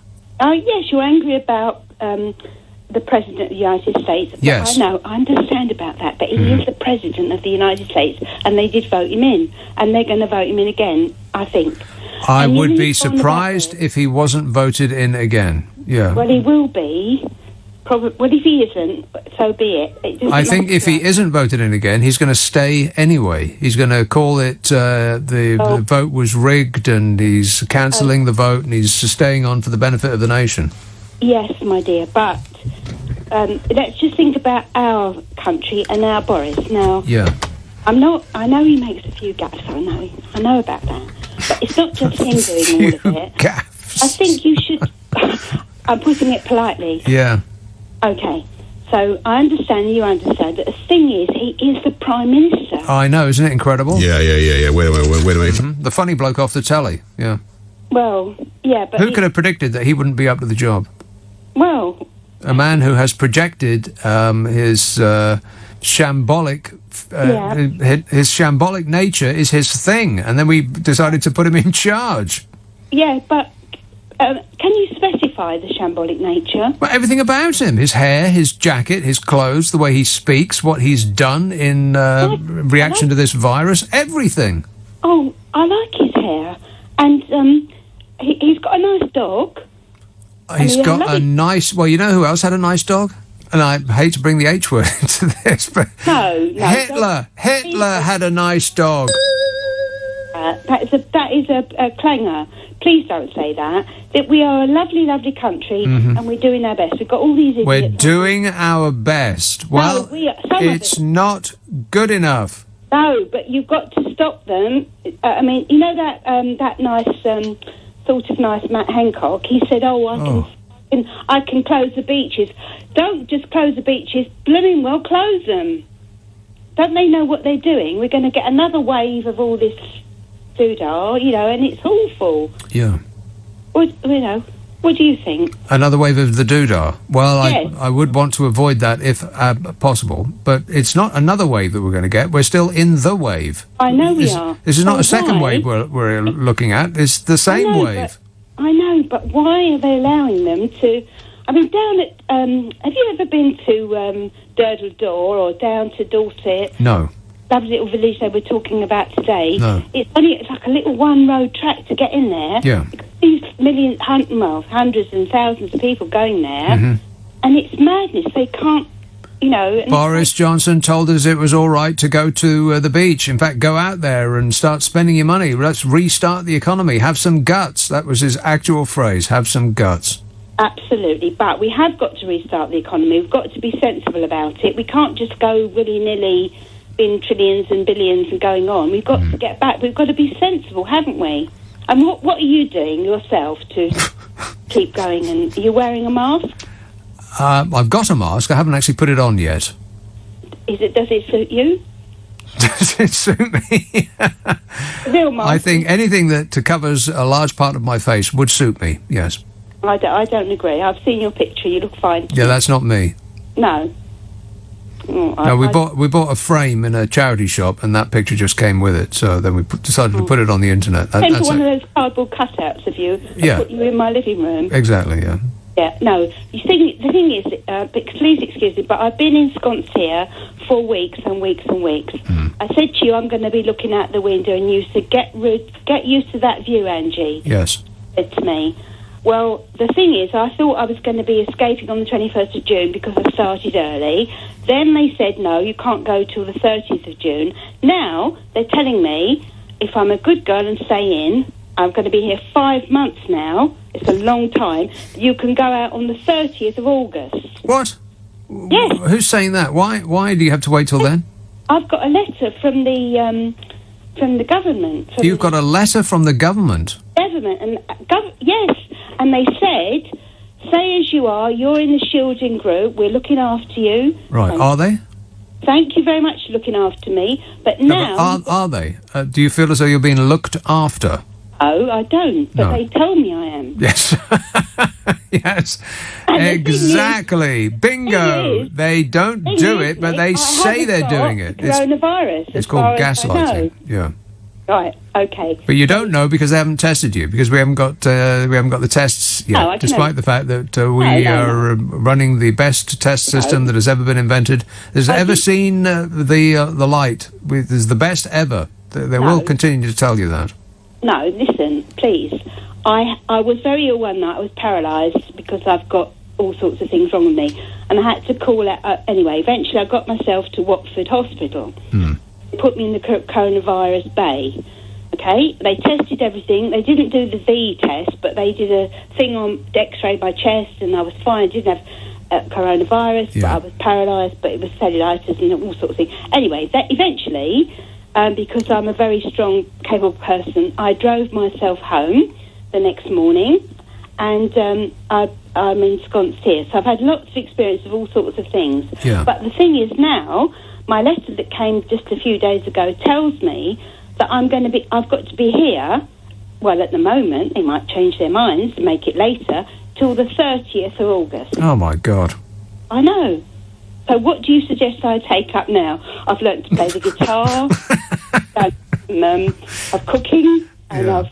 S10: Oh, yes, you're angry about the President of the United States.
S1: Yes.
S10: I know, I understand about that, but he is the President of the United States, and they did vote him in, and they're going to vote him in again, I think.
S1: I would be surprised if he wasn't voted in again. Yeah.
S10: Well, he will be. Well, if he isn't, so be it.
S1: I think if he isn't voted in again, he's going to stay anyway. He's going to call it the vote was rigged, and he's cancelling the vote, and he's staying on for the benefit of the nation.
S10: Yes, my dear, but let's just think about our country and our Boris. Now,
S1: yeah.
S10: I know he makes a few gaffes, I know about that. But it's not just him doing all of it.
S1: Gaffes.
S10: I think you should... I'm putting it politely.
S1: Yeah.
S10: Okay, so I understand, you understand, but the thing is, he is the Prime Minister.
S1: I know, isn't it incredible?
S24: Yeah. Wait a minute.
S1: Mm-hmm. The funny bloke off the telly, yeah.
S10: Well, yeah, but...
S1: Who could have predicted that he wouldn't be up to the job?
S10: Well...
S1: A man who has projected his shambolic... his shambolic nature is his thing, and then we decided to put him in charge.
S10: Yeah, but... can you specify the shambolic nature?
S1: Well, everything about him. His hair, his jacket, his clothes, the way he speaks, what he's done in reaction to this virus, everything.
S10: Oh, I like his hair. And he's got a nice dog.
S1: He's got a nice... Well, you know who else had a nice dog? and I hate to bring the H word into this, but
S10: No.
S1: Hitler had a nice dog.
S10: That is a clanger. Please don't say that. That we are a lovely, lovely country, and we're doing our best. We've got all these idiots.
S1: We're doing our best. Well, it's not good enough.
S10: No, but you've got to stop them. I mean, you know that nice, sort of nice Matt Hancock? He said, I can close the beaches. Don't just close the beaches, blooming well close them. Don't they know what they're doing? We're going to get another wave of all this doodah, and it's awful.
S1: Yeah.
S10: What do you think?
S1: Another wave of the doodah. Well,
S10: Yes.
S1: I would want to avoid that if possible, but it's not another wave that we're going to get. We're still in the wave.
S10: I know we are.
S1: This is not a second
S10: why?
S1: wave we're looking at. It's the same wave.
S10: I know, but why are they allowing them to... I mean, down at... have you ever been to Durdle Door or down to Dorset?
S1: No.
S10: Lovely little village they were talking about today.
S1: No.
S10: It's like a little one-road track to get in there.
S1: Yeah.
S10: These hundreds and thousands of people going there,
S1: Mm-hmm.
S10: and it's madness. They can't, and
S1: Boris Johnson told us it was all right to go to the beach. In fact, go out there and start spending your money. Let's restart the economy. Have some guts. That was his actual phrase. Have some guts.
S10: Absolutely, but we have got to restart the economy. We've got to be sensible about it. We can't just go willy-nilly in trillions and billions and going on. We've got to get back. We've got to be sensible, haven't we? And what are you doing yourself to keep going? And are you wearing a mask?
S1: I've got a mask. I haven't actually put it on yet.
S10: Does it suit you?
S1: Does it suit me?
S10: Real mask.
S1: I think anything that covers a large part of my face would suit me, yes.
S10: I don't agree. I've seen your picture. You look fine.
S1: Yeah, that's not me.
S10: No.
S1: No, we bought a frame in a charity shop, and that picture just came with it. So then we decided to put it on the internet.
S10: Send one of those cardboard cutouts of you.
S1: Yeah.
S10: Put you in my living room.
S1: Exactly. Yeah.
S10: Yeah. No. You see, the thing is, please excuse me, but I've been ensconced here for weeks and weeks and weeks. I said to you, I'm going to be looking out the window, and you said, get used to that view, Angie.
S1: Yes.
S10: Said to me. Well, the thing is, I thought I was going to be escaping on the 21st of June because I started early. Then they said, no, you can't go till the 30th of June. Now, they're telling me, if I'm a good girl and stay in, I'm going to be here 5 months now. It's a long time. You can go out on the 30th of August.
S1: What?
S10: Yes.
S1: Who's saying that? Why do you have to wait till then?
S10: I've got a letter from the government.
S1: You've got a letter from the government?
S10: Yes. And they said, stay as you are, you're in the shielding group, we're looking after you.
S1: Right, are they?
S10: Thank you very much for looking after me. But now...
S1: But are they? Do you feel as though you're being looked after?
S10: Oh, I don't, but
S1: No.
S10: they told me I am.
S1: Yes. Yes. Exactly. Bingo. They don't do it, but they say they're doing it.
S10: Coronavirus.
S1: It's called gaslighting. Yeah.
S10: Right, okay.
S1: But you don't know because they haven't tested you, because we haven't got the tests yet,
S10: No, I can
S1: despite the fact that we are running the best test system that has ever been invented. There's ever seen the light. It's the best ever. They will continue to tell you that.
S10: No, listen, please. I was very ill one night. I was paralysed because I've got all sorts of things wrong with me. And I had to call out... anyway, eventually I got myself to Watford Hospital. They put me in the coronavirus bay. Okay? They tested everything. They didn't do the V test, but they did a thing on X-ray my chest, and I was fine. I didn't have coronavirus, but I was paralysed, but it was cellulitis and all sorts of things. Anyway, eventually... because I'm a very strong, capable person, I drove myself home the next morning, and I'm ensconced here. So I've had lots of experience of all sorts of things.
S1: Yeah.
S10: But the thing is now, my letter that came just a few days ago tells me that I've got to be here, well, at the moment, they might change their minds and make it later, till the 30th of August.
S1: Oh, my God.
S10: I know. So what do you suggest I take up now? I've learnt to play the guitar, I'm cooking, and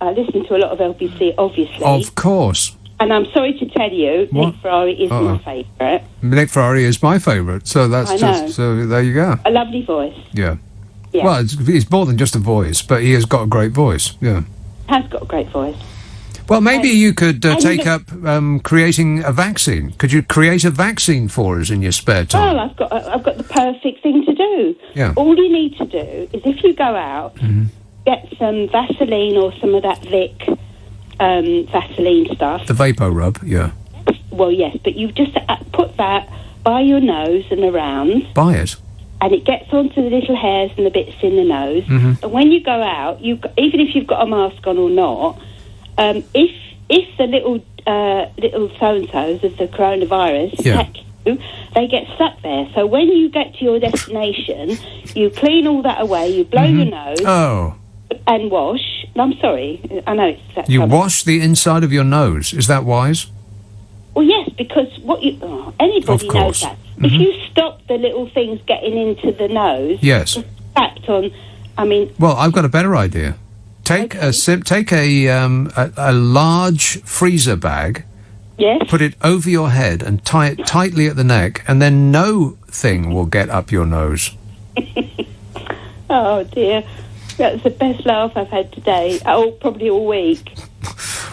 S10: I listen to a lot of LBC, obviously.
S1: Of course.
S10: And I'm sorry to tell you,
S1: What?
S10: Nick Ferrari is my favourite.
S1: Nick Ferrari is my favourite, so that's
S10: I know.
S1: just... So there you go.
S10: A lovely voice.
S1: Yeah.
S10: Yeah.
S1: Well, it's more than just a voice, but he has got a great voice, yeah.
S10: Has got a great voice.
S1: Well, maybe you could take up creating a vaccine. Could you create a vaccine for us in your spare time?
S10: Well, I've got the perfect thing to do.
S1: Yeah.
S10: All you need to do is if you go out, get some Vaseline or some of that Vic Vaseline stuff.
S1: The Vapor Rub, yeah.
S10: Well, yes, but you just put that by your nose and around.
S1: By it?
S10: And it gets onto the little hairs and the bits in the nose.
S1: Mm-hmm.
S10: And when you go out, even if you've got a mask on or not, if the little so-and-sos of the coronavirus attack you, they get stuck there. So when you get to your destination, you clean all that away, you blow your nose and wash. I'm sorry, I know it's that.
S1: You wash the inside of your nose. Is that wise?
S10: Well, yes, because anybody knows that. If you stop the little things getting into the nose,
S1: yes,
S10: trapped on. I mean,
S1: well, I've got a better idea. Take a large freezer bag.
S10: Yes.
S1: Put it over your head and tie it tightly at the neck, and then no thing will get up your nose.
S10: Oh dear, that's the best laugh I've had today. Probably all week.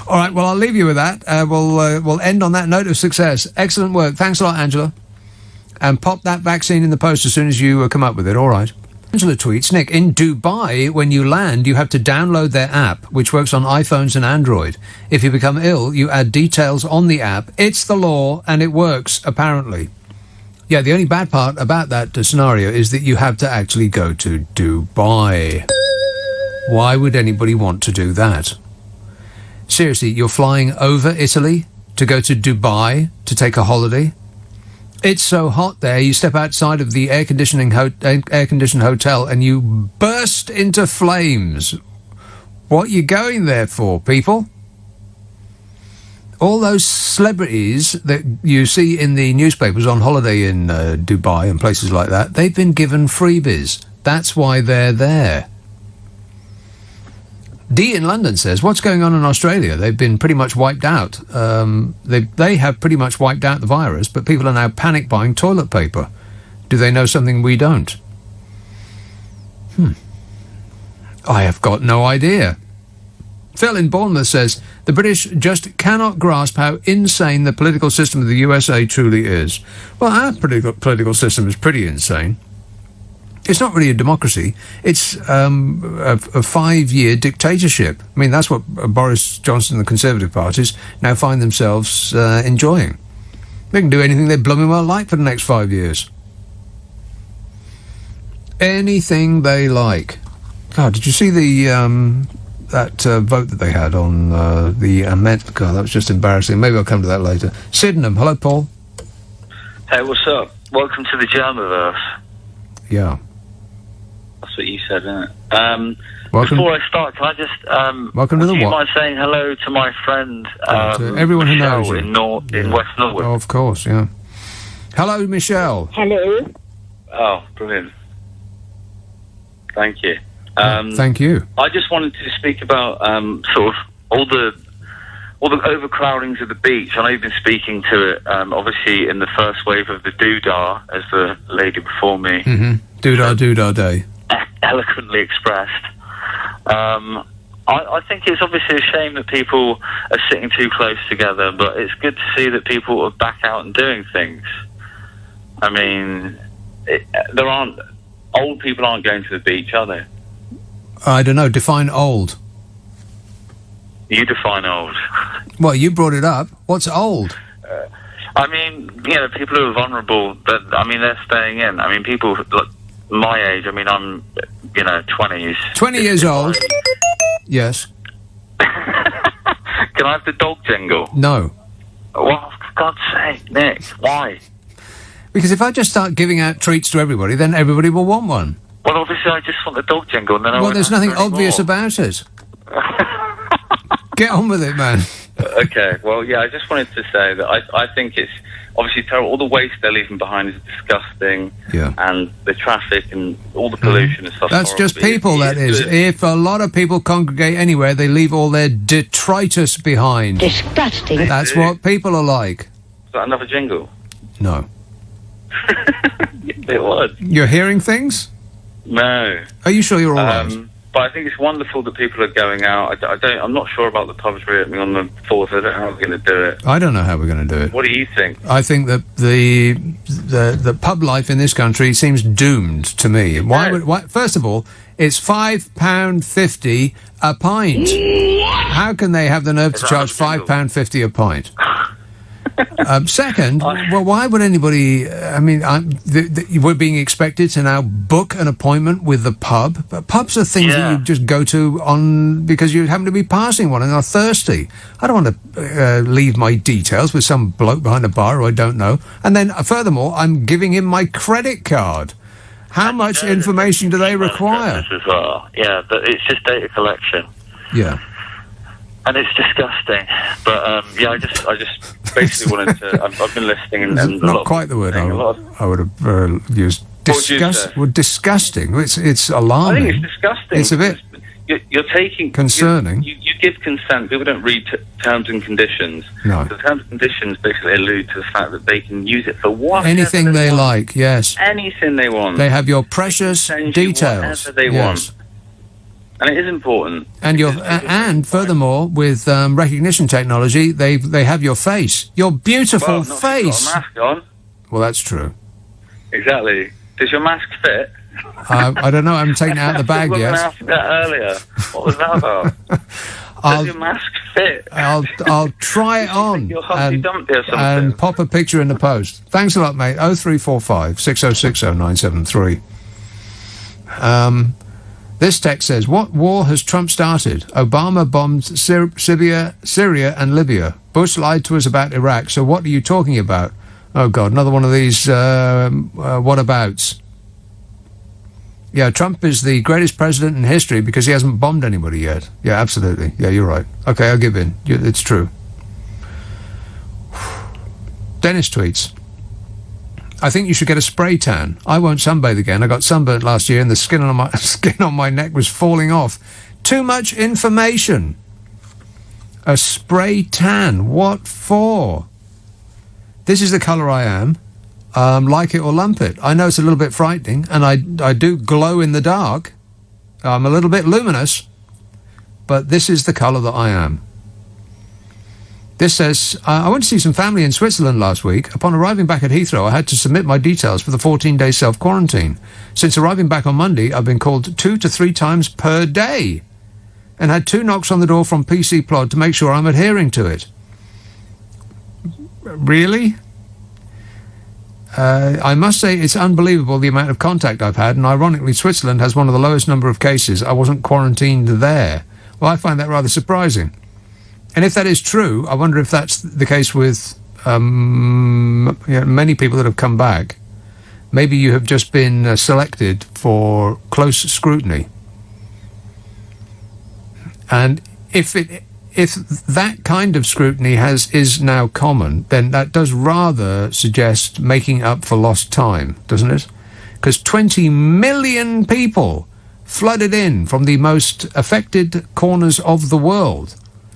S1: All right, well, I'll leave you with that. We'll end on that note of success. Excellent work. Thanks a lot, Angela. And pop that vaccine in the post as soon as you come up with it. All right. Angela tweets, Nick, in Dubai, when you land, you have to download their app, which works on iPhones and Android. If you become ill, you add details on the app. It's the law, and it works, apparently. Yeah, the only bad part about that scenario is that you have to actually go to Dubai. Why would anybody want to do that? Seriously, you're flying over Italy to go to Dubai to take a holiday? It's so hot there, you step outside of the air-conditioned hotel and you burst into flames. What are you going there for, people? All those celebrities that you see in the newspapers on holiday in Dubai and places like that, they've been given freebies. That's why they're there. D in London says, what's going on in Australia? They've been pretty much wiped out. They have pretty much wiped out the virus, but people are now panic buying toilet paper. Do they know something we don't? I have got no idea. Phil in Bournemouth says, the British just cannot grasp how insane the political system of the USA truly is. Well, our political system is pretty insane. It's not really a democracy. It's a 5-year dictatorship. I mean, that's what Boris Johnson and the Conservative parties now find themselves enjoying. They can do anything they blooming well like for the next 5 years. Anything they like. God, did you see the that vote that they had on the amendment? God, that was just embarrassing. Maybe I'll come to that later. Sydenham. Hello, Paul.
S11: Hey, what's up? Welcome to the Germaverse.
S1: Yeah.
S11: That's what you said, isn't it?
S1: Welcome.
S11: Before I start, can I just
S1: welcome to the
S11: do you
S1: what?
S11: mind saying hello to my friend
S1: to everyone who knows you.
S11: in West Norwood?
S1: Oh, of course, yeah. Hello, Michelle.
S8: Hello.
S11: Oh, brilliant. Thank you.
S1: Thank you.
S11: I just wanted to speak about sort of all the overcrowdings of the beach. I know you've been speaking to it, obviously, in the first wave of the doodah, as the lady before me.
S1: Mm-hmm. Doodah day.
S11: Eloquently expressed. I think it's obviously a shame that people are sitting too close together, but it's good to see that people are back out and doing things. I mean, old people aren't going to the beach, are they?
S1: I don't know. Define old.
S11: You define old.
S1: Well, you brought it up. What's old?
S11: I mean, people who are vulnerable, they're staying in. I mean, people like my age, I'm, 20s.
S1: 20 years old. Yes.
S11: Can I have the dog jingle?
S1: No.
S11: Well, for God's sake, Nick, why?
S1: Because if I just start giving out treats to everybody, then everybody will want one.
S11: Well, obviously, I just want the dog jingle, and then
S1: there's nothing obvious about it. Get on with it, man.
S11: Okay, well, yeah, I just wanted to say that I think it's obviously terrible. All the waste they're leaving behind is disgusting.
S1: Yeah.
S11: And the traffic and all the pollution and stuff.
S1: That's just people, that is. Good. If a lot of people congregate anywhere, they leave all their detritus behind.
S9: Disgusting.
S1: That's what people are like.
S11: Is that another jingle?
S1: No.
S11: It was.
S1: You're hearing things?
S11: No.
S1: Are you sure you're all right?
S11: But I think it's wonderful that people are going out. I'm not sure about the pubs reopening on the 4th. I don't know how we're going to do it.
S1: I don't know how we're going to do it.
S11: What do you think?
S1: I think that the pub life in this country seems doomed to me. Why? First of all, it's £5.50 a pint. How can they have the nerve to charge £5.50 a pint? Second, well, why would anybody? I mean, we're being expected to now book an appointment with the pub. But pubs are things that you just go to because you happen to be passing one and are thirsty. I don't want to leave my details with some bloke behind a bar who I don't know. And then, furthermore, I'm giving him my credit card. How much information do they require?
S11: As well. Yeah, but it's just data collection.
S1: Yeah.
S11: And it's disgusting, but I just basically wanted to. I've been listening, and
S1: not quite the word I would have used. Disgusting. It's alarming.
S11: I think it's disgusting.
S1: It's a bit.
S11: You're taking
S1: concerning.
S11: You give consent. People don't read terms and conditions.
S1: No.
S11: The terms and conditions basically allude to the fact that they can use it for whatever
S1: anything they like. Yes.
S11: Anything they want.
S1: They have your precious details.
S11: Whatever they want. And it is important.
S1: And and furthermore, with recognition technology, they have your face, your beautiful face.
S11: Got a mask on.
S1: Well, that's true.
S11: Exactly. Does your mask fit?
S1: I don't know. I haven't taken it out of the bag yet.
S11: I asked that earlier. What was that about? Does your mask fit?
S1: I'll try it on and pop a picture in the post. Thanks a lot, mate. 0345 6060 973. This text says, what war has Trump started? Obama bombed Syria and Libya. Bush lied to us about Iraq. So what are you talking about? Oh, God, another one of these whatabouts. Yeah, Trump is the greatest president in history because he hasn't bombed anybody yet. Yeah, absolutely. Yeah, you're right. Okay, I'll give in. It's true. Dennis tweets, I think you should get a spray tan. I won't sunbathe again. I got sunburnt last year and the skin on my neck was falling off. Too much information. A spray tan. What for? This is the colour I am. Like it or lump it. I know it's a little bit frightening and I do glow in the dark. I'm a little bit luminous. But this is the colour that I am. This says, I went to see some family in Switzerland last week. Upon arriving back at Heathrow, I had to submit my details for the 14-day self-quarantine. Since arriving back on Monday, I've been called 2 to 3 times per day and had 2 knocks on the door from PC Plod to make sure I'm adhering to it. Really? I must say it's unbelievable the amount of contact I've had, and ironically Switzerland has one of the lowest number of cases. I wasn't quarantined there. Well, I find that rather surprising. And if that is true, I wonder if that's the case with many people that have come back. Maybe you have just been selected for close scrutiny. And if that kind of scrutiny is now common, then that does rather suggest making up for lost time, doesn't it? Because 20 million people flooded in from the most affected corners of the world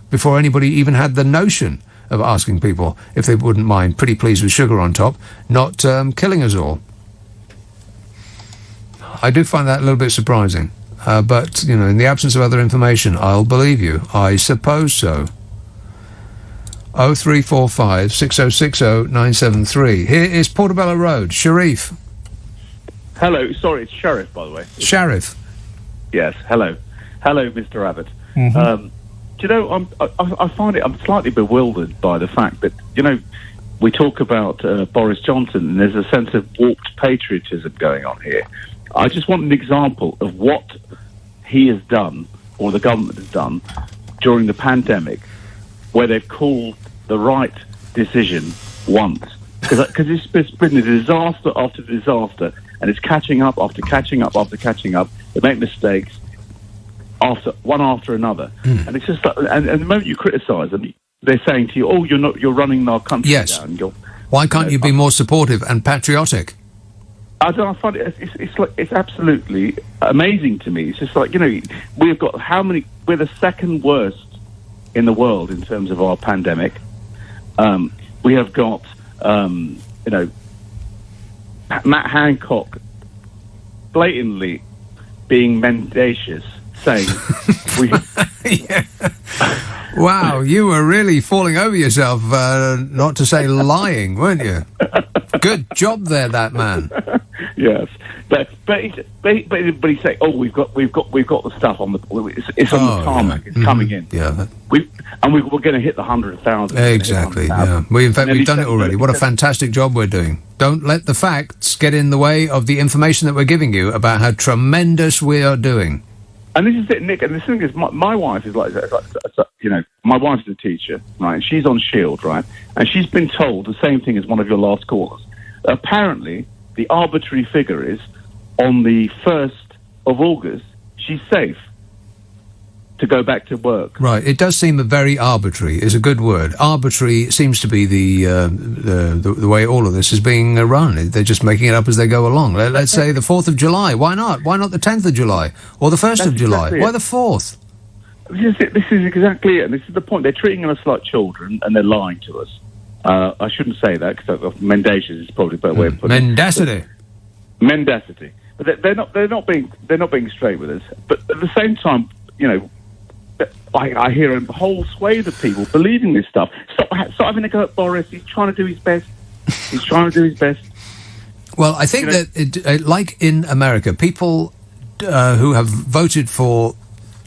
S1: before anybody even had the notion of asking people if they wouldn't mind, pretty please with sugar on top, not killing us all. I do find that a little bit surprising. But, in the absence of other information, I'll believe you. I suppose so. 0345 6060 973. Here is Portobello Road. Sharif.
S12: Hello. Sorry, it's Sheriff, by the way.
S1: Sheriff.
S12: Yes, hello. Hello, Mr. Abbott.
S1: Mm-hmm.
S12: Do you know, I'm slightly bewildered by the fact that, we talk about Boris Johnson and there's a sense of warped patriotism going on here. I just want an example of what he has done, or the government has done, during the pandemic, where they've called the right decision once. Because it's been a disaster after disaster, and it's catching up after catching up after catching up. They make mistakes one after another. And it's just like, and the moment you criticise them, they're saying to you, "Oh, you're running our country down."
S1: Why can't you be more supportive and patriotic?
S12: I find it's absolutely amazing to me. It's just like, we've got we're the second worst in the world in terms of our pandemic. We have got, Matt Hancock blatantly being mendacious, saying we.
S1: Wow, you were really falling over yourself, not to say lying, weren't you? Good job there, that man.
S12: Yes, but he's saying, "Oh, we've got the stuff on the. It's on the tarmac. It's coming in.
S1: Yeah,
S12: we're going to hit the 100,000.
S1: Exactly. Yeah. In fact, we've done it already. What a fantastic job we're doing. Don't let the facts get in the way of the information that we're giving you about how tremendous we are doing.
S12: And this is it, Nick. And the thing is, my wife is like, my wife's a teacher, right? And she's on Shield, right? And she's been told the same thing as one of your last callers. Apparently, the arbitrary figure is on the 1st of August, she's safe to go back to work.
S1: Right. It does seem very arbitrary. Is a good word. Arbitrary seems to be the way all of this is being run. They're just making it up as they go along. Let's say the 4th of July. Why not? Why not the 10th of July or the 1st of July? Why the 4th?
S12: This is exactly it. And this is the point. They're treating us like children, and they're lying to us. I shouldn't say that because mendacious is probably a better way of putting it. Mendacity. But they're not being straight with us. But at the same time, I hear a whole swathe of people believing this stuff. Stop having a go at Boris. He's trying to do his best.
S1: Well, I think that, like in America, people who have voted for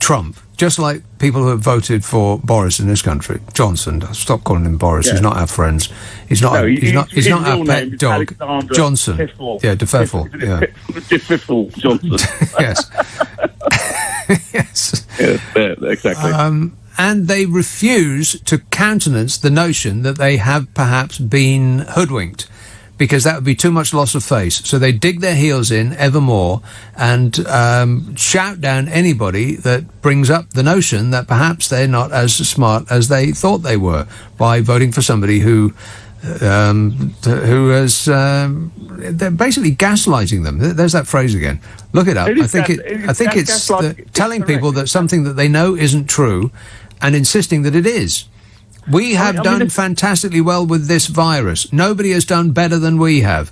S1: Trump, just like people who have voted for Boris in this country, Johnson. Stop calling him Boris. Yeah. He's not our friend. He's not. He's not our pet dog.
S12: Alexander
S1: Johnson.
S12: Tiffel.
S1: Yeah, DeFeffel. Yeah.
S12: Tiffel Johnson.
S1: Yes. Yes.
S12: Yeah, exactly.
S1: And they refuse to countenance the notion that they have perhaps been hoodwinked, because that would be too much loss of face. So they dig their heels in ever more and shout down anybody that brings up the notion that perhaps they're not as smart as they thought they were by voting for somebody who has they're basically gaslighting them. There's that phrase again. Look it up. I think it's telling people that something that they know isn't true and insisting that it is. We have done fantastically well with this virus. Nobody has done better than we have.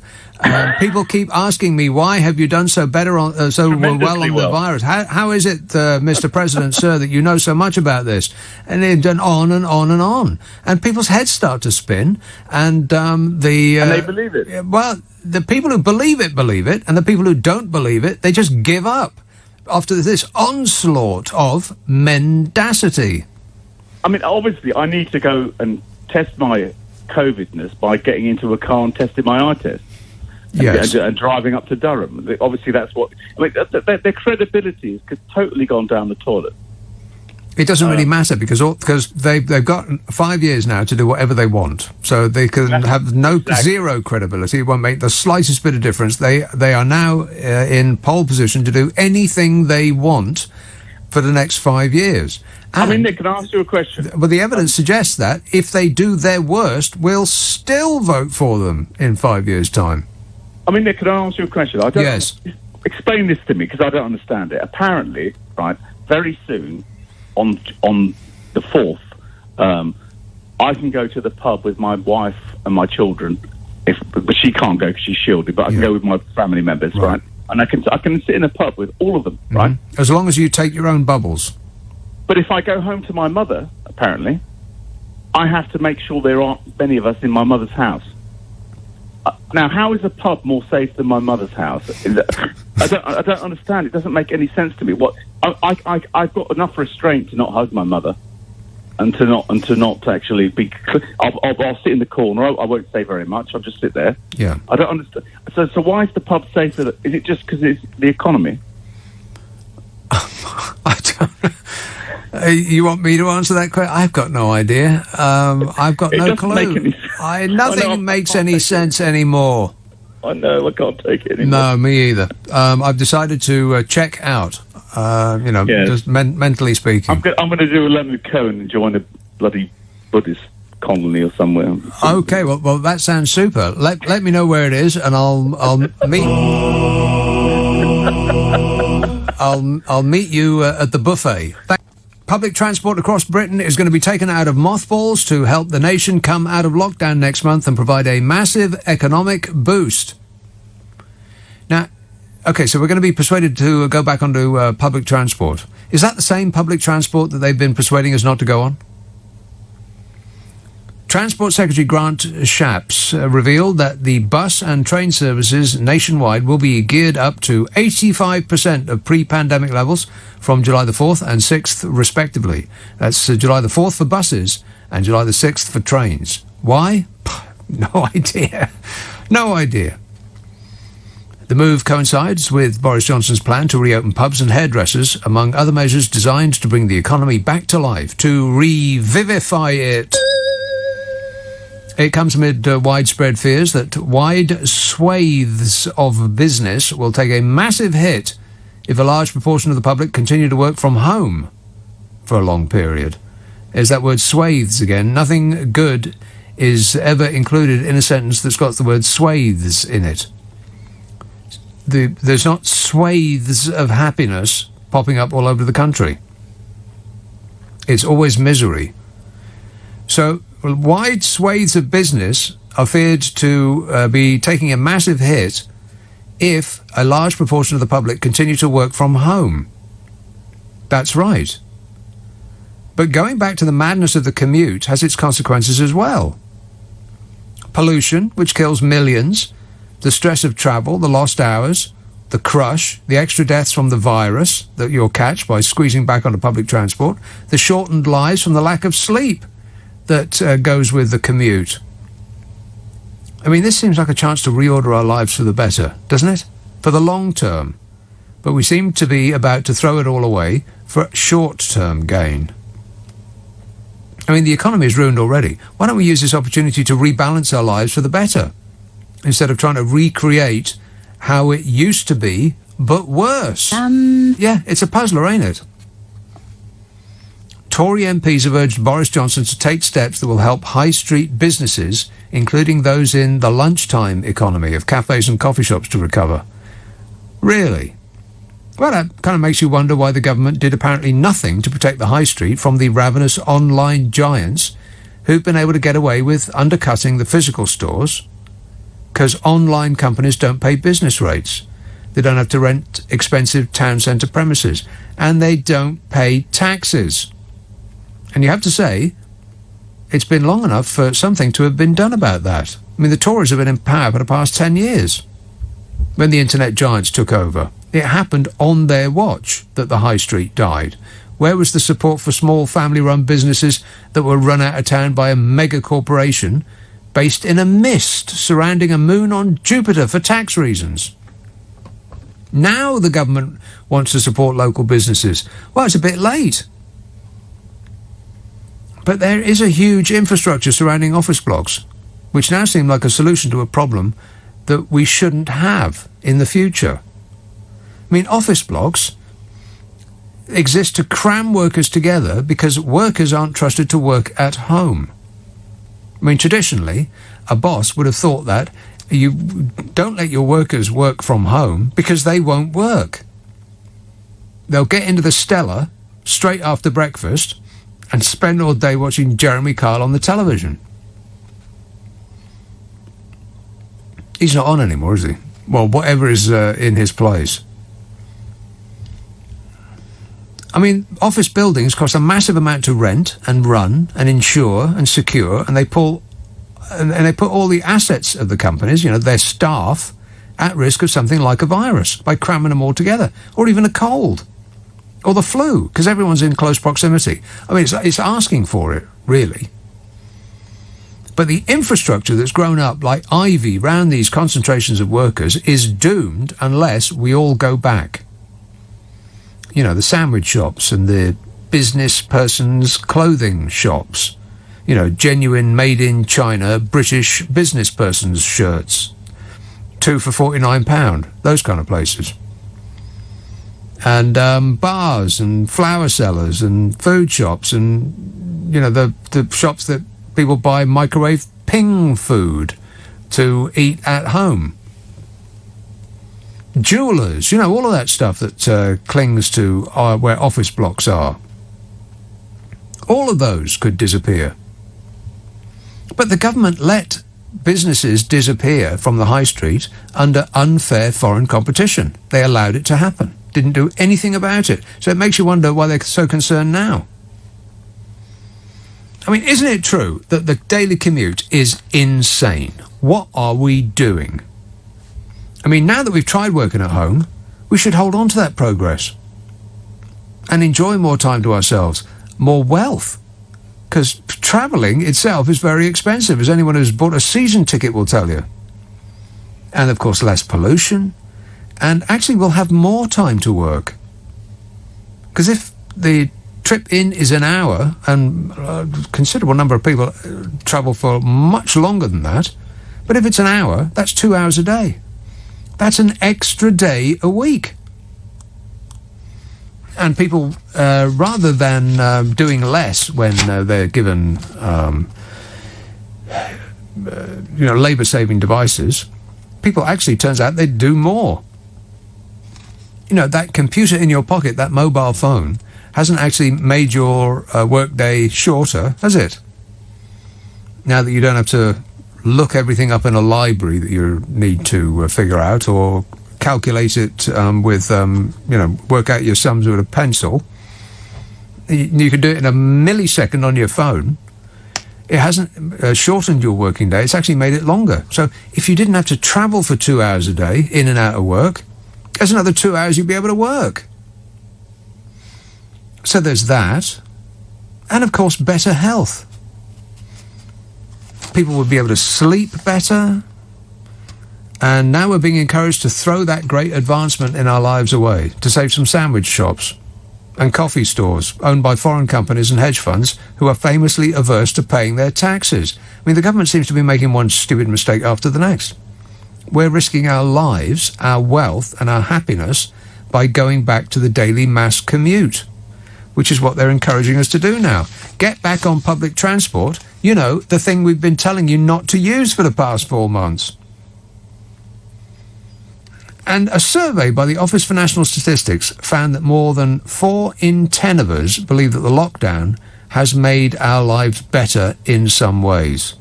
S1: People keep asking me, why have you done so well on the virus? How is it, Mr. President, sir, that you know so much about this? And they've done on and on and on. And people's heads start to spin. And and
S12: they believe it.
S1: Well, the people who believe it, and the people who don't believe it, they just give up after this onslaught of mendacity.
S12: I mean, obviously, I need to go and test my COVIDness by getting into a car and testing my eye test.
S1: Yes.
S12: And driving up to Durham. Obviously, that's what... I mean, their credibility has totally gone down the toilet.
S1: It doesn't really matter because they've got 5 years now to do whatever they want. So they can have zero credibility. It won't make the slightest bit of difference. They are now in pole position to do anything they want for the next 5 years. And,
S12: I mean, Nick, can I ask you a question?
S1: Well, the evidence suggests that if they do their worst, we'll still vote for them in 5 years' time.
S12: I mean, Nick, can I ask you a question?
S1: Yes.
S12: Explain this to me, because I don't understand it. Apparently, right, very soon, on the 4th, I can go to the pub with my wife and my children, but she can't go because she's shielded, but I can go with my family members, right? And I can sit in a pub with all of them, right?
S1: As long as you take your own bubbles.
S12: But if I go home to my mother, apparently, I have to make sure there aren't many of us in my mother's house. Now, how is a pub more safe than my mother's house? I don't understand. It doesn't make any sense to me. I've got enough restraint to not hug my mother, and to not actually be. I'll sit in the corner. I won't say very much. I'll just sit there.
S1: Yeah.
S12: I don't understand. So why is the pub safer? Is it just because it's the economy?
S1: I don't. You want me to answer that question? I've got no idea. I've got no clue. Nothing makes any sense anymore.
S12: I know. I can't take it anymore.
S1: No, me either. I've decided to check out. Just mentally speaking.
S12: I'm going to do a Leonard Cohen and join a bloody Buddhist colony or somewhere.
S1: Okay. Well, that sounds super. Let me know where it is, and I'll meet. I'll meet you at the buffet. Public transport across Britain is going to be taken out of mothballs to help the nation come out of lockdown next month and provide a massive economic boost. Now, OK, so we're going to be persuaded to go back onto public transport. Is that the same public transport that they've been persuading us not to go on? Transport Secretary Grant Shapps revealed that the bus and train services nationwide will be geared up to 85% of pre-pandemic levels from July the 4th and 6th, respectively. That's July the 4th for buses and July the 6th for trains. Why? No idea. No idea. The move coincides with Boris Johnson's plan to reopen pubs and hairdressers, among other measures designed to bring the economy back to life, to revivify it. It comes amid widespread fears that wide swathes of business will take a massive hit if a large proportion of the public continue to work from home for a long period. There's that word swathes again. Nothing good is ever included in a sentence that's got the word swathes in it. There's not swathes of happiness popping up all over the country. It's always misery. So wide swathes of business are feared to be taking a massive hit if a large proportion of the public continue to work from home. That's right. But going back to the madness of the commute has its consequences as well. Pollution, which kills millions, the stress of travel, the lost hours, the crush, the extra deaths from the virus that you'll catch by squeezing back onto public transport, the shortened lives from the lack of sleep that goes with the commute. I mean, this seems like a chance to reorder our lives for the better, doesn't it? For the long term. But we seem to be about to throw it all away for short-term gain. I mean, the economy is ruined already. Why don't we use this opportunity to rebalance our lives for the better, instead of trying to recreate how it used to be, but worse? Yeah, it's a puzzler, ain't it? Tory MPs have urged Boris Johnson to take steps that will help high street businesses, including those in the lunchtime economy of cafes and coffee shops, to recover. Really? Well, that kind of makes you wonder why the government did apparently nothing to protect the high street from the ravenous online giants who've been able to get away with undercutting the physical stores, because online companies don't pay business rates. They don't have to rent expensive town centre premises, and they don't pay taxes. And you have to say, it's been long enough for something to have been done about that. I mean, the Tories have been in power for the past 10 years. When the internet giants took over, it happened on their watch that the high street died. Where was the support for small family-run businesses that were run out of town by a mega corporation based in a mist surrounding a moon on Jupiter for tax reasons? Now the government wants to support local businesses. Well, it's a bit late. But there is a huge infrastructure surrounding office blocks, which now seem like a solution to a problem that we shouldn't have in the future. I mean, office blocks exist to cram workers together because workers aren't trusted to work at home. I mean, traditionally, a boss would have thought that you don't let your workers work from home because they won't work. They'll get into the Stella straight after breakfast and spend all day watching Jeremy Kyle on the television. He's not on anymore, is he? Well, whatever is in his place. I mean, office buildings cost a massive amount to rent and run and insure and secure, and they put all the assets of the companies, you know, their staff, at risk of something like a virus by cramming them all together, or even a cold, or the flu, because everyone's in close proximity. I mean, it's asking for it, really. But the infrastructure that's grown up like ivy round these concentrations of workers is doomed unless we all go back. You know, the sandwich shops and the business persons' clothing shops. You know, genuine made in China British business persons' shirts. 2 for £49, those kind of places. And bars and flower sellers and food shops and, you know, the shops that people buy microwave ping food to eat at home. Jewellers, you know, all of that stuff that clings to where office blocks are. All of those could disappear. But the government let businesses disappear from the high street under unfair foreign competition. They allowed it to happen. Didn't do anything about it. So it makes you wonder why they're so concerned now. I mean, isn't it true that the daily commute is insane? What are we doing? I mean, now that we've tried working at home, we should hold on to that progress and enjoy more time to ourselves, more wealth. Because travelling itself is very expensive, as anyone who's bought a season ticket will tell you. And, of course, less pollution. And actually, we'll have more time to work. Because if the trip in is an hour, and a considerable number of people travel for much longer than that, but if it's an hour, that's 2 hours a day. That's an extra day a week. And people, rather than doing less when they're given, labour-saving devices, people actually, turns out, they do more. You know, that computer in your pocket, that mobile phone, hasn't actually made your workday shorter, has it? Now that you don't have to look everything up in a library that you need to figure out, or calculate it work out your sums with a pencil. You can do it in a millisecond on your phone. It hasn't shortened your working day. It's actually made it longer. So if you didn't have to travel for 2 hours a day, in and out of work, there's another 2 hours you'd be able to work. So there's that. And, of course, better health. People would be able to sleep better. And now we're being encouraged to throw that great advancement in our lives away, to save some sandwich shops and coffee stores owned by foreign companies and hedge funds who are famously averse to paying their taxes. I mean, the government seems to be making one stupid mistake after the next. We're risking our lives, our wealth, and our happiness by going back to the daily mass commute, which is what they're encouraging us to do now. Get back on public transport, you know, the thing we've been telling you not to use for the past 4 months. And a survey by the Office for National Statistics found that more than 4 in 10 of us believe that the lockdown has made our lives better in some ways.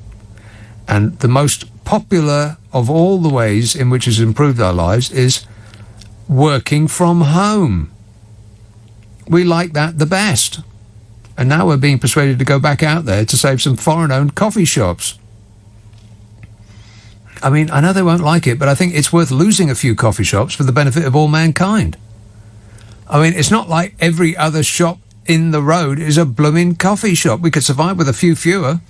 S1: And the most popular of all the ways in which it's improved our lives is working from home. We like that the best. And now we're being persuaded to go back out there to save some foreign-owned coffee shops. I mean, I know they won't like it, but I think it's worth losing a few coffee shops for the benefit of all mankind. I mean, it's not like every other shop in the road is a blooming coffee shop. We could survive with a few fewer.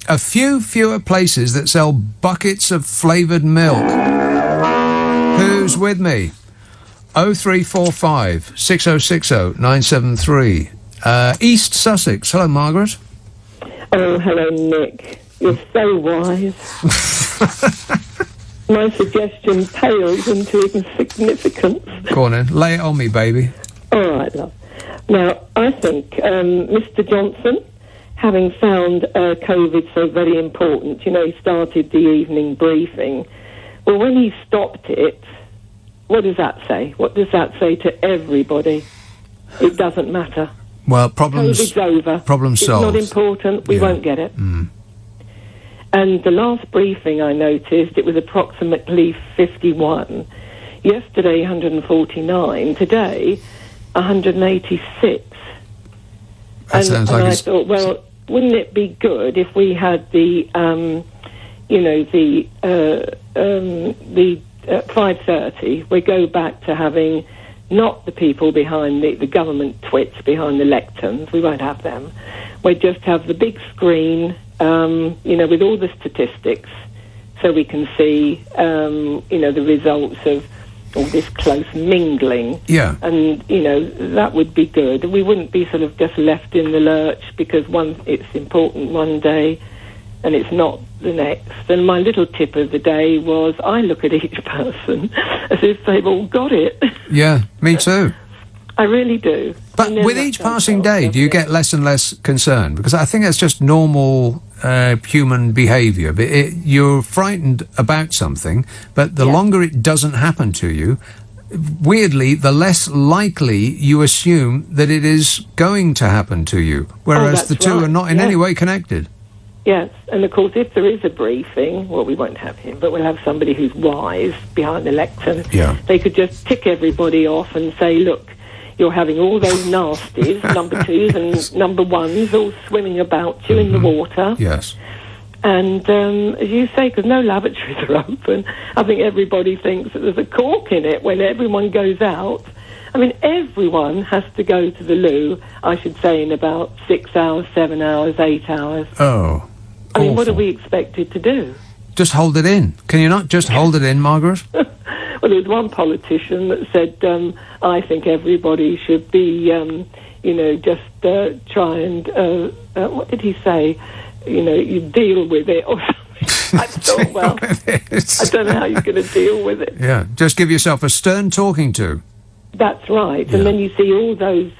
S1: A few fewer places that sell buckets of flavoured milk. Who's with me? 0345 6060 973. East Sussex. Hello, Margaret.
S14: Oh, hello, Nick. You're so wise. My suggestion pales into insignificance.
S1: Go on then. Lay it on me, baby.
S14: All right, love. Now, I think Mr. Johnson, having found COVID so very important, he started the evening briefing. Well, when he stopped it, what does that say? What does that say to everybody? It doesn't matter.
S1: Well, COVID's
S14: over.
S1: Problem solved.
S14: It's not important. We won't get it.
S1: Mm.
S14: And the last briefing I noticed, it was approximately 51. Yesterday, 149. Today, 186.
S1: That sounds like
S14: I thought, well, wouldn't it be good if we had the 5:30? We go back to having not the people behind the government twits behind the lecterns. We won't have them. We just have the big screen. With all the statistics, so we can see, the results of all this close mingling.
S1: Yeah.
S14: And, that would be good. We wouldn't be sort of just left in the lurch because it's important one day and it's not the next. And my little tip of the day was I look at each person as if they've all got it.
S1: Yeah, me too.
S14: I really do.
S1: But with each passing day, do you get less and less concerned? Because I think that's just normal human behaviour. You're frightened about something, but the longer it doesn't happen to you, weirdly, the less likely you assume that it is going to happen to you. Whereas the two are not in any way connected.
S14: Yes, and of course, if there is a briefing, well, we won't have him, but we'll have somebody who's wise behind the lectern.
S1: Yeah.
S14: They could just tick everybody off and say, look, you're having all those nasties, number twos and number ones, all swimming about you in the water.
S1: Yes.
S14: And as you say, because no lavatories are open, I think everybody thinks that there's a cork in it when everyone goes out. I mean, everyone has to go to the loo, I should say, in about 6 hours, 7 hours, 8 hours.
S1: Oh.
S14: I mean, what are we expected to do?
S1: Just hold it in. Can you not just hold it in, Margaret?
S14: Well, there was one politician that said, I think everybody should be, just try and, what did he say? You deal with it or something. I thought, well, I don't know how you're going to deal with it.
S1: Yeah, just give yourself a stern talking to.
S14: That's right. Yeah. And then you see all those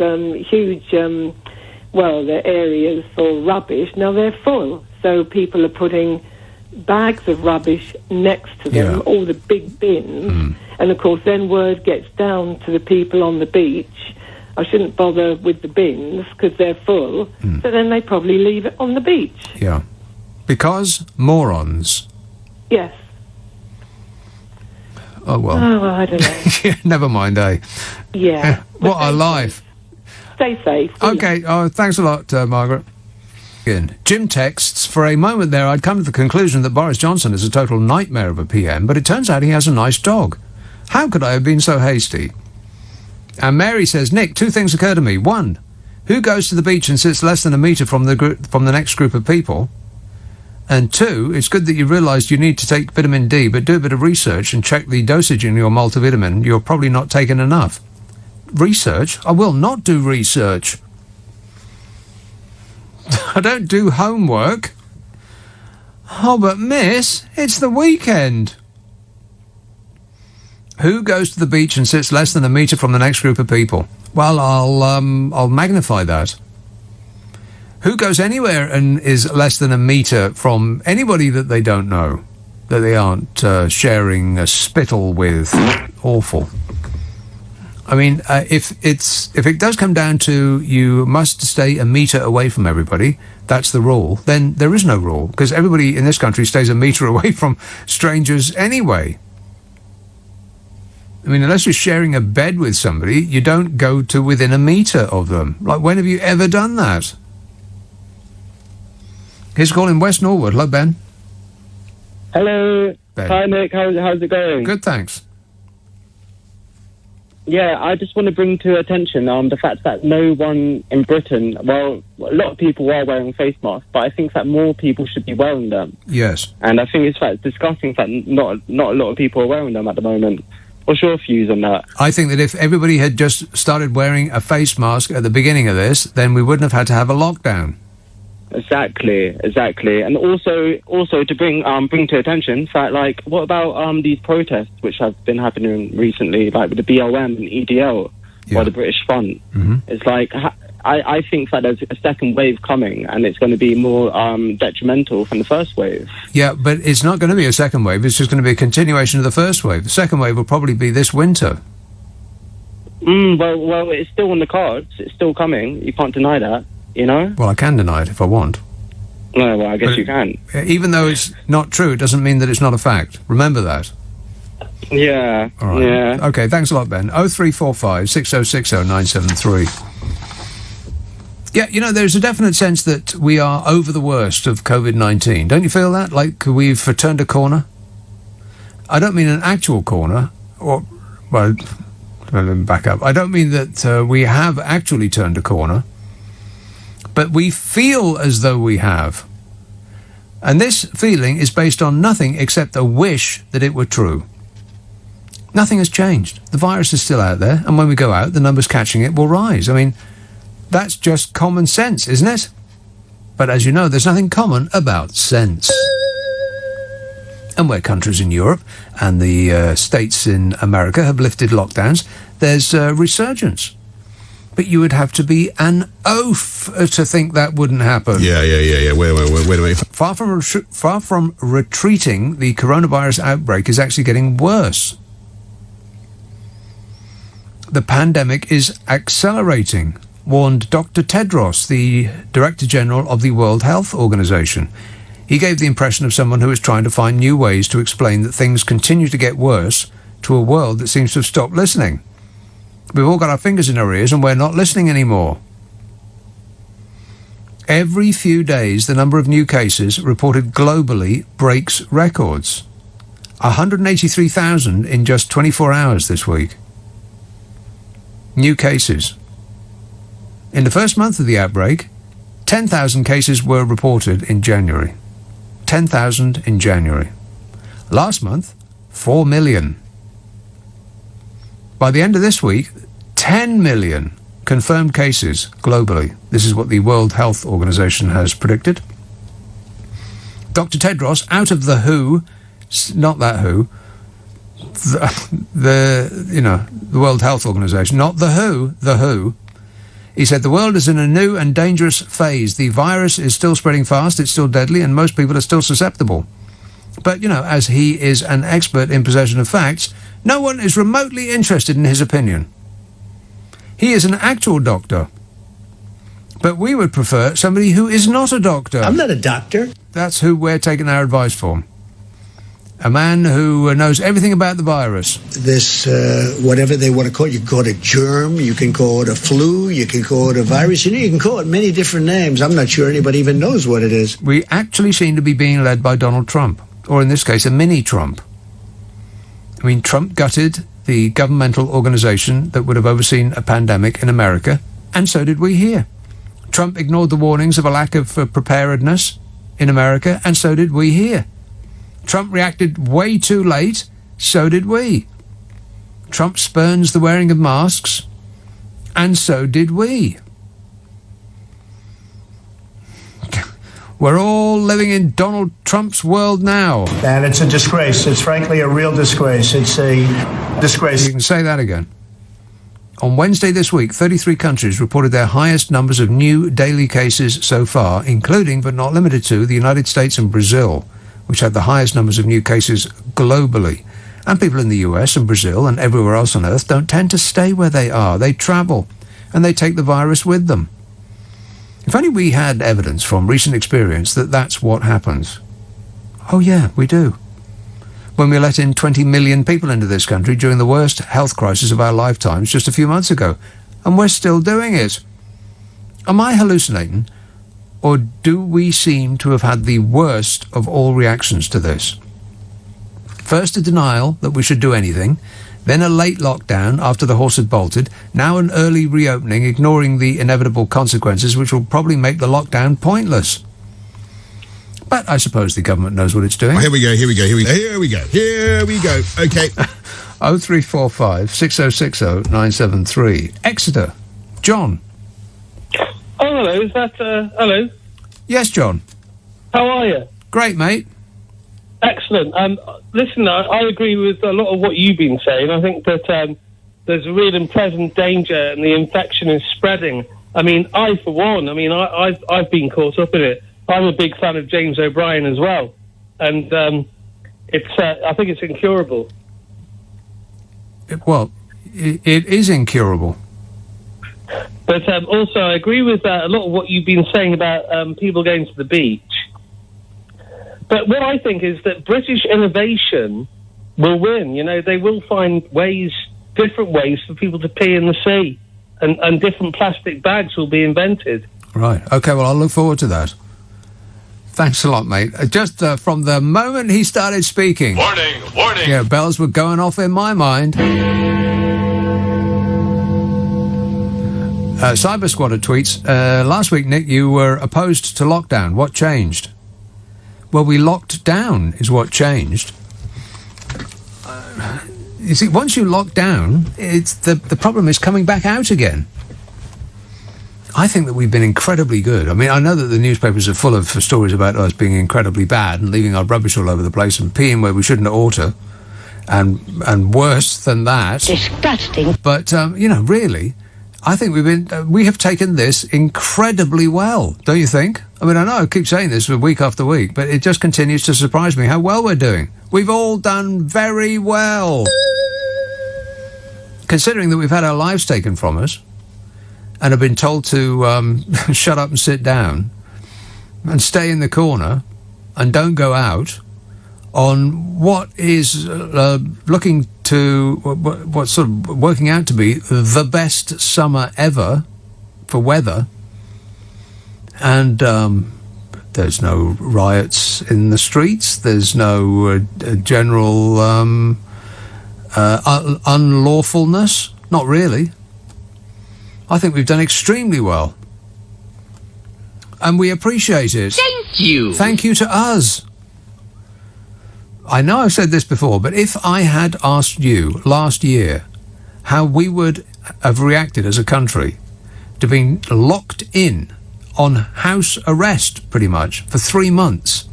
S14: huge, the areas for rubbish. Now they're full. So people are putting bags of rubbish next to them, all the big bins. And, of course, then word gets down to the people on the beach, I shouldn't bother with the bins because they're full. So then they probably leave it on the beach.
S1: Yeah. Because morons.
S14: Yes.
S1: Oh, well.
S14: Oh, well, I don't know.
S1: Never mind, eh?
S14: Yeah.
S1: What a life.
S14: Stay safe.
S1: Okay. Oh, thanks a lot, Margaret. Jim texts, for a moment there I'd come to the conclusion that Boris Johnson is a total nightmare of a PM, but it turns out he has a nice dog. How could I have been so hasty? And Mary says, Nick, 2 things occur to me. 1, who goes to the beach and sits less than a metre from the next group of people? And 2, it's good that you realised you need to take vitamin D, but do a bit of research and check the dosage in your multivitamin. You're probably not taking enough. Research? I will not do research. I don't do homework. Oh, but miss, it's the weekend. Who goes to the beach and sits less than a metre from the next group of people? Well, I'll magnify that. Who goes anywhere and is less than a metre from anybody that they don't know, that they aren't sharing a spittle with? Awful. I mean, if it does come down to you must stay a metre away from everybody, that's the rule, then there is no rule, because everybody in this country stays a metre away from strangers anyway. I mean, unless you're sharing a bed with somebody, you don't go to within a metre of them. Like, when have you ever done that? Here's a call in West Norwood. Hello, Ben.
S15: Hello.
S1: Ben.
S15: Hi, Nick. How's it going?
S1: Good, thanks.
S15: Yeah, I just want to bring to attention the fact that no one in Britain, well, a lot of people are wearing face masks, but I think that more people should be wearing them.
S1: Yes.
S15: And I think it's disgusting that not a lot of people are wearing them at the moment. What's your views on that?
S1: I think that if everybody had just started wearing a face mask at the beginning of this, then we wouldn't have had to have a lockdown.
S15: Exactly, and also to bring to attention that, like, what about these protests which have been happening recently, like with the BLM and EDL by the British Front? It's like I think that there's a second wave coming, and it's going to be more detrimental than the first wave.
S1: Yeah, but it's not going to be a second wave. It's just going to be a continuation of the first wave. The second wave will probably be this winter.
S15: Well, it's still on the cards. It's still coming. You can't deny that. You know?
S1: Well, I can deny it if I want.
S15: No, well, I guess you can.
S1: Even though it's not true, it doesn't mean that it's not a fact. Remember that.
S15: Yeah.
S1: All right.
S15: Yeah.
S1: Okay, thanks a lot, Ben. 0345 6060 973. Yeah, you know, there's a definite sense that we are over the worst of COVID-19. Don't you feel that? Like we've turned a corner? I don't mean an actual corner, or, well, let me back up. I don't mean that we have actually turned a corner. But we feel as though we have. And this feeling is based on nothing except a wish that it were true. Nothing has changed. The virus is still out there, and when we go out, the numbers catching it will rise. I mean, that's just common sense, isn't it? But as you know, there's nothing common about sense. And where countries in Europe and the states in America have lifted lockdowns, there's resurgence. But you would have to be an oaf to think that wouldn't happen.
S24: Yeah. Wait a minute.
S1: Far from retreating, the coronavirus outbreak is actually getting worse. The pandemic is accelerating. warned Dr. Tedros, the Director General of the World Health Organization. He gave the impression of someone who is trying to find new ways to explain that things continue to get worse to a world that seems to have stopped listening. We've all got our fingers in our ears and we're not listening anymore. Every few days, the number of new cases reported globally breaks records. 183,000 in just 24 hours this week. New cases. In the first month of the outbreak, 10,000 cases were reported in January. 10,000 in January. Last month, 4 million. By the end of this week, 10 million confirmed cases globally. This is what the World Health Organization has predicted. Dr. Tedros, out of the WHO, not that WHO, the World Health Organization, not the WHO. He said the world is in a new and dangerous phase. The virus is still spreading fast, it's still deadly, and most people are still susceptible. But, as he is an expert in possession of facts, no one is remotely interested in his opinion. He is an actual doctor. But we would prefer somebody who is not a doctor.
S19: I'm not a doctor.
S1: That's who we're taking our advice from. A man who knows everything about the virus.
S19: This, whatever they want to call it, you can call it a germ, you can call it a flu, you can call it a virus, you can call it many different names. I'm not sure anybody even knows what it is.
S1: We actually seem to be being led by Donald Trump, or in this case, a mini-Trump. I mean, Trump gutted the governmental organization that would have overseen a pandemic in America, and so did we here. Trump ignored the warnings of a lack of preparedness in America, and so did we here. Trump reacted way too late, so did we. Trump spurns the wearing of masks, and so did we. We're all living in Donald Trump's world now.
S17: And it's a disgrace. It's frankly a real disgrace. It's a disgrace.
S1: You can say that again. On Wednesday this week, 33 countries reported their highest numbers of new daily cases so far, including, but not limited to, the United States and Brazil, which had the highest numbers of new cases globally. And people in the US and Brazil and everywhere else on Earth don't tend to stay where they are. They travel, and they take the virus with them. If only we had evidence from recent experience that that's what happens. Oh yeah, we do. When we let in 20 million people into this country during the worst health crisis of our lifetimes just a few months ago, and we're still doing it. Am I hallucinating? Or do we seem to have had the worst of all reactions to this? First a denial that we should do anything, then a late lockdown after the horse had bolted, now an early reopening ignoring the inevitable consequences which will probably make the lockdown pointless. But I suppose the government knows what it's doing.
S24: Oh, here we go. Okay.
S1: 0345 6060 973. Exeter. John.
S18: Oh, hello. Is that, hello?
S1: Yes, John.
S18: How are you?
S1: Great, mate.
S18: Excellent. Listen, I agree with a lot of what you've been saying. I think that there's a real and present danger and the infection is spreading. I mean, I, for one, I've been caught up in it. I'm a big fan of James O'Brien as well. And I think it's incurable.
S1: It is incurable.
S18: But also, I agree with a lot of what you've been saying about people going to the beach. But what I think is that British innovation will win. They will find different ways for people to pee in the sea, and different plastic bags will be invented.
S1: Right. Okay, well, I'll look forward to that. Thanks a lot, mate. Just from the moment he started speaking...
S20: Warning!
S1: Yeah, bells were going off in my mind. Cyber Squatter tweets, last week, Nick, you were opposed to lockdown. What changed? Well, we locked down is what changed. You see, once you lock down, it's the problem is coming back out again. I think that we've been incredibly good. I mean, I know that the newspapers are full of stories about us being incredibly bad and leaving our rubbish all over the place and peeing where we shouldn't ought to, and worse than that.
S9: Disgusting.
S1: But, really, I think we have taken this incredibly well, don't you think? I mean, I know I keep saying this for week after week, but it just continues to surprise me how well we're doing. We've all done very well. Considering that we've had our lives taken from us, and have been told to shut up and sit down and stay in the corner and don't go out on what is looking to what's sort of working out to be the best summer ever for weather, and there's no riots in the streets, there's no general unlawfulness. Not really. I think we've done extremely well, and we appreciate it.
S2: Thank you.
S1: Thank you to us. I know I've said this before, but if I had asked you last year how we would have reacted as a country to being locked in on house arrest, pretty much, for 3 months,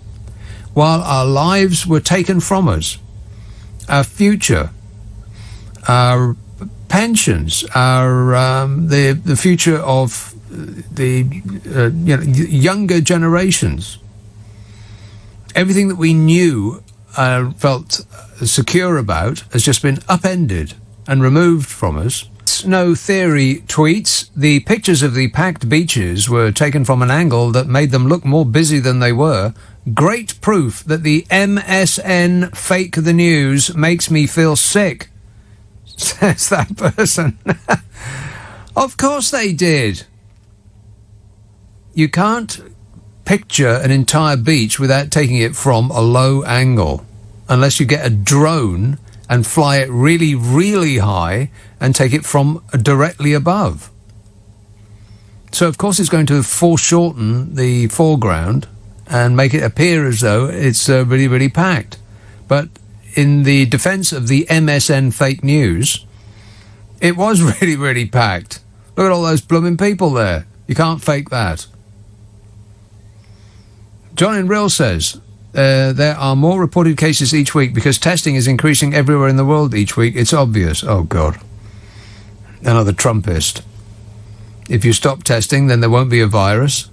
S1: while our lives were taken from us, our future, our pensions, our the future of the younger generations, everything that we knew, felt secure about, has just been upended and removed from us. No Theory tweets, the pictures of the packed beaches were taken from an angle that made them look more busy than they were. Great proof that the MSN fake the news makes me feel sick, says that person. Of course they did. You can't picture an entire beach without taking it from a low angle, unless you get a drone and fly it really, really high and take it from directly above. So, of course, it's going to foreshorten the foreground and make it appear as though it's really, really packed. But in the defence of the MSN fake news, it was really, really packed. Look at all those blooming people there. You can't fake that. John in Rill says, there are more reported cases each week because testing is increasing everywhere in the world each week. It's obvious. Oh, God. Another Trumpist. If you stop testing, then there won't be a virus.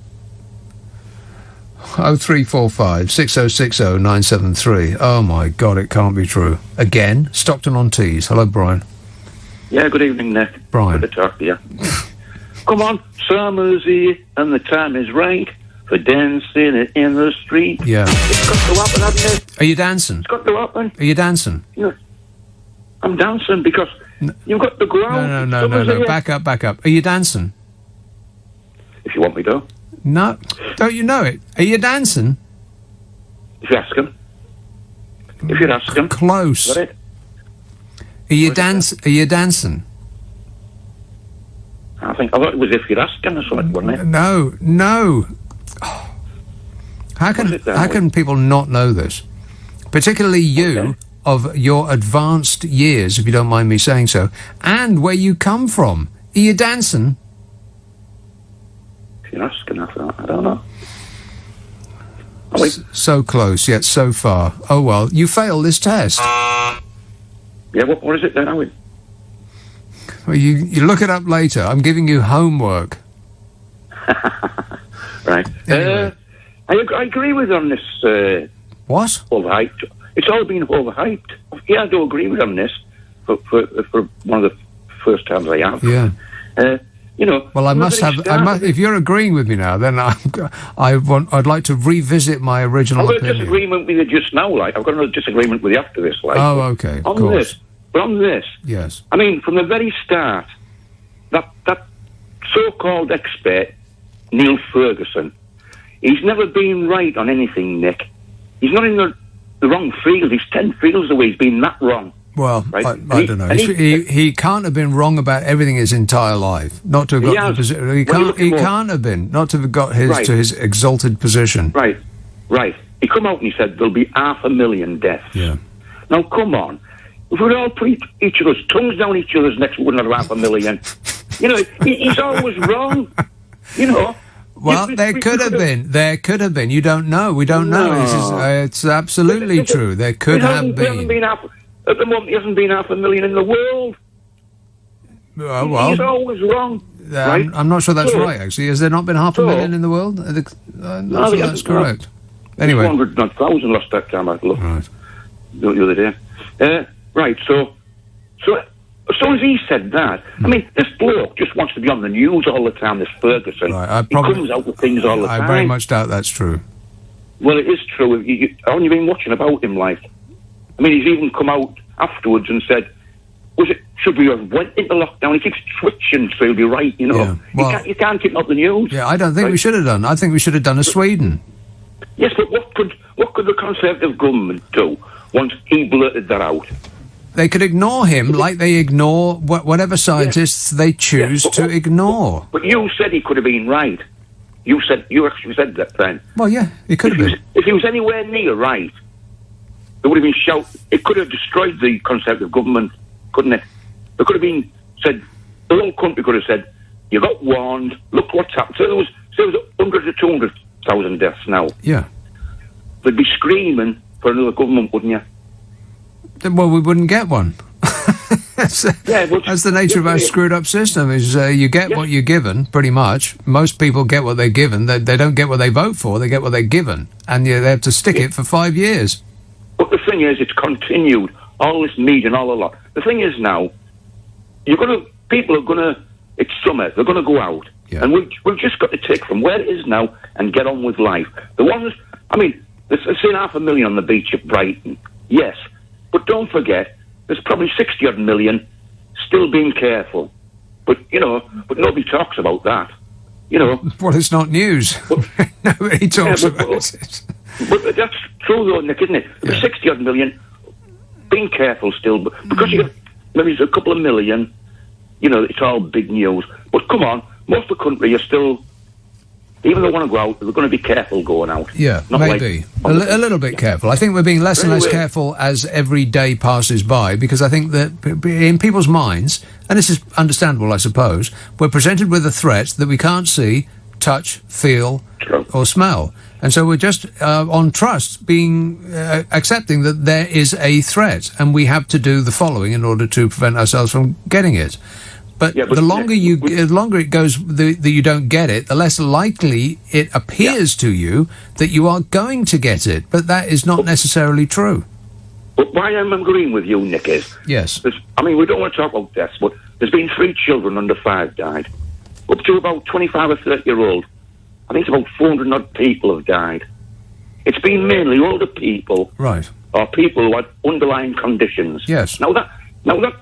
S1: 0345 6060 973. Oh, my God, it can't be true. Again, Stockton-on-Tees. Hello, Brian.
S4: Yeah, good evening, Nick.
S1: Brian.
S4: Good to talk to you. Come on, summer's here and the time is right for dancing in the street.
S1: Yeah.
S4: It's got to happen, hasn't it?
S1: Are you dancing?
S4: It's got to happen.
S1: Are you dancing?
S4: No, I'm dancing because you've got to go out.
S1: No. Back up. Are you dancing?
S4: If you want me to.
S1: No. Don't you know it? Are you dancing?
S4: If you ask him. If you ask him.
S1: Close.
S4: Got it?
S1: Are you dancing?
S4: I thought it was if you'd ask him or something, wasn't it?
S1: No. How can people not know this? Particularly you, of your advanced years, if you don't mind me saying so, and where you come from. Are you dancing?
S4: If you're asking, I don't know.
S1: So close, yet so far. Oh, well, you failed this test.
S4: Yeah, what is it then, Owen?
S1: Well, you look it up later. I'm giving you homework.
S4: Right.
S1: Anyway.
S4: I agree with on this.
S1: What?
S4: Overhyped. It's all been overhyped. Yeah, I do agree with on this for one of the first times I have.
S1: Yeah.
S4: Well,
S1: I must have. If you're agreeing with me now, then I'd like to revisit my original
S4: I've got
S1: opinion.
S4: a disagreement with you just now. Like I've got another disagreement with you after this. Like.
S1: Oh, okay.
S4: On this. But on this.
S1: Yes.
S4: I mean, from the very start, that so-called expert, Neil Ferguson, he's never been right on anything, Nick. He's not in the wrong field. He's 10 fields away. He's been that wrong.
S1: Well,
S4: right?
S1: I don't know. He can't have been wrong about everything his entire life. Not to have got the position. He can't have been. Not to have got to his exalted position.
S4: Right. He come out and he said there'll be 500,000 deaths.
S1: Yeah.
S4: Now, come on. If we'd all put each other's tongues down each other's necks, we wouldn't have 500,000. He's always wrong.
S1: Well, there could have been. There could have been. You don't know. We don't know. It's absolutely true. There could have been.
S4: At the moment, there hasn't been 500,000 in the world.
S1: Well,
S4: he's always wrong. Right?
S1: I'm not sure that's right, actually. Has there not been 500,000 in the world? I'm not sure that's correct. Anyway.
S4: 200,000 lost that time I looked
S1: right.
S4: the other day. Right, so soon as he said that, I mean, this bloke just wants to be on the news all the time, this Ferguson. He comes out with things all the time.
S1: I very much doubt that's true.
S4: Well, it is true. Haven't you been watching about him, like? I mean, he's even come out afterwards and said, should we have went into lockdown? He keeps twitching, so he'll be right, you know.
S1: Yeah, well,
S4: you can't keep up the news.
S1: Yeah, I don't think we should have done. I think we should have done as Sweden.
S4: Yes, but what could the Conservative government do once he blurted that out?
S1: They could ignore him like they ignore whatever scientists they choose to ignore.
S4: But you said he could have been right. You actually said that then.
S1: Well, yeah, he could have been.
S4: If he was anywhere near right, there would have been it could have destroyed the Conservative government, couldn't it? There could have been said, the whole country could have said, you got warned, look what's happened. So there was 100 to 200,000 deaths now.
S1: Yeah.
S4: They'd be screaming for another government, wouldn't you?
S1: Well, we wouldn't get one. That's the nature of our screwed up system, is you get what you're given, pretty much. Most people get what they're given. They don't get what they vote for, they get what they're given. And they have to stick it for 5 years.
S4: But the thing is, it's continued, all this media and all a lot. The thing is now, people are going to, it's summer, they're going to go out. Yeah. And we've just got to take from where it is now and get on with life. The ones, I mean, there's 500,000 on the beach at Brighton, yes. But don't forget, there's probably 60-odd million still being careful. But nobody talks about that, you know.
S1: Well, it's not news. Nobody talks about it.
S4: But that's true, though, Nick, isn't it? There's 60-odd million being careful still. Because you got maybe a couple of million, it's all big news. But come on, most of the country are still, even though they want to go out, they're going to be careful going out.
S1: Yeah, maybe. A little bit careful. I think we're being less and less careful as every day passes by, because I think that in people's minds, and this is understandable, I suppose, we're presented with a threat that we can't see, touch, feel, or smell. And so we're just on trust accepting that there is a threat, and we have to do the following in order to prevent ourselves from getting it. But the longer it goes that you don't get it, the less likely it appears to you that you are going to get it. But that is not necessarily true.
S4: But why I'm agreeing with you, Nick, is...
S1: Yes.
S4: I mean, we don't want to talk about deaths, but there's been 3 children under 5 died. Up to about 25 or 30-year-old. I think it's about 400 odd people have died. It's been mainly older people.
S1: Right.
S4: Or people who had underlying conditions.
S1: Yes.
S4: Now that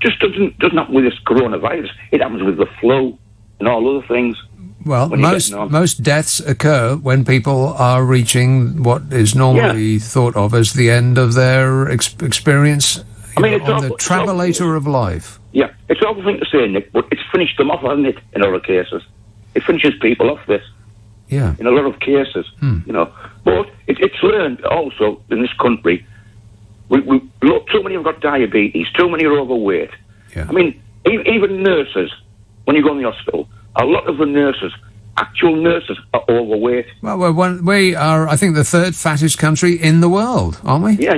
S4: just doesn't happen with this coronavirus. It happens with the flu and all other things.
S1: Well, most deaths occur when people are reaching what is normally thought of as the end of their experience on the travelator of life.
S4: Yeah, it's an awful thing to say, Nick, but it's finished them off, hasn't it, in other cases? It finishes people off, this.
S1: Yeah.
S4: In a lot of cases, But it's learned also in this country, too many have got diabetes, too many are overweight.
S1: Yeah.
S4: I mean, even nurses, when you go in the hospital, a lot of the nurses, actual nurses, are overweight.
S1: Well, we are, I think, the 3rd fattest country in the world, aren't we?
S4: Yeah,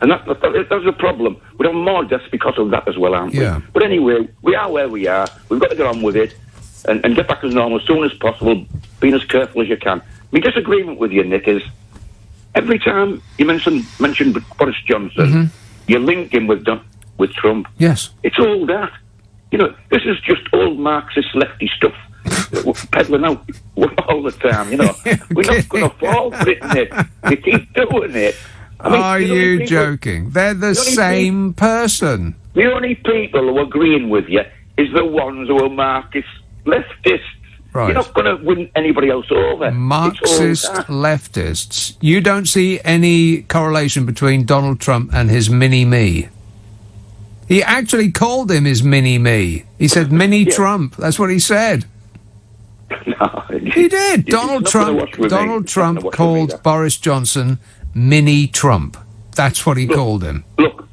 S4: and that's a problem. We have more deaths because of that as well, aren't we?
S1: Yeah.
S4: But anyway, we are where we are. We've got to get on with it and get back as normal as soon as possible, being as careful as you can. My disagreement with you, Nick, is every time you mention Boris Johnson, you link him with Trump.
S1: Yes.
S4: It's all that. This is just old Marxist lefty stuff that we're peddling out all the time, We're not going to fall for it, Nick. You keep doing it. I mean,
S1: are you joking? They're the same person.
S4: The only people who are agreeing with you is the ones who are Marxist leftists.
S1: Right.
S4: You're not going to win anybody else over.
S1: Marxist leftists. You don't see any correlation between Donald Trump and his mini-me. He actually called him his mini-me. He said mini-Trump. That's what he said.
S4: No,
S1: he did. Donald Trump called Boris Johnson mini-Trump. That's what he called him.
S4: Look,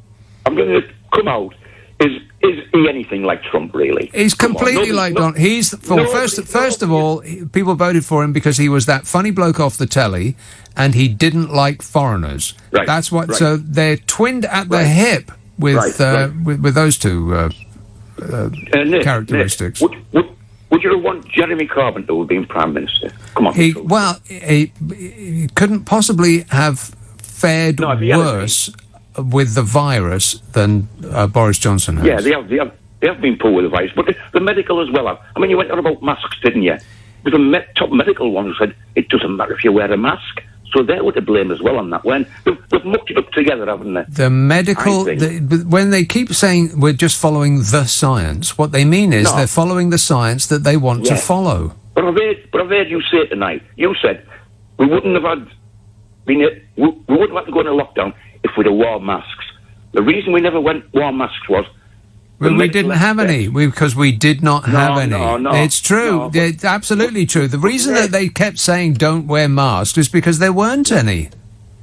S4: I'm going to come out. Is he anything like Trump, really?
S1: He's completely like Donald. First of all, people voted for him because he was that funny bloke off the telly, and he didn't like foreigners.
S4: Right.
S1: That's what. Right. So they're twinned at the hip with those two characteristics.
S4: Nick, would you want Jeremy Corbyn to have been Prime Minister? Come on.
S1: He couldn't possibly have fared worse with the virus than Boris Johnson has.
S4: Yeah, they have been poor with the virus, but the medical as well. I mean, you went on about masks, didn't you? But the top medical one who said it doesn't matter if you wear a mask. So they were to blame as well on that. When they've mucked it up together, haven't they?
S1: The medical, when they keep saying we're just following the science, what they mean is they're following the science that they want to follow.
S4: But I've heard you say tonight. You said we wouldn't have we wouldn't have to go into lockdown if we'd have worn masks. The reason we never wore masks was.
S1: Well, we didn't have any because we did not have any.
S4: No,
S1: it's true. It's absolutely true. The reason that they kept saying don't wear masks is because there weren't any.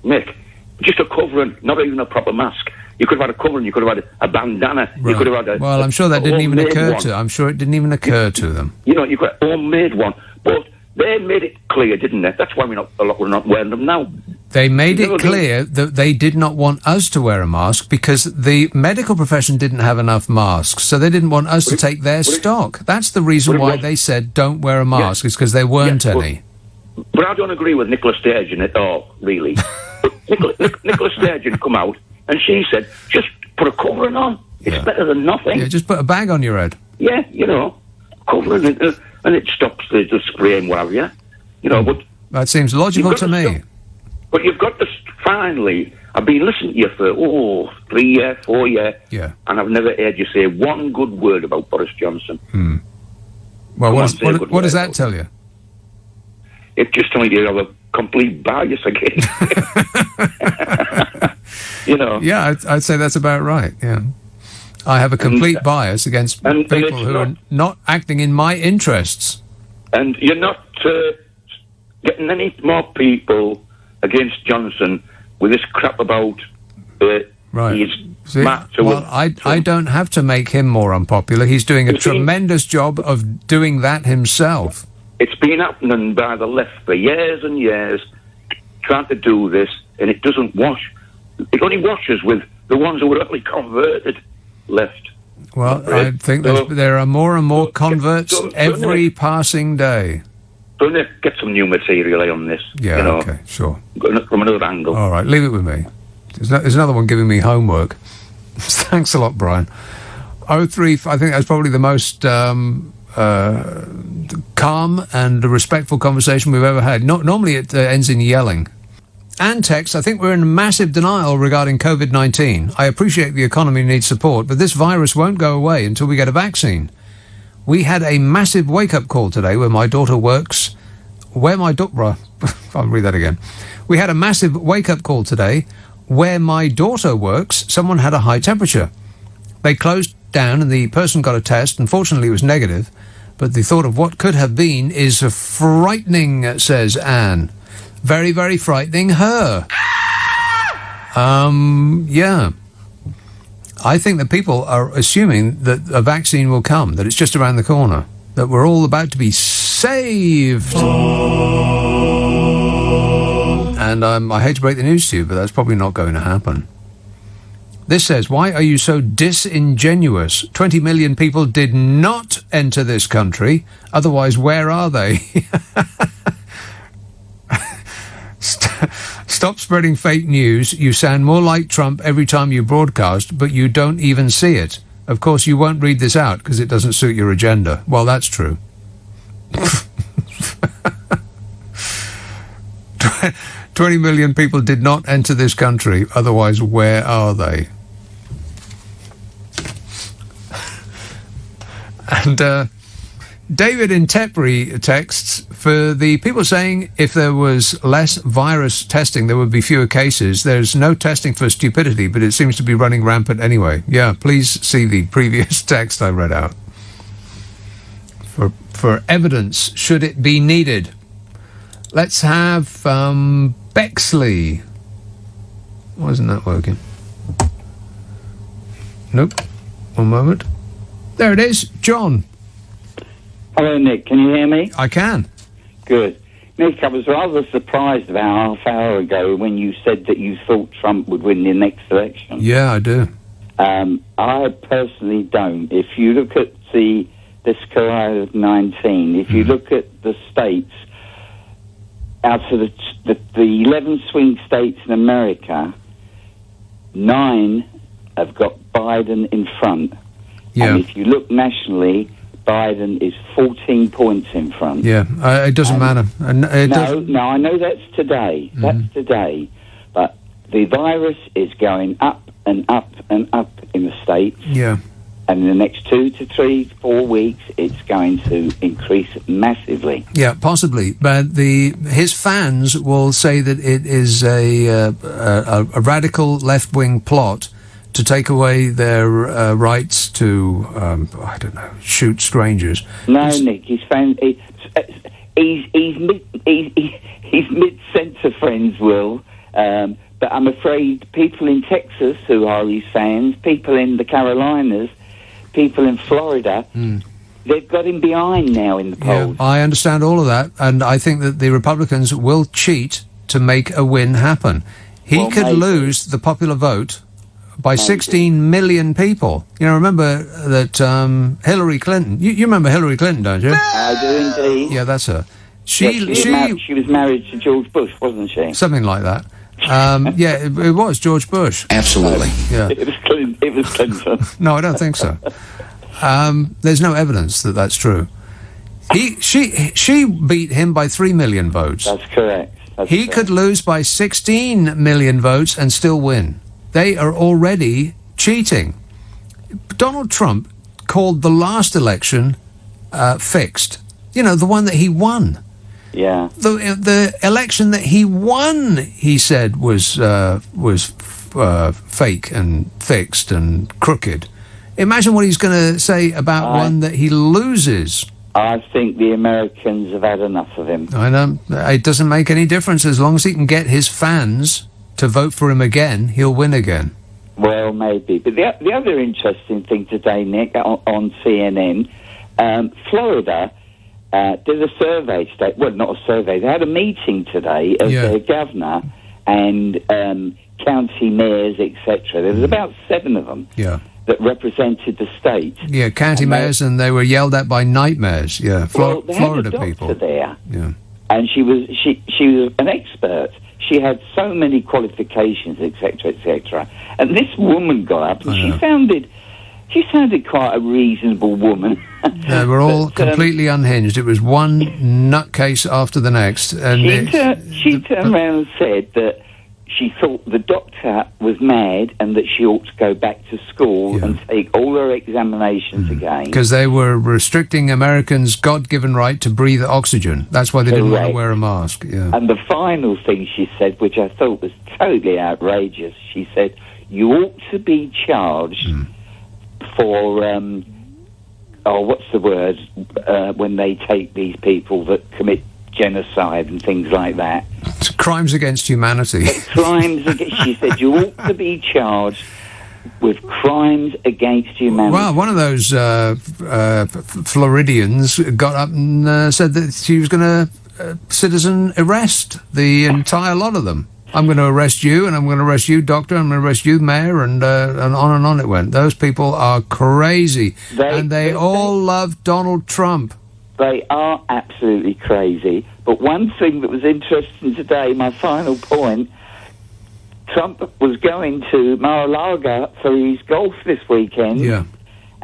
S4: Mick, just a covering, not even a proper mask. You could have had a covering. You could have had a bandana.
S1: Right.
S4: You could have had
S1: Well, I'm sure that didn't even occur to. I'm sure it didn't even occur to them.
S4: You know, you could have homemade one, but they made it clear, didn't they? That's why we're not wearing them now.
S1: They made it clear that they did not want us to wear a mask because the medical profession didn't have enough masks, so they didn't want us to take their stock. That's the reason why they said don't wear a mask, is because there weren't any.
S4: But I don't agree with Nicola Sturgeon at all, really. Nicola Sturgeon come out and she said, just put a covering on. It's better than nothing.
S1: Yeah, just put a bag on your head.
S4: Yeah, you know, covering it, and it stops the spray and what have you. You know, but...
S1: That seems logical to me.
S4: But you've got to finally... I've been listening to you for, 3 years, 4 years, and I've never heard you say one good word about Boris Johnson.
S1: Well, what does that tell you?
S4: It just tells you have a complete bias against you know.
S1: Yeah, I'd say that's about right, yeah. I have a complete bias against people who are not acting in my interests.
S4: And you're not getting any more people against Johnson with this crap about he's
S1: I don't have to make him more unpopular. He's doing a tremendous job of doing that himself.
S4: It's been happening by the left for years and years, trying to do this, and it doesn't wash. It only washes with the ones who were actually converted left.
S1: Well, I think there are more and more converts every passing day.
S4: Don't they get some new material on this?
S1: Yeah,
S4: you know,
S1: okay, sure.
S4: From another angle.
S1: All right, leave it with me. There's another one giving me homework. Thanks a lot, Brian. 03, I think that's probably the most calm and respectful conversation we've ever had. Normally it ends in yelling. And text, I think we're in massive denial regarding COVID-19. I appreciate the economy needs support, but this virus won't go away until we get a vaccine. We had a massive wake-up call today where my daughter works. I'll read that again. We had a massive wake-up call today where my daughter works. Someone had a high temperature. They closed down and the person got a test. Unfortunately, it was negative. But the thought of what could have been is frightening, says Anne. Very, very frightening her. Yeah. I think that people are assuming that a vaccine will come, that it's just around the corner, that we're all about to be saved. And I hate to break the news to you, but that's probably not going to happen. This says, why are you so disingenuous? 20 million people did not enter this country. Otherwise, where are they? Stop spreading fake news. You sound more like Trump every time you broadcast, but you don't even see it. Of course, you won't read this out because it doesn't suit your agenda. Well, that's true. 20 million people did not enter this country. Otherwise, where are they? And David in Tetbury texts, for the people saying if there was less virus testing, there would be fewer cases. There's no testing for stupidity, but it seems to be running rampant anyway. Yeah, please see the previous text I read out. For evidence, should it be needed. Let's have Bexley. Why isn't that working? Nope. One moment. There it is. John.
S5: Hello, Nick. Can you hear me?
S1: I can.
S5: Good. Nick, I was rather surprised about half hour ago when you said that you thought Trump would win the next election.
S1: Yeah, I do.
S5: I personally don't. If you look at this COVID-19, if you look at the states, out of the 11 swing states in America, 9 have got Biden in front.
S1: Yeah.
S5: And if you look nationally, Biden is 14 points in front.
S1: Yeah, it doesn't matter.
S5: No, I know that's today. That's today. But the virus is going up and up and up in the States.
S1: Yeah.
S5: And in the next 2 to 3, 4 weeks, it's going to increase massively.
S1: Yeah, possibly. But his fans will say that it is a radical left-wing plot to take away their rights to, I don't know, shoot strangers.
S5: No, Nick, his fans... He's mid-centre friends, Will. But I'm afraid people in Texas who are his fans, people in the Carolinas, people in Florida, they've got him behind now in the polls.
S1: Yeah, I understand all of that, and I think that the Republicans will cheat to make a win happen. He could lose the popular vote by 16 million people. You know, remember that Hillary Clinton... You remember Hillary Clinton, don't you?
S5: I do indeed.
S1: Yeah, that's her.
S5: She was married to George Bush, wasn't she?
S1: Something like that. Yeah, it was George Bush.
S24: Absolutely.
S1: Yeah.
S5: It was Clinton.
S1: No, I don't think so. There's no evidence that that's true. She beat him by 3 million votes.
S5: That's correct.
S1: He could lose by 16 million votes and still win. They are already cheating. Donald Trump called the last election fixed. You know, the one that he won.
S5: Yeah.
S1: The election that he won, he said, was fake and fixed and crooked. Imagine what he's going to say about one that he loses.
S5: I think the Americans have had enough of him.
S1: I know. It doesn't make any difference. As long as he can get his fans to vote for him again, he'll win again.
S5: Well, maybe. But the other interesting thing today, Nick, on CNN, Florida did a survey. Well, not a survey. They had a meeting today of their governor and county mayors, etc. There was about 7 of them.
S1: Yeah.
S5: That represented the state.
S1: Yeah, county mayors, and they were yelled at by nightmares. Yeah,
S5: they
S1: Florida
S5: had a
S1: people.
S5: doctor there.
S1: Yeah.
S5: And she was an expert. She had so many qualifications, etc., etc. And this woman got up, and she sounded quite a reasonable woman.
S1: They were all completely unhinged. It was one nutcase after the next. And
S5: she turned around and said that she thought the doctor was mad and that she ought to go back to school and take all her examinations again.
S1: Because they were restricting Americans' God-given right to breathe oxygen. That's why they didn't want to wear a mask. Yeah.
S5: And the final thing she said, which I thought was totally outrageous, she said, you ought to be charged for, what's the word, when they take these people that commit genocide and things like that.
S1: Crimes against humanity.
S5: She said you ought to be charged with crimes against humanity.
S1: Well, one of those Floridians got up and said that she was going to citizen arrest the entire lot of them. I'm going to arrest you, and I'm going to arrest you, doctor, I'm going to arrest you, mayor, and on it went. Those people are crazy, and they all love Donald Trump.
S5: They are absolutely crazy. But one thing that was interesting today, my final point, Trump was going to Mar-a-Lago for his golf this weekend.
S1: Yeah.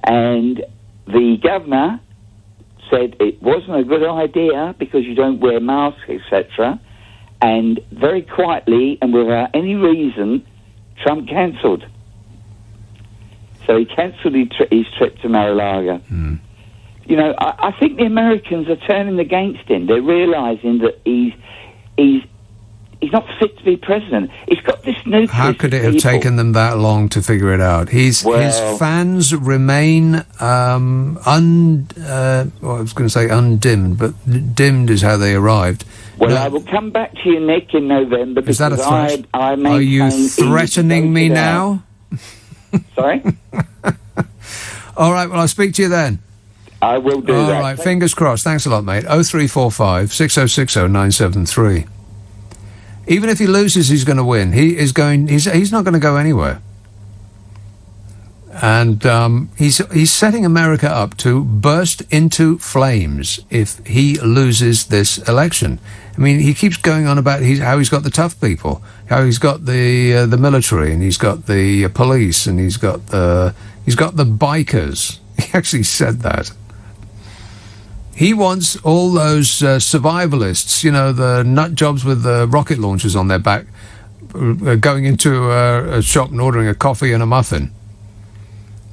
S5: And the governor said it wasn't a good idea because you don't wear masks, etc. And very quietly and without any reason, Trump cancelled. So he cancelled his trip to Mar-a-Lago. You know, I think the Americans are turning against him. They're realising that he's not fit to be president. He's got this nucleus.
S1: How could it have taken them that long to figure it out? His fans remain I was going to say undimmed, but dimmed is how they arrived.
S5: Well, I will come back to you, Nick, in November.
S1: Is that a threat?
S5: I
S1: Are you threatening me now?
S5: Sorry?
S1: All right, well, I'll speak to you then.
S5: I will do that.
S1: All right, fingers crossed. Thanks a lot, mate. 0345 6060 973. Even if he loses, he's going to win. He's not going to go anywhere. And he's setting America up to burst into flames if he loses this election. I mean, he keeps going on about how he's got the tough people, how he's got the military, and he's got the police, and he's got the bikers. He actually said that. He wants all those survivalists, the nut jobs with the rocket launchers on their back, going into a shop and ordering a coffee and a muffin.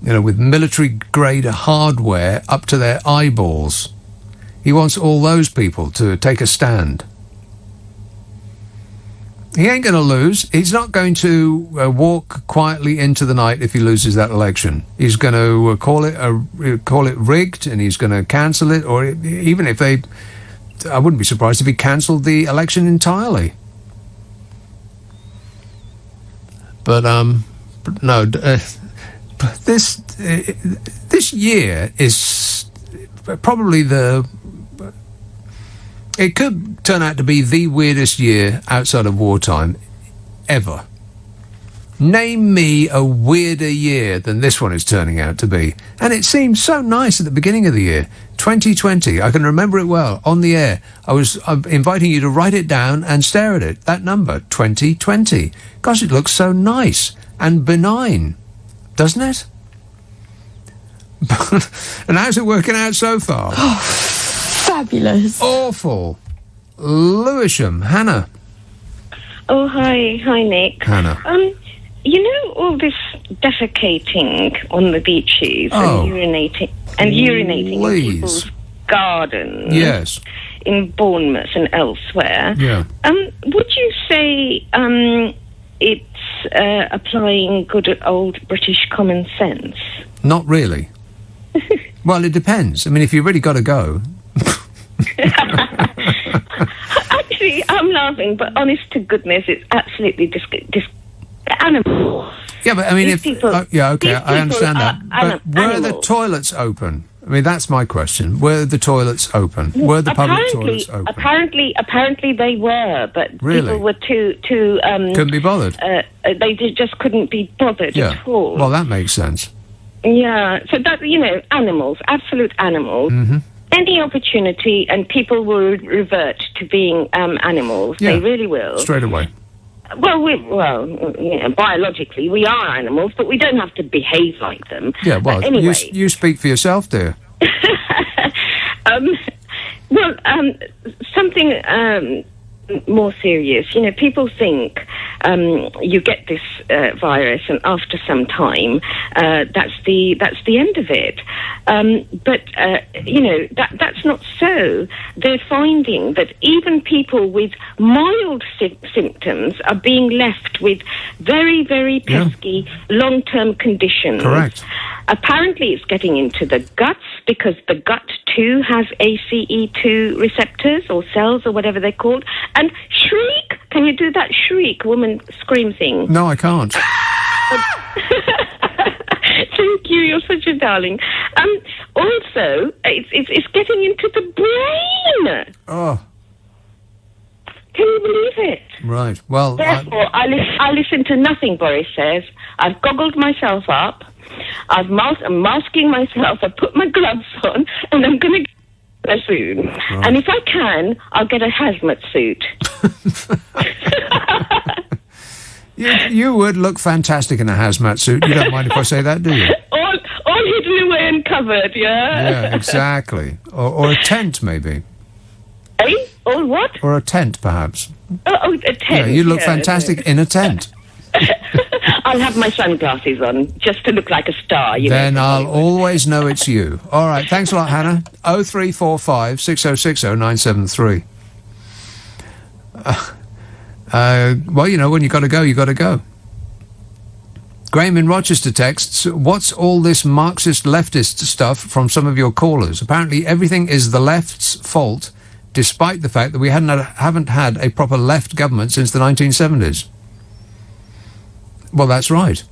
S1: With military-grade hardware up to their eyeballs. He wants all those people to take a stand. He ain't going to lose. He's not going to walk quietly into the night if he loses that election. He's going to call it rigged, and he's going to cancel it, or even if I wouldn't be surprised if he cancelled the election entirely. But no. This year is probably it could turn out to be the weirdest year outside of wartime ever. Name me a weirder year than this one is turning out to be. And it seemed so nice at the beginning of the year. 2020, I can remember it well, on the air. I'm inviting you to write it down and stare at it. That number, 2020. Gosh, it looks so nice and benign. Doesn't it? And how's it working out so far?
S20: Oh, fabulous.
S1: Awful. Lewisham, Hannah.
S21: Oh, hi, Nick.
S1: Hannah.
S21: All this defecating on the beaches and urinating in people's gardens.
S1: Yes.
S21: In Bournemouth and elsewhere.
S1: Yeah.
S21: Would you say it's applying good old British common sense?
S1: Not really. Well, it depends. I mean, if you really got to go.
S21: Actually, I'm laughing, but honest to goodness, it's absolutely animal.
S1: Yeah, but I mean,
S21: These people,
S1: I understand that. But were the toilets open? I mean, that's my question. Were the toilets open? Were the public toilets open?
S21: Apparently they were, but
S1: really?
S21: People were too
S1: couldn't be bothered.
S21: They just couldn't be bothered at all.
S1: Well, that makes sense.
S21: Yeah, so that, animals, absolute animals.
S1: Mm-hmm.
S21: Any opportunity, and people will revert to being animals.
S1: Yeah.
S21: They really will.
S1: Straight away.
S21: Well, biologically we are animals, but we don't have to behave like them.
S1: Yeah, well,
S21: anyway.
S1: you speak for yourself, dear.
S21: Something more serious. People think you get this virus, and after some time, that's the end of it. But that's not so. They're finding that even people with mild symptoms are being left with very, very pesky long-term conditions.
S1: Correct.
S21: Apparently, it's getting into the guts, because the gut too has ACE2 receptors or cells or whatever they're called. And shriek! Can you do that shriek, woman scream thing?
S1: No, I can't.
S21: Thank you. You're such a darling. Also, it's getting into the brain.
S1: Oh.
S21: Can you believe it?
S1: Right. Well,
S21: therefore, I listen to nothing Boris says. I've goggled myself up. I'm masking myself. I put my gloves on, and I'm going to get soon. Right. And if I can, I'll get a hazmat suit.
S1: You would look fantastic in a hazmat suit. You don't mind if I say that, do you?
S21: All hidden away and covered, yeah?
S1: Yeah, exactly. Or a tent, maybe.
S21: Eh? Or what?
S1: Or a tent, perhaps.
S21: Oh, a tent.
S1: Yeah, you look fantastic in a tent.
S21: I'll have my sunglasses on, just to look like a star,
S1: Then I'll always know it's you. All right, thanks a lot, Hannah. 0345 6060 973. Well, when you got to go, you got to go. Graham in Rochester texts, what's all this Marxist leftist stuff from some of your callers? Apparently everything is the left's fault, despite the fact that we haven't had a proper left government since the 1970s. Well, that's right.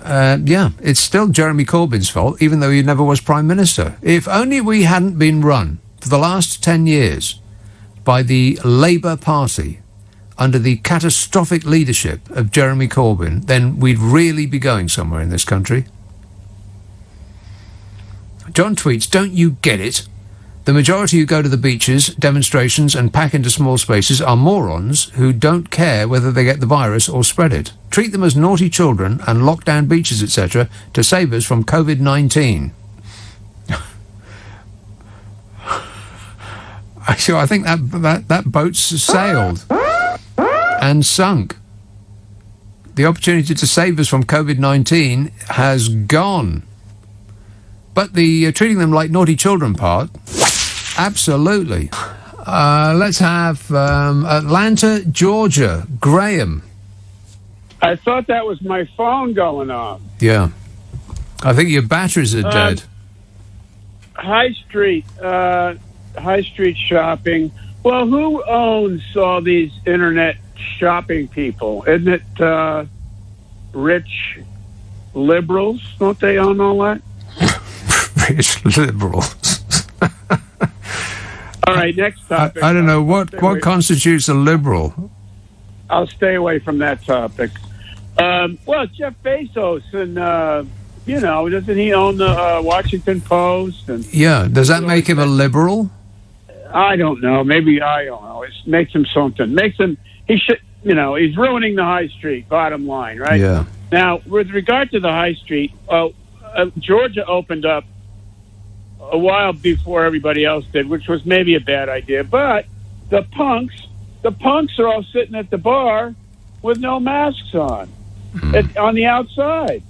S1: It's still Jeremy Corbyn's fault, even though he never was Prime Minister. If only we hadn't been run for the last 10 years by the Labour Party, under the catastrophic leadership of Jeremy Corbyn, then we'd really be going somewhere in this country. John tweets, don't you get it? The majority who go to the beaches, demonstrations and pack into small spaces are morons who don't care whether they get the virus or spread it. Treat them as naughty children and lock down beaches, etc. to save us from COVID-19. Actually, I think that boat's sailed and sunk. The opportunity to save us from COVID-19 has gone. But the treating them like naughty children part, absolutely. Let's have Atlanta, Georgia. Graham.
S6: I thought that was my phone going off.
S1: Yeah. I think your batteries are dead.
S6: High Street shopping. Well, who owns all these internet shopping people? Isn't it rich liberals? Don't they own all that?
S1: Rich liberals.
S6: All right, next topic.
S1: I don't know what constitutes a liberal.
S6: I'll stay away from that topic. Well, Jeff Bezos, and doesn't he own the Washington Post? And
S1: yeah, does that make him a liberal?
S6: I don't know. Maybe I don't know. It makes him something. He should. He's ruining the high street. Bottom line, right?
S1: Yeah.
S6: Now, with regard to the high street, Georgia opened up a while before everybody else did, which was maybe a bad idea. But the punks are all sitting at the bar with no masks on, on the outside.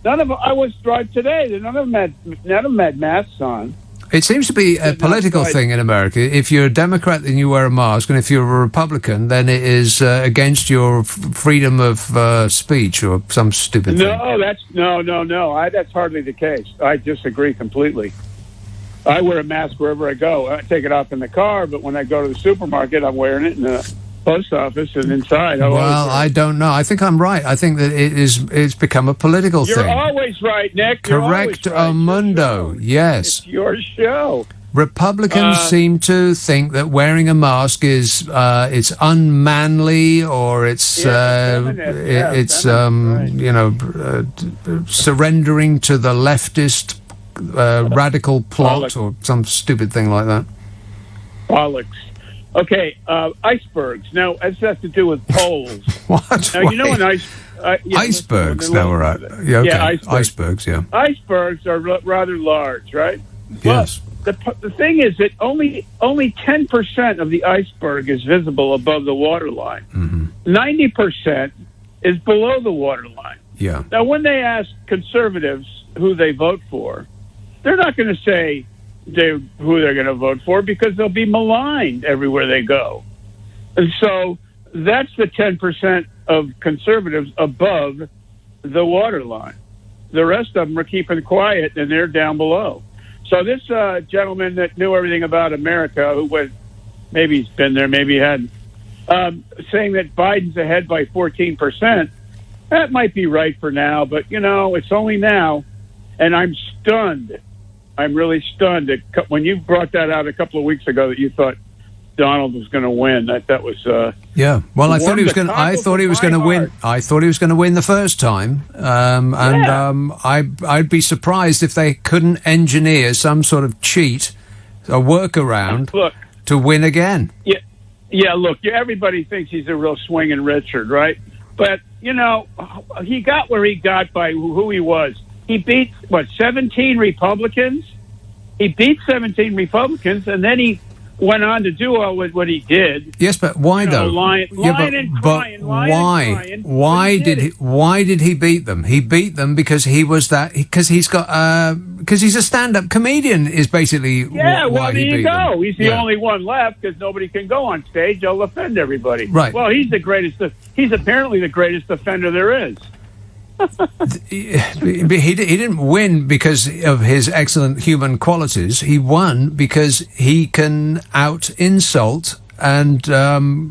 S6: I was driving today. None of them had masks on.
S1: It seems to be a political thing in America. If you're a Democrat, then you wear a mask, and if you're a Republican, then it is against your freedom of speech or some stupid thing.
S6: No, that's hardly the case. I disagree completely. I wear a mask wherever I go. I take it off in the car, but when I go to the supermarket, I'm wearing it in the post office and inside.
S1: Well, I don't know. I think I'm right. I think that it's become a political thing.
S6: You're always right, Nick.
S1: Correct, Mundo. Yes.
S6: It's your show.
S1: Republicans seem to think that wearing a mask is it's unmanly, or it's surrendering to the leftist radical plot or some stupid thing like that.
S6: Bollocks. Okay, icebergs. Now, this has to do with poles.
S1: What?
S6: Now, you know an
S1: icebergs. Now we're right. Yeah, okay.
S6: Yeah,
S1: icebergs. Yeah.
S6: Icebergs are rather large, right?
S1: Yes.
S6: Well, the thing is that only 10% of the iceberg is visible above the waterline. 90% is below the waterline.
S1: Yeah.
S6: Now, when they ask conservatives who they vote for, they're not going to say who they're going to vote for, because they'll be maligned everywhere they go. And so that's the 10% of conservatives above the waterline. The rest of them are keeping quiet, and they're down below. So this gentleman that knew everything about America, who was, maybe he's been there, maybe he hadn't, saying that Biden's ahead by 14%, that might be right for now, but, it's only now. And I'm stunned. I'm really stunned when you brought that out a couple of weeks ago that you thought Donald was going to win. That was
S1: yeah. Well, I thought he was going. I thought he was going to win. I thought he was going to win the first time, I'd be surprised if they couldn't engineer some sort of cheat, a workaround to win again.
S6: Yeah. Look, everybody thinks he's a real swinging Richard, right? But he got where he got by who he was. He beat, 17 Republicans? He beat 17 Republicans, and then he went on to do all what he did.
S1: Yes, but why though?
S6: Lying and crying.
S1: Why did he beat them? He beat them because he's a stand-up comedian is basically why
S6: there
S1: he beat
S6: you go.
S1: them.
S6: He's the only one left because nobody can go on stage. They'll offend everybody.
S1: Right.
S6: Well, he's the greatest. He's apparently the greatest offender there is.
S1: He didn't win because of his excellent human qualities. He won because he can out-insult and pander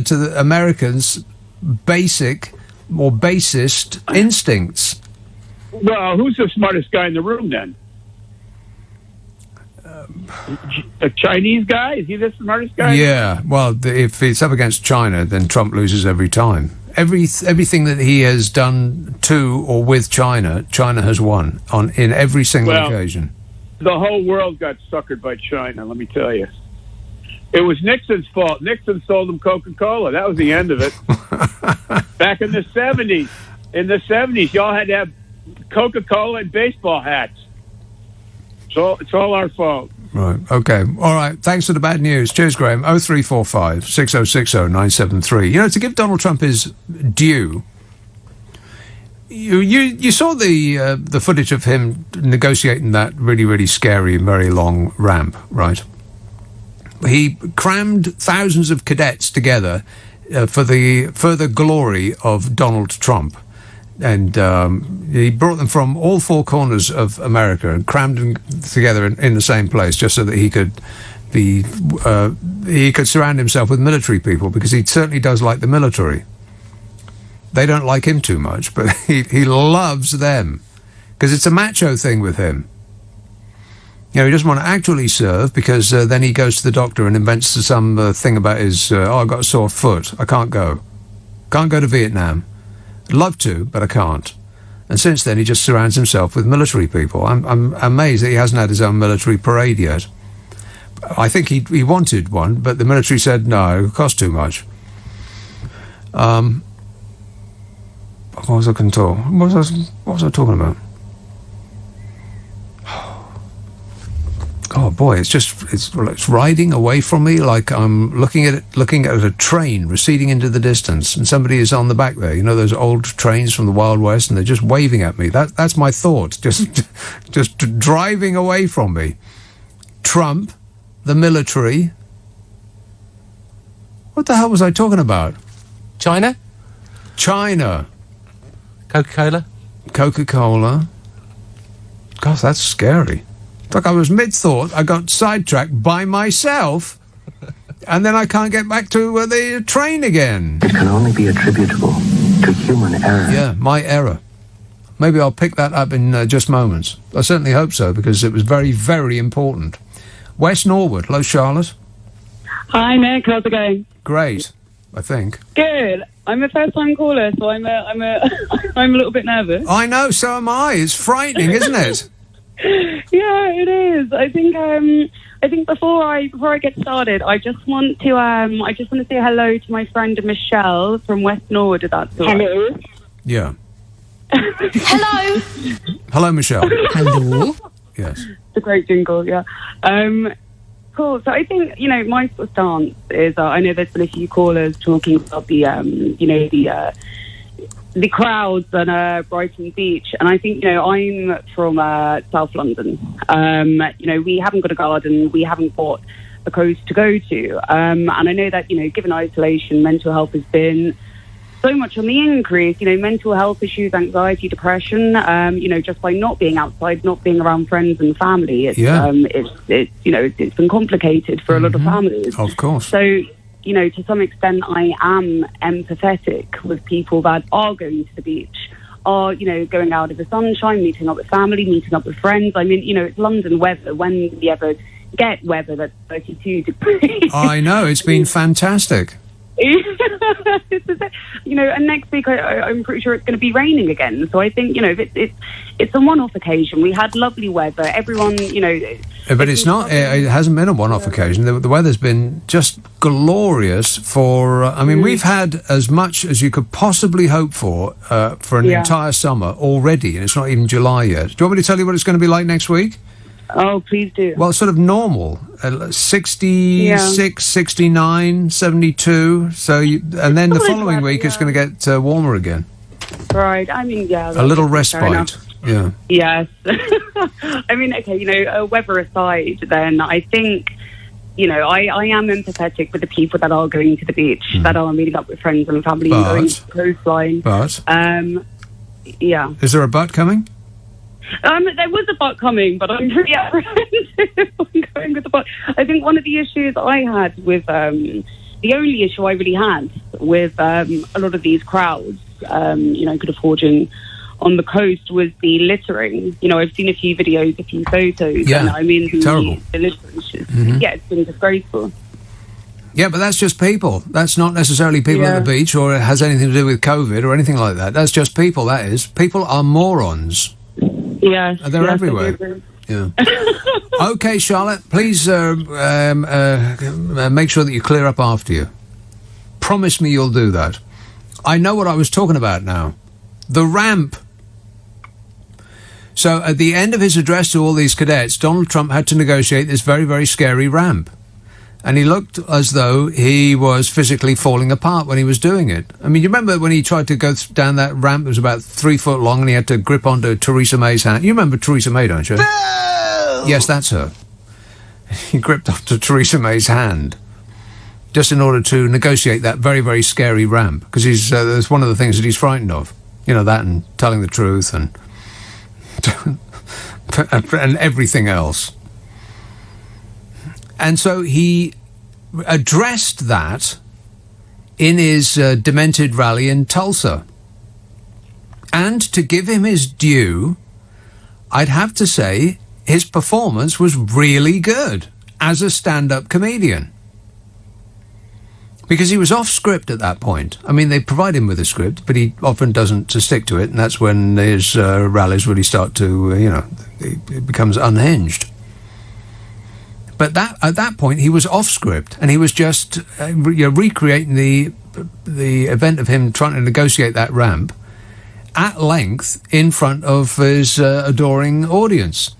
S1: to the Americans' basic or basest instincts.
S6: Well, who's the smartest guy in the room then? A Chinese guy? Is he the smartest guy?
S1: Yeah, well, if it's up against China, then Trump loses every time. Everything that he has done to or with China, China has won in every single occasion.
S6: The whole world got suckered by China, let me tell you. It was Nixon's fault. Nixon sold them Coca-Cola. That was the end of it. Back in the 70s. In the 70s, y'all had to have Coca-Cola and baseball hats. So it's all our fault.
S1: Right, okay. All right, thanks for the bad news. Cheers, Graham. 0345 6060 973. You know, to give Donald Trump his due, you saw the footage of him negotiating that really, really scary and very long ramp, right? He crammed thousands of cadets together for the further glory of Donald Trump. And he brought them from all four corners of America and crammed them together in the same place, just so that he could surround himself with military people, because he certainly does like the military. They don't like him too much, but he loves them, because it's a macho thing with him. You know, he doesn't want to actually serve, because then he goes to the doctor and invents some thing about his, I've got a sore foot, I can't go to Vietnam. I'd love to, but I can't. And since then, he just surrounds himself with military people. I'm amazed that he hasn't had his own military parade yet. I think he wanted one, but the military said no, it costs too much. What was I talking about? Oh boy, it's riding away from me like I'm looking at a train receding into the distance, and somebody is on the back there. You know those old trains from the Wild West, and they're just waving at me. That's my thought, just driving away from me. Trump, the military. What the hell was I talking about?
S7: China.
S1: Coca-Cola. Gosh, that's scary. Like I was mid-thought, I got sidetracked by myself, and then I can't get back to the train again.
S16: It can only be attributable to human error.
S1: Yeah, my error. Maybe I'll pick that up in just moments. I certainly hope so, because it was very, very important. West Norwood. Hello, Charlotte.
S13: Hi, Nick. How's it going?
S1: Great, I think.
S13: Good. I'm a first-time caller, so I'm a little bit nervous.
S1: I know, so am I. It's frightening, isn't it?
S13: Yeah, it is. I think before I get started, I just want to say hello to my friend Michelle from West Norwood. If that's all right.
S10: Hello.
S1: Yeah.
S20: Hello.
S1: Hello, Michelle.
S20: Hello.
S1: Yes.
S13: It's a great jingle. Yeah. Cool. So I think my sort of stance is I know there's been a few callers talking about the crowds on Brighton Beach, and I think I'm from South London. We haven't got a garden, we haven't got a coast to go to, and I know that given isolation, mental health has been so much on the increase. Mental health issues, anxiety, depression. Just by not being outside, not being around friends and family, it's been complicated for a lot of families.
S1: Of course.
S13: So. To some extent, I am empathetic with people that are going to the beach, are, going out in the sunshine, meeting up with family, meeting up with friends. I mean, it's London weather. When we ever get weather that's 32 degrees? I
S1: know, it's been fantastic.
S13: And next week I'm pretty sure it's going to be raining again. So I think it's a one-off occasion. We had lovely weather. Everyone,
S1: but it's not. It hasn't been a one-off occasion. The weather's been just glorious for. We've had as much as you could possibly hope for an entire summer already, and it's not even July yet. Do you want me to tell you what it's going to be like next week?
S13: Oh, please do.
S1: Well, sort of normal, 66, 69, 72. And then the following week it's going to get warmer again.
S13: Right. I mean, yeah.
S1: A little respite. Yeah.
S13: Yes. I mean, okay, weather aside, then I think, I am empathetic with the people that are going to the beach, that are meeting up with friends and family and going to the coastline.
S1: But?
S13: Yeah.
S1: Is there a but coming?
S13: There was a but coming, but I'm pretty apprehensive on going with the but. I think one of the issues I had with, the only issue I really had with a lot of these crowds, kind of forging on the coast was the littering. You know, I've seen a few videos, a few photos,
S1: Yeah,
S13: and I mean,
S1: terrible.
S13: the littering is just,
S1: Mhm.
S13: yeah, it's been disgraceful.
S1: Yeah, but that's just people. That's not necessarily people at the beach, or it has anything to do with COVID or anything like that. That's just people, that is. People are morons.
S13: Yeah.
S1: They're
S13: yes,
S1: everywhere.
S13: I do agree.
S1: Yeah. Okay, Charlotte, please make sure that you clear up after you. Promise me you'll do that. I know what I was talking about now. The ramp. So at the end of his address to all these cadets, Donald Trump had to negotiate this very, very scary ramp. And he looked as though he was physically falling apart when he was doing it. I mean, you remember when he tried to go down that ramp that was about 3 foot long and he had to grip onto Theresa May's hand? You remember Theresa May, don't you? No! Yes, that's her. He gripped onto Theresa May's hand just in order to negotiate that very, very scary ramp. Because that's one of the things that he's frightened of. You know, that and telling the truth and and everything else. And so he addressed that in his demented rally in Tulsa. And to give him his due, I'd have to say his performance was really good as a stand-up comedian. Because he was off script at that point. I mean, they provide him with a script, but he often doesn't stick to it, and that's when his rallies really start to, it becomes unhinged. But at that point, he was off script, and he was just recreating the event of him trying to negotiate that ramp at length in front of his adoring audience.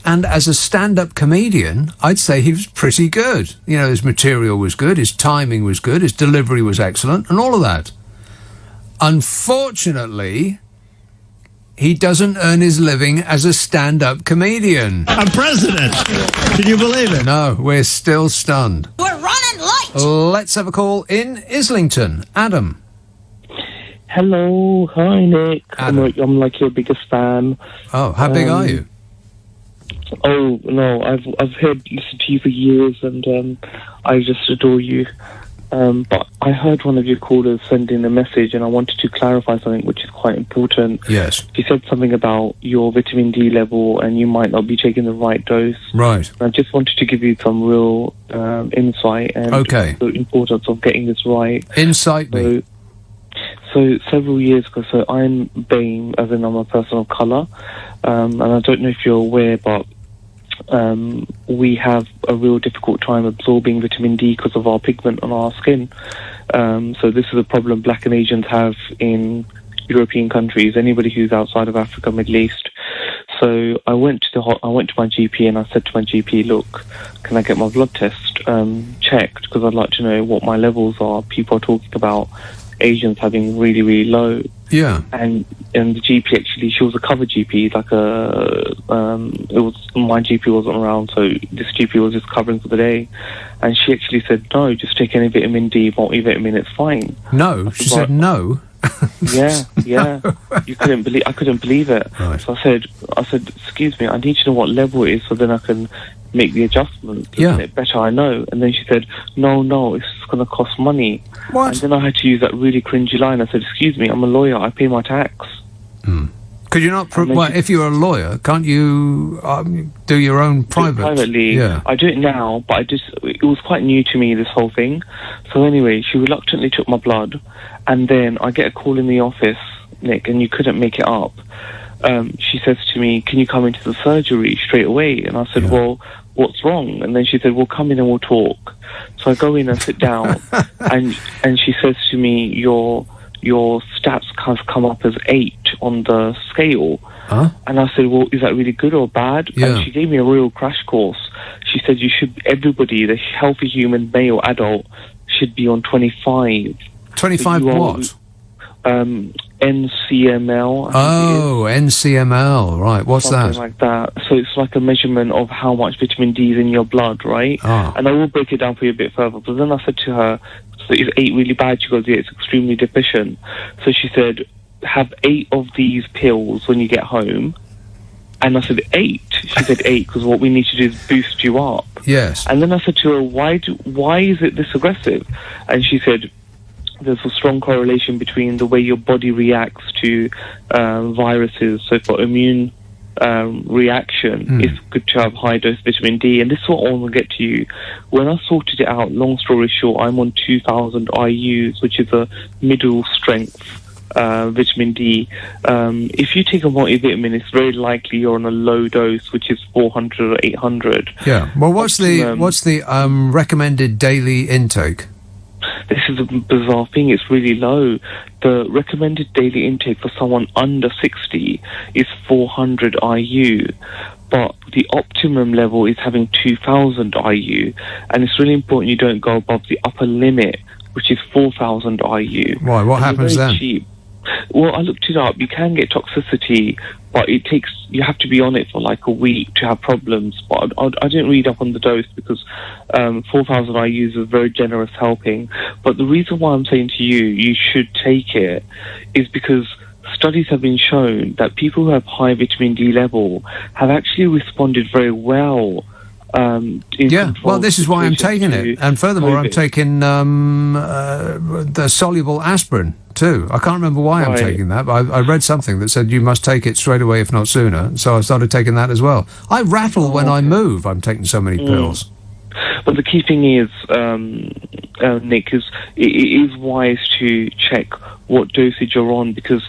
S1: And as a stand-up comedian, I'd say he was pretty good. You know, his material was good, his timing was good, his delivery was excellent, and all of that. Unfortunately, he doesn't earn his living as a stand-up comedian.
S19: I'm president. Can you believe it?
S1: No, we're still stunned.
S20: We're running late.
S1: Let's have a call in Islington. Adam.
S3: Hello, hi Nick. I'm like your biggest fan.
S1: Oh, how big are you?
S3: Oh no, I've listened to you for years, and I just adore you. But I heard one of your callers send in a message, and I wanted to clarify something which is quite important.
S1: Yes.
S3: She said something about your vitamin D level, and you might not be taking the right dose.
S1: Right.
S3: And I just wanted to give you some real insight and the importance of getting this right.
S1: Insight me.
S3: So several years ago, so I'm BAME, as in I'm a person of colour, and I don't know if you're aware, but we have a real difficult time absorbing vitamin D because of our pigment on our skin. So this is a problem Black and Asians have in European countries, anybody who's outside of Africa, Middle East. So I went to my GP and I said to my GP, look, can I get my blood test checked? Because I'd like to know what my levels are. People are talking about Asians having really, really low.
S1: Yeah.
S3: And the GP actually, she was a cover GP, like my GP wasn't around, so this GP was just covering for the day. And she actually said, no, just take any vitamin D, multivitamin, it's fine.
S1: No, she said no.
S3: Yeah. I couldn't believe it.
S1: Right.
S3: So I said, excuse me, I need to know what level it is so then I can make the adjustment.
S1: Yeah.
S3: It better I know. And then she said, no, it's going to cost money.
S1: What?
S3: And then I had to use that really cringy line. I said, excuse me, I'm a lawyer, I pay my tax.
S1: Could you not, if you're a lawyer, can't you do your own private?
S3: Privately,
S1: yeah.
S3: I do it now, but it was quite new to me, this whole thing. So anyway, she reluctantly took my blood, and then I get a call in the office, Nick, and you couldn't make it up. She says to me, can you come into the surgery straight away? And I said, well, what's wrong? And then she said, well, come in and we'll talk. So I go in and sit down, and she says to me, your stats have come up as 8 on the scale.
S1: Huh?
S3: And I said, well, is that really good or bad?
S1: Yeah.
S3: And she gave me a real crash course. She said, everybody, the healthy human male adult, should be on 25.
S1: 25 what?
S3: NCML.
S1: Oh, NCML, right. What's
S3: Something
S1: that?
S3: like that. So it's like a measurement of how much vitamin D is in your blood, right?
S1: Oh.
S3: And I will break it down for you a bit further. But then I said to her, so is 8 really bad? She goes, yeah, it's extremely deficient. So she said, have 8 of these pills when you get home. And I said, 8? She said 8 because what we need to do is boost you up.
S1: Yes.
S3: And then I said to her, why is it this aggressive? And she said, there's a strong correlation between the way your body reacts to viruses. So for immune reaction, it's good to have high dose vitamin D. And this is what I want to get to you. When I sorted it out, long story short, I'm on 2,000 IUs, which is a middle strength vitamin D. If you take a multivitamin, it's very likely you're on a low dose, which is 400 or 800.
S1: Yeah. Well, what's the recommended daily intake?
S3: This is a bizarre thing. It's really low. The recommended daily intake for someone under 60 is 400 IU, but the optimum level is having 2,000 IU, and it's really important you don't go above the upper limit, which is 4,000 IU.
S1: Why? What happens then?
S3: Cheap. Well, I looked it up. You can get toxicity, but you have to be on it for like a week to have problems. But I didn't read up on the dose because 4,000 IU is a very generous helping. But the reason why I'm saying to you, you should take it, is because studies have been shown that people who have high vitamin D level have actually responded very well.
S1: Well, this is why I'm taking it. And furthermore, I'm taking the soluble aspirin too. I can't remember why I'm taking that, but I read something that said you must take it straight away, if not sooner. So I started taking that as well. I rattle when I move. I'm taking so many pills.
S3: But the key thing is, Nick, is it is wise to check what dosage you're on, because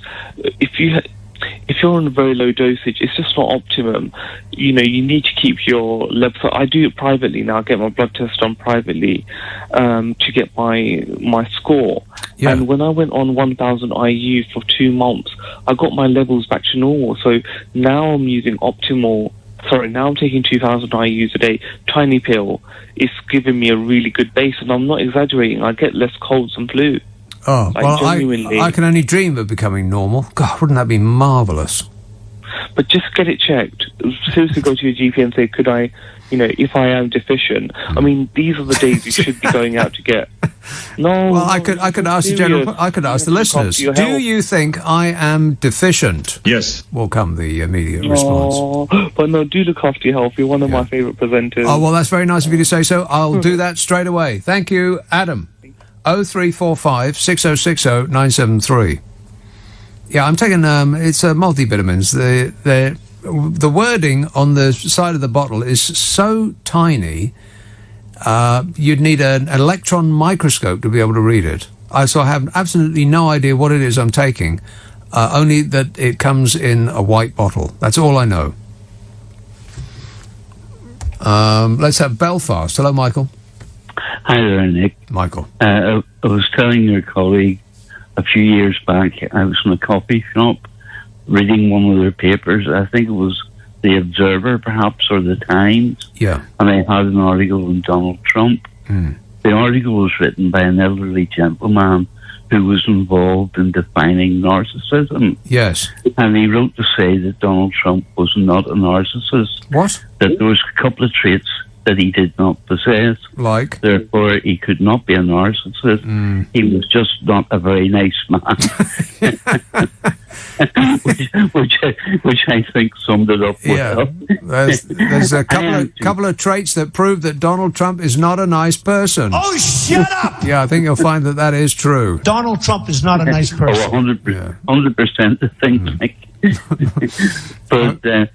S3: if you're on a very low dosage, it's just not optimum. You need to keep your level. So I do it privately now. I get my blood test done privately to get my score. Yeah. And when I went on 1,000 IU for 2 months, I got my levels back to normal. So now I'm using optimal. Now I'm taking 2,000 IUs a day, tiny pill. It's giving me a really good base, and I'm not exaggerating. I get less colds and flu.
S1: Oh, well, I can only dream of becoming normal. God, wouldn't that be marvellous?
S3: But just get it checked. Seriously, go to your GP and say, could I, if I am deficient. I mean, these are the days you should be going out to get. No.
S1: Well, I could ask the listeners. Do you think I am deficient?
S24: Yes.
S1: Will come the immediate response.
S3: But no, do look after your health. You're one of my favourite presenters.
S1: Oh, well, that's very nice of you to say so. I'll do that straight away. Thank you, Adam. 0345 6060 973. Yeah, I'm taking it's multivitamins. The wording on the side of the bottle is so tiny, you'd need an electron microscope to be able to read it. So I have absolutely no idea what it is I'm taking, only that it comes in a white bottle. That's all I know. Let's have Belfast. Hello, Michael.
S7: Hi there, Nick.
S1: Michael.
S7: I was telling your colleague a few years back, I was in a coffee shop reading one of their papers. I think it was The Observer, perhaps, or The Times.
S1: Yeah.
S7: And they had an article on Donald Trump. The article was written by an elderly gentleman who was involved in defining narcissism.
S1: Yes.
S7: And he wrote to say that Donald Trump was not a narcissist.
S1: What?
S7: That there was a couple of traits that he did not possess.
S1: Like?
S7: Therefore, he could not be a narcissist. He was just not a very nice man. which I think summed it up well.
S1: There's a couple of traits that prove that Donald Trump is not a nice person.
S17: Oh, shut up!
S1: Yeah, I think you'll find that is true.
S17: Donald Trump is not a nice person.
S7: 100% I think. But,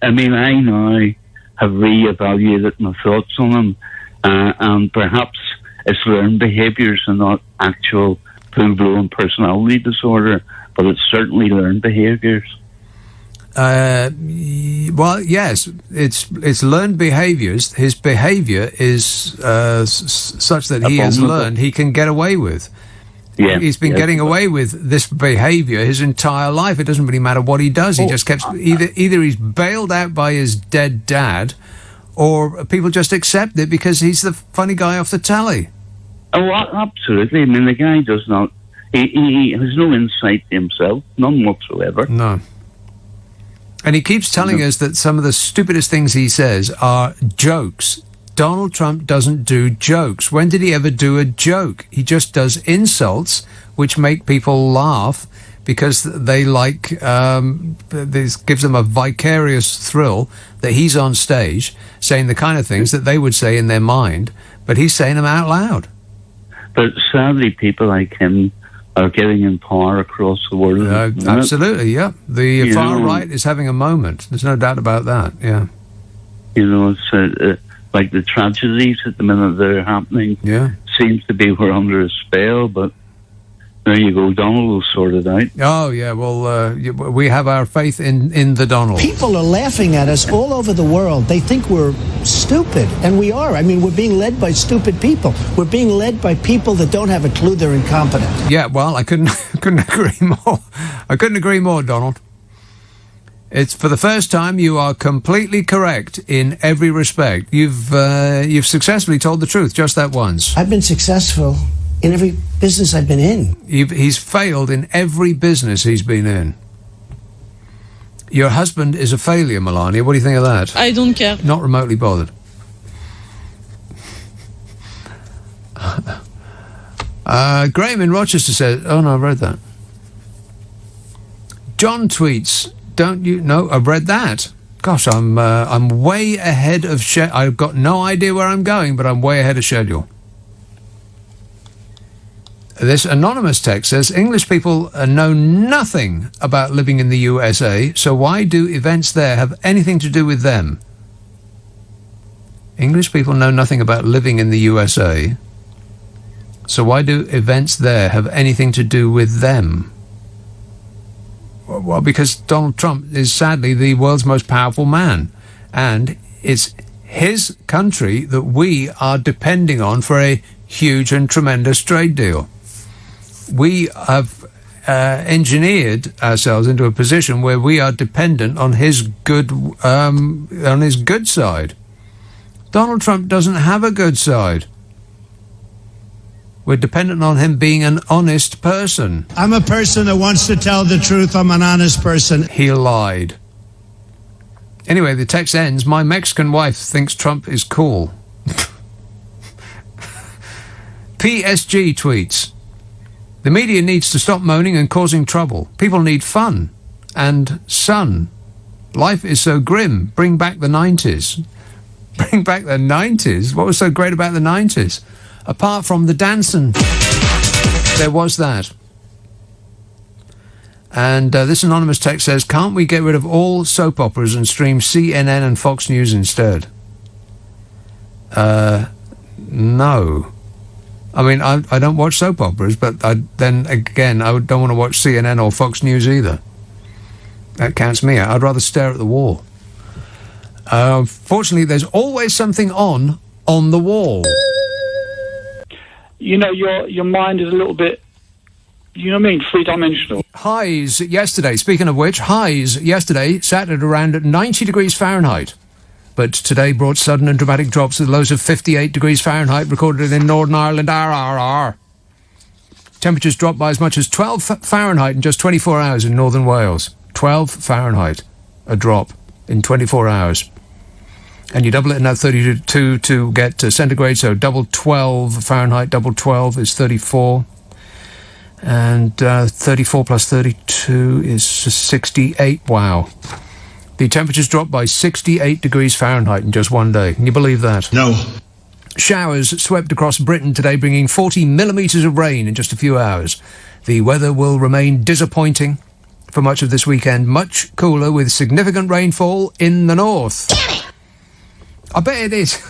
S7: I mean, I now have re-evaluated my thoughts on him, and perhaps it's learned behaviours and not actual full-blown personality disorder, but it's certainly learned behaviours.
S1: Well, yes, it's learned behaviours. His behaviour is such that he has learned he can get away with.
S7: Yeah,
S1: he's been getting away with this behaviour his entire life. It doesn't really matter what he does. He just keeps either he's bailed out by his dead dad, or people just accept it because he's the funny guy off the telly.
S7: Oh, absolutely. I mean, the guy does not. He has no insight himself, none whatsoever.
S1: No. And he keeps telling us that some of the stupidest things he says are jokes. Donald Trump doesn't do jokes. When did he ever do a joke? He just does insults, which make people laugh because they like, this gives them a vicarious thrill that he's on stage saying the kind of things that they would say in their mind, but he's saying them out loud.
S7: But sadly, people like him are getting in power across the world.
S1: Absolutely, yeah. The
S7: You
S1: far
S7: know-
S1: right is having a moment. There's no doubt about that, yeah.
S7: You know, it's like the tragedies at the minute that are happening.
S1: Yeah.
S7: Seems to be we're under a spell, but there you go. Donald will sort it out.
S1: Oh, yeah, well, we have our faith in the Donald.
S19: People are laughing at us all over the world. They think we're stupid, and we are. I mean, we're being led by stupid people. We're being led by people that don't have a clue. They're incompetent.
S1: Yeah, well, I couldn't agree more. I couldn't agree more, Donald. It's for the first time you are completely correct in every respect. You've successfully told the truth just that once.
S19: I've been successful in every business I've been in.
S1: He's failed in every business he's been in. Your husband is a failure, Melania. What do you think of that?
S8: I don't care.
S1: Not remotely bothered. Graham in Rochester says, oh no, I read that. John tweets, don't you know, I've read that. Gosh, I'm way ahead of I've got no idea where I'm going, but I'm way ahead of schedule. This anonymous text says, English people know nothing about living in the USA, so why do events there have anything to do with them? English people know nothing about living in the USA, so why do events there have anything to do with them? Well, because Donald Trump is sadly the world's most powerful man, and it's his country that we are depending on for a huge and tremendous trade deal. We have engineered ourselves into a position where we are dependent on his good side. Donald Trump doesn't have a good side. We're dependent on him being an honest person.
S17: I'm a person that wants to tell the truth. I'm an honest person.
S1: He lied. Anyway, the text ends, my Mexican wife thinks Trump is cool. PSG tweets, the media needs to stop moaning and causing trouble. People need fun and sun. Life is so grim. Bring back the 90s. Bring back the 90s? What was so great about the 90s? Apart from the dancing, there was that. And this anonymous text says, can't we get rid of all soap operas and stream CNN and Fox News instead? No. I mean, I don't watch soap operas, but then again, I don't want to watch CNN or Fox News either. That counts me out. I'd rather stare at the wall. Fortunately, there's always something on the wall.
S11: You know, your mind is a little bit, you know what I mean, three-dimensional.
S1: Highs yesterday, speaking of which, highs yesterday sat at around 90 degrees Fahrenheit. But today brought sudden and dramatic drops with lows of 58 degrees Fahrenheit recorded in Northern Ireland. Temperatures dropped by as much as 12 Fahrenheit in just 24 hours in northern Wales. 12 Fahrenheit, a drop in 24 hours. And you double it in that 32 to get to centigrade, so double 12 Fahrenheit, double 12 is 34. And 34 plus 32 is 68. Wow. The temperatures dropped by 68 degrees Fahrenheit in just one day. Can you believe that?
S17: No.
S1: Showers swept across Britain today, bringing 40 millimetres of rain in just a few hours. The weather will remain disappointing for much of this weekend. Much cooler with significant rainfall in the north. I bet it is.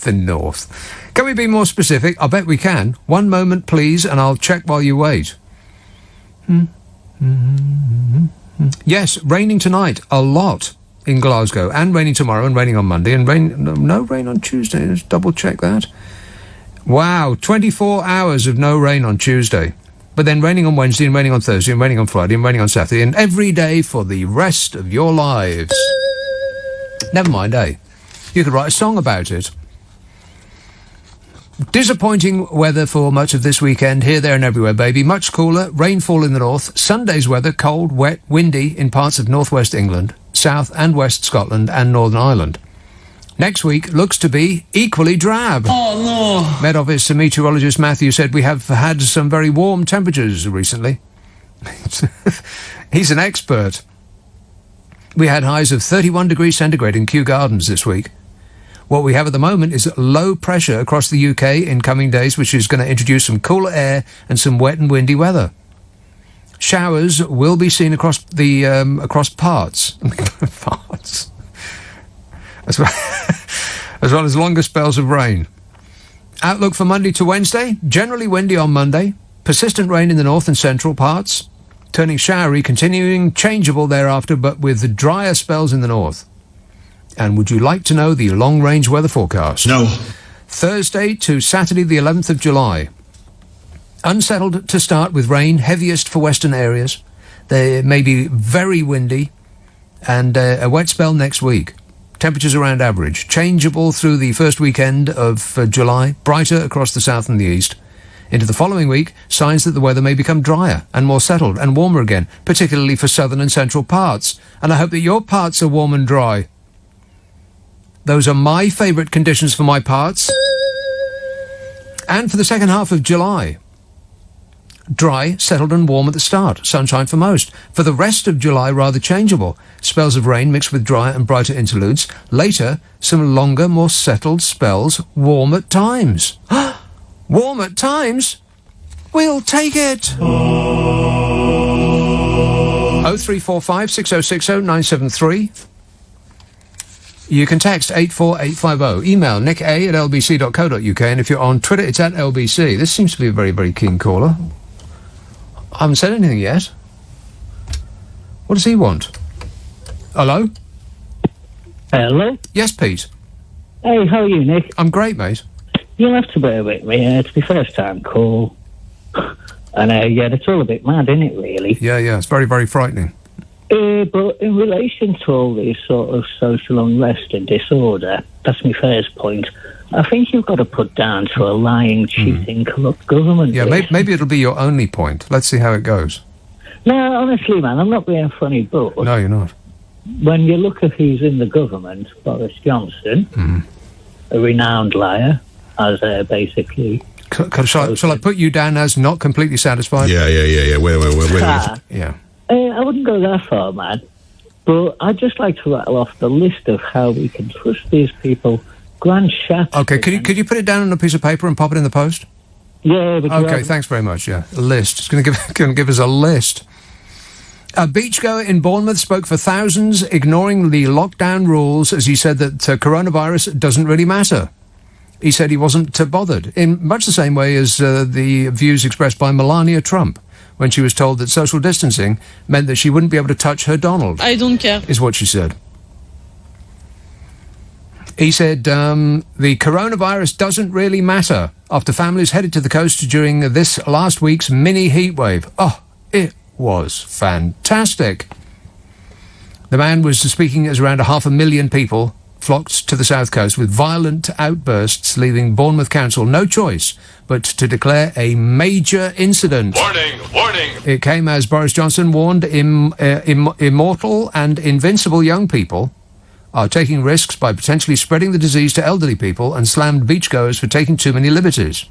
S1: The north. Can we be more specific? I bet we can. One moment, please, and I'll check while you wait. Yes, raining tonight, a lot in Glasgow, and raining tomorrow, and raining on Monday, and no rain on Tuesday. Let's double check that. Wow, 24 hours of no rain on Tuesday. But then raining on Wednesday, and raining on Thursday, and raining on Friday, and raining on Saturday, and every day for the rest of your lives. Never mind, eh? You could write a song about it. Disappointing weather for much of this weekend, here, there and everywhere, baby. Much cooler, rainfall in the north. Sunday's weather, cold, wet, windy in parts of northwest England, south and west Scotland and Northern Ireland. Next week looks to be equally drab.
S8: Oh, no.
S1: Met Office meteorologist Matthew said we have had some very warm temperatures recently. He's an expert. We had highs of 31 degrees centigrade in Kew Gardens this week. What we have at the moment is low pressure across the UK in coming days, which is going to introduce some cooler air and some wet and windy weather. Showers will be seen across the across parts, as well as longer spells of rain. Outlook for Monday to Wednesday: generally windy on Monday, persistent rain in the north and central parts, turning showery, continuing changeable thereafter, but with drier spells in the north. And would you like to know the long-range weather forecast?
S24: No.
S1: Thursday to Saturday, the 11th of July. Unsettled to start with rain, heaviest for western areas. They may be very windy, and a wet spell next week. Temperatures around average. Changeable through the first weekend of July. Brighter across the south and the east. Into the following week, signs that the weather may become drier and more settled and warmer again, particularly for southern and central parts. And I hope that your parts are warm and dry. Those are my favourite conditions for my parts. And for the second half of July. Dry, settled and warm at the start. Sunshine for most. For the rest of July, rather changeable. Spells of rain mixed with dry and brighter interludes. Later, some longer, more settled spells. Warm at times. Warm at times? We'll take it. 0345 6060 973. You can text 84850. Email nick@lbc.co.uk, and if you're on Twitter, it's @lbc. This seems to be a very, very keen caller. I haven't said anything yet. What does he want? Hello?
S8: Hello?
S1: Yes, Pete.
S8: Hey, how are you, Nick?
S1: I'm great, mate.
S8: You'll have to bear with me. It's my first time call. And, yeah, it's all a bit mad, isn't it, really?
S1: Yeah, it's very, very frightening.
S8: But in relation to all this sort of social unrest and disorder, that's my first point. I think you've got to put down to a lying, cheating, corrupt government.
S1: Yeah, maybe it'll be your only point. Let's see how it goes.
S8: No, honestly, man, I'm not being funny, but...
S1: No, you're not.
S8: When you look at who's in the government, Boris Johnson, a renowned liar, as basically...
S1: Shall I put you down as not completely satisfied?
S24: Yeah. Wait.
S1: Yeah.
S8: I wouldn't go that far, man. But I'd just like to rattle off the list of how we can trust these people. Grand Shat.
S1: Okay, could you put it down on a piece of paper and pop it in the post?
S8: Yeah. But
S1: okay, thanks very much. Yeah, a list. It's going to give us a list. A beachgoer in Bournemouth spoke for thousands, ignoring the lockdown rules, as he said that coronavirus doesn't really matter. He said he wasn't bothered, in much the same way as the views expressed by Melania Trump, when she was told that social distancing meant that she wouldn't be able to touch her Donald.
S12: I don't care.
S1: Is what she said. He said the coronavirus doesn't really matter after families headed to the coast during this last week's mini heatwave. Oh, it was fantastic. The man was speaking as around 500,000 people flocked to the south coast with violent outbursts, leaving Bournemouth Council no choice but to declare a major incident.
S22: Warning!
S1: It came as Boris Johnson warned immortal and invincible young people are taking risks by potentially spreading the disease to elderly people, and slammed beachgoers for taking too many liberties.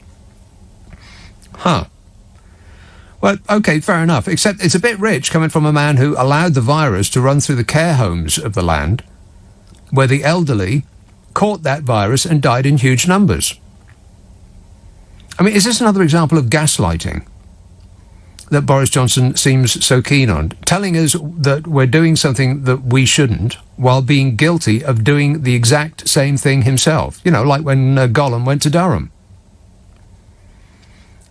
S1: Huh. Well, okay, fair enough, except it's a bit rich coming from a man who allowed the virus to run through the care homes of the land, where the elderly caught that virus and died in huge numbers. I mean, is this another example of gaslighting that Boris Johnson seems so keen on, telling us that we're doing something that we shouldn't, while being guilty of doing the exact same thing himself? You know, like when Gollum went to Durham.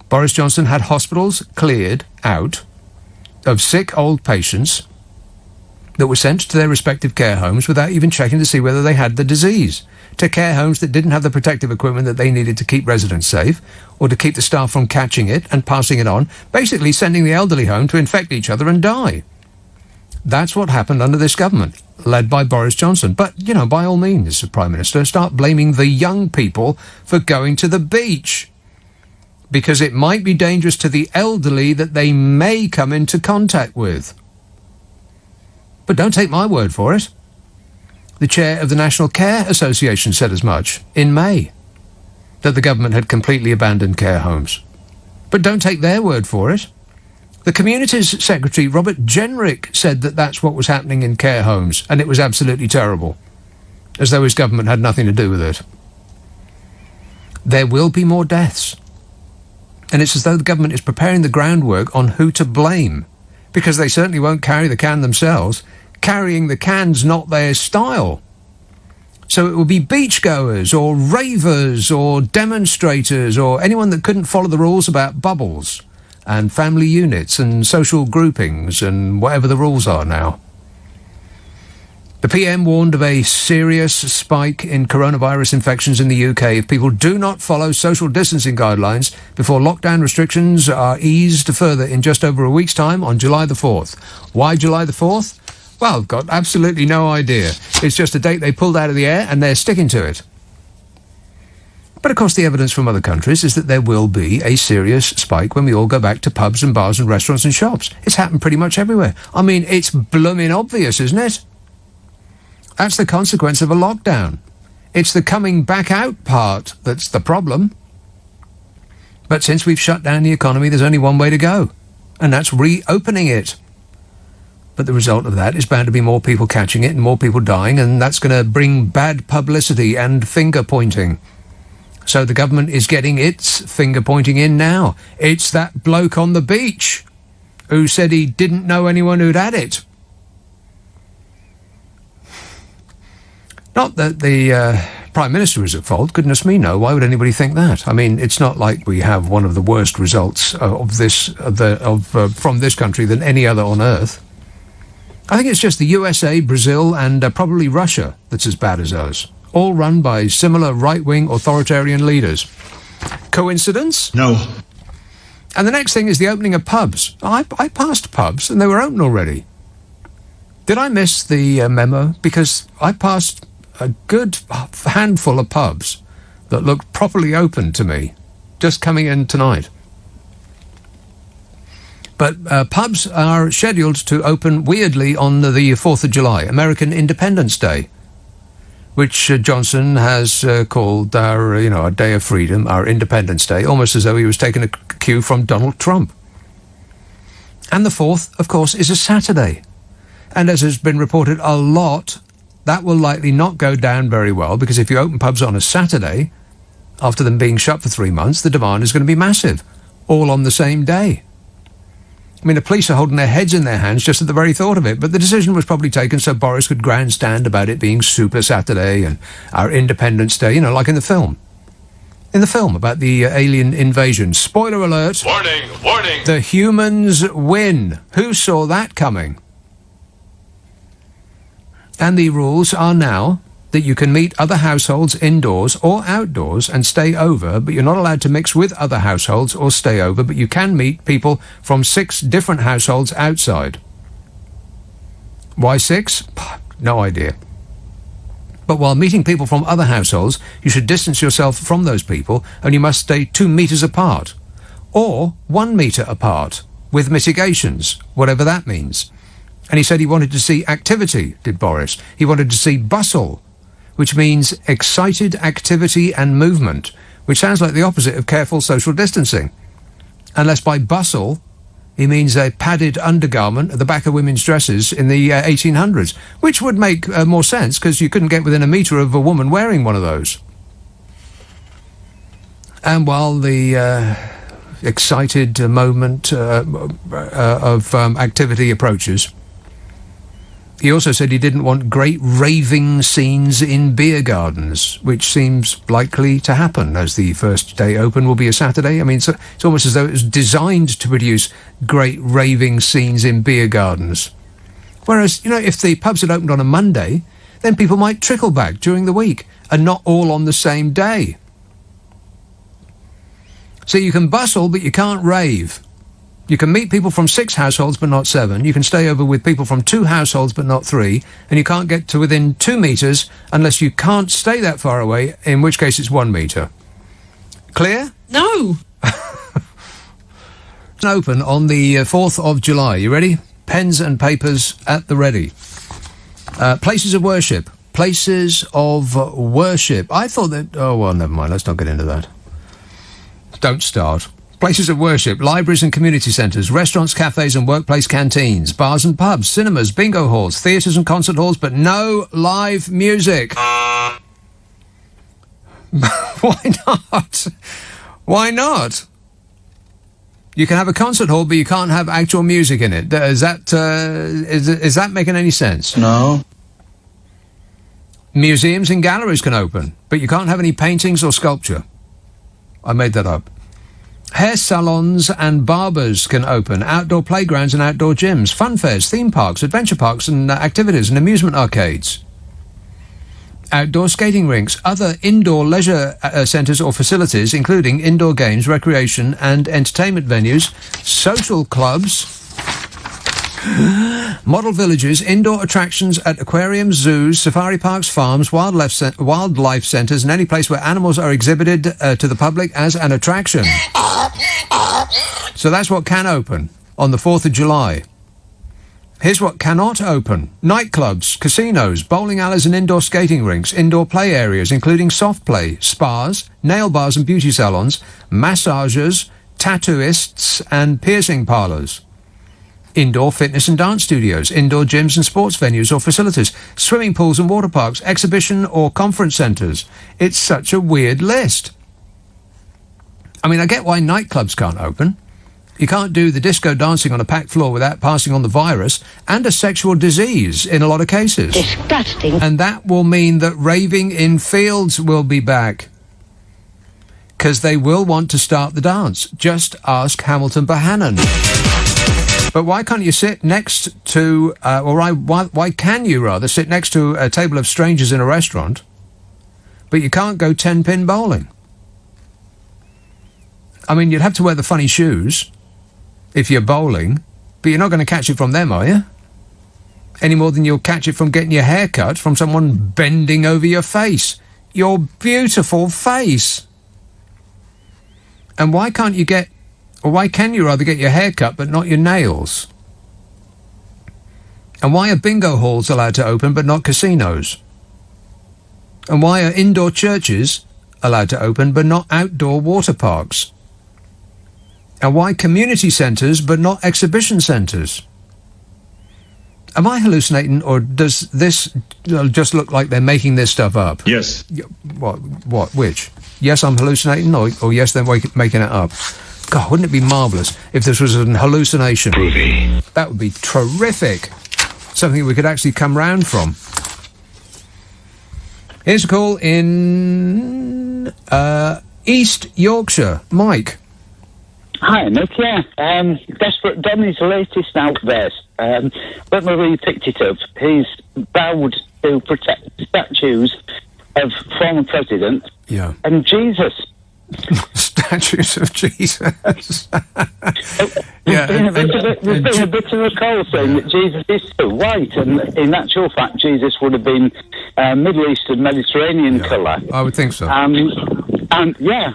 S1: Boris Johnson had hospitals cleared out of sick old patients that were sent to their respective care homes without even checking to see whether they had the disease, to care homes that didn't have the protective equipment that they needed to keep residents safe, or to keep the staff from catching it and passing it on, basically sending the elderly home to infect each other and die. That's what happened under this government, led by Boris Johnson. But, you know, by all means, Prime Minister, start blaming the young people for going to the beach, because it might be dangerous to the elderly that they may come into contact with. But don't take my word for it. The chair of the National Care Association said as much in May, that the government had completely abandoned care homes. But don't take their word for it. The Communities Secretary, Robert Jenrick, said that that's what was happening in care homes, and it was absolutely terrible. as though his government had nothing to do with it. There will be more deaths. And it's as though the government is preparing the groundwork on who to blame, because they certainly won't carry the can themselves. Carrying the can's not their style. So it will be beachgoers or ravers or demonstrators or anyone that couldn't follow the rules about bubbles and family units and social groupings and whatever the rules are now. The PM warned of a serious spike in coronavirus infections in the UK if people do not follow social distancing guidelines before lockdown restrictions are eased further in just over a week's time on July the 4th. Why July the 4th? Well, I've got absolutely no idea. It's just a date they pulled out of the air and they're sticking to it. But of course the evidence from other countries is that there will be a serious spike when we all go back to pubs and bars and restaurants and shops. It's happened pretty much everywhere. I mean, it's blooming obvious, isn't it? That's the consequence of a lockdown. It's the coming back out part that's the problem. But since we've shut down the economy, there's only one way to go, and that's reopening it. But the result of that is bound to be more people catching it and more people dying, and that's going to bring bad publicity and finger-pointing. So the government is getting its finger-pointing in now. It's that bloke on the beach who said he didn't know anyone who'd had it. Not that the Prime Minister is at fault. Goodness me, no. Why would anybody think that? I mean, it's not like we have one of the worst results of this from this country than any other on Earth. I think it's just the USA, Brazil, and probably Russia that's as bad as us. All run by similar right-wing authoritarian leaders. Coincidence?
S17: No.
S1: And the next thing is the opening of pubs. I passed pubs and they were open already. Did I miss the memo? Because I passed a good handful of pubs that looked properly open to me just coming in tonight. But pubs are scheduled to open weirdly on the 4th of July, American Independence Day, which Johnson has called our Day of Freedom, our Independence Day, almost as though he was taking a cue from Donald Trump. And the 4th, of course, is a Saturday. And as has been reported a lot, that will likely not go down very well, because if you open pubs on a Saturday, after them being shut for 3 months, the demand is going to be massive, all on the same day. I mean, the police are holding their heads in their hands just at the very thought of it, but the decision was probably taken so Boris could grandstand about it being Super Saturday and our Independence Day, like in the film. In the film about the alien invasion. Spoiler alert.
S12: Warning, warning.
S1: The humans win. Who saw that coming? And the rules are now that you can meet other households indoors or outdoors and stay over, but you're not allowed to mix with other households or stay over, but you can meet people from 6 different households outside. Why 6? No idea. But while meeting people from other households, you should distance yourself from those people and you must stay 2 metres apart. Or 1 metre apart, with mitigations, whatever that means. And he said he wanted to see activity, did Boris. He wanted to see bustle, which means excited activity and movement, which sounds like the opposite of careful social distancing. Unless by bustle, he means a padded undergarment at the back of women's dresses in the 1800s, which would make more sense, because you couldn't get within a metre of a woman wearing one of those. And while the excited moment of activity approaches, he also said he didn't want great raving scenes in beer gardens, which seems likely to happen, as the first day open will be a Saturday. I mean, it's almost as though it was designed to produce great raving scenes in beer gardens. Whereas, if the pubs had opened on a Monday, then people might trickle back during the week, and not all on the same day. So you can bustle, but you can't rave. You can meet people from 6 households, but not 7. You can stay over with people from 2 households, but not 3. And you can't get to within 2 metres unless you can't stay that far away, in which case it's 1 metre. Clear?
S14: No.
S1: It's open on the 4th of July. You ready? Pens and papers at the ready. Places of worship. Places of worship. I thought that... Oh, well, never mind. Let's not get into that. Don't start. Places of worship, libraries and community centres, restaurants, cafes and workplace canteens, bars and pubs, cinemas, bingo halls, theatres and concert halls, but no live music. Why not? Why not? You can have a concert hall, but you can't have actual music in it. Is that making any sense?
S2: No.
S1: Museums and galleries can open, but you can't have any paintings or sculpture. I made that up. Hair salons and barbers can open, outdoor playgrounds and outdoor gyms, fun fairs, theme parks, adventure parks and activities and amusement arcades. Outdoor skating rinks, other indoor leisure centres or facilities, including indoor games, recreation and entertainment venues, social clubs, model villages, indoor attractions at aquariums, zoos, safari parks, farms, wildlife centres, and any place where animals are exhibited to the public as an attraction. So that's what can open on the 4th of July. Here's what cannot open. Nightclubs, casinos, bowling alleys and indoor skating rinks, indoor play areas, including soft play, spas, nail bars and beauty salons, massagers, tattooists and piercing parlours. Indoor fitness and dance studios, indoor gyms and sports venues or facilities, swimming pools and water parks, exhibition or conference centres. It's such a weird list. I mean, I get why nightclubs can't open. You can't do the disco dancing on a packed floor without passing on the virus and a sexual disease in a lot of cases.
S9: Disgusting.
S1: And that will mean that raving in fields will be back. Because they will want to start the dance. Just ask Hamilton Bohannon. But why can't you sit next to, why can you rather sit next to a table of strangers in a restaurant, but you can't go 10-pin bowling? I mean, you'd have to wear the funny shoes if you're bowling, but you're not going to catch it from them, are you? Any more than you'll catch it from getting your hair cut from someone bending over your face. Your beautiful face. And why can't you get... Or why can you rather get your hair cut but not your nails? And why are bingo halls allowed to open but not casinos? And why are indoor churches allowed to open but not outdoor water parks? And why community centres but not exhibition centres? Am I hallucinating, or does this just look like they're making this stuff up?
S2: Yes.
S1: What? Which? Yes, I'm hallucinating, or yes, they're making it up? God, wouldn't it be marvellous if this was an hallucination?
S2: Groovy.
S1: That would be terrific. Something we could actually come round from. Here's a call in East Yorkshire. Mike.
S5: Hi, Nick. Yeah, Desperate Donny's latest outburst. When we picked it up, he's vowed to protect statues of former president and Jesus.
S1: Statues of Jesus.
S5: There's been a bit of a call saying that Jesus is too white, and in actual fact, Jesus would have been Middle Eastern, Mediterranean colour.
S1: I would think so.
S5: And well,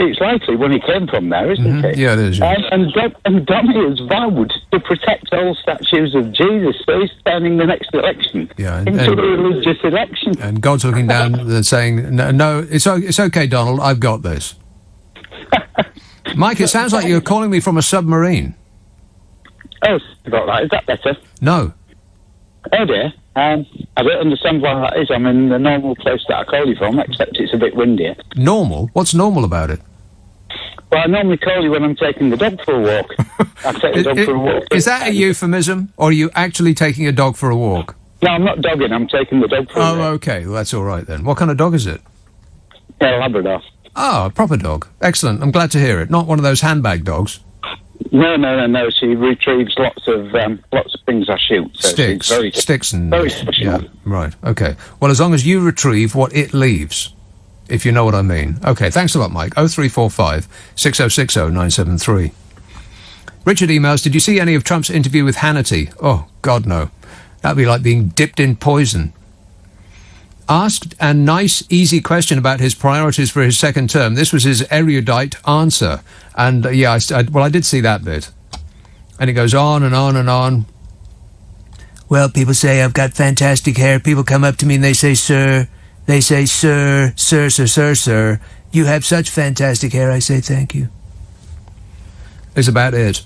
S5: it's likely when he came from there, isn't it?
S1: Yeah, it is. Yeah.
S5: And Donny has vowed to protect all statues of Jesus, so he's turning the next election into a religious election.
S1: And God's looking down and saying, no, it's okay, Donald, I've got this. Mike, it sounds like you're calling me from a submarine.
S5: Oh, I got that. Is that better?
S1: No.
S5: Oh dear. I don't understand why that is. I'm in the normal place that I call you from, except it's a bit windier.
S1: Normal? What's normal about it?
S5: Well, I normally call you when I'm taking the dog for a walk. I take the dog for a walk.
S1: Is that a euphemism, or are you actually taking a dog for a walk?
S5: No, I'm not dogging. I'm taking the dog for a walk.
S1: Oh, okay. Well, that's all right then. What kind of dog is it?
S5: Yeah, Labrador.
S1: Oh, a proper dog. Excellent. I'm glad to hear it. Not one of those handbag dogs.
S5: No. She retrieves lots of things I shoot. So
S1: Sticks and...
S5: Very special.
S1: Yeah, right. Okay. Well, as long as you retrieve what it leaves, if you know what I mean. Okay, thanks a lot, Mike. 0345 6060 973. Richard emails, did you see any of Trump's interview with Hannity? Oh, God, no. That'd be like being dipped in poison. Asked a nice, easy question about his priorities for his second term. This was his erudite answer. And, I did see that bit. And it goes on and on and on. Well, people say I've got fantastic hair. People come up to me and they say, sir. They say, sir. You have such fantastic hair. I say, thank you. is about it.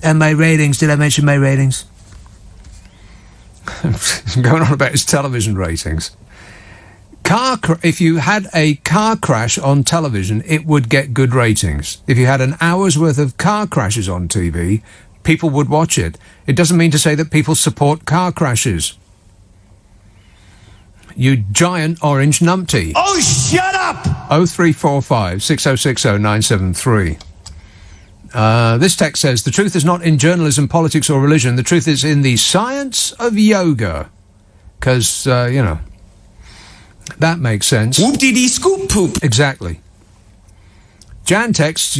S1: And my ratings, did I mention my ratings? Going on about his television ratings. If you had a car crash on television, it would get good ratings. If you had an hour's worth of car crashes on TV, people would watch it. It doesn't mean to say that people support car crashes. You giant orange numpty.
S2: Oh, shut up!
S1: 0345 6060 973. This text says, the truth is not in journalism, politics or religion. The truth is in the science of yoga. Because, that makes sense.
S2: Whoop-dee-dee scoop poop.
S1: Exactly. Jan texts,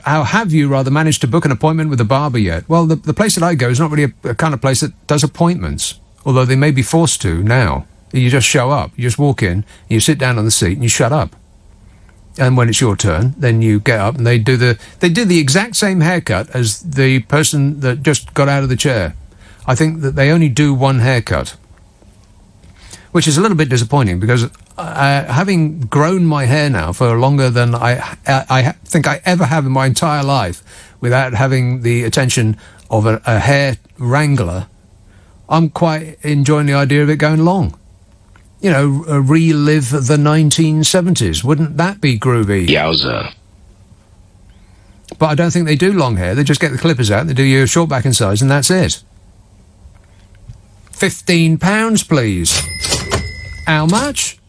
S1: how have you managed to book an appointment with a barber yet? Well, the place that I go is not really a kind of place that does appointments, although they may be forced to now. You just show up, you just walk in, you sit down on the seat and you shut up. And when it's your turn, then you get up and they do the exact same haircut as the person that just got out of the chair. I think that they only do one haircut, which is a little bit disappointing because having grown my hair now for longer than I think I ever have in my entire life without having the attention of a hair wrangler, I'm quite enjoying the idea of it going long. Relive the 1970s. Wouldn't that be groovy?
S2: Yowza.
S1: But I don't think they do long hair. They just get the clippers out, they do your short back and sides, and that's it. £15, please. How much?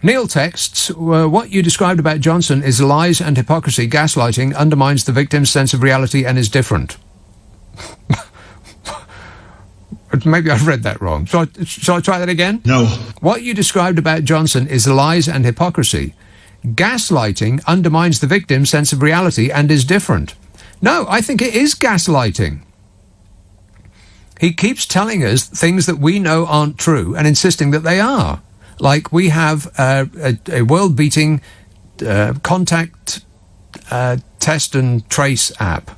S1: Neil texts, what you described about Johnson is lies and hypocrisy. Gaslighting undermines the victim's sense of reality and is different. Maybe I've read that wrong. Shall I try that again?
S2: No.
S1: What you described about Johnson is lies and hypocrisy. Gaslighting undermines the victim's sense of reality and is different. No, I think it is gaslighting. He keeps telling us things that we know aren't true and insisting that they are. Like we have a world-beating contact test and trace app.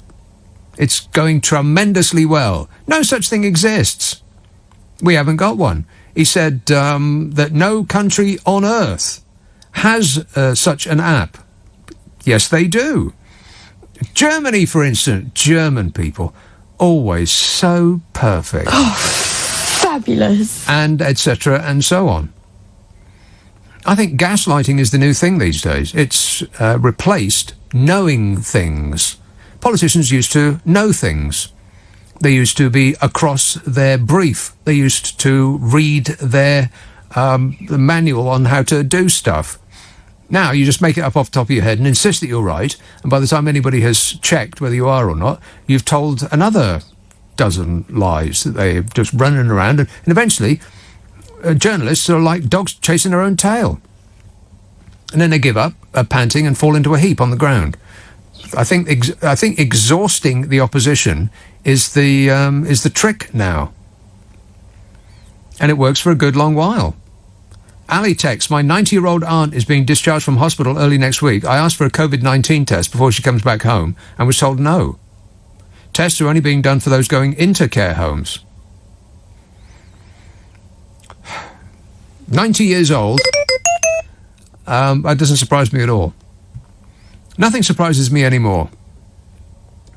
S1: It's going tremendously well. No such thing exists. We haven't got one. He said that no country on earth has such an app. Yes, they do. Germany, for instance. German people. Always so perfect.
S20: Oh, fabulous.
S1: And etc. and so on. I think gaslighting is the new thing these days. It's replaced knowing things. Politicians used to know things. They used to be across their brief. They used to read their the manual on how to do stuff. Now you just make it up off the top of your head and insist that you're right, and by the time anybody has checked whether you are or not, you've told another dozen lies that they're just running around, and eventually journalists are like dogs chasing their own tail. And then they give up, panting, and fall into a heap on the ground. I think exhausting the opposition is the trick now, and it works for a good long while. Ali texts, my 90-year-old aunt is being discharged from hospital early next week. I asked for a COVID-19 test before she comes back home and was told no. Tests are only being done for those going into care homes. 90 years old. That doesn't surprise me at all. Nothing surprises me anymore.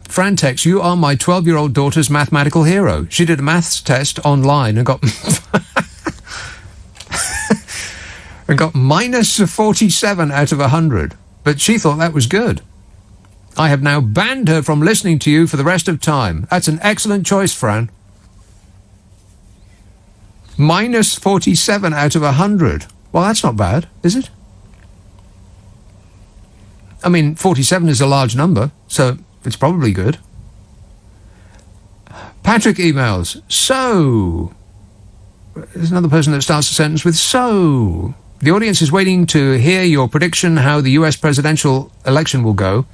S1: Fran texts, you are my 12-year-old daughter's mathematical hero. She did a maths test online and got... and got minus 47 out of 100. But she thought that was good. I have now banned her from listening to you for the rest of time. That's an excellent choice, Fran. Minus 47 out of 100. Well, that's not bad, is it? I mean, 47 is a large number, so it's probably good. Patrick emails, so... There's another person that starts a sentence with so... The audience is waiting to hear your prediction how the US presidential election will go.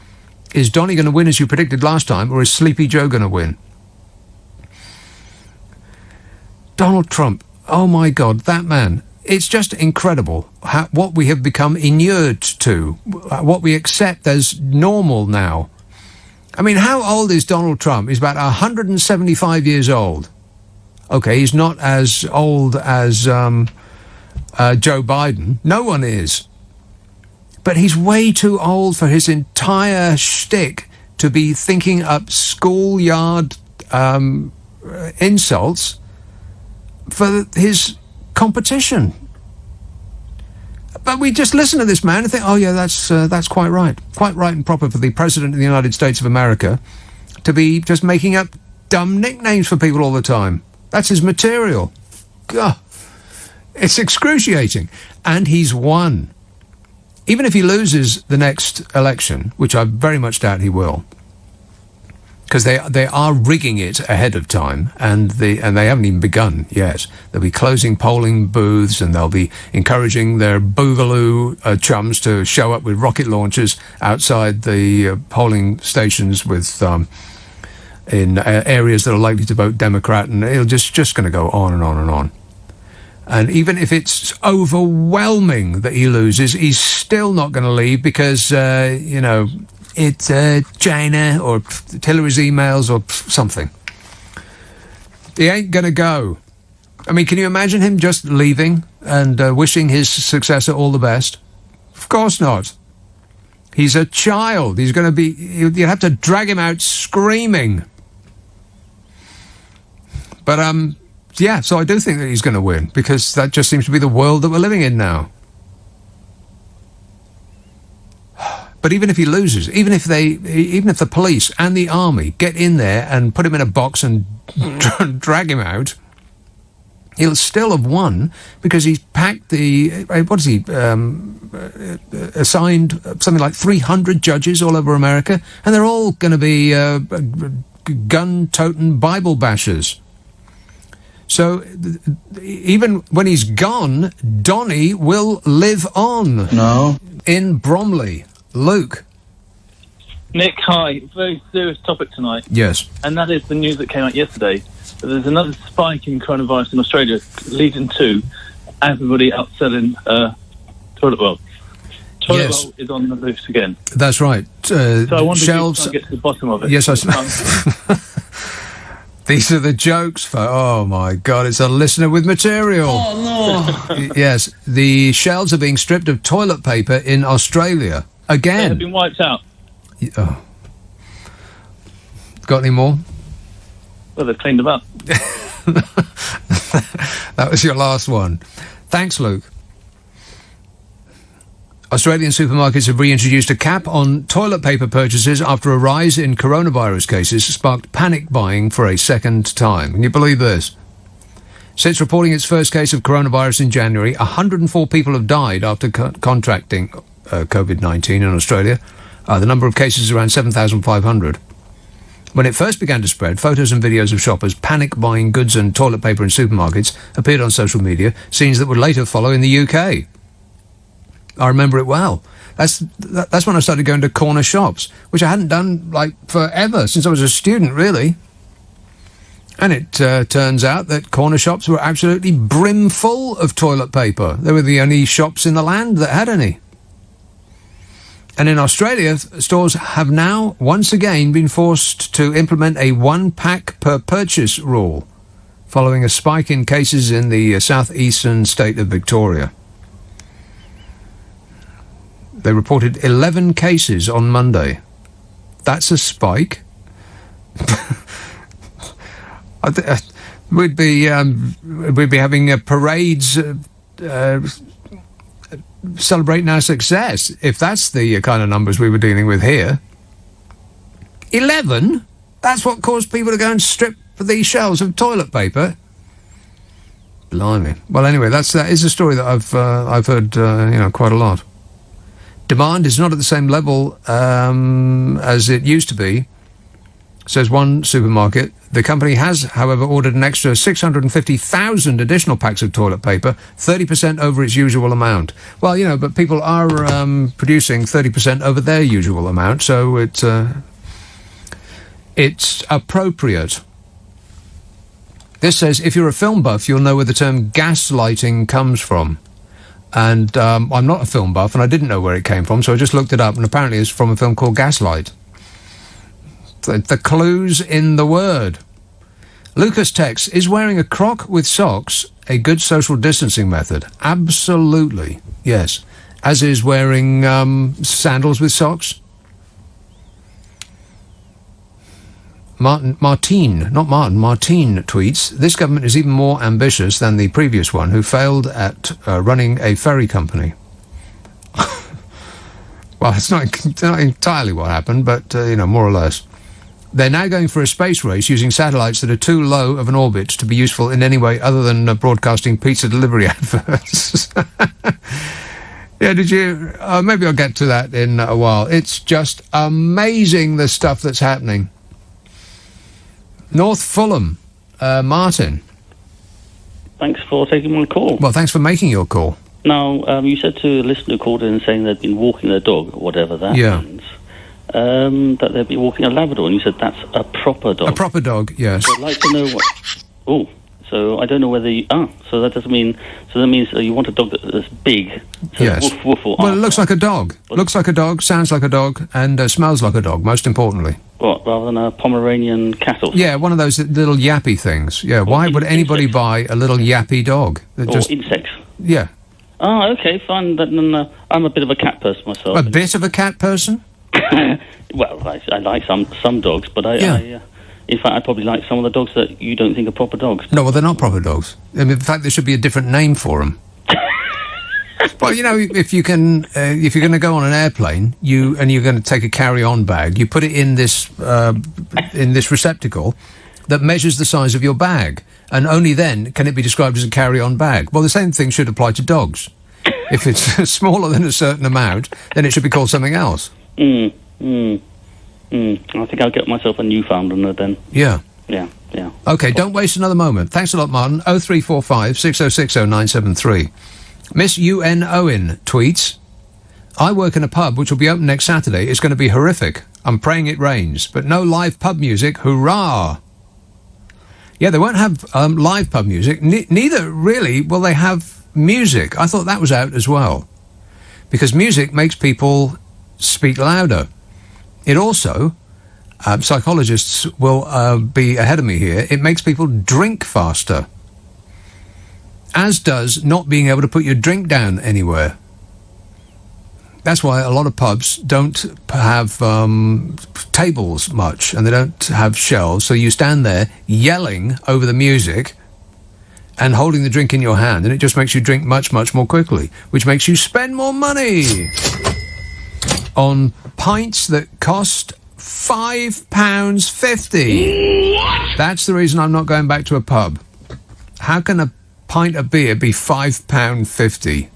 S1: Is Donny going to win as you predicted last time, or is Sleepy Joe going to win? Donald Trump. Oh, my God, that man. It's just incredible what we have become inured to, what we accept as normal now. I mean, how old is Donald Trump? He's about 175 years old. Okay, he's not as old as... Joe Biden. No one is. But he's way too old for his entire shtick to be thinking up schoolyard insults for his competition. But we just listen to this man and think, oh yeah, that's quite right and proper for the President of the United States of America to be just making up dumb nicknames for people all the time. That's his material. God, it's excruciating. And he's won. Even if he loses the next election, which I very much doubt he will, because they are rigging it ahead of time, and they haven't even begun yet. They'll be closing polling booths, and they'll be encouraging their boogaloo chums to show up with rocket launchers outside the polling stations with in areas that are likely to vote Democrat, and it'll just going to go on and on and on. And even if it's overwhelming that he loses, he's still not going to leave because, it's China or Hillary's emails or something. He ain't going to go. I mean, can you imagine him just leaving and wishing his successor all the best? Of course not. He's a child. He's going to be... You'd have to drag him out screaming. But, yeah, so I do think that he's going to win, because that just seems to be the world that we're living in now. But even if he loses, even if the police and the army get in there and put him in a box and drag him out, he'll still have won, because he's packed assigned something like 300 judges all over America, and they're all going to be gun-toting Bible bashers. So even when he's gone, Donny will live on.
S11: No.
S1: In Bromley. Luke.
S11: Nick, hi. Very serious topic tonight.
S1: Yes.
S11: And that is the news that came out yesterday. That there's another spike in coronavirus in Australia, leading to everybody outselling toilet roll. Toilet roll is on the loose again.
S1: That's right.
S11: So I wonder
S1: shelves...
S11: if you can get to the bottom of it.
S1: Yes, These are the jokes for... Oh, my God, it's a listener with material.
S11: Oh, no.
S1: Yes, the shelves are being stripped of toilet paper in Australia. Again.
S11: They have been wiped out.
S1: Oh. Got any more?
S11: Well, they've cleaned them up.
S1: That was your last one. Thanks, Luke. Australian supermarkets have reintroduced a cap on toilet paper purchases after a rise in coronavirus cases sparked panic buying for a second time. Can you believe this? Since reporting its first case of coronavirus in January, 104 people have died after contracting COVID-19 in Australia. The number of cases is around 7,500. When it first began to spread, photos and videos of shoppers panic buying goods and toilet paper in supermarkets appeared on social media, scenes that would later follow in the UK. I remember it well. That's when I started going to corner shops, which I hadn't done, forever, since I was a student, really. And it turns out that corner shops were absolutely brimful of toilet paper. They were the only shops in the land that had any. And in Australia, stores have now once again been forced to implement a one-pack per purchase rule, following a spike in cases in the southeastern state of Victoria. They reported 11 cases on Monday. That's a spike. We'd be having parades celebrating our success if that's the kind of numbers we were dealing with here. 11? That's what caused people to go and strip these shelves of toilet paper. Blimey. Well, anyway, that is a story that I've heard quite a lot. Demand is not at the same level as it used to be, says one supermarket. The company has, however, ordered an extra 650,000 additional packs of toilet paper, 30% over its usual amount. Well, but people are producing 30% over their usual amount, so it's appropriate. This says, if you're a film buff, you'll know where the term gaslighting comes from. And I'm not a film buff, and I didn't know where it came from, so I just looked it up, and apparently it's from a film called Gaslight. The clues in the word. Lucas texts, is wearing a croc with socks a good social distancing method? Absolutely, yes. As is wearing sandals with socks. Martine tweets, this government is even more ambitious than the previous one, who failed at running a ferry company. Well, it's not entirely what happened, but, more or less. They're now going for a space race using satellites that are too low of an orbit to be useful in any way other than broadcasting pizza delivery adverts. Yeah, did you... maybe I'll get to that in a while. It's just amazing, the stuff that's happening. North Fulham, Martin.
S12: Thanks for taking my call.
S1: Well, thanks for making your call.
S12: Now, you said to a listener who called in saying they'd been walking their dog, whatever that means, that they'd be walking a Labrador, and you said that's a proper dog.
S1: A proper dog, yes.
S12: So I'd like to know what... Oh, so I don't know whether you... so that doesn't mean... So that means you want a dog that's big. So
S1: Yes.
S12: Woof, woof, or
S1: Well, it looks like a dog. Looks like a dog, sounds like a dog, and smells like a dog, most importantly.
S12: What, rather than a Pomeranian cat or something?
S1: Yeah, one of those little yappy things. Yeah, why would anybody buy a little yappy dog? That
S12: Or insects.
S1: Yeah.
S12: Oh, okay, fine. Then I'm a bit of a cat person myself.
S1: A bit of a cat person?
S12: Well, I like some dogs, but in fact, I probably like some of the dogs that you don't think are proper dogs.
S1: No, well, they're not proper dogs. I mean, in fact, there should be a different name for them. Well, if you're going to go on an airplane, you're going to take a carry-on bag, you put it in this receptacle that measures the size of your bag, and only then can it be described as a carry-on bag. Well, the same thing should apply to dogs. If it's smaller than a certain amount, then it should be called something else.
S12: I think I'll get myself a Newfoundlander then.
S1: Yeah.
S12: Yeah.
S1: OK, don't waste another moment. Thanks a lot, Martin. 0345 6060 973. Miss UN Owen tweets, I work in a pub which will be open next Saturday. It's going to be horrific. I'm praying it rains, but no live pub music. Hurrah! Yeah, they won't have live pub music. Neither, really, will they have music. I thought that was out as well. Because music makes people speak louder. It also, psychologists will be ahead of me here, it makes people drink faster. As does not being able to put your drink down anywhere. That's why a lot of pubs don't have tables much, and they don't have shelves, so you stand there yelling over the music and holding the drink in your hand, and it just makes you drink much, much more quickly, which makes you spend more money on pints that cost £5.50. What? That's the reason I'm not going back to a pub. How can a pint of beer be £5.50?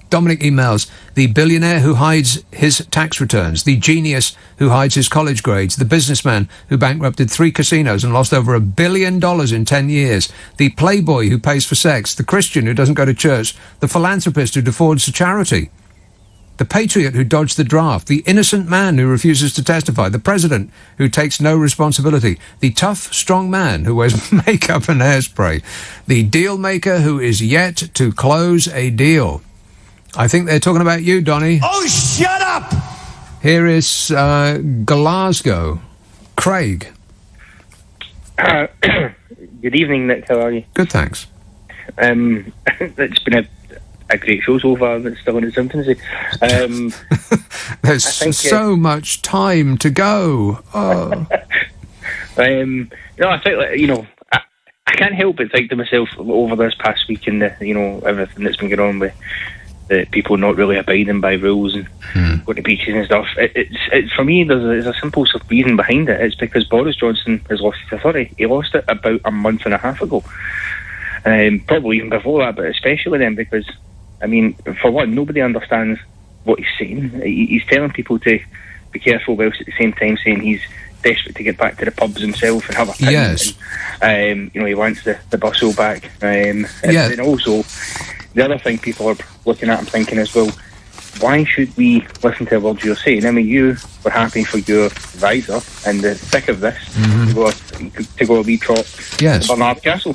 S1: Dominic emails, the billionaire who hides his tax returns, the genius who hides his college grades, the businessman who bankrupted 3 casinos and lost over $1 billion in 10 years, the playboy who pays for sex, the Christian who doesn't go to church, the philanthropist who defrauds to charity, the patriot who dodged the draft, the innocent man who refuses to testify, the president who takes no responsibility, the tough, strong man who wears makeup and hairspray, the deal maker who is yet to close a deal. I think they're talking about you, Donny.
S2: Oh, shut up!
S1: Here is Glasgow. Craig.
S14: Good evening, Nick. How are you?
S1: Good, thanks.
S14: It's been a great show so far, but it's still in its infancy.
S1: There's so much time to go. Oh.
S14: No, I think, I can't help but think to myself over this past week and everything that's been going on with the people not really abiding by rules and going to beaches and stuff. It's for me, there's a simple reason behind it. It's because Boris Johnson has lost his authority. He lost it about a month and a half ago. Probably even before that, but especially then because, for one, nobody understands what he's saying. He's telling people to be careful, whilst at the same time saying he's desperate to get back to the pubs himself and have a pint.
S1: Yes.
S14: And, he wants the bustle back. And also, the other thing people are looking at and thinking as well, why should we listen to the words you're saying? You were happy for your visor in the thick of this to go a wee trot to Barnard Castle.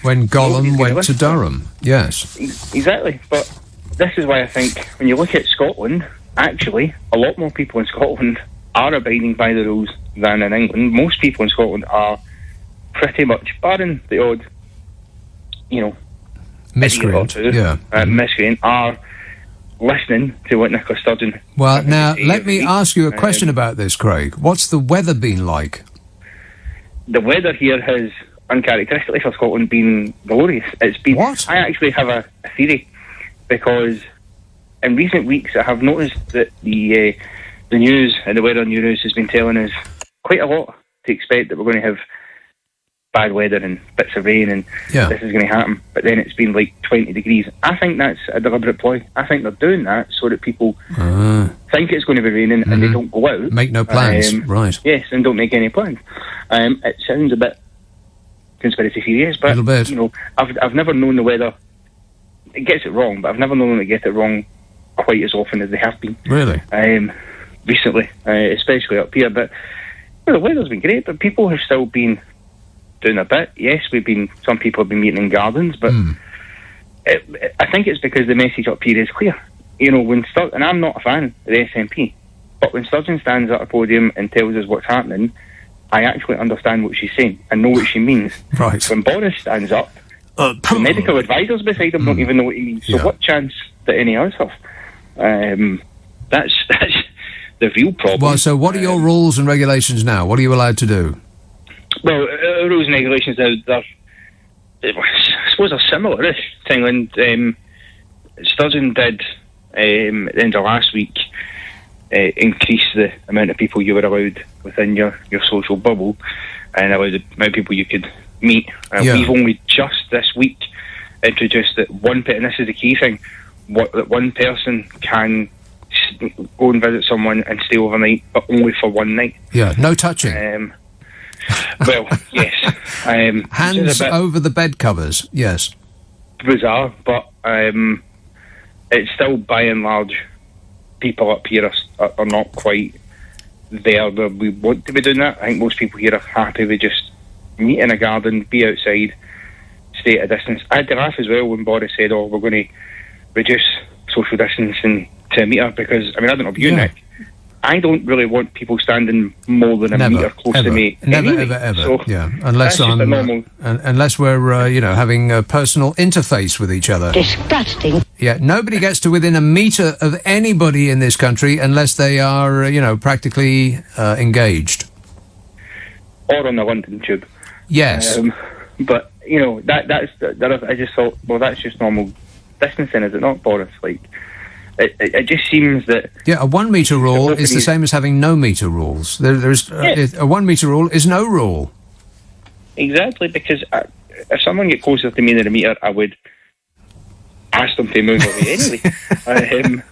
S1: When Gollum went to Durham, yes.
S14: Exactly, but this is why I think when you look at Scotland, actually, a lot more people in Scotland are abiding by the rules than in England. Most people in Scotland are pretty much, barring the odd,
S1: miscreant,
S14: miscreant, are listening to what Nicola Sturgeon.
S1: Well, now let me ask you a question about this, Craig. What's the weather been like?
S14: The weather here has, uncharacteristically for Scotland, been glorious. It's been. What? I actually have a theory, because in recent weeks I have noticed that the news and the weather news has been telling us quite a lot to expect that we're going to have bad weather and bits of rain and this is going to happen, but then it's been like 20 degrees. I think that's a deliberate ploy. I think they're doing that so that people think it's going to be raining and they don't go out.
S1: Make no plans, right.
S14: Yes, and don't make any plans. It sounds a bit conspiracy theories, but you know, I've never known the weather. It gets it wrong, but I've never known it get it wrong quite as often as they have been.
S1: Really?
S14: Recently, especially up here. But the weather's been great, but people have still been doing a bit. Yes, some people have been meeting in gardens, but I think it's because the message up here is clear. You know, and I'm not a fan of the SNP, but when Sturgeon stands at a podium and tells us what's happening, I actually understand what she's saying and know what she means.
S1: Right.
S14: When Boris stands up, the medical advisors beside him don't even know what he means. So what chance that any of us have? That's the real problem.
S1: Well, so what are your rules and regulations now? What are you allowed to do?
S14: Well, rules and regulations I suppose are similar-ish to England. Sturgeon did, at the end of last week, increase the amount of people you were allowed within your social bubble and allowed the amount of people you could meet. We've only just this week introduced that and this is the key thing, that one person can go and visit someone and stay overnight, but only for one night.
S1: Yeah, no touching.
S14: Well, yes.
S1: Hands over the bed covers, yes.
S14: Bizarre, but it's still by and large, people up here are not quite there where we want to be doing that. I think most people here are happy with just meet in a garden, be outside, stay at a distance. I had to laugh as well when Boris said, we're going to reduce social distancing to a metre, because, I don't know about you, Nick, I don't really want people standing more than a metre close to me.
S1: Never,
S14: anyway.
S1: ever.
S14: So
S1: yeah, unless unless we're having a personal interface with each other.
S9: Disgusting.
S1: Yeah, nobody gets to within a metre of anybody in this country unless they are, practically engaged.
S14: Or on the London Tube.
S1: Yes.
S14: But that's I just thought, well, that's just normal distancing, is it not, Boris? Like. It just seems that... Yeah, a 1 metre rule is the same as having no metre rules. There's a 1 metre rule is no rule. Exactly, because if someone get closer to me than a metre, I would ask them to move away anyway.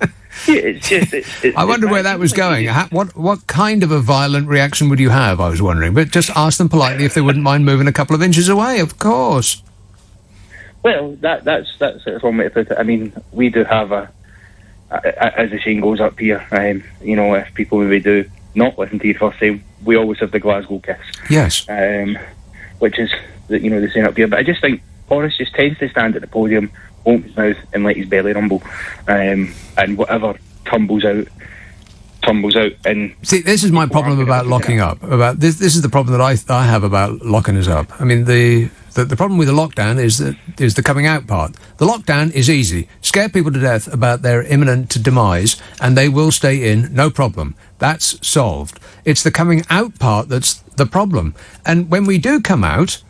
S14: It's just...
S1: I wonder where that was going. What kind of a violent reaction would you have, I was wondering? But just ask them politely if they wouldn't mind moving a couple of inches away, of course.
S14: Well, that's one way to put it. We do have as the saying goes up here, if people maybe do not listen to you first time, we always have the Glasgow kiss.
S1: Yes.
S14: Which is, the saying up here. But I just think Boris just tends to stand at the podium, open his mouth and let his belly rumble. And whatever tumbles out. And
S1: see, this is my problem about locking up. This is the problem that I have about locking us up. The problem with the lockdown is the coming out part. The lockdown is easy. Scare people to death about their imminent demise, and they will stay in, no problem. That's solved. It's the coming out part that's the problem. And when we do come out,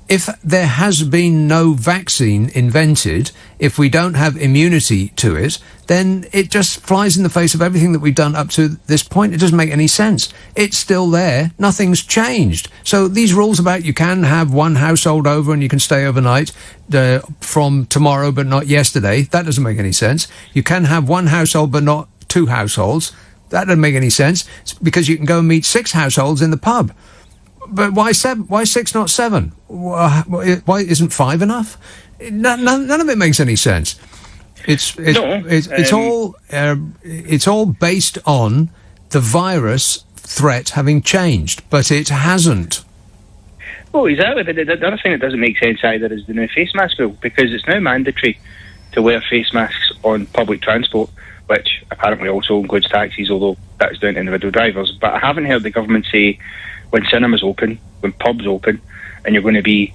S1: if there has been no vaccine invented, if we don't have immunity to it, then it just flies in the face of everything that we've done up to this point. It doesn't make any sense. It's still there. Nothing's changed. So these rules about you can have one household over and you can stay overnight from tomorrow but not yesterday, that doesn't make any sense. You can have one household but not 2 households. That doesn't make any sense. It's because you can go and meet 6 households in the pub. But why 7? Why 6, not 7? Why isn't 5 enough? None of it makes any sense. It's all based on the virus threat having changed, but it hasn't.
S14: Well, exactly. But the other thing that doesn't make sense either is the new face mask rule, because it's now mandatory to wear face masks on public transport, which apparently also includes taxis, although that's down to individual drivers. But I haven't heard the government say, when cinemas open, when pubs open, and you're going to be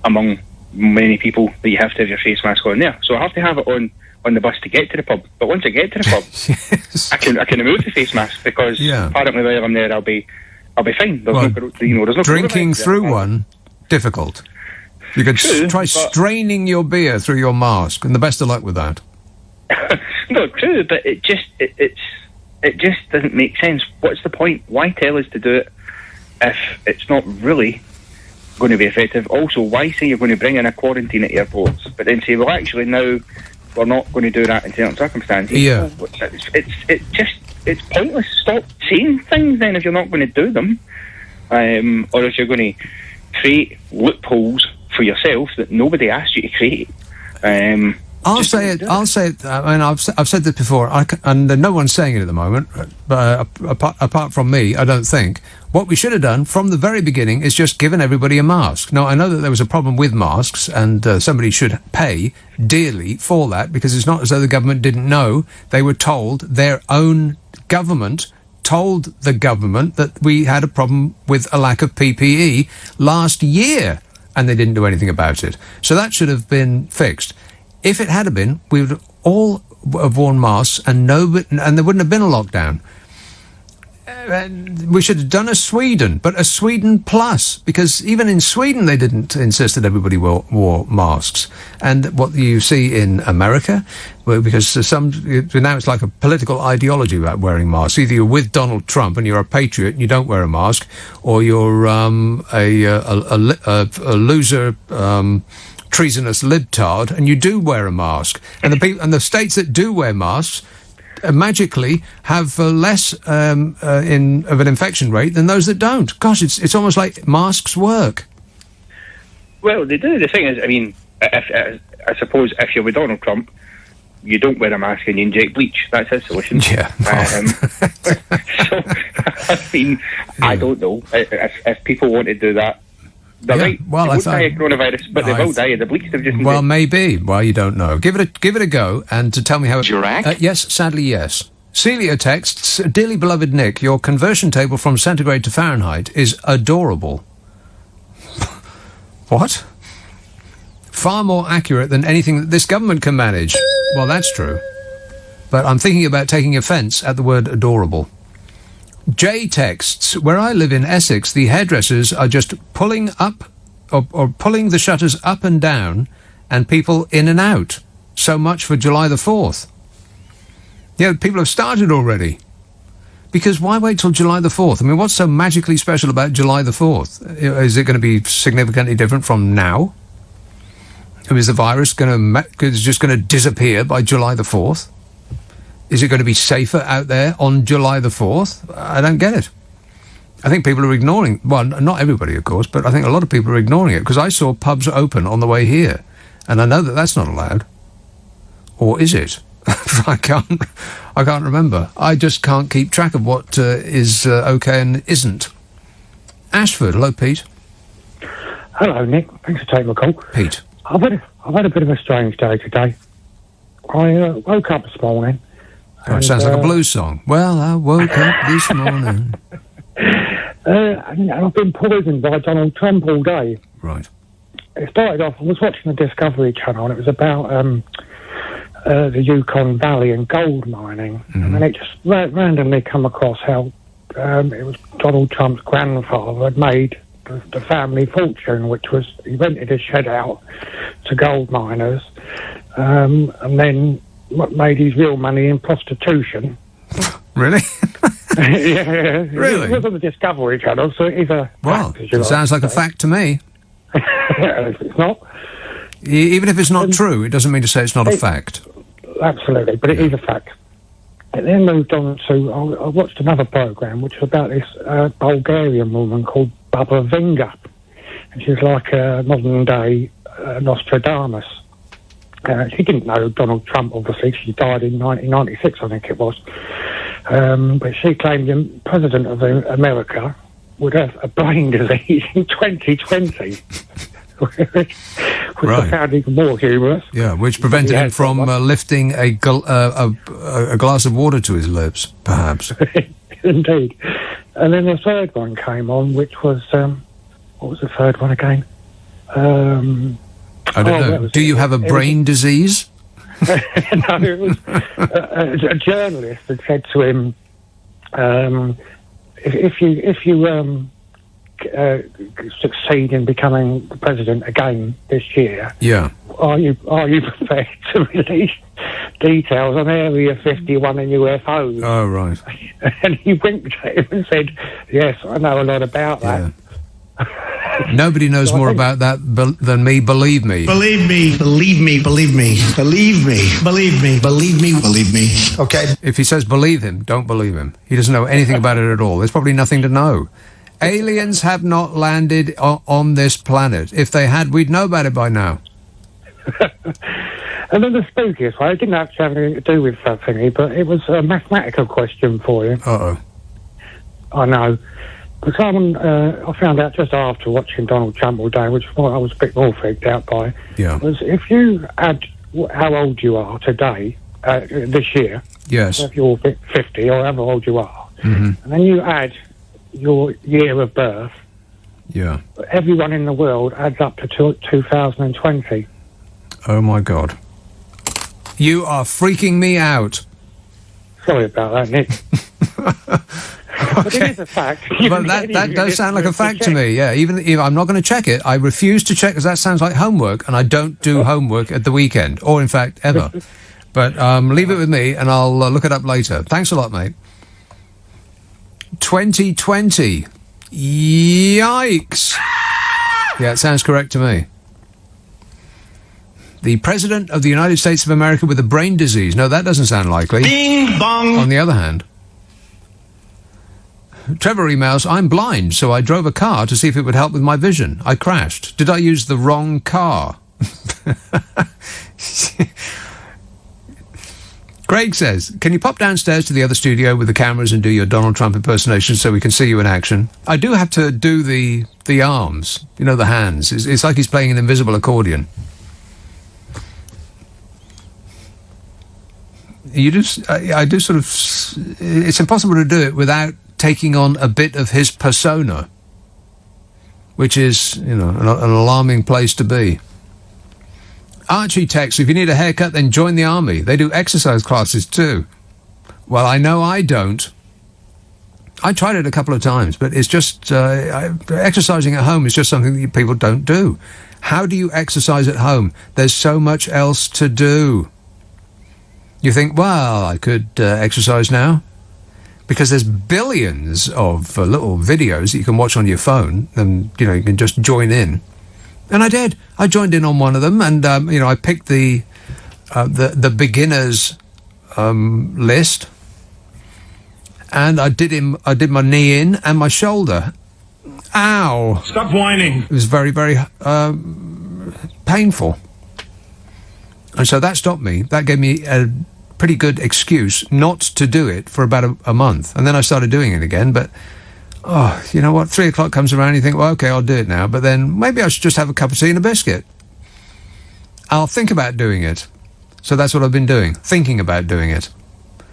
S14: among many people, that you have to have your face mask on there. So I have to have it on on the bus to get to the pub. But once I get to the pub,
S1: yes.
S14: I can remove the face mask because apparently while I'm there, I'll be fine. There's
S1: Well,
S14: there's no
S1: drinking through one, difficult. You could try straining your beer through your mask, and the best of luck with that.
S14: No, true, but it just doesn't make sense. What's the point? Why tell us to do it if it's not really going to be effective? Also, why say you're going to bring in a quarantine at airports, but then say, well, actually, now we're not going to do that in certain circumstances?
S1: Yeah.
S14: It's pointless. Stop saying things then if you're not going to do them, or if you're going to create loopholes for yourself that nobody asked you to create.
S1: I'll say it. I mean, I've said this before, and no one's saying it at the moment. But apart from me, I don't think what we should have done from the very beginning is just given everybody a mask. Now, I know that there was a problem with masks, and somebody should pay dearly for that because it's not as though the government didn't know. They were told, their own government told the government that we had a problem with a lack of PPE last year, and they didn't do anything about it. So that should have been fixed. If it had been, we would all have worn masks, and there wouldn't have been a lockdown. We should have done a Sweden, but a Sweden plus, because even in Sweden they didn't insist that everybody wore masks. And what you see in America, because now it's like a political ideology about wearing masks. Either you're with Donald Trump and you're a patriot and you don't wear a mask, or you're a loser. Treasonous libtard, and you do wear a mask, and the states that do wear masks magically have less of an infection rate than those that don't. Gosh, it's almost like masks work.
S14: Well, they do. The thing is, I mean, I suppose if you're with Donald Trump, you don't wear a mask and you inject bleach. That's his solution.
S1: Yeah.
S14: So, I mean, I don't know if people want to do that. They're right.
S1: Well,
S14: they won't die of coronavirus, but they will die of the bleach they've just.
S1: Well, maybe. Well, you don't know. Give it a go, and to tell me how.
S2: Durac?
S1: Yes, sadly, yes. Celia texts, "Dearly beloved Nick, your conversion table from centigrade to Fahrenheit is adorable." What? Far more accurate than anything that this government can manage. Well, that's true. But I'm thinking about taking offence at the word adorable. J texts, "Where I live in Essex, the hairdressers are just pulling up or pulling the shutters up and down and people in and out. So much for July the 4th. Yeah, people have started already. Because why wait till July the 4th? I mean, what's so magically special about July the 4th? Is it going to be significantly different from now? Is the virus just going to disappear by July the 4th? Is it going to be safer out there on July the 4th? I don't get it. I think people are ignoring... Well, not everybody, of course, but I think a lot of people are ignoring it, because I saw pubs open on the way here, and I know that that's not allowed. Or is it? I can't remember. I just can't keep track of what is okay and isn't. Ashford, hello, Pete.
S15: Hello, Nick. Thanks for taking my call.
S1: Pete.
S15: I've had a bit of a strange day today. I woke up this morning.
S1: Oh, it sounds like a blues song. Well, I woke up this morning.
S15: And I've been poisoned by Donald Trump all day.
S1: Right.
S15: It started off, I was watching the Discovery Channel, and it was about the Yukon Valley and gold mining. Mm-hmm. And then it just randomly come across how it was Donald Trump's grandfather had made the family fortune, which was he rented his shed out to gold miners, and then made his real money in prostitution.
S1: Really?
S15: Yeah.
S1: Really?
S15: It was on the Discovery Channel, so it is a fact,
S1: it sounds like a fact to me.
S15: It's not.
S1: Even if it's not true, it doesn't mean to say it's not a fact.
S15: Absolutely, but it is a fact. It then moved on to, I watched another programme which was about this Bulgarian woman called Baba Vinga. And she's like a modern-day Nostradamus. She didn't know Donald Trump, obviously. She died in 1996, I think it was. But she claimed the President of America would have a brain disease in 2020. Which I found even more humorous.
S1: Yeah, which prevented him from lifting a glass of water to his lips, perhaps.
S15: Indeed. And then the third one came on, which was... what was the third one again?
S1: I don't know. Do you have a brain disease?
S15: No, it was a journalist had said to him, if you succeed in becoming the president again this year,
S1: yeah,
S15: are you prepared to release details on Area 51 and UFOs?
S1: Oh, right.
S15: And he winked at him and said, "Yes, I know a lot about that."
S1: Nobody knows more about that than me, believe me.
S17: Believe me, believe me, believe me, believe me, believe me, believe me, believe me. Okay?
S1: If he says believe him, don't believe him. He doesn't know anything about it at all. There's probably nothing to know. Aliens have not landed on this planet. If they had, we'd know about it by now.
S15: And then the spookiest one, it didn't actually have anything to do with that thingy, but it was a mathematical question for you.
S1: Uh-oh.
S15: I know. But someone, I found out just after watching Donald Trump all day, which I was a bit more freaked out by, was if you add how old you are today, this year,
S1: yes,
S15: if you're 50 or however old you are,
S1: mm-hmm.
S15: and then you add your year of birth,
S1: yeah,
S15: everyone in the world adds up to 2020.
S1: Oh my God. You are freaking me out.
S15: Sorry about that, Nick. But it is a fact.
S1: But that does sound like a fact to me, yeah. Even if I'm not going to check it, I refuse to check because that sounds like homework, and I don't do homework at the weekend, or in fact, ever. But leave it with me, and I'll look it up later. Thanks a lot, mate. 2020. Yikes. Yeah, it sounds correct to me. The President of the United States of America with a brain disease. No, that doesn't sound likely.
S17: Bing bong.
S1: On the other hand, Trevor emails, I'm blind, so I drove a car to see if it would help with my vision. I crashed. Did I use the wrong car? Craig says, can you pop downstairs to the other studio with the cameras and do your Donald Trump impersonation so we can see you in action? I do have to do the arms, you know, the hands. It's like he's playing an invisible accordion. You just, I do sort of, it's impossible to do it without taking on a bit of his persona, which is, you know, an alarming place to be. Archie texts, if you need a haircut, then join the army. They do exercise classes too. Well, I know I don't. I tried it a couple of times, but it's just, exercising at home is just something that people don't do. How do you exercise at home? There's so much else to do. You think, well, I could exercise now. Because there's billions of little videos that you can watch on your phone, and, you know, you can just join in. And I did. I joined in on one of them, and, you know, I picked the beginners list, and I did my knee in and my shoulder. Ow!
S17: Stop whining. It
S1: was very, very painful. And so that stopped me. That gave me a pretty good excuse not to do it for about a month. And then I started doing it again, but, oh, you know what? 3 o'clock comes around, you think, well, okay, I'll do it now. But then maybe I should just have a cup of tea and a biscuit. I'll think about doing it. So that's what I've been doing, thinking about doing it.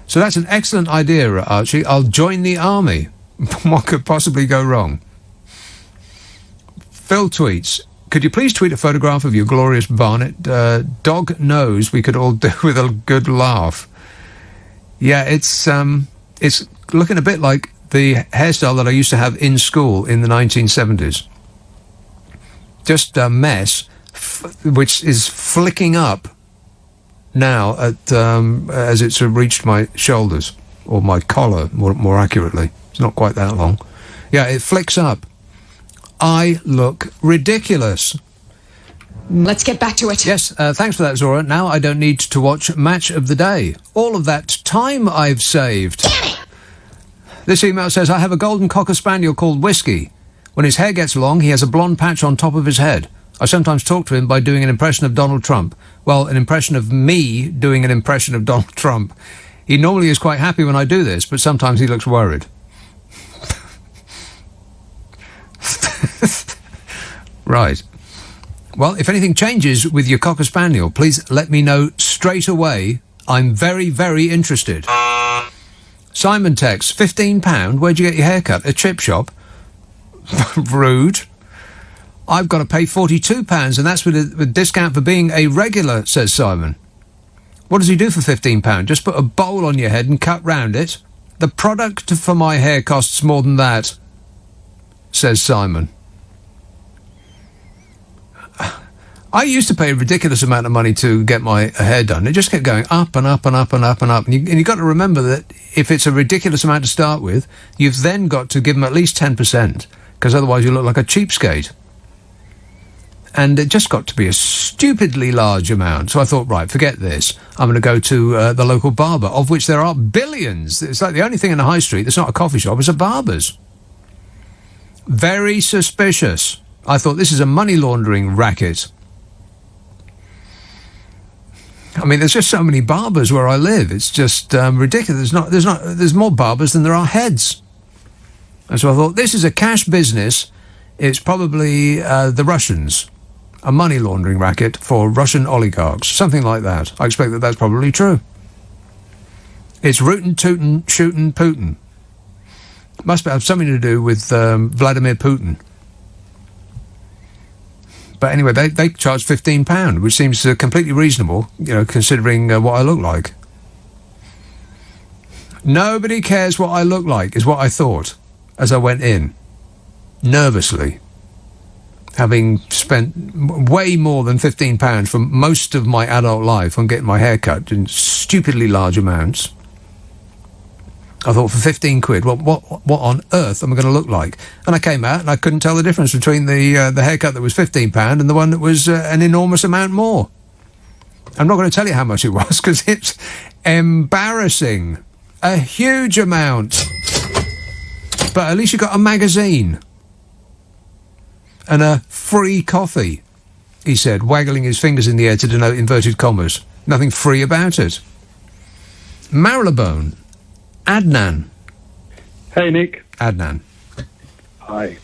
S1: So that's an excellent idea, Archie. I'll join the army. What could possibly go wrong? Phil tweets, could you please tweet a photograph of your glorious Barnet? Dog nose we could all do with a good laugh. Yeah, it's looking a bit like the hairstyle that I used to have in school in the 1970s. Just a mess, which is flicking up now at as it's reached my shoulders, or my collar, more accurately. It's not quite that long. Yeah, it flicks up. I look ridiculous.
S4: Let's get back to it.
S1: Yes, thanks for that, Zora. Now I don't need to watch Match of the Day. All of that time I've saved.
S4: Damn it!
S1: This email says, I have a golden cocker spaniel called Whiskey. When his hair gets long, he has a blonde patch on top of his head. I sometimes talk to him by doing an impression of Donald Trump. Well, an impression of me doing an impression of Donald Trump. He normally is quite happy when I do this, but sometimes he looks worried. Right. Well, if anything changes with your Cocker Spaniel, please let me know straight away. I'm very, very interested. Simon texts, £15? Where'd you get your haircut? A chip shop? Rude. I've got to pay £42, and that's with a discount for being a regular, says Simon. What does he do for £15? Just put a bowl on your head and cut round it. The product for my hair costs more than that, says Simon. I used to pay a ridiculous amount of money to get my hair done. It just kept going up and up and up and up and up. And you've got to remember that if it's a ridiculous amount to start with, you've then got to give them at least 10%, because otherwise you look like a cheapskate. And it just got to be a stupidly large amount. So I thought, right, forget this. I'm going to go to the local barber, of which there are billions. It's like the only thing in the high street that's not a coffee shop is a barber's. Very suspicious. I thought, this is a money laundering racket. I mean, there's just so many barbers where I live. It's just ridiculous. There's more barbers than there are heads. And so I thought, this is a cash business. It's probably the Russians, a money laundering racket for Russian oligarchs, something like that. I expect that that's probably true. It's rootin', tootin', shootin', Putin. Must have something to do with Vladimir Putin. But anyway, they charge £15, which seems completely reasonable, considering what I look like. Nobody cares what I look like, is what I thought as I went in, nervously, having spent way more than £15 for most of my adult life on getting my hair cut in stupidly large amounts. I thought, for 15 quid, what on earth am I going to look like? And I came out and I couldn't tell the difference between the haircut that was £15 and the one that was an enormous amount more. I'm not going to tell you how much it was, because it's embarrassing. A huge amount. But at least you got a magazine. And a free coffee, he said, waggling his fingers in the air to denote inverted commas. Nothing free about it. Marylebone. Adnan.
S18: Hey, Nick.
S1: Adnan.
S18: Hi.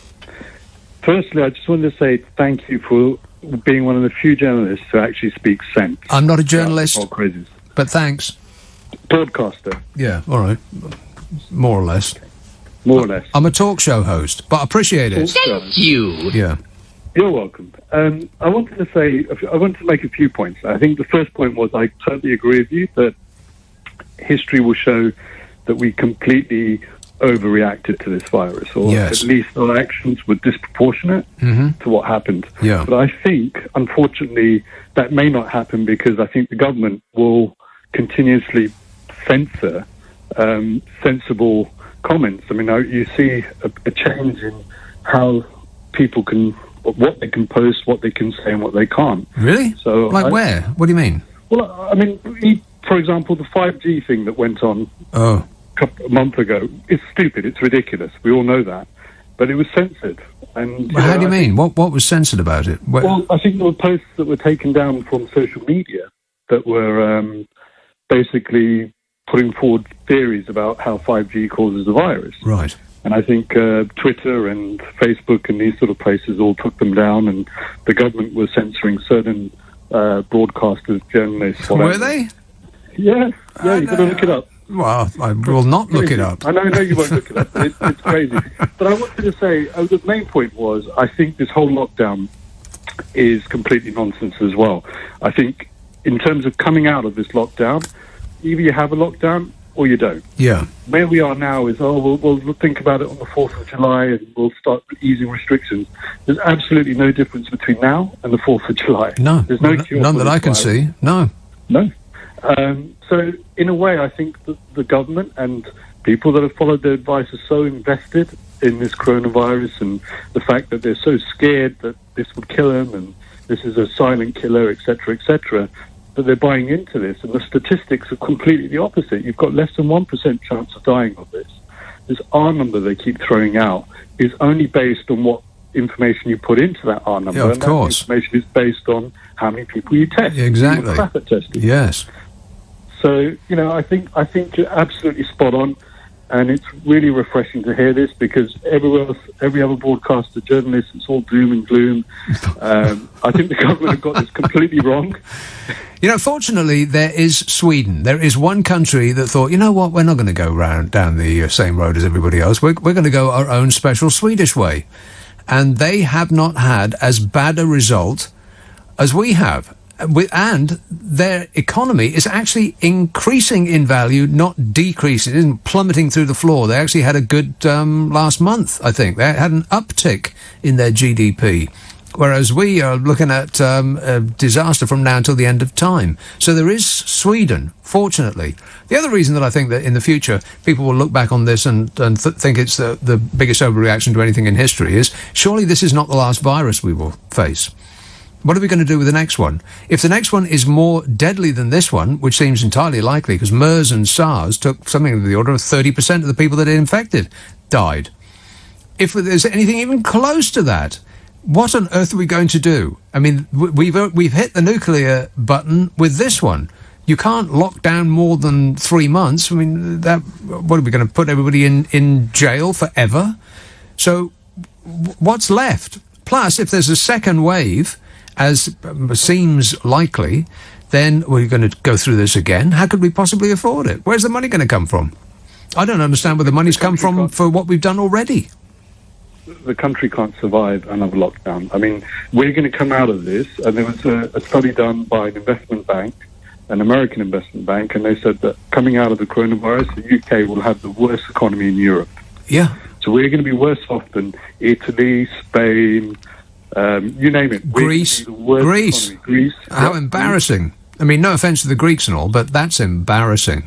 S18: Firstly, I just wanted to say thank you for being one of the few journalists who actually speaks sense.
S1: I'm not a journalist,
S18: all crazes.
S1: But thanks.
S18: Broadcaster.
S1: Yeah, all right. More or less.
S18: More or less.
S1: I'm a talk show host, but I appreciate it.
S18: Thank
S1: you. Yeah.
S18: You're welcome. I wanted to make a few points. I think the first point was I totally agree with you that history will show that we completely overreacted to this virus, or
S1: yes.
S18: at least our actions were disproportionate to what happened.
S1: Yeah.
S18: But I think, unfortunately, that may not happen, because I think the government will continuously censor sensible comments. I mean, you see a change in how people can, what they can post, what they can say, and what they can't.
S1: Really?
S18: So,
S1: where? What do you mean?
S18: Well, I mean, for example, the 5G thing that went on a month ago is stupid. It's ridiculous. We all know that. But it was censored. And
S1: How do you mean? What was censored about it?
S18: Well, I think there were posts that were taken down from social media that were basically putting forward theories about how 5G causes the virus.
S1: Right.
S18: And I think Twitter and Facebook and these sort of places all took them down, and the government was censoring certain broadcasters, journalists. Whatever.
S1: Were they?
S18: Yeah, you've got to look it up.
S1: Well, I will not look it up.
S18: I know you won't look it up, but it's crazy. But I wanted to say, the main point was, I think this whole lockdown is completely nonsense as well. I think in terms of coming out of this lockdown, either you have a lockdown or you don't.
S1: Yeah.
S18: Where we are now is, we'll think about it on the 4th of July and we'll start easing restrictions. There's absolutely no difference between now and the 4th of July.
S1: No.
S18: There's no cure
S1: none
S18: for
S1: that
S18: this
S1: I can
S18: virus.
S1: see. No.
S18: No. So, in a way, I think that the government and people that have followed their advice are so invested in this coronavirus, and the fact that they're so scared that this would kill them and this is a silent killer, etc., that they're buying into this. And the statistics are completely the opposite. You've got less than 1% chance of dying of this. This R number they keep throwing out is only based on what information you put into that R number.
S1: Yeah, of
S18: and
S1: course.
S18: That information is based on how many people you test.
S1: Exactly.
S18: You crap at testing.
S1: Yes.
S18: So, I think you're absolutely spot on, and it's really refreshing to hear this, because every other broadcaster, journalist, it's all doom and gloom. I think the government have got this completely wrong.
S1: Fortunately, there is Sweden. There is one country that thought, you know what, we're not going to go down the same road as everybody else. We're going to go our own special Swedish way. And they have not had as bad a result as we have. And their economy is actually increasing in value, not decreasing. It isn't plummeting through the floor. They actually had a good last month, I think. They had an uptick in their GDP, whereas we are looking at a disaster from now until the end of time. So there is Sweden, fortunately. The other reason that I think that in the future people will look back on this and think it's the biggest overreaction to anything in history is, surely this is not the last virus we will face. What are we going to do with the next one? If the next one is more deadly than this one, which seems entirely likely, because MERS and SARS took something of the order of 30% of the people that it infected died. If there's anything even close to that, what on earth are we going to do? I mean, we've hit the nuclear button with this one. You can't lock down more than 3 months. I mean, what are we going to put everybody in jail forever? So what's left? Plus, if there's a second wave, as seems likely, then we're going to go through this again. How could we possibly afford it? Where's the money going to come from? I don't understand where the money's come from for what we've done already.
S18: The country can't survive another lockdown. I mean, we're going to come out of this, and there was a study done by an investment bank, an American investment bank, and they said that coming out of the coronavirus, the UK will have the worst economy in Europe.
S1: Yeah.
S18: So we're going to be worse off than Italy, Spain, you name it.
S1: Greece.
S18: Greece.
S1: How embarrassing. I mean, no offence to the Greeks and all, but that's embarrassing.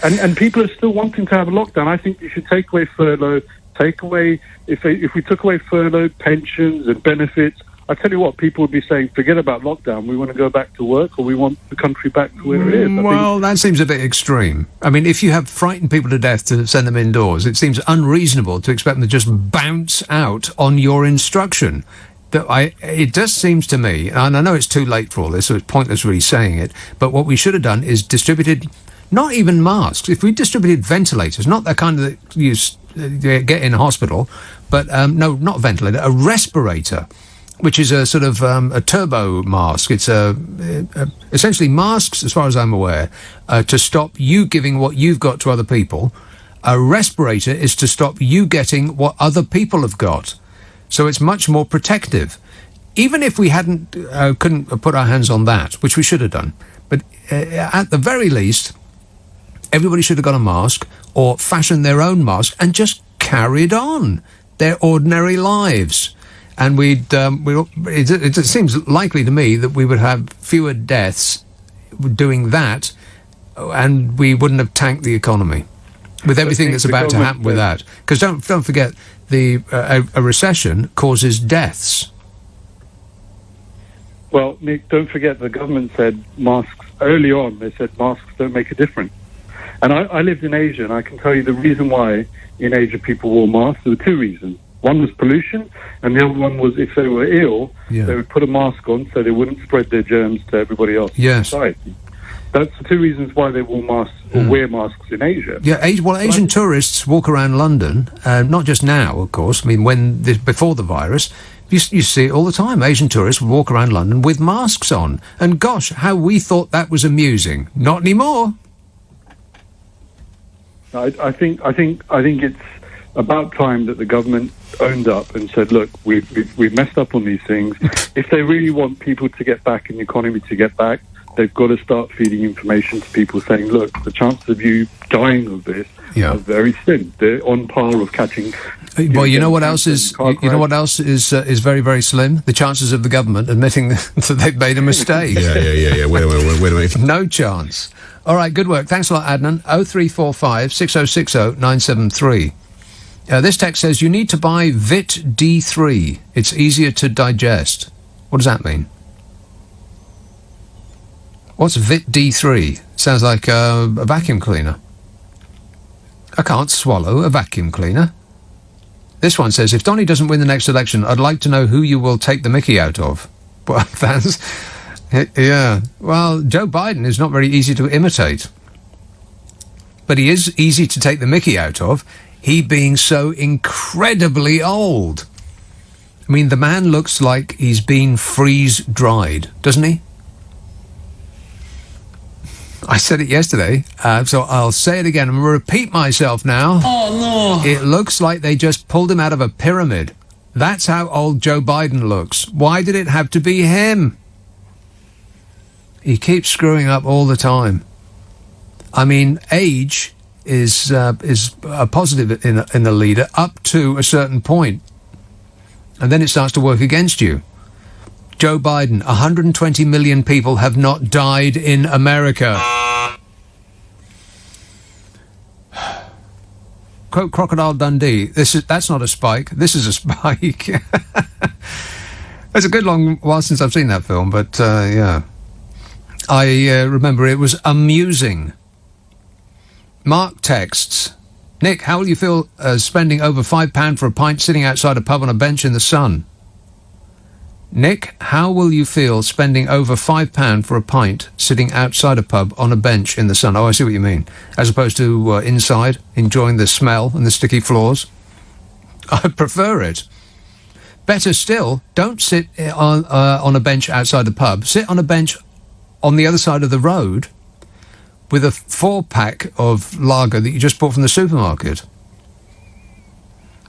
S18: And people are still wanting to have a lockdown. I think you should take away furlough, if we took away furlough, pensions and benefits, I tell you what, people would be saying, forget about lockdown, we want to go back to work, or we want the country back to where it is.
S1: Well, that seems a bit extreme. I mean, if you have frightened people to death to send them indoors, it seems unreasonable to expect them to just bounce out on your instruction. It just seems to me, and I know it's too late for all this, so it's pointless really saying it, but what we should have done is distributed, not even masks, if we distributed ventilators, not that kind of that you get in a hospital, but no, not ventilator, a respirator, which is a sort of a turbo mask. It's essentially masks, as far as I'm aware, to stop you giving what you've got to other people. A respirator is to stop you getting what other people have got. So it's much more protective. Even if we couldn't put our hands on that, which we should have done, but at the very least, everybody should have got a mask or fashioned their own mask and just carried on their ordinary lives. And it seems likely to me that we would have fewer deaths doing that, and we wouldn't have tanked the economy with everything that's about to happen with that. Because don't forget, a recession causes deaths.
S18: Well, Nick, don't forget the government said masks early on. They said masks don't make a difference. And I lived in Asia, and I can tell you the reason why in Asia people wore masks. There were two reasons. One was pollution, and the other one was if they were ill, they would put a mask on so they wouldn't spread their germs to everybody else in society. That's the two reasons why they wore masks or wear masks in Asia.
S1: Yeah, Asian tourists walk around London, not just now, of course. I mean, before the virus, you see it all the time. Asian tourists walk around London with masks on, and gosh, how we thought that was amusing. Not anymore.
S18: I think it's about time that the government owned up and said, look, we've messed up on these things. If they really want people to get back and the economy to get back, they've got to start feeding information to people saying, look, the chances of you dying of this are very slim. They're on par with catching...
S1: Well, you know what else is very, very slim? The chances of the government admitting that they've made a mistake.
S24: Yeah. Wait a minute.
S1: No chance. All right, good work. Thanks a lot, Adnan. 0345 6060 973. This text says, you need to buy Vit D3. It's easier to digest. What does that mean? What's Vit D3? Sounds like a vacuum cleaner. I can't swallow a vacuum cleaner. This one says, if Donny doesn't win the next election, I'd like to know who you will take the mickey out of. Well, that's... Yeah. Well, Joe Biden is not very easy to imitate. But he is easy to take the mickey out of, he being so incredibly old. I mean, the man looks like he's been freeze-dried, doesn't he? I said it yesterday, so I'll say it again. I'm going to repeat myself now.
S2: Oh, no.
S1: It looks like they just pulled him out of a pyramid. That's how old Joe Biden looks. Why did it have to be him? He keeps screwing up all the time. I mean, age is a positive in a leader up to a certain point, and then it starts to work against you. Joe Biden, 120 million people have not died in America. Quote Crocodile Dundee, that's not a spike, this is a spike. It's a good long while since I've seen that film, but yeah. I remember it was amusing. Mark texts, Nick, how will you feel spending over £5 for a pint sitting outside a pub on a bench in the sun? Nick, how will you feel spending over £5 for a pint sitting outside a pub on a bench in the sun? Oh, I see what you mean. As opposed to inside, enjoying the smell and the sticky floors. I prefer it. Better still, don't sit on a bench outside the pub. Sit on a bench on the other side of the road with a 4-pack of lager that you just bought from the supermarket.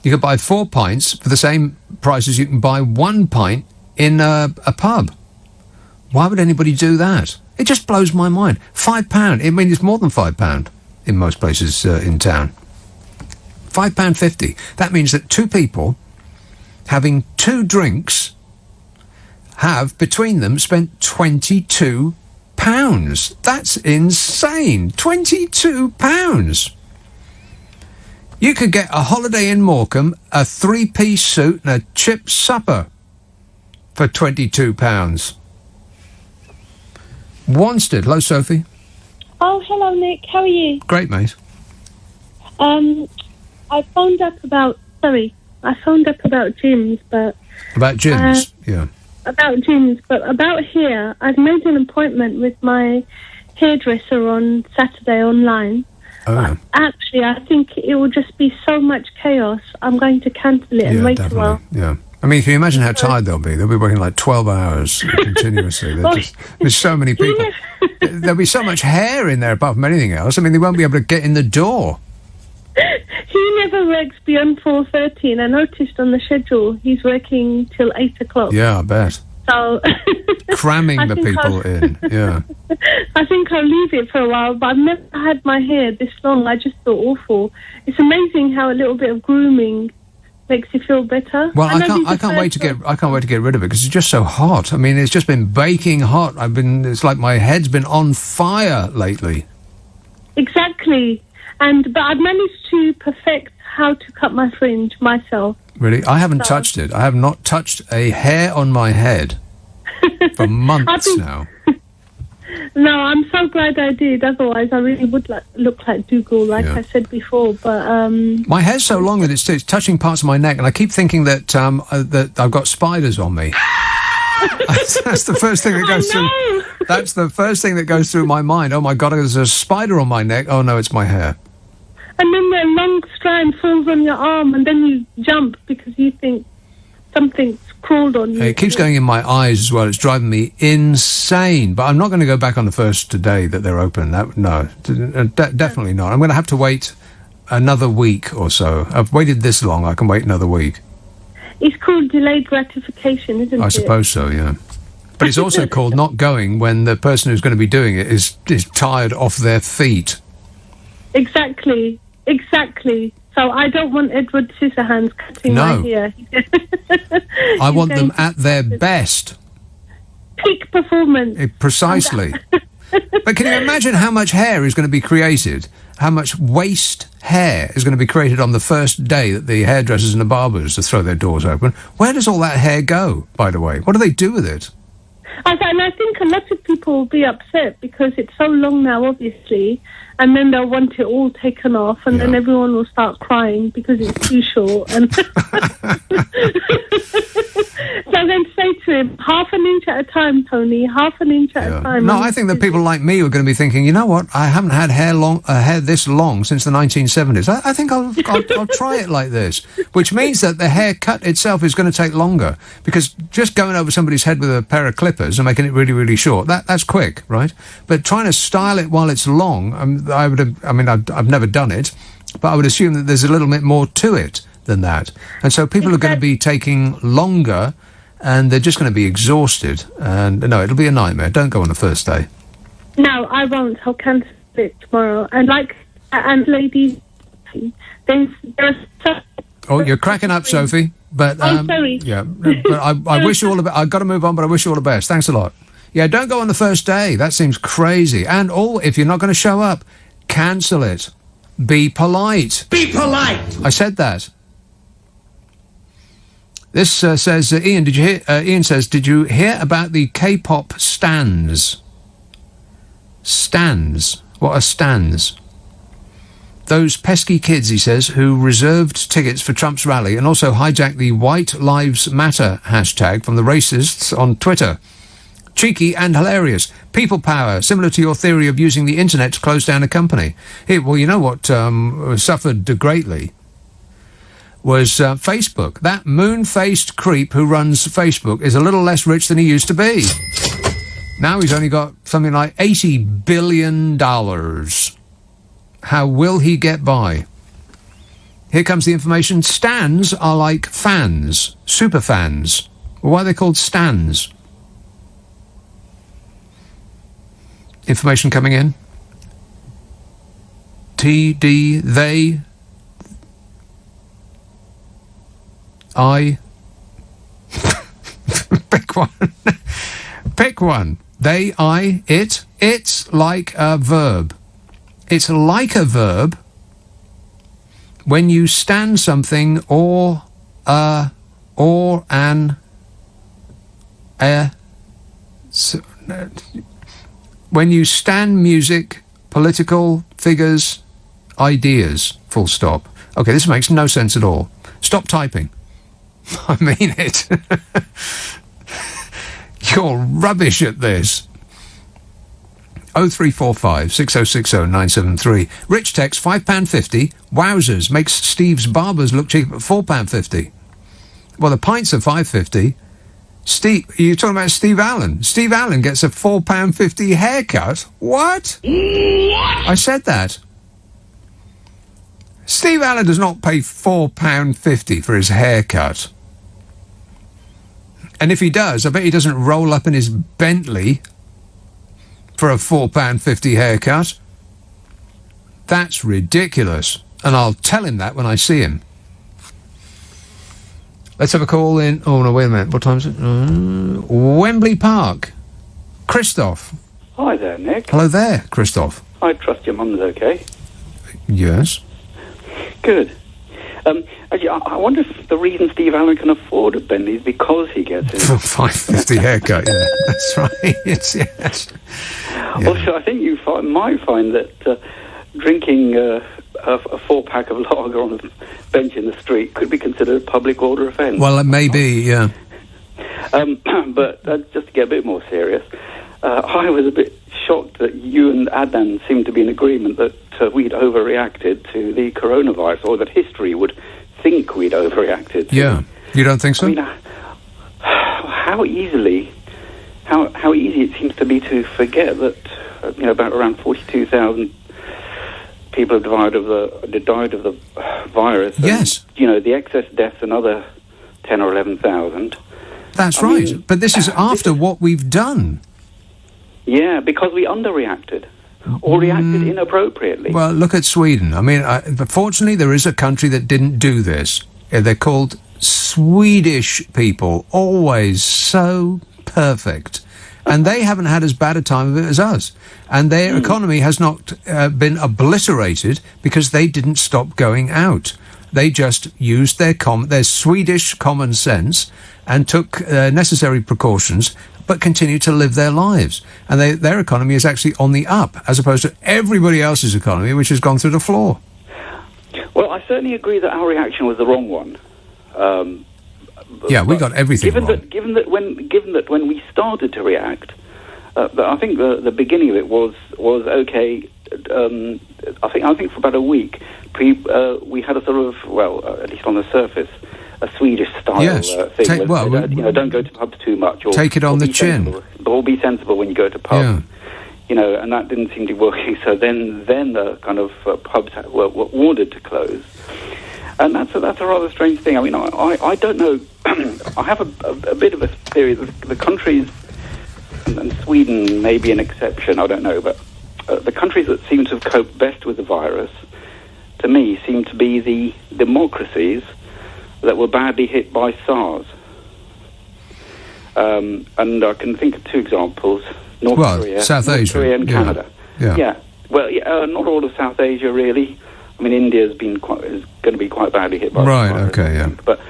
S1: You could buy 4 pints for the same price as you can buy 1 pint in a pub. Why would anybody do that? It just blows my mind. £5. I mean, it's more than £5 in most places in town. £5.50. That means that 2 people having 2 drinks have, between them, spent £22. That's insane. £22. You could get a holiday in Morecambe, a 3-piece suit and a chip supper for £22. Wanstead. Hello, Sophie.
S6: Oh, hello, Nick. How are you?
S1: Great, mate.
S6: I phoned up about gyms, but...
S1: About gyms, yeah.
S6: About gyms, but about here, I've made an appointment with my hairdresser on Saturday online.
S1: Oh.
S6: Actually, I think it will just be so much chaos. I'm going to cancel it and wait a while.
S1: Yeah. I mean, can you imagine how tired they'll be? They'll be working like 12 hours continuously. There's so many people. There'll be so much hair in there apart from anything else. I mean, they won't be able to get in the door.
S6: He never works beyond 4:30, and I noticed on the schedule he's working till 8 o'clock.
S1: Yeah, I bet.
S6: So
S1: cramming the people in. Yeah.
S6: I think I'll leave it for a while, but I've never had my hair this long. I just thought awful. It's amazing how a little bit of grooming makes you feel better.
S1: Well, I can't wait to get rid of it because it's just so hot. I mean, it's just been baking hot. It's like my head's been on fire lately.
S6: Exactly. But I've managed to perfect how to cut my fringe myself.
S1: Really? I haven't touched it. I have not touched a hair on my head for months now.
S6: No, I'm so glad I did. Otherwise, I really would look like Dougal, like I said before. But
S1: my hair's so long that it's touching parts of my neck, and I keep thinking that that I've got spiders on me. That's the first thing that goes through. That's the first thing that goes through my mind. Oh my God, there's a spider on my neck. Oh no, it's my hair.
S6: And then the long strand falls on your arm, and then you jump because you think something's crawled on you.
S1: It keeps going in my eyes as well. It's driving me insane. But I'm not going to go back on the first day that they're open. Definitely not. I'm going to have to wait another week or so. I've waited this long. I can wait another week.
S6: It's called delayed gratification, isn't it?
S1: I suppose so, yeah. But it's also called not going when the person who's going to be doing it is tired off their feet.
S6: Exactly. So I don't want Edward Scissorhands cutting my hair.
S1: I want them at their best.
S6: Peak performance.
S1: Precisely. But can you imagine how much hair is going to be created? How much waste hair is going to be created on the first day that the hairdressers and the barbers throw their doors open? Where does all that hair go, by the way? What do they do with it?
S6: And I think a lot of people will be upset because it's so long now, obviously, and then they'll want it all taken off, and then everyone will start crying because it's too short. And so then say to him, half an inch at a time, Tony, half an inch at a time.
S1: No, I think that people like me are going to be thinking, you know what, I haven't had hair this long since the 1970s. I think I'll try it like this, which means that the haircut itself is going to take longer, because just going over somebody's head with a pair of clippers and making it really, really short, that's quick, right? But trying to style it while it's long, I've never done it, but I would assume that there's a little bit more to it than that. And so people are going to be taking longer and they're just going to be exhausted. And no, it'll be a nightmare. Don't go on the first day.
S6: No, I won't. I'll cancel it tomorrow. And ladies, there are.
S1: Oh, you're cracking up, Sophie. But
S6: sorry.
S1: Yeah, but I wish you all the best. I've got to move on, but I wish you all the best. Thanks a lot. Yeah, don't go on the first day. That seems crazy. And if you're not going to show up, cancel it. Be polite.
S2: Be polite.
S1: I said that. This says, Ian, did you hear? Ian says, did you hear about the K-pop stans? Stans? What are stans? Those pesky kids, he says, who reserved tickets for Trump's rally and also hijacked the White Lives Matter hashtag from the racists on Twitter. Cheeky and hilarious. People power, similar to your theory of using the internet to close down a company. Well, you know what suffered greatly was Facebook. That moon-faced creep who runs Facebook is a little less rich than he used to be. Now he's only got something like $80 billion. How will he get by? Here comes the information. Stans are like fans, super fans. Well, why are they called stans? Information coming in. TD, they, I. Pick one. Pick one. They, I, it. It's like a verb. It's like a verb when you stand something or an when you stand music, political figures, ideas, full stop. Okay, this makes no sense at all. Stop typing. I mean it. You're rubbish at this. 0345 6060 973. Rich text £5.50. Wowzers, makes Steve's Barbers look cheap at £4.50. Well, the pints are £5.50. Steve, you're talking about Steve Allen. Steve Allen gets a £4.50 haircut. What? I said that. Steve Allen does not pay £4.50 for his haircut. And if he does, I bet he doesn't roll up in his Bentley for a £4.50 haircut. That's ridiculous. And I'll tell him that when I see him. Let's have a call in. Oh, no, wait a minute. What time is it? Wembley Park. Christoph.
S16: Hi there, Nick.
S1: Hello there, Christoph.
S16: I trust your mum's okay.
S1: Yes.
S16: Good. Actually, I wonder if the reason Steve Allen can afford a Bentley is because he gets his
S1: £5.50 haircut. Yeah, that's right. Yes. Yeah.
S16: Also, I think you might find that drinking a 4-pack of lager on a bench in the street could be considered a public order offence.
S1: Well, it may be, yeah.
S16: But just to get a bit more serious, I was a bit shocked that you and Adnan seemed to be in agreement that we'd overreacted to the coronavirus, or that history would think we'd overreacted.
S1: Yeah. You don't think so?
S16: I mean, how easy it seems to be to forget that about around 42,000 people have died of the virus.
S1: Yes.
S16: And, the excess deaths, another 10 or 11,000.
S1: That's right. But this is after what we've done.
S16: Yeah, because we underreacted or reacted inappropriately.
S1: Well, look at Sweden. I mean, but fortunately, there is a country that didn't do this. They're called Swedish people, always so perfect. And they haven't had as bad a time of it as us. And their economy has not been obliterated because they didn't stop going out. They just used their Swedish common sense and took necessary precautions, but continued to live their lives. And their economy is actually on the up, as opposed to everybody else's economy, which has gone through the floor.
S16: Well, I certainly agree that our reaction was the wrong one.
S1: Yeah, we got everything wrong.
S16: Given that when we started to react, I think the beginning of it was okay. I think for about a week, we had a sort of, at least on the surface, a Swedish style thing. Don't go to pubs too much. Or
S1: take it on the chin.
S16: Or be sensible when you go to pubs. Yeah. And that didn't seem to be working. So then the kind of pubs were ordered to close. And that's a rather strange thing. I mean, I don't know. I have a bit of a theory. The countries, and Sweden may be an exception, I don't know, but the countries that seem to have coped best with the virus, to me, seem to be the democracies that were badly hit by SARS. And I can think of two examples: North Korea,
S1: South Asia,
S16: Korea and Canada.
S1: Yeah.
S16: Well, not all of South Asia really. I mean, India is going to be quite badly hit by the
S1: Right.
S16: virus,
S1: Okay. Yeah.
S16: but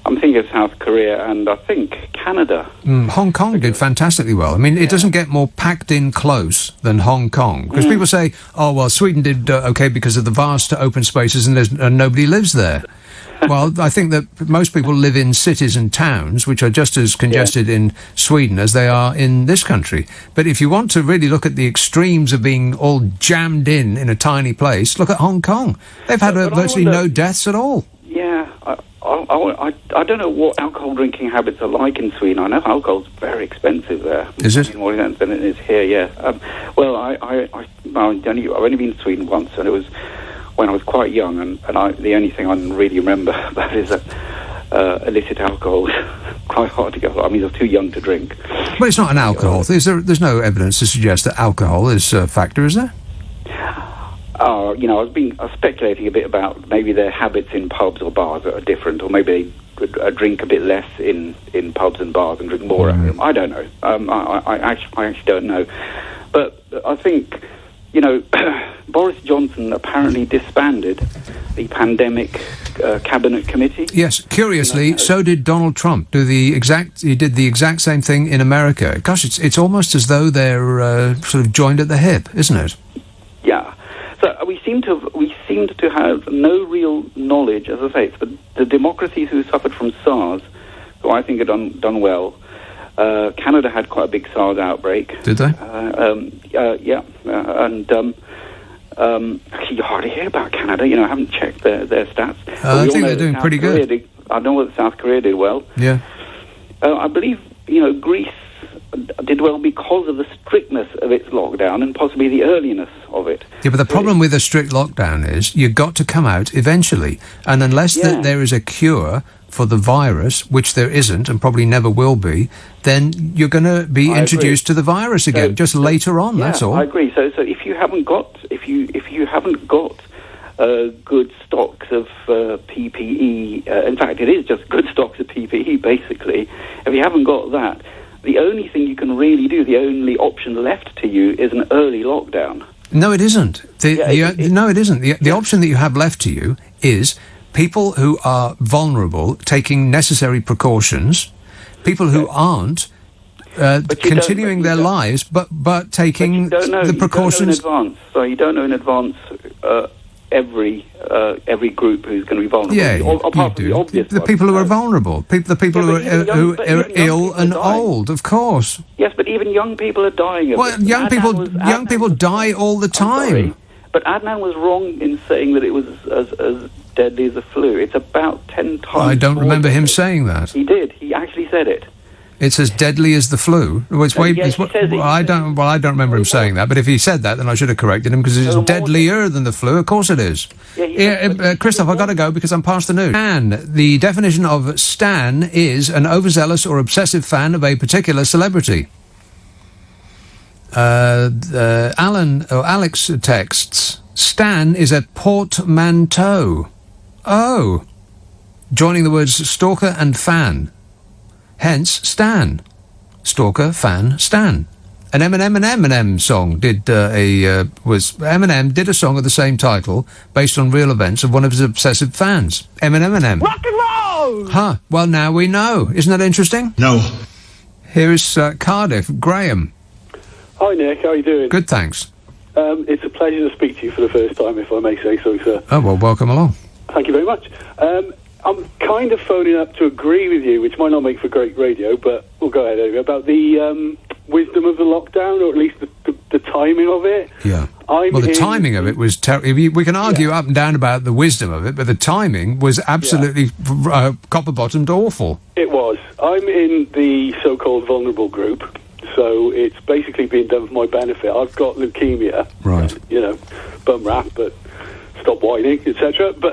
S16: I'm thinking of South Korea and I think Canada.
S1: Hong Kong did fantastically well. I mean, it doesn't get more packed in close than Hong Kong. Because people say, oh, well, Sweden did okay because of the vast open spaces and nobody lives there. Well, I think that most people live in cities and towns, which are just as congested in Sweden as they are in this country. But if you want to really look at the extremes of being all jammed in a tiny place, look at Hong Kong. They've had virtually no deaths at all.
S16: Yeah, I don't know what alcohol drinking habits are like in Sweden. I know alcohol's very expensive there.
S1: Is it?
S16: More than it is here, yeah. I've only been to Sweden once, and it was when I was quite young, and the only thing I really remember about it is that illicit alcohol is quite hard to get. I mean, I was too young to drink.
S1: But it's not an alcohol. There's no evidence to suggest that alcohol is a factor, is there?
S16: I was speculating a bit about maybe their habits in pubs or bars that are different, or maybe they drink a bit less in pubs and bars and drink more at home. I don't know. I actually don't know. But I think, Boris Johnson apparently disbanded the pandemic cabinet committee.
S1: Yes, curiously, so did Donald Trump. He did the exact same thing in America. Gosh, it's almost as though they're sort of joined at the hip, isn't it?
S16: Yeah. So we seem to have no real knowledge. As I say, it's the democracies who suffered from SARS, who I think have done well. Canada had quite a big SARS outbreak.
S1: Did they?
S16: Yeah. Actually, you hardly hear about Canada. I haven't checked their stats.
S1: I think they're doing pretty good.
S16: I know that South Korea did well.
S1: Yeah.
S16: I believe, Greece did well because of the strictness of its lockdown and possibly the earliness of it.
S1: Yeah, but the problem with a strict lockdown is you've got to come out eventually. And unless there is a cure for the virus, which there isn't and probably never will be, then you're going to be introduced to the virus again, later on, that's all.
S16: I agree. So if you haven't got good stocks of PPE, in fact, it is just good stocks of PPE, basically. If you haven't got that, the only thing you can really do, the only option left to you, is an early lockdown.
S1: No, it isn't. No, it isn't. The option that you have left to you is people who are vulnerable taking necessary precautions, people who aren't continuing their lives, but taking the precautions.
S16: You don't know in advance every group who's going to be vulnerable.
S1: Yeah, you do. The people who are vulnerable, the people who are ill and old, of course.
S16: Yes, but even young people are dying of it.
S1: Young people die all the time.
S16: Sorry, but Adnan was wrong in saying that it was as deadly as the flu. It's about 10 times.
S1: I don't remember him saying that.
S16: He did. He actually said it.
S1: It's as deadly as the flu. I don't remember him saying that. But if he said that, then I should have corrected him because it's deadlier than the flu. Of course it is. Christoph, I've got to go because I'm past the news. Stan. The definition of stan is an overzealous or obsessive fan of a particular celebrity. Alex texts, Stan is a portmanteau. Oh. Joining the words stalker and fan. Hence, Stan. Stalker, fan, Stan. An Eminem song Eminem did a song of the same title based on real events of one of his obsessive fans. Eminem.
S2: Rock and roll!
S1: Huh. Well, now we know. Isn't that interesting?
S17: No.
S1: Here is Cardiff. Graham.
S10: Hi, Nick. How are you doing?
S1: Good, thanks.
S10: It's a pleasure to speak to you for the first time, if I may say so, sir.
S1: Oh, well, welcome along.
S10: Thank you very much. I'm kind of phoning up to agree with you, which might not make for great radio, but we'll go ahead anyway, about the wisdom of the lockdown, or at least the timing of it.
S1: Yeah. The timing of it was terrible. We can argue up and down about the wisdom of it, but the timing was absolutely copper-bottomed awful.
S10: It was. I'm in the so-called vulnerable group, so it's basically being done for my benefit. I've got leukemia.
S1: Right.
S10: Bum rap, but stop whining, etc. But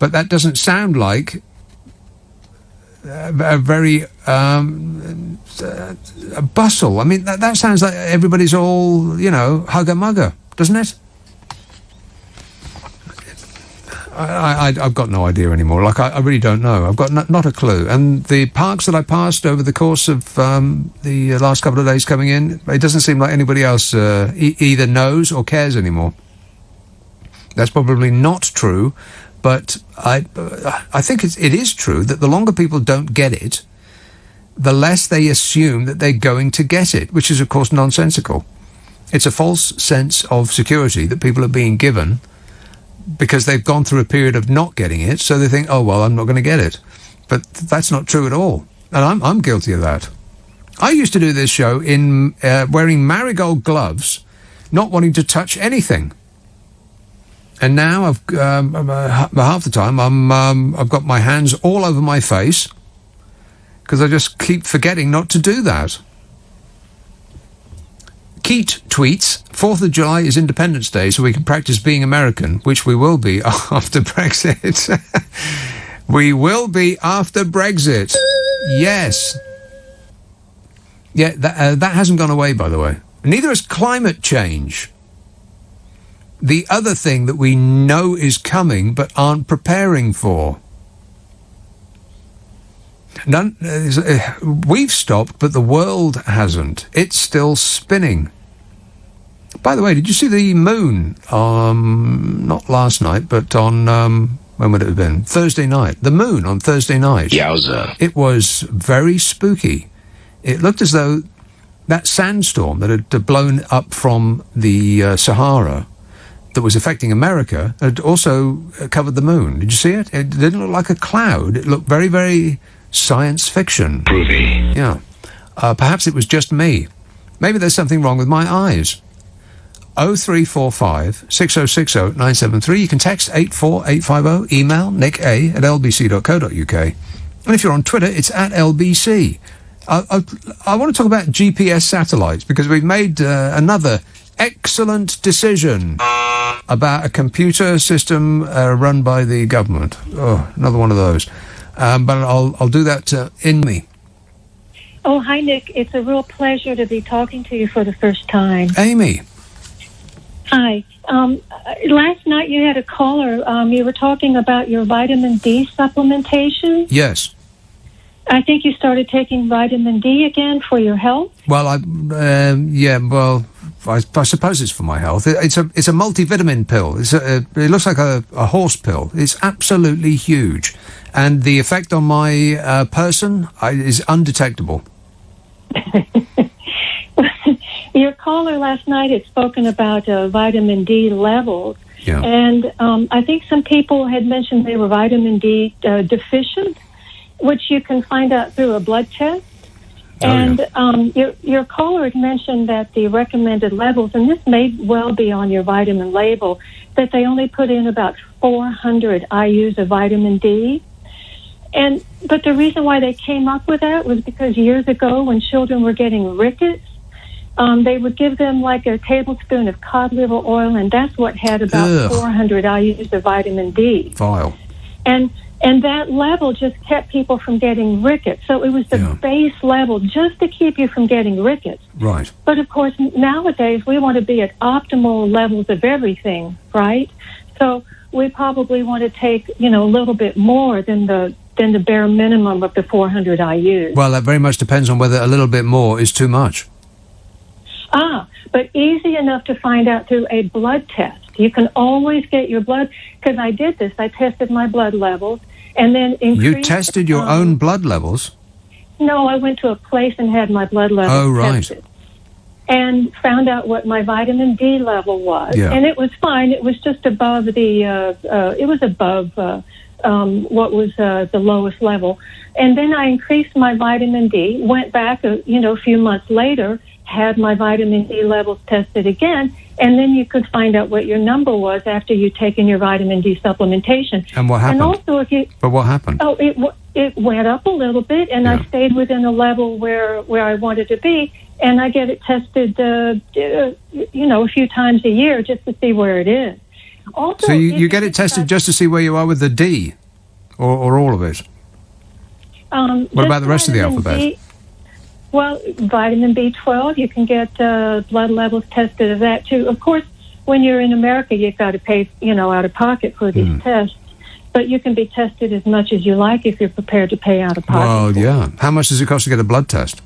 S1: But that doesn't sound like a very a bustle. I mean, that sounds like everybody's all, hugger-mugger, doesn't it? I've got no idea anymore. Like, I really don't know. I've got not a clue. And the parks that I passed over the course of the last couple of days coming in, it doesn't seem like anybody else either knows or cares anymore. That's probably not true, but I think it is true that the longer people don't get it, the less they assume that they're going to get it, which is, of course, nonsensical. It's a false sense of security that people are being given because they've gone through a period of not getting it, so they think, oh, well, I'm not going to get it. But that's not true at all. And I'm guilty of that. I used to do this show in wearing marigold gloves, not wanting to touch anything. And now half the time I've got my hands all over my face because I just keep forgetting not to do that. Keat tweets, 4th of July is Independence Day, so we can practice being American, which we will be after Brexit. We will be after Brexit. Yes. Yeah, that hasn't gone away, by the way. Neither has climate change. The other thing that we know is coming but aren't preparing for. We've stopped, but the world hasn't. It's still spinning. By the way, did you see the moon? Not last night, but on, when would it have been? Thursday night. The moon on Thursday night.
S24: Yowza.
S1: It was very spooky. It looked as though that sandstorm that had blown up from the Sahara that was affecting America had also covered the moon. Did you see it? It didn't look like a cloud. It looked very, very science fiction.
S24: Groovy.
S1: Yeah. Perhaps it was just me. Maybe there's something wrong with my eyes. 0345 6060 973. You can text 84850. Email nick@lbc.co.uk. And if you're on Twitter, it's @LBC. I want to talk about GPS satellites because we've made another excellent decision about a computer system run by the government. Oh, another one of those. But I'll do that in me.
S13: Oh, hi, Nick. It's a real pleasure to be talking to you for the first time.
S1: Amy.
S13: Hi. Last night you had a caller. You were talking about your vitamin D supplementation.
S1: Yes.
S13: I think you started taking vitamin D again for your health.
S1: Well, I suppose it's for my health. It's a multivitamin pill. It looks like a horse pill. It's absolutely huge, and the effect on my person is undetectable.
S13: Your caller last night had spoken about vitamin D levels, and I think some people had mentioned they were vitamin D deficient, which you can find out through a blood test. Your caller had mentioned that the recommended levels, and this may well be on your vitamin label, that they only put in about 400 IUs of vitamin D. But the reason why they came up with that was because years ago when children were getting rickets, they would give them like a tablespoon of cod liver oil, and that's what had about 400 IUs of vitamin D.
S1: Vile.
S13: And that level just kept people from getting rickets. So it was the base level just to keep you from getting rickets.
S1: Right.
S13: But, of course, nowadays we want to be at optimal levels of everything, right? So we probably want to take, a little bit more than the bare minimum of the 400 IUs.
S1: Well, that very much depends on whether a little bit more is too much.
S13: But easy enough to find out through a blood test. You can always get your blood, because I did this. I tested my blood levels and then increased...
S1: You tested your own blood levels?
S13: No, I went to a place and had my blood levels tested. And found out what my vitamin D level was.
S1: Yeah.
S13: And it was fine. It was just above the... what was the lowest level. And then I increased my vitamin D, went back, a few months later, had my vitamin D levels tested again, and then you could find out what your number was after you'd taken your vitamin D supplementation.
S1: And what happened?
S13: And also,
S1: But what happened?
S13: Oh, it went up a little bit, and I stayed within a level where I wanted to be, and I get it tested, a few times a year just to see where it is. Also,
S1: So you
S13: if
S1: get it tested just to see where you are with the D, or all of it? What about the rest of the
S13: vitamin
S1: alphabet?
S13: D, well, vitamin B12, you can get blood levels tested of that too. Of course, when you're in America, you've got to pay, out of pocket for these tests. But you can be tested as much as you like if you're prepared to pay out of pocket.
S1: Well, yeah. How much does it cost to get a blood test?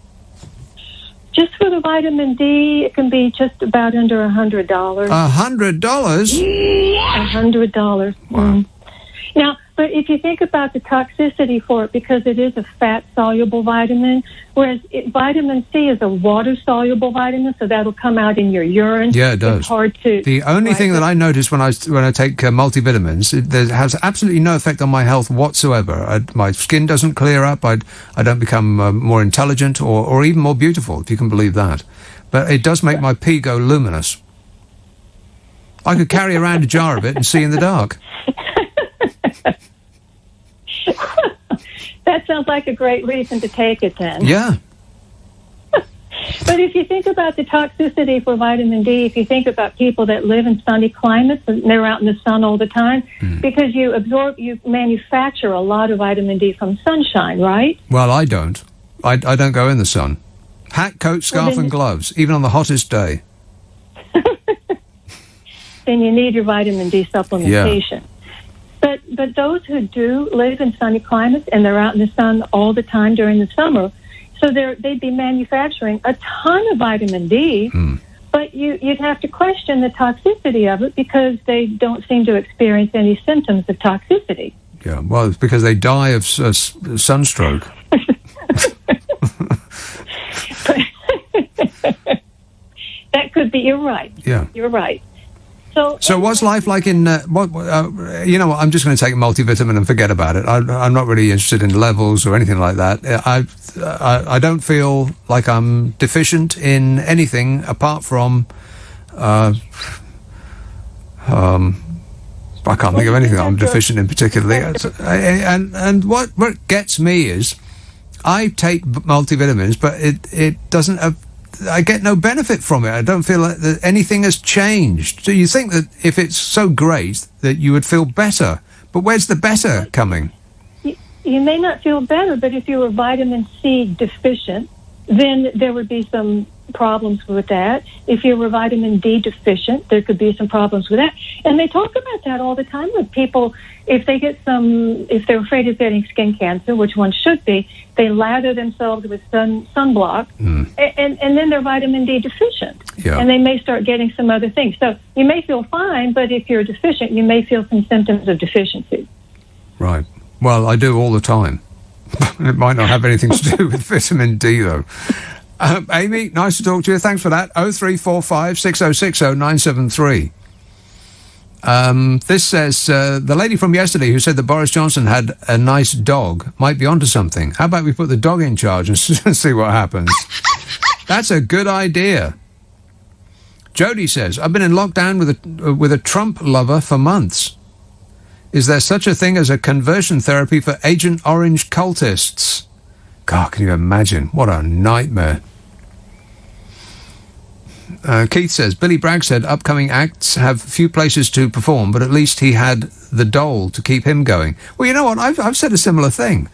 S13: Just for the vitamin D, it can be just about under $100.
S1: $100?
S13: $100. Wow. Now, but if you think about the toxicity for it, because it is a fat-soluble vitamin, whereas vitamin C is a water-soluble vitamin, so that'll come out in your urine.
S1: Yeah, it does.
S13: It's hard to...
S1: The only thing that I notice when I take multivitamins, it has absolutely no effect on my health whatsoever. My skin doesn't clear up. I don't become more intelligent or even more beautiful, if you can believe that. But it does make my pee go luminous. I could carry around a jar of it and see in the dark.
S13: That sounds like a great reason to take it then.
S1: Yeah.
S13: But if you think about the toxicity for vitamin D, if you think about people that live in sunny climates and they're out in the sun all the time, because you manufacture a lot of vitamin D from sunshine, right?
S1: Well, I don't. I don't go in the sun. Hat, coat, scarf and gloves, even on the hottest day.
S13: Then you need your vitamin D supplementation.
S1: Yeah.
S13: But those who do live in sunny climates and they're out in the sun all the time during the summer, so they'd be manufacturing a ton of vitamin D, but you'd have to question the toxicity of it because they don't seem to experience any symptoms of toxicity.
S1: Yeah, well, it's because they die of sunstroke.
S13: That could be, you're right.
S1: Yeah.
S13: You're right.
S1: So what's life like in I'm just going to take a multivitamin and forget about it. I'm not really interested in levels or anything like that. I don't feel like I'm deficient in anything apart from I can't think of anything that I'm deficient in particularly. And what gets me is I take multivitamins, but it doesn't I get no benefit from it. I don't feel like that anything has changed. So you think that if it's so great that you would feel better, but where's the better coming?
S13: You may not feel better, but if you were vitamin C deficient, then there would be some problems with that. If you were vitamin D deficient, there could be some problems with that. And they talk about that all the time with people. If they're afraid of getting skin cancer, which one should be, they lather themselves with sunblock, and then they're vitamin D deficient.
S1: Yeah.
S13: And they may start getting some other things. So you may feel fine, but if you're deficient, you may feel some symptoms of deficiency.
S1: Right. Well, I do all the time. It might not have anything to do with vitamin D, though. Amy, nice to talk to you. Thanks for that. 0345 6060 973. This says, the lady from yesterday who said that Boris Johnson had a nice dog might be onto something. How about we put the dog in charge and see what happens? That's a good idea. Jody says, I've been in lockdown with a Trump lover for months. Is there such a thing as a conversion therapy for Agent Orange cultists? God, can you imagine? What a nightmare. Keith says, Billy Bragg said upcoming acts have few places to perform, but at least he had the Dole to keep him going. Well, you know what? I've said a similar thing.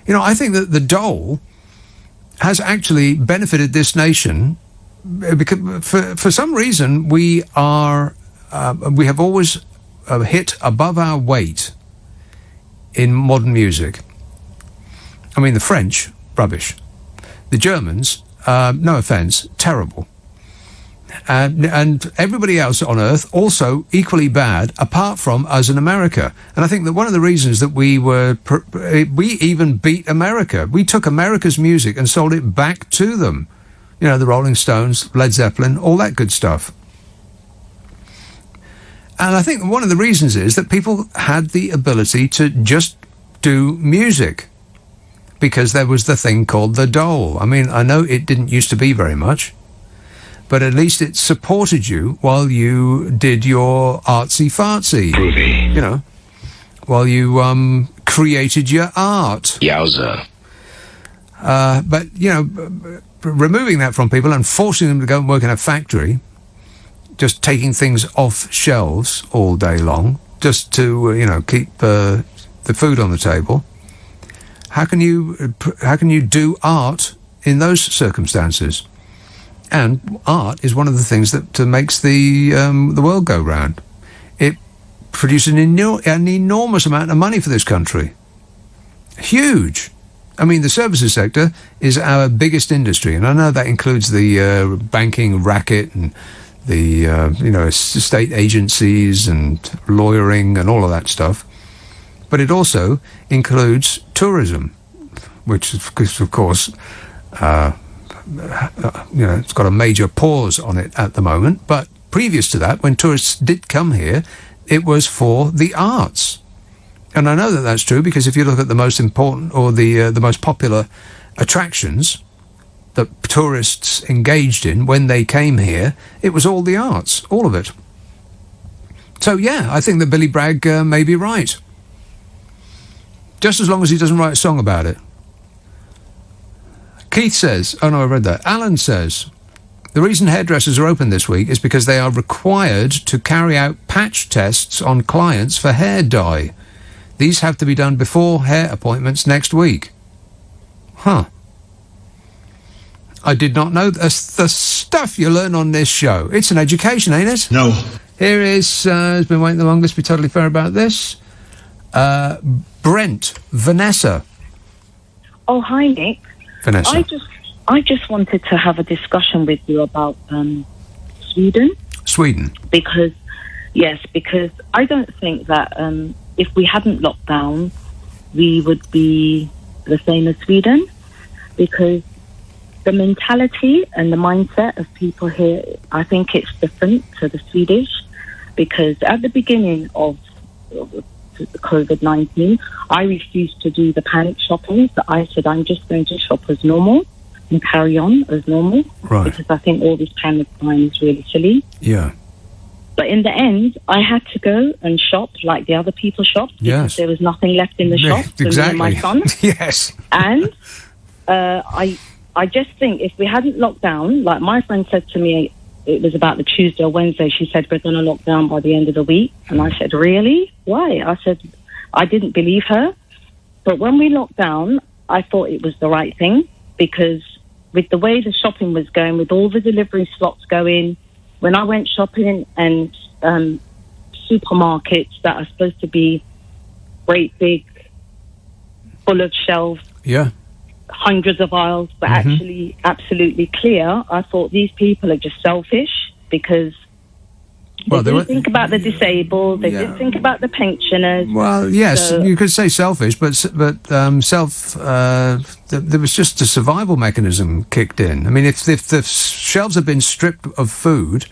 S1: I think that the Dole has actually benefited this nation because for some reason we have always hit above our weight in modern music. I mean, the French, rubbish. The Germans, no offence, terrible. And everybody else on earth also equally bad, apart from us in America. And I think that one of the reasons that we even beat America, we took America's music and sold it back to them. The Rolling Stones, Led Zeppelin, all that good stuff. And I think one of the reasons is that people had the ability to just do music because there was the thing called the Dole. I mean, I know it didn't used to be very much, but at least it supported you while you did your artsy-fartsy. Groovy. While you created your art.
S2: Yowza.
S1: But, removing that from people and forcing them to go and work in a factory just taking things off shelves all day long just to, keep the food on the table. How can you do art in those circumstances? And art is one of the things that makes the world go round. It produces an enormous amount of money for this country. Huge. I mean, the services sector is our biggest industry, and I know that includes the banking racket and the state agencies and lawyering and all of that stuff. But it also includes tourism, which of course, it's got a major pause on it at the moment. But previous to that, when tourists did come here, it was for the arts. And I know that that's true because if you look at the most important or the most popular attractions that tourists engaged in when they came here, it was all the arts, all of it. So, yeah, I think that Billy Bragg may be right. Just as long as he doesn't write a song about it. Keith says, oh no, I read that. Alan says, the reason hairdressers are open this week is because they are required to carry out patch tests on clients for hair dye. These have to be done before hair appointments next week. Huh. I did not know the stuff you learn on this show. It's an education, ain't it?
S17: No.
S1: Here is, has been waiting the longest, be totally fair about this. Brent, Vanessa.
S3: Oh, hi, Nick.
S1: Vanessa.
S3: I just wanted to have a discussion with you about Sweden.
S1: Sweden.
S3: Because I don't think that if we hadn't locked down, we would be the same as Sweden. Because the mentality and the mindset of people here, I think it's different to the Swedish. Because at the beginning of COVID-19, I refused to do the panic shopping. So I said, I'm just going to shop as normal and carry on as normal.
S1: Right.
S3: Because I think all this panic buying is really silly.
S1: Yeah.
S3: But in the end, I had to go and shop like the other people shopped. Because
S1: yes.
S3: There was nothing left in the shop for me and my son.
S1: Yes.
S3: And I just think if we hadn't locked down, like my friend said to me, it was about the Tuesday or Wednesday, she said, we're going to lock down by the end of the week. And I said, really? Why? I said, I didn't believe her. But when we locked down, I thought it was the right thing because with the way the shopping was going, with all the delivery slots going, when I went shopping and supermarkets that are supposed to be great big, full of shelves,
S1: yeah,
S3: hundreds of aisles, but actually absolutely clear, I thought these people are just selfish because they didn't think about the disabled, they didn't think about the pensioners.
S1: Well, yes, you could say selfish, but there was just a survival mechanism kicked in. I mean, if the shelves had been stripped of food,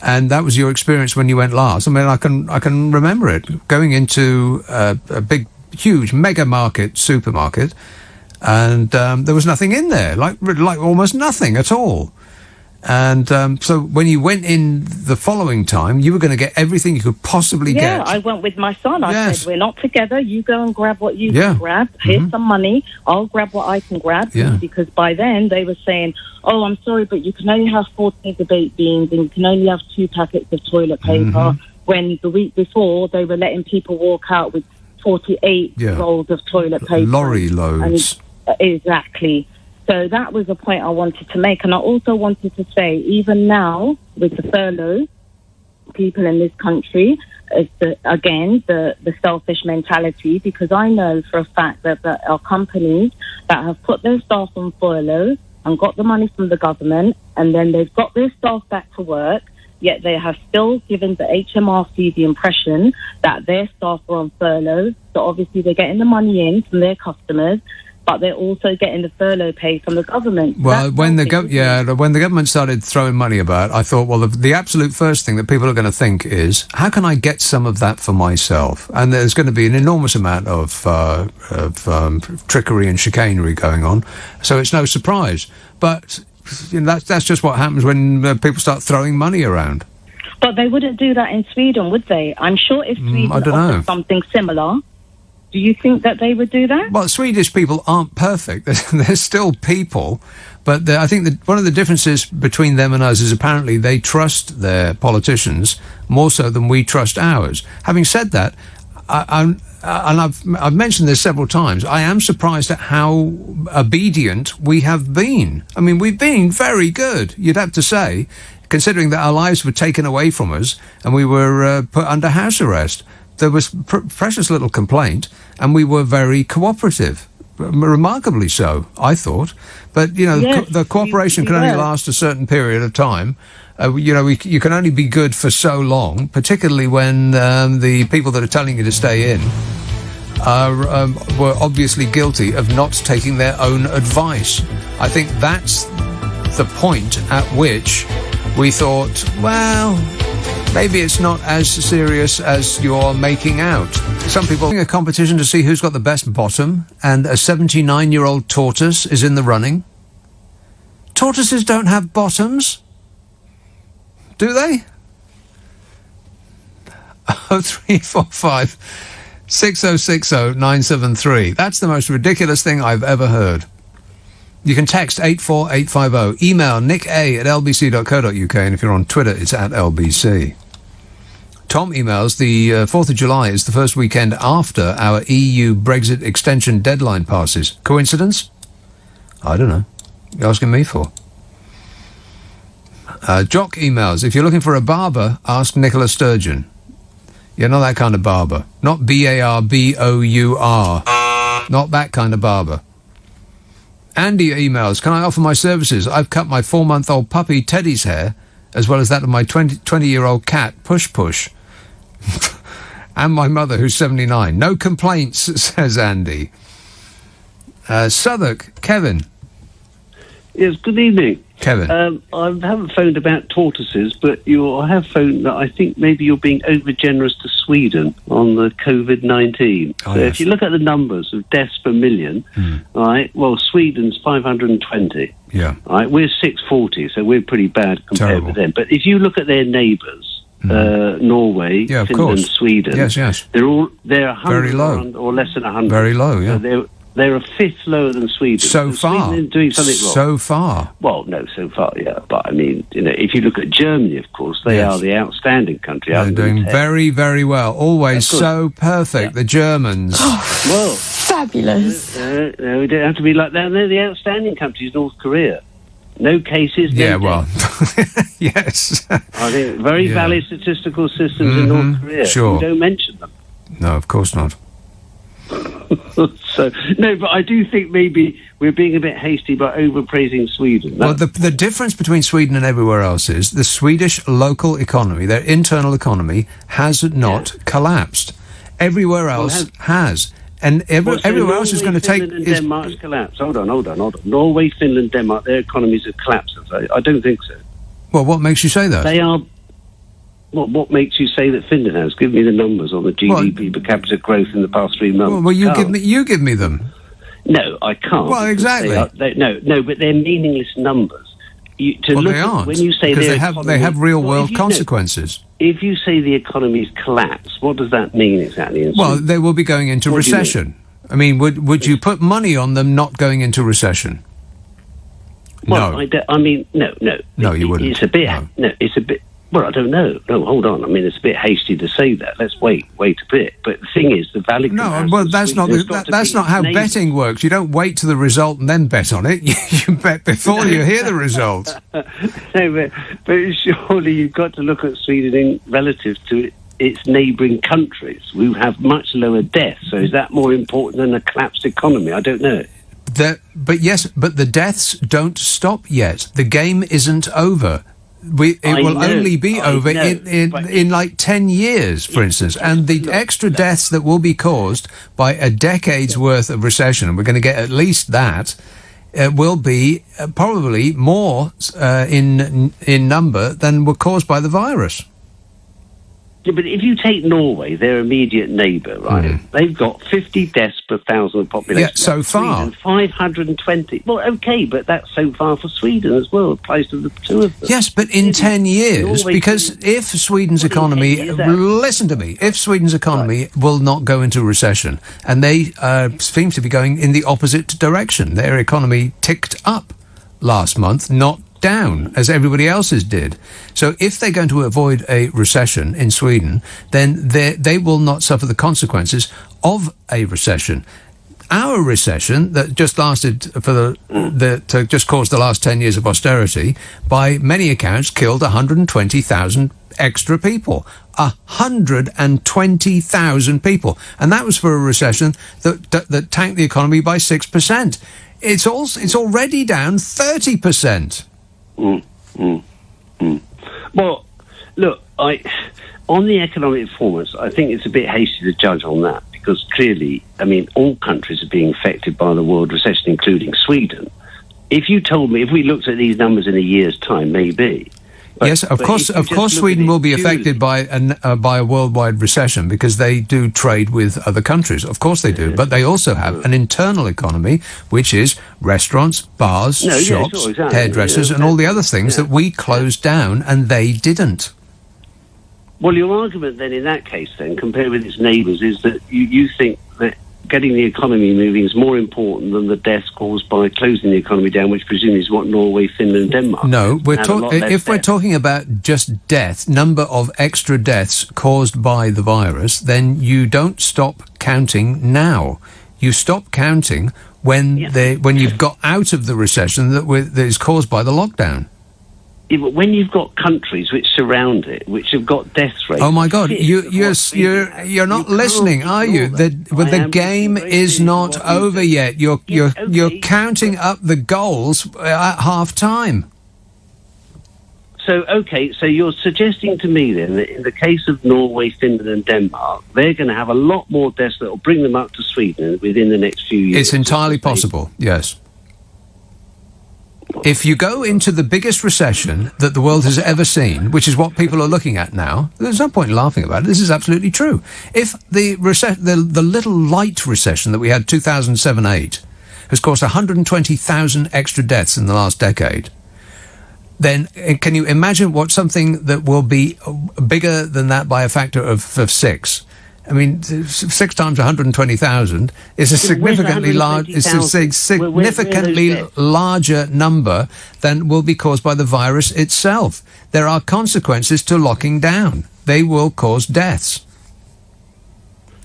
S1: and that was your experience when you went last, I mean, I can remember it, going into a big, huge mega supermarket, and there was nothing in there, like almost nothing at all. And so when you went in the following time, you were going to get everything you could possibly get.
S3: Yeah, I went with my son. I said, we're not together. You go and grab what you can grab. Here's some money. I'll grab what I can grab.
S1: Yeah.
S3: Because by then they were saying, oh, I'm sorry, but you can only have 4 tins of baked beans and you can only have 2 packets of toilet paper. When the week before, they were letting people walk out with 48 rolls of toilet paper.
S1: Lorry loads.
S3: Exactly. So that was a point I wanted to make. And I also wanted to say, even now, with the furlough, people in this country, it's the selfish mentality, because I know for a fact that there are companies that have put their staff on furlough and got the money from the government, and then they've got their staff back to work, yet they have still given the HMRC the impression that their staff are on furlough. So obviously they're getting the money in from their customers, but they're also getting the furlough pay from the government.
S1: Well, when the government started throwing money about, I thought, well, the absolute first thing that people are going to think is, how can I get some of that for myself? And there's going to be an enormous amount of trickery and chicanery going on, so it's no surprise. But that's just what happens when people start throwing money around.
S3: But they wouldn't do that in Sweden, would they? I'm sure if Sweden offered something similar, do you think that they would do that?
S1: Well, Swedish people aren't perfect. They're still people, But I think that one of the differences between them and us is apparently they trust their politicians more so than we trust ours. Having said that, I've mentioned this several times, I am surprised at how obedient we have been. I mean, we've been very good, you'd have to say, considering that our lives were taken away from us and we were put under house arrest. There was precious little complaint, and we were very cooperative. Remarkably so, I thought. But, yes, the cooperation can only last a certain period of time. You can only be good for so long, particularly when the people that are telling you to stay in were obviously guilty of not taking their own advice. I think that's the point at which we thought, well, maybe it's not as serious as you're making out. Some people are a competition to see who's got the best bottom, and a 79-year-old tortoise is in the running. Tortoises don't have bottoms, do they? 0345 6060 973. That's the most ridiculous thing I've ever heard. You can text 84850. Email nick@lbc.co.uk, and if you're on Twitter, it's @lbc. Tom emails, the 4th of July is the first weekend after our EU Brexit extension deadline passes. Coincidence? I don't know. You're asking me for. Jock emails, if you're looking for a barber, ask Nicola Sturgeon. You're not that kind of barber. Not BARBOUR. Not that kind of barber. Andy emails, can I offer my services? I've cut my 4-month-old puppy Teddy's hair, as well as that of my 20-year-old cat, Push Push. And my mother, who's 79. No complaints, says Andy. Southwark, Kevin.
S7: Yes, good evening.
S1: Kevin.
S7: I haven't phoned about tortoises, but I have phoned that I think maybe you're being over-generous to Sweden on the COVID-19.
S1: Oh,
S7: so
S1: yes.
S7: if you look at the numbers of deaths per million, right, well, Sweden's 520.
S1: Yeah.
S7: Right, we're 640, so we're pretty bad compared with them. But if you look at their neighbours, Norway,
S1: Yeah, of
S7: Finland,
S1: course.
S7: Sweden,
S1: Yes, yes.
S7: they're 100
S1: Very low.
S7: or less than 100.
S1: Very low, yeah.
S7: So they're a fifth lower than Sweden.
S1: So far.
S7: Sweden is doing something wrong.
S1: So far.
S7: Well, no, so far, yeah. But I mean, if you look at Germany, of course, they
S1: Yes.
S7: are the outstanding country.
S1: They're doing very, very well. Always
S7: Of course.
S1: so perfect, the Germans.
S7: Well,
S20: fabulous.
S7: No, we don't have to be like that. They're the outstanding country is North Korea. No cases. No
S1: Yeah, well,
S7: deaths.
S1: yes.
S7: I think very
S1: Yeah.
S7: valid statistical systems in North Korea.
S1: Sure.
S7: We don't mention them.
S1: No, of course not.
S7: So no, but I do think maybe we're being a bit hasty by overpraising Sweden.
S1: Well, the difference between Sweden and everywhere else is the Swedish local economy, their internal economy, has not collapsed. Everywhere else has. And everywhere else is going to take...
S7: Finland and Denmark's collapsed. Hold on. Norway, Finland, Denmark, their economies have collapsed. I don't think so.
S1: Well, what makes you say that?
S7: They are... What makes you say that Finland has? Give me the numbers on the GDP per capita growth in the past 3 months.
S1: Well, you give me them.
S7: No, I can't.
S1: Well, exactly.
S7: No, but they're meaningless numbers.
S1: They aren't.
S7: When you say
S1: because they have real world consequences.
S7: If you say the economy's collapsed, what does that mean exactly?
S1: Well, they will be going into
S7: What do you
S1: recession. I mean, would you put money on them not going into recession?
S7: Well,
S1: No.
S7: No,
S1: you wouldn't.
S7: It's a bit. No, it's a bit. Well, I don't know. No, hold on. I mean, it's a bit hasty to say that. Let's wait a bit. But the thing is, the value.
S1: No, well, that's not how betting works. You don't wait to the result and then bet on it. You bet before you hear the result.
S7: No, but surely you've got to look at Sweden relative to its neighbouring countries who have much lower deaths. So is that more important than a collapsed economy? I don't know.
S1: But the deaths don't stop yet. The game isn't over. It will only be over in like 10 years, for instance. And the extra deaths that will be caused by a decade's worth of recession, and we're going to get at least that, will be probably more in number than were caused by the virus.
S7: Yeah, but if you take Norway, their immediate neighbour, right, they've got 50 deaths per 1,000 population.
S1: Yeah, so far.
S7: Sweden, 520. Well, okay, but that's so far for Sweden as well. It applies to the two of them.
S1: Yes, but in 10 years, because if Sweden's economy... Listen to me. If Sweden's economy will not go into recession, and they seem to be going in the opposite direction, their economy ticked up last month, not down, as everybody else's did. So if they're going to avoid a recession in Sweden, then they will not suffer the consequences of a recession. Our recession that just lasted that just caused the last 10 years of austerity, by many accounts, killed 120,000 extra people. 120,000 people. And that was for a recession that tanked the economy by 6%. It's already down 30%.
S7: Well, look, on the economic performance, I think it's a bit hasty to judge on that, because clearly, I mean, all countries are being affected by the world recession, including Sweden. If you told me, if we looked at these numbers in a year's time, maybe.
S1: Yes, of course, Sweden will be affected by a worldwide recession because they do trade with other countries. Of course they do, but they also have an internal economy, which is restaurants, bars, shops, hairdressers, and all the other things that we closed down and they didn't.
S7: Well, your argument then, in that case, then, compared with its neighbours, is that you think that getting the economy moving is more important than the deaths caused by closing the economy down, which presumably is what Norway, Finland and Denmark.
S1: No, we're talking about just death, number of extra deaths caused by the virus, then you don't stop counting now. You stop counting when you've got out of the recession that is caused by the lockdown.
S7: Yeah, but when you've got countries which surround it, which have got death rates...
S1: Oh, my God, you're not listening, are you? The game is not over yet. You're counting up the goals at half-time.
S7: So you're suggesting to me, then, that in the case of Norway, Finland and Denmark, they're going to have a lot more deaths that will bring them up to Sweden within the next few years?
S1: It's entirely possible, yes. If you go into the biggest recession that the world has ever seen, which is what people are looking at now, there's no point in laughing about it. This is absolutely true. If the little light recession that we had 2007-8 has caused 120,000 extra deaths in the last decade, then can you imagine what something that will be bigger than that by a factor of 6? I mean, 6 times 120,000 is a significantly larger number than will be caused by the virus itself. There are consequences to locking down. They will cause deaths.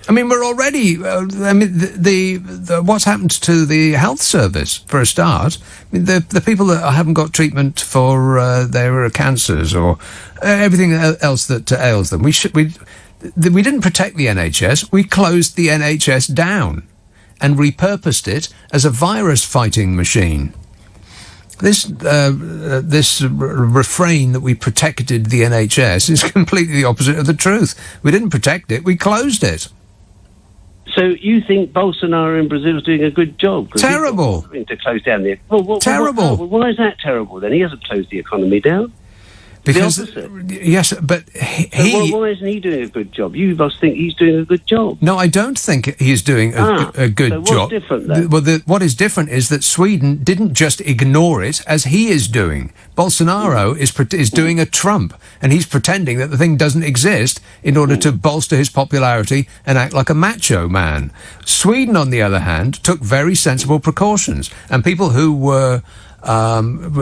S1: I mean, we're already. What's happened to the health service for a start? I mean, the people that haven't got treatment for their cancers or everything else that ails them. We didn't protect the NHS. We closed the NHS down and repurposed it as a virus-fighting machine. This refrain that we protected the NHS is completely the opposite of the truth. We didn't protect it. We closed it.
S7: So you think Bolsonaro in Brazil is doing a good job?
S1: Terrible.
S7: To close down the...
S1: Terrible.
S7: Why is that terrible, then? He hasn't closed the economy down.
S1: Because, yes, but
S7: why isn't he doing a good job? You must think he's doing a good job.
S1: No, I don't think he's doing a good job.
S7: What's different, then?
S1: Well, what is different is that Sweden didn't just ignore it, as he is doing. Bolsonaro is doing a Trump, and he's pretending that the thing doesn't exist in order to bolster his popularity and act like a macho man. Sweden, on the other hand, took very sensible precautions, and people who were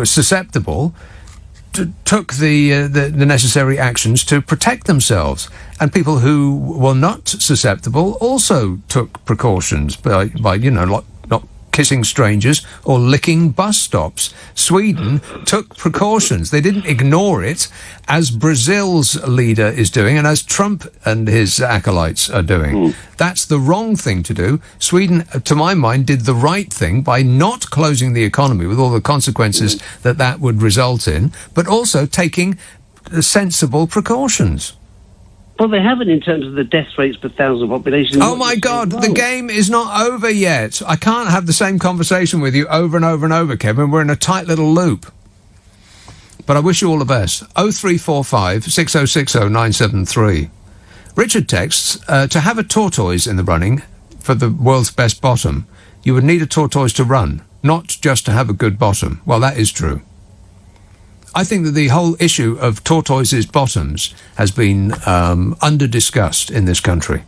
S1: susceptible took the necessary actions to protect themselves, and people who were not susceptible also took precautions by not kissing strangers or licking bus stops. Sweden took precautions. They didn't ignore it, as Brazil's leader is doing and as Trump and his acolytes are doing. That's the wrong thing to do. Sweden, to my mind, did the right thing by not closing the economy with all the consequences that would result in, but also taking sensible precautions.
S7: Well, they haven't in terms of the death rates per thousand population.
S1: Oh, my God, the game is not over yet. I can't have the same conversation with you over and over and over, Kevin. We're in a tight little loop. But I wish you all the best. 0345 6060 973. Richard texts, to have a tortoise in the running for the world's best bottom, you would need a tortoise to run, not just to have a good bottom. Well, that is true. I think that the whole issue of tortoises' bottoms has been under-discussed in this country.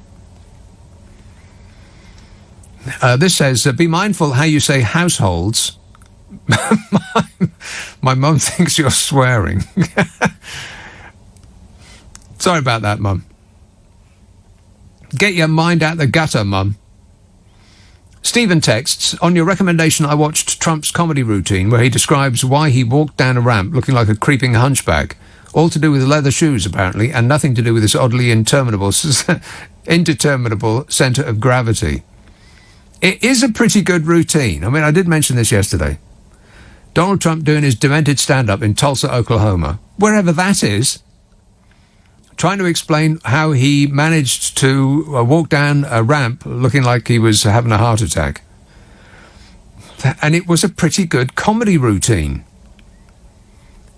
S1: This says, be mindful how you say households My mum thinks you're swearing. Sorry about that, Mum. Get your mind out the gutter, Mum. Stephen texts, on your recommendation, I watched Trump's comedy routine where he describes why he walked down a ramp looking like a creeping hunchback. All to do with leather shoes, apparently, and nothing to do with this oddly indeterminable centre of gravity. It is a pretty good routine. I mean, I did mention this yesterday. Donald Trump doing his demented stand-up in Tulsa, Oklahoma, wherever that is, trying to explain how he managed to walk down a ramp looking like he was having a heart attack. And it was a pretty good comedy routine,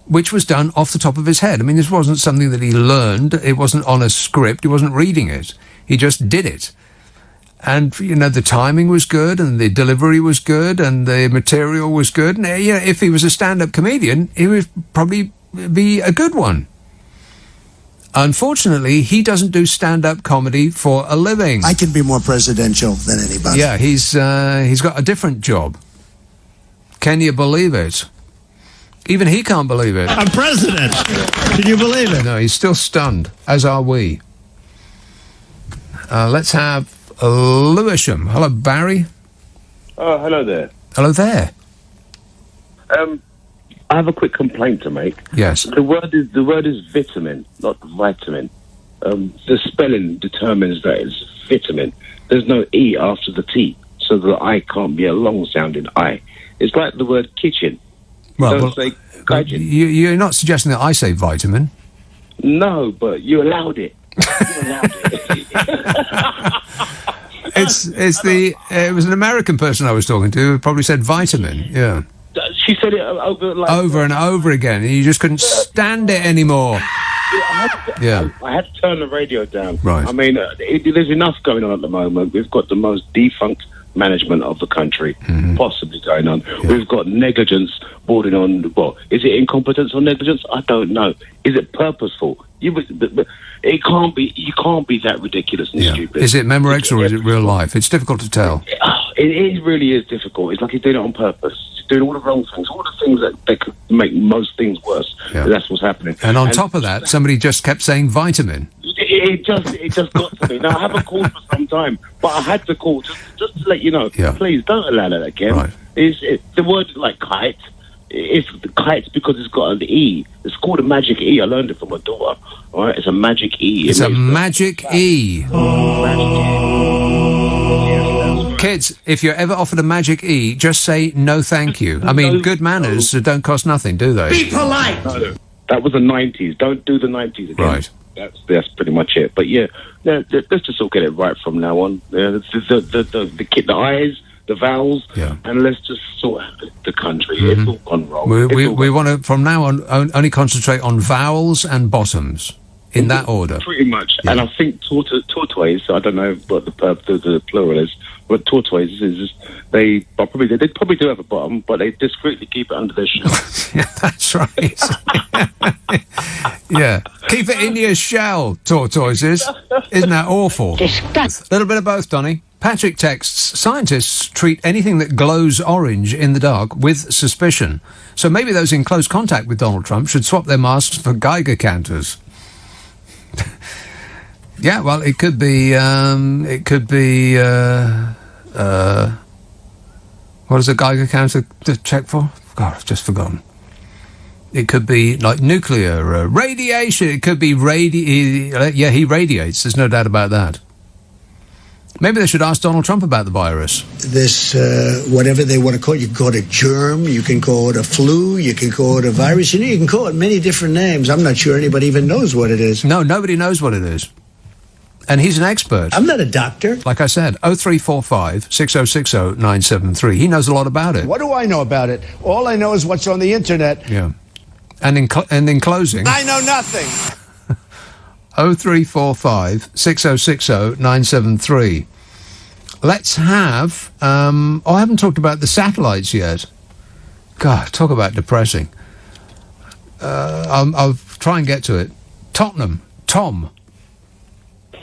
S1: which was done off the top of his head. I mean, this wasn't something that he learned. It wasn't on a script. He wasn't reading it. He just did it. And, you know, the timing was good and the delivery was good and the material was good. And, you know, if he was a stand-up comedian, he would probably be a good one. Unfortunately, he doesn't do stand-up comedy for a living.
S17: I can be more presidential than anybody.
S1: Yeah, he's got a different job. Can you believe it? Even he can't believe it.
S17: I'm president. Can you believe it?
S1: No, he's still stunned, as are we. Let's have Lewisham. Hello, Barry.
S19: Oh, hello there.
S1: Hello there.
S19: I have a quick complaint to make.
S1: Yes.
S19: The word is vitamin, not vitamin. The spelling determines that it's vitamin. There's no E after the T, so the I can't be a long-sounding I. It's like the word kitchen. Don't say kitchen.
S1: You're not suggesting that I say vitamin.
S19: No, but you allowed it.
S1: It was an American person I was talking to who probably said vitamin. Yeah.
S19: She said it over
S1: and over again, and you just couldn't stand it anymore.
S19: I had to turn the radio down.
S1: Right.
S19: I mean, there's enough going on at the moment. We've got the most defunct management of the country possibly going on. Yeah. We've got negligence bordering on, well, is it incompetence or negligence? I don't know. Is it purposeful? It can't be. You can't be that ridiculous and stupid.
S1: Is it Memorex or is it real life? It's difficult to tell.
S19: It really is difficult. It's like he's doing it on purpose. He's doing all the wrong things, all the things that could make most things worse.
S1: Yeah.
S19: That's what's happening.
S1: And on top of that, somebody just kept saying vitamin.
S19: It just got to me. Now, I haven't called for some time, but I had to call just to let you know. Yeah. Please don't allow that again.
S1: Right.
S19: The word like kite. It's kite's because it's got an E. It's called a magic E. I learned it from my daughter. All right, it's a magic E.
S1: It's a magic E. Kids, if you're ever offered a magic E, just say no thank you. I mean, good manners don't cost nothing, do they?
S19: Be polite! No, that was the 90s. Don't do the 90s again.
S1: Right.
S19: That's pretty much it. But yeah, let's just all get it right from now on. The eyes, the vowels, and let's just sort out the country. It's all gone wrong.
S1: We want to, from now on, only concentrate on vowels and bottoms, in that order.
S19: Pretty much. Yeah. And I think tortoise, I don't know what the plural is, but tortoise is they probably do have a bottom, but they discreetly keep it under their shell.
S1: Yeah, that's right. Yeah. Keep it in your shell, tortoises. Isn't that awful? A little bit of both, Donny. Patrick texts, scientists treat anything that glows orange in the dark with suspicion. So maybe those in close contact with Donald Trump should swap their masks for Geiger counters. Yeah, well, it could be, what is a Geiger counter to check for? God, I've just forgotten. It could be like nuclear radiation. It could be he radiates. There's no doubt about that. Maybe they should ask Donald Trump about the virus.
S17: This, whatever they want to call it, you can call it a germ, you can call it a flu, you can call it a virus, you can call it many different names. I'm not sure anybody even knows what it is.
S1: No, nobody knows what it is. And he's an expert.
S17: I'm not a doctor.
S1: Like I said, 0345 6060 973. He knows a lot about it.
S2: What do I know about it? All I know is what's on the internet.
S1: Yeah. And in closing...
S2: I know nothing.
S1: 0345 6060 973. Let's have... I haven't talked about the satellites yet. God, talk about depressing. I'll try and get to it. Tottenham. Tom.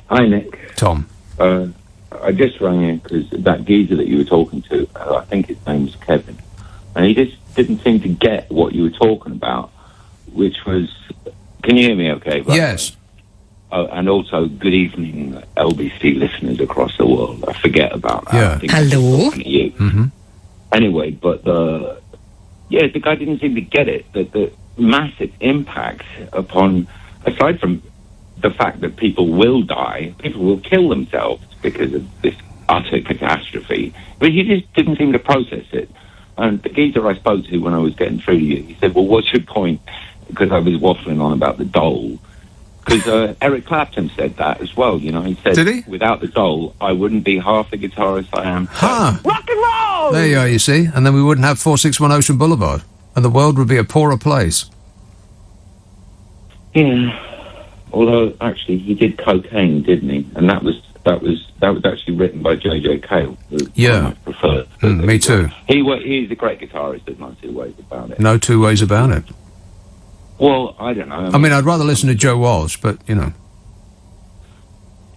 S21: Hi, Nick.
S1: Tom.
S21: I just rang in because that geezer that you were talking to, I think his name's Kevin. and he just didn't seem to get what you were talking about, which was... Can you hear me okay?
S1: Yes.
S21: Oh, and also, good evening, LBC listeners across the world. I forget about that.
S1: Yeah.
S21: I think
S20: Hello.
S21: I'm talking to you.
S1: Mm-hmm.
S21: Anyway, but the guy didn't seem to get it. The massive impact upon, aside from the fact that people will die, people will kill themselves because of this utter catastrophe. But he just didn't seem to process it. And the geezer I spoke to when I was getting through to you, he said, well, what's your point? Because I was waffling on about the dole. Because Eric Clapton said that as well, you know. He said,
S1: did he?
S21: Without the dole, I wouldn't be half the guitarist I am.
S1: Rock and roll! There you are, you see. And then we wouldn't have 461 Ocean Boulevard. And the world would be a poorer place.
S21: Yeah. Although, actually, he did cocaine, didn't he? And that was actually written by J.J. Cale.
S1: Yeah.
S21: Preferred.
S1: Me too.
S21: He's a great guitarist, there's no two ways about it.
S1: No two ways about it.
S21: Well, I don't know.
S1: I mean, I'd rather listen to Joe Walsh, but, you know.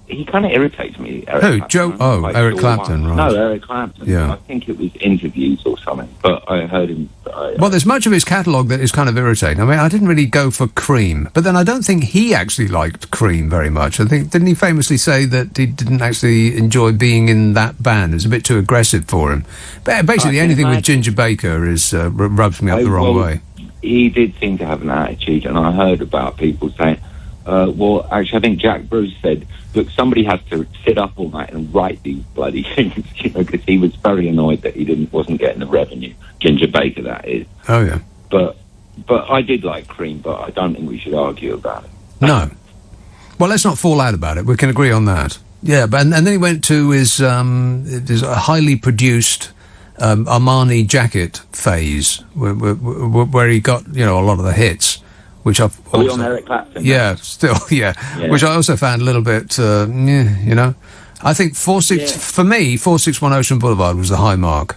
S21: He kind of irritates me. Eric
S1: Who?
S21: Clapton.
S1: Joe? Oh,
S21: Like,
S1: Eric Clapton, right.
S21: No, Eric Clapton.
S1: Yeah.
S21: I think it was interviews or something, but I heard him...
S1: Well, there's much of his catalogue that is kind of irritating. I mean, I didn't really go for Cream, but then I don't think he actually liked Cream very much. I think, didn't he famously say that he didn't actually enjoy being in that band? It was a bit too aggressive for him. But basically, anything with Ginger Baker is rubs me up the wrong way.
S21: He did seem to have an attitude, and I heard about people saying, well, actually, I think Jack Bruce said, look, somebody has to sit up all night and write these bloody things, you know, because he was very annoyed that he wasn't getting the revenue. Ginger Baker, that is.
S1: Oh, yeah.
S21: But I did like Cream, but I don't think we should argue about it.
S1: No. Well, let's not fall out about it. We can agree on that. Yeah, but and then he went to his highly produced Armani jacket phase, where he got, you know, a lot of the hits, which I've also,
S21: on Eric Clapton.
S1: Yeah, still, yeah, which I also found a little bit, you know. I think for me, 461 Ocean Boulevard was the high mark.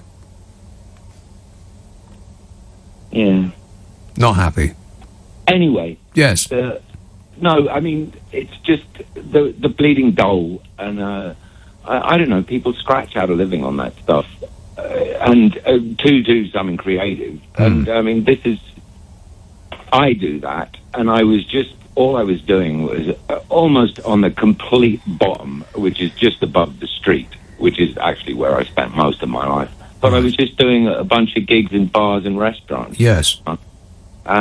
S21: Yeah.
S1: Not happy.
S21: Anyway.
S1: Yes.
S21: No, I mean, it's just the bleeding dole, and I don't know, people scratch out a living on that stuff, and to do something creative. And, I mean, I do that, and all I was doing was almost on the complete bottom, which is just above the street, which is actually where I spent most of my life. But I was just doing a bunch of gigs in bars and restaurants.
S1: Yes.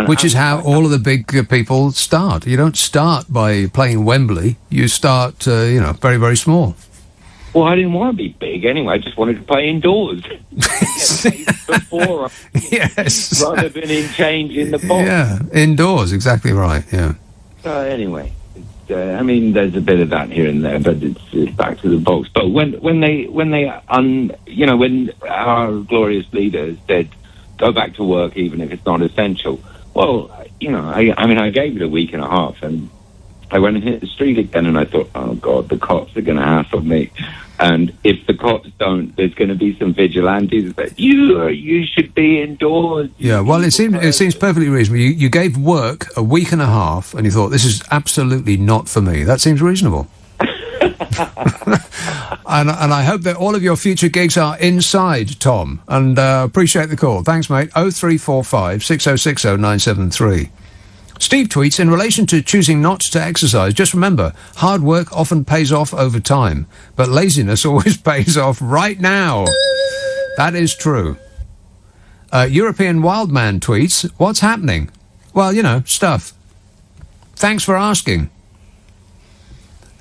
S1: Which is how all of the big people start. You don't start by playing Wembley. You start, very, very small.
S21: Well, I didn't want to be big anyway. I just wanted to play indoors. Before,
S1: yes.
S21: Rather than in change in the box.
S1: Yeah, indoors, exactly right, yeah.
S21: So anyway, I mean, there's a bit of that here and there, but it's back to the box. But when our glorious leaders said, go back to work even if it's not essential, well, you know, I gave it a week and a half, and I went and hit the street again, and I thought, oh, God, the cops are going to hassle me. And if the cops don't, there's going to be some vigilantes that you should be indoors.
S1: Yeah, well, it seems perfectly reasonable. You gave work a week and a half, and you thought, this is absolutely not for me. That seems reasonable. and I hope that all of your future gigs are inside, Tom. And appreciate the call. Thanks, mate. 0345 6060 973. Steve tweets, in relation to choosing not to exercise, just remember, hard work often pays off over time, but laziness always pays off right now. That is true. European Wildman tweets, what's happening? Well, you know, stuff. Thanks for asking.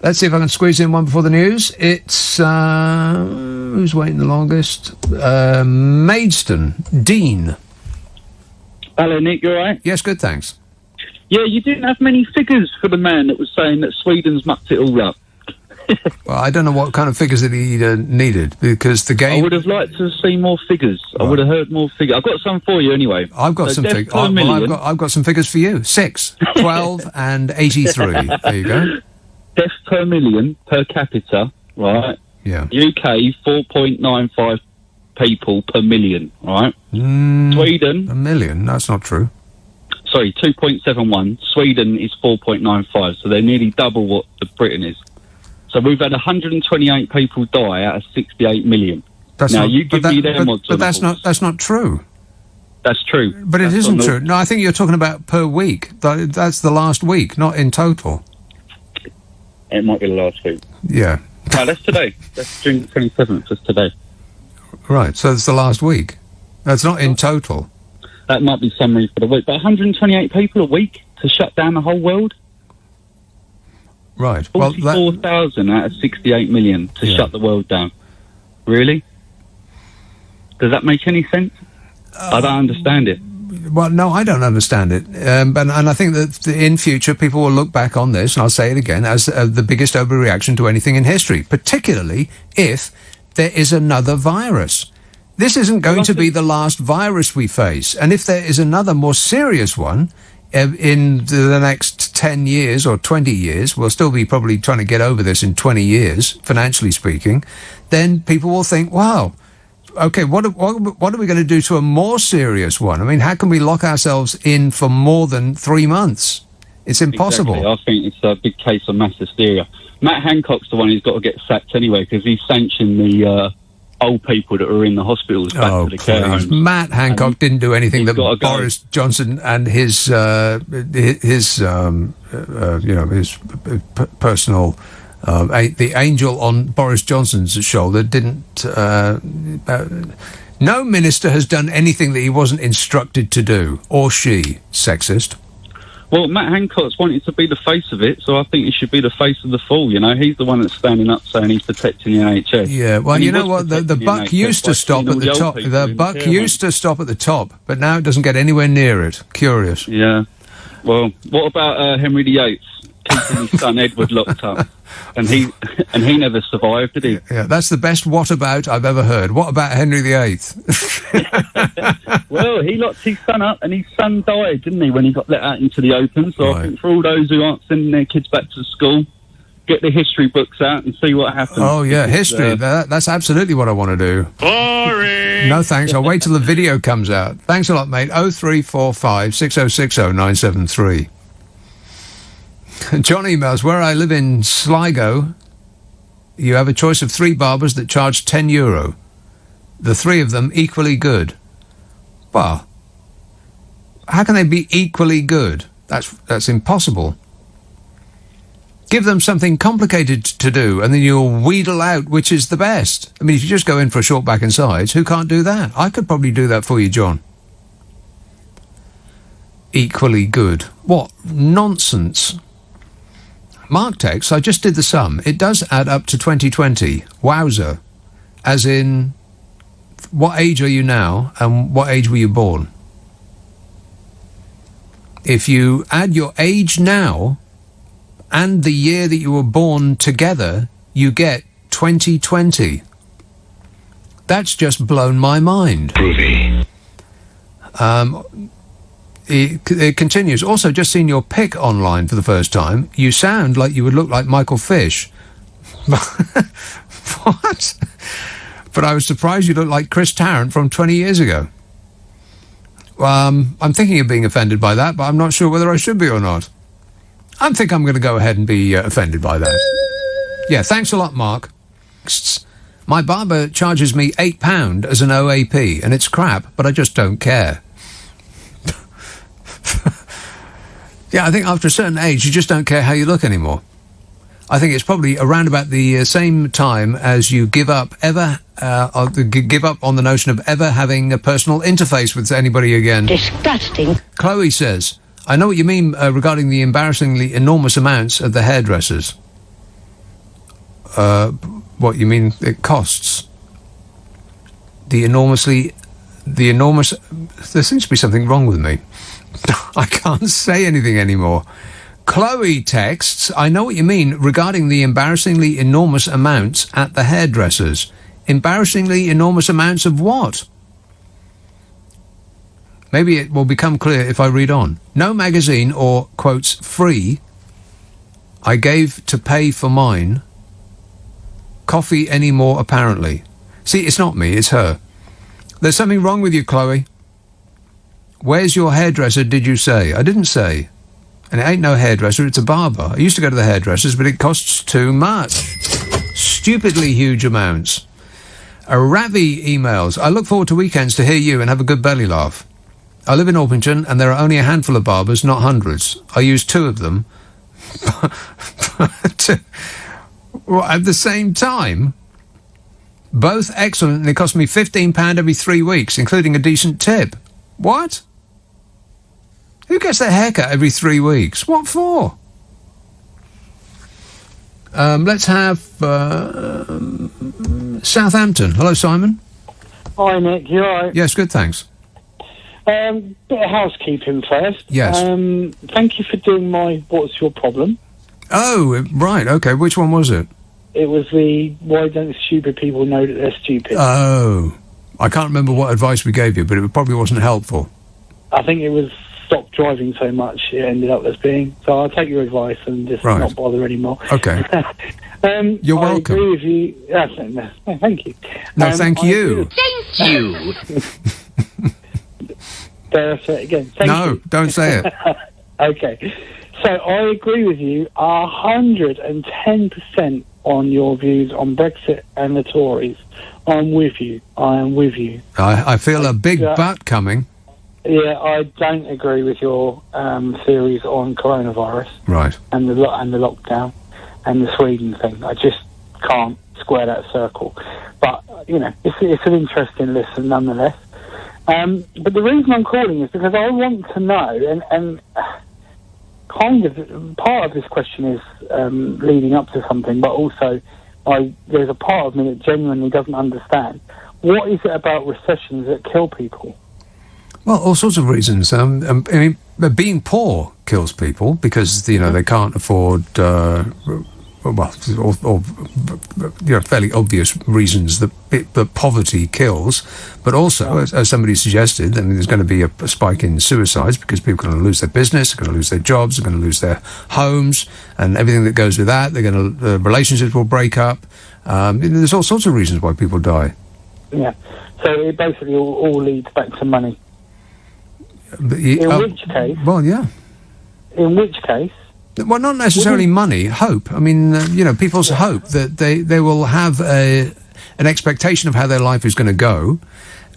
S1: Let's see if I can squeeze in one before the news. It's, who's waiting the longest? Maidstone. Dean.
S5: Hello, Nick, you all right?
S1: Yes, good, thanks.
S5: Yeah, you didn't have many figures for the man that was saying that Sweden's mucked it all up.
S1: Well, I don't know what kind of figures that he needed, because the game...
S5: I would have liked to see more figures. Right. I would have heard more figures. I've got some for you anyway.
S1: I've got some figures. I've got some figures for you. 6, 12 and 83. There you go.
S5: Death per million per capita, right?
S1: Yeah.
S5: UK, 4.95 people per million, right? Sweden...
S1: A million? That's not true.
S5: Sorry, 2.71. Sweden is 4.95, so they're nearly double what Britain is. So we've had 128 people die out of 68 million. That's not true. That's true.
S1: But it isn't true. No, I think you're talking about per week. That's the last week, not in total.
S5: It might be the last week.
S1: Yeah.
S5: No, that's today. That's June 27th. That's today.
S1: Right, so it's the last week. That's not in total.
S5: That might be summary for the week. But 128 people a week to shut down the whole world?
S1: Right.
S5: 44,000 out of 68 million to shut the world down. Really? Does that make any sense? I don't understand it.
S1: Well, no, I don't understand it. And I think that in future people will look back on this, and I'll say it again, as the biggest overreaction to anything in history, particularly if there is another virus. This isn't going to be the last virus we face. And if there is another more serious one in the next 10 years or 20 years, we'll still be probably trying to get over this in 20 years, financially speaking, then people will think, wow, okay, what are we going to do to a more serious one? I mean, how can we lock ourselves in for more than 3 months? It's impossible.
S5: Exactly. I think it's a big case of mass hysteria. Matt Hancock's the one who's got to get sacked anyway, because he sanctioned the old people that were in the hospitals back to the care homes.
S1: Matt Hancock didn't do anything that Boris Johnson and his personal the angel on Boris Johnson's shoulder didn't. No minister has done anything that he wasn't instructed to do, or she. Sexist.
S5: Well, Matt Hancock's wanted to be the face of it, so I think he should be the face of the fool, you know? He's the one that's standing up saying he's protecting the NHS.
S1: Yeah, well, you know what? The buck used to stop at the top. The buck used to stop at the top, but now it doesn't get anywhere near it. Curious.
S5: Yeah. Well, what about Henry VIII? Keeping his son Edward locked up. And he never survived, did he?
S1: Yeah, that's the best what about I've ever heard. What about Henry VIII?
S5: Well, he locked his son up and his son died, didn't he, when he got let out into the open. So I think for all those who aren't sending their kids back to school, get the history books out and see what happens.
S1: Oh, yeah, history. That's absolutely what I want to do.
S8: Boring!
S1: No, thanks. I'll wait till the video comes out. Thanks a lot, mate. 0345 6060 973. John emails, where I live in Sligo, you have a choice of 3 barbers that charge €10. The 3 of them equally good. Well, how can they be equally good? That's impossible. Give them something complicated to do, and then you'll wheedle out which is the best. I mean, if you just go in for a short back and sides, who can't do that? I could probably do that for you, John. Equally good. What nonsense. Mark texts, I just did the sum. It does add up to 2020. Wowzer. As in, what age are you now and what age were you born? If you add your age now and the year that you were born together, you get 2020. That's just blown my mind.
S8: Groovy.
S1: It continues. Also, just seen your pic online for the first time. You sound like you would look like Michael Fish. What? But I was surprised you look like Chris Tarrant from 20 years ago. I'm thinking of being offended by that, but I'm not sure whether I should be or not. I think I'm going to go ahead and be offended by that. Yeah, thanks a lot, Mark. My barber charges me £8 as an OAP, and it's crap, but I just don't care. Yeah, I think after a certain age, you just don't care how you look anymore. I think it's probably around about the same time as you give up on the notion of ever having a personal interface with anybody again.
S9: Disgusting.
S1: Chloe says, I know what you mean regarding the embarrassingly enormous amounts of the hairdressers. What you mean it costs? The enormous... There seems to be something wrong with me. I can't say anything anymore. Chloe texts, I know what you mean regarding the embarrassingly enormous amounts at the hairdressers. Embarrassingly enormous amounts of what? Maybe it will become clear if I read on. No magazine or, quotes, free, I gave to pay for mine. Coffee anymore, apparently. See, it's not me, it's her. There's something wrong with you, Chloe. Where's your hairdresser, did you say? I didn't say. And it ain't no hairdresser, it's a barber. I used to go to the hairdressers, but it costs too much. Stupidly huge amounts. Ravi emails, I look forward to weekends to hear you and have a good belly laugh. I live in Orpington, and there are only a handful of barbers, not hundreds. I use 2 of them. At the same time, both excellent, and they cost me £15 every 3 weeks, including a decent tip. What? Who gets their haircut every 3 weeks? What for? Let's have Southampton. Hello, Simon.
S11: Hi, Nick. You all right?
S1: Yes, good, thanks.
S11: Bit of housekeeping first.
S1: Yes.
S11: Thank you for doing my What's Your Problem?
S1: Oh, right, okay. Which one was it?
S11: It was the Why Don't Stupid People Know That They're Stupid?
S1: Oh. I can't remember what advice we gave you, but it probably wasn't helpful.
S11: I think it was stop driving so much it ended up as being. So I'll take your advice and just not bother anymore.
S1: Okay. You're welcome.
S11: I agree with you. No, thank you.
S1: No, thank you.
S11: Thank you. Dare I say it again? Thank you.
S1: Don't say it.
S11: Okay. So I agree with you 110% on your views on Brexit and the Tories. I'm with you. I am with you.
S1: I feel a big but coming.
S11: Yeah, I don't agree with your theories on coronavirus.
S1: Right.
S11: And the lockdown and the Sweden thing. I just can't square that circle. But, it's an interesting listen nonetheless. But the reason I'm calling is because I want to know, and kind of part of this question is leading up to something, but also there's a part of me that genuinely doesn't understand. What is it about recessions that kill people?
S1: Well, all sorts of reasons. I mean, being poor kills people because, they can't afford, fairly obvious reasons that poverty kills. But also, as somebody suggested, there's going to be a spike in suicides because people are going to lose their business, they're going to lose their jobs, they're going to lose their homes, and everything that goes with that. Relationships will break up. There's all sorts of reasons why people die.
S11: Yeah. So it basically all leads back to money. In which case...
S1: Well, yeah.
S11: In which case...
S1: Well, not necessarily money, hope. I mean, people's hope that they will have an expectation of how their life is going to go,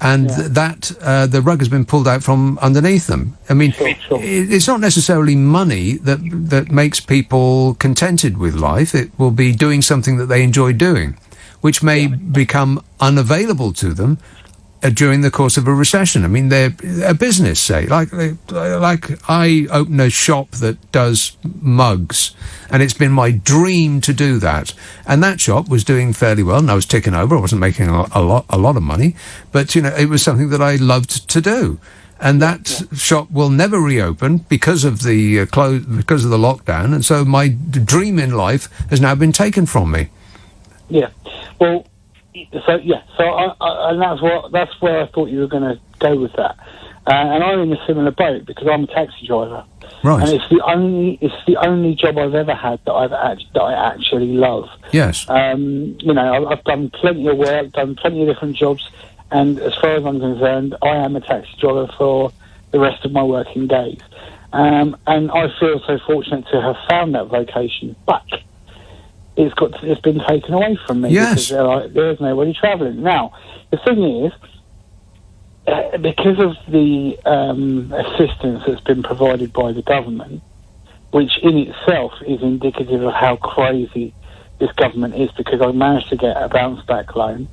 S1: and that the rug has been pulled out from underneath them. I mean, it's not necessarily money that makes people contented with life. It will be doing something that they enjoy doing, which may become unavailable to them during the course of a recession. I mean, they're a business, say, like I open a shop that does mugs, and it's been my dream to do that. And that shop was doing fairly well, and I was ticking over. I wasn't making a lot of money, but it was something that I loved to do. And that shop will never reopen because of the because of the lockdown, and so my dream in life has now been taken from me.
S11: Yeah, well. So and that's where I thought you were going to go with that, and I'm in a similar boat because I'm a taxi driver,
S1: right?
S11: And it's the only job I've ever had that I actually love.
S1: Yes.
S11: I've done plenty of work, done plenty of different jobs, and as far as I'm concerned, I am a taxi driver for the rest of my working days, and I feel so fortunate to have found that vocation, but it's been taken away from me because there's nobody travelling. Now, the thing is, because of the assistance that's been provided by the government, which in itself is indicative of how crazy this government is, because I managed to get a bounce back loan,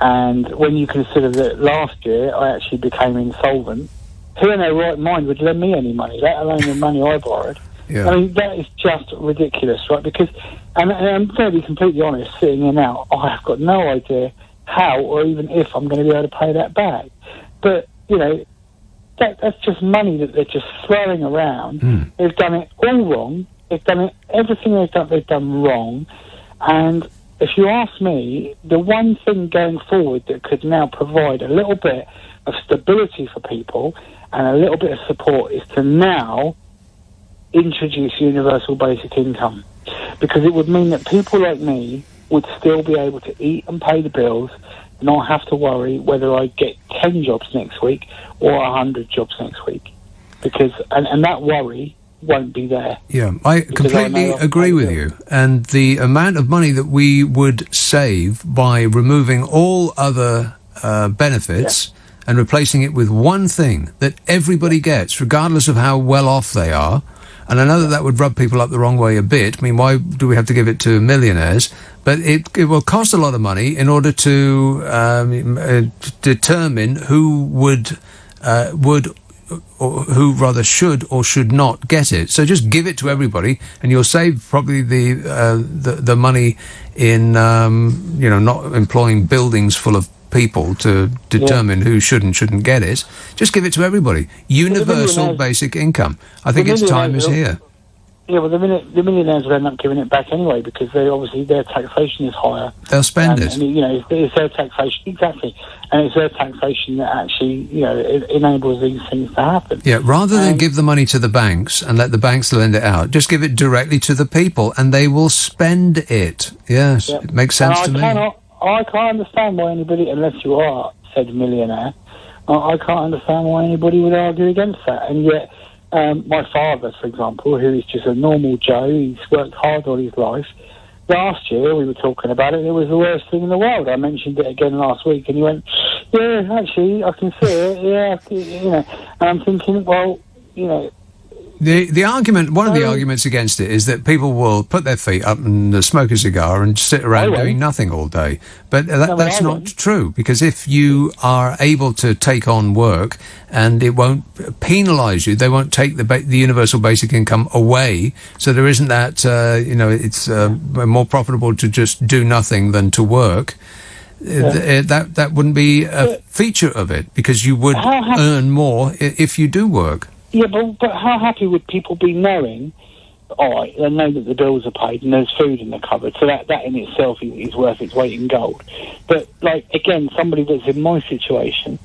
S11: and when you consider that last year I actually became insolvent, who in their right mind would lend me any money, let alone the money I borrowed?
S1: Yeah.
S11: I mean, that is just ridiculous, right? Because, and I'm going to be completely honest, sitting here now, I have got no idea how or even if I'm going to be able to pay that back. But, that's just money that they're just throwing around. They've done it all wrong. They've done it, everything they've done wrong. And if you ask me, the one thing going forward that could now provide a little bit of stability for people and a little bit of support is to now introduce universal basic income, because it would mean that people like me would still be able to eat and pay the bills, not have to worry whether I get 10 jobs next week or 100 jobs next week, because and that worry won't be there.
S1: Yeah, I completely agree with you. And the amount of money that we would save by removing all other benefits and replacing it with one thing that everybody gets, regardless of how well off they are. And I know that would rub people up the wrong way a bit. I mean, why do we have to give it to millionaires? But it will cost a lot of money in order to determine who would or who rather should or should not get it. So just give it to everybody, and you'll save probably the money in not employing buildings full of people to determine who should and shouldn't get it. Just give it to everybody. Universal basic income. I think its time is here.
S11: Yeah, well, the millionaires will end up giving it back anyway, because their taxation is higher.
S1: They'll spend it.
S11: And, it's their taxation, exactly. And it's their taxation that actually, enables these things to happen.
S1: Yeah, rather than give the money to the banks and let the banks lend it out, just give it directly to the people and they will spend it. Yes, It makes sense to me.
S11: I can't understand why anybody, unless you are said millionaire, I can't understand why anybody would argue against that. And yet, my father, for example, who is just a normal Joe, he's worked hard all his life. Last year, we were talking about it, and it was the worst thing in the world. I mentioned it again last week, and he went, yeah, actually, I can see it, yeah, And I'm thinking, well,
S1: The argument, one of the arguments against it is that people will put their feet up and smoke a cigar and sit around doing nothing all day. But that's not true, because if you are able to take on work and it won't penalise you, they won't take the universal basic income away. So there isn't that, it's more profitable to just do nothing than to work. That wouldn't be a feature of it, because you would earn more if you do work.
S11: Yeah, but how happy would people be knowing, all right, they know that the bills are paid and there's food in the cupboard, so that in itself is worth its weight in gold. But, again, somebody that's in my situation,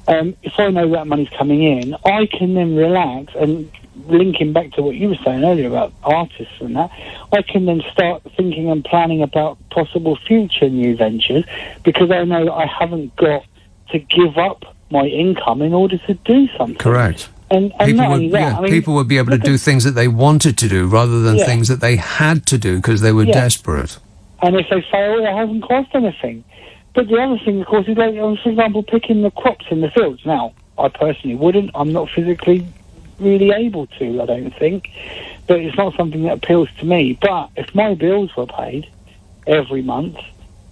S11: if I know that money's coming in, I can then relax, and linking back to what you were saying earlier about artists and that, I can then start thinking and planning about possible future new ventures, because I know that I haven't got to give up my income in order to do something.
S1: Correct.
S11: And
S1: people would be able to do things that they wanted to do rather than things that they had to do because they were desperate.
S11: And if they fail, it hasn't cost anything. But the other thing, of course, is, for example, picking the crops in the fields. Now, I personally wouldn't. I'm not physically really able to, I don't think. But it's not something that appeals to me. But if my bills were paid every month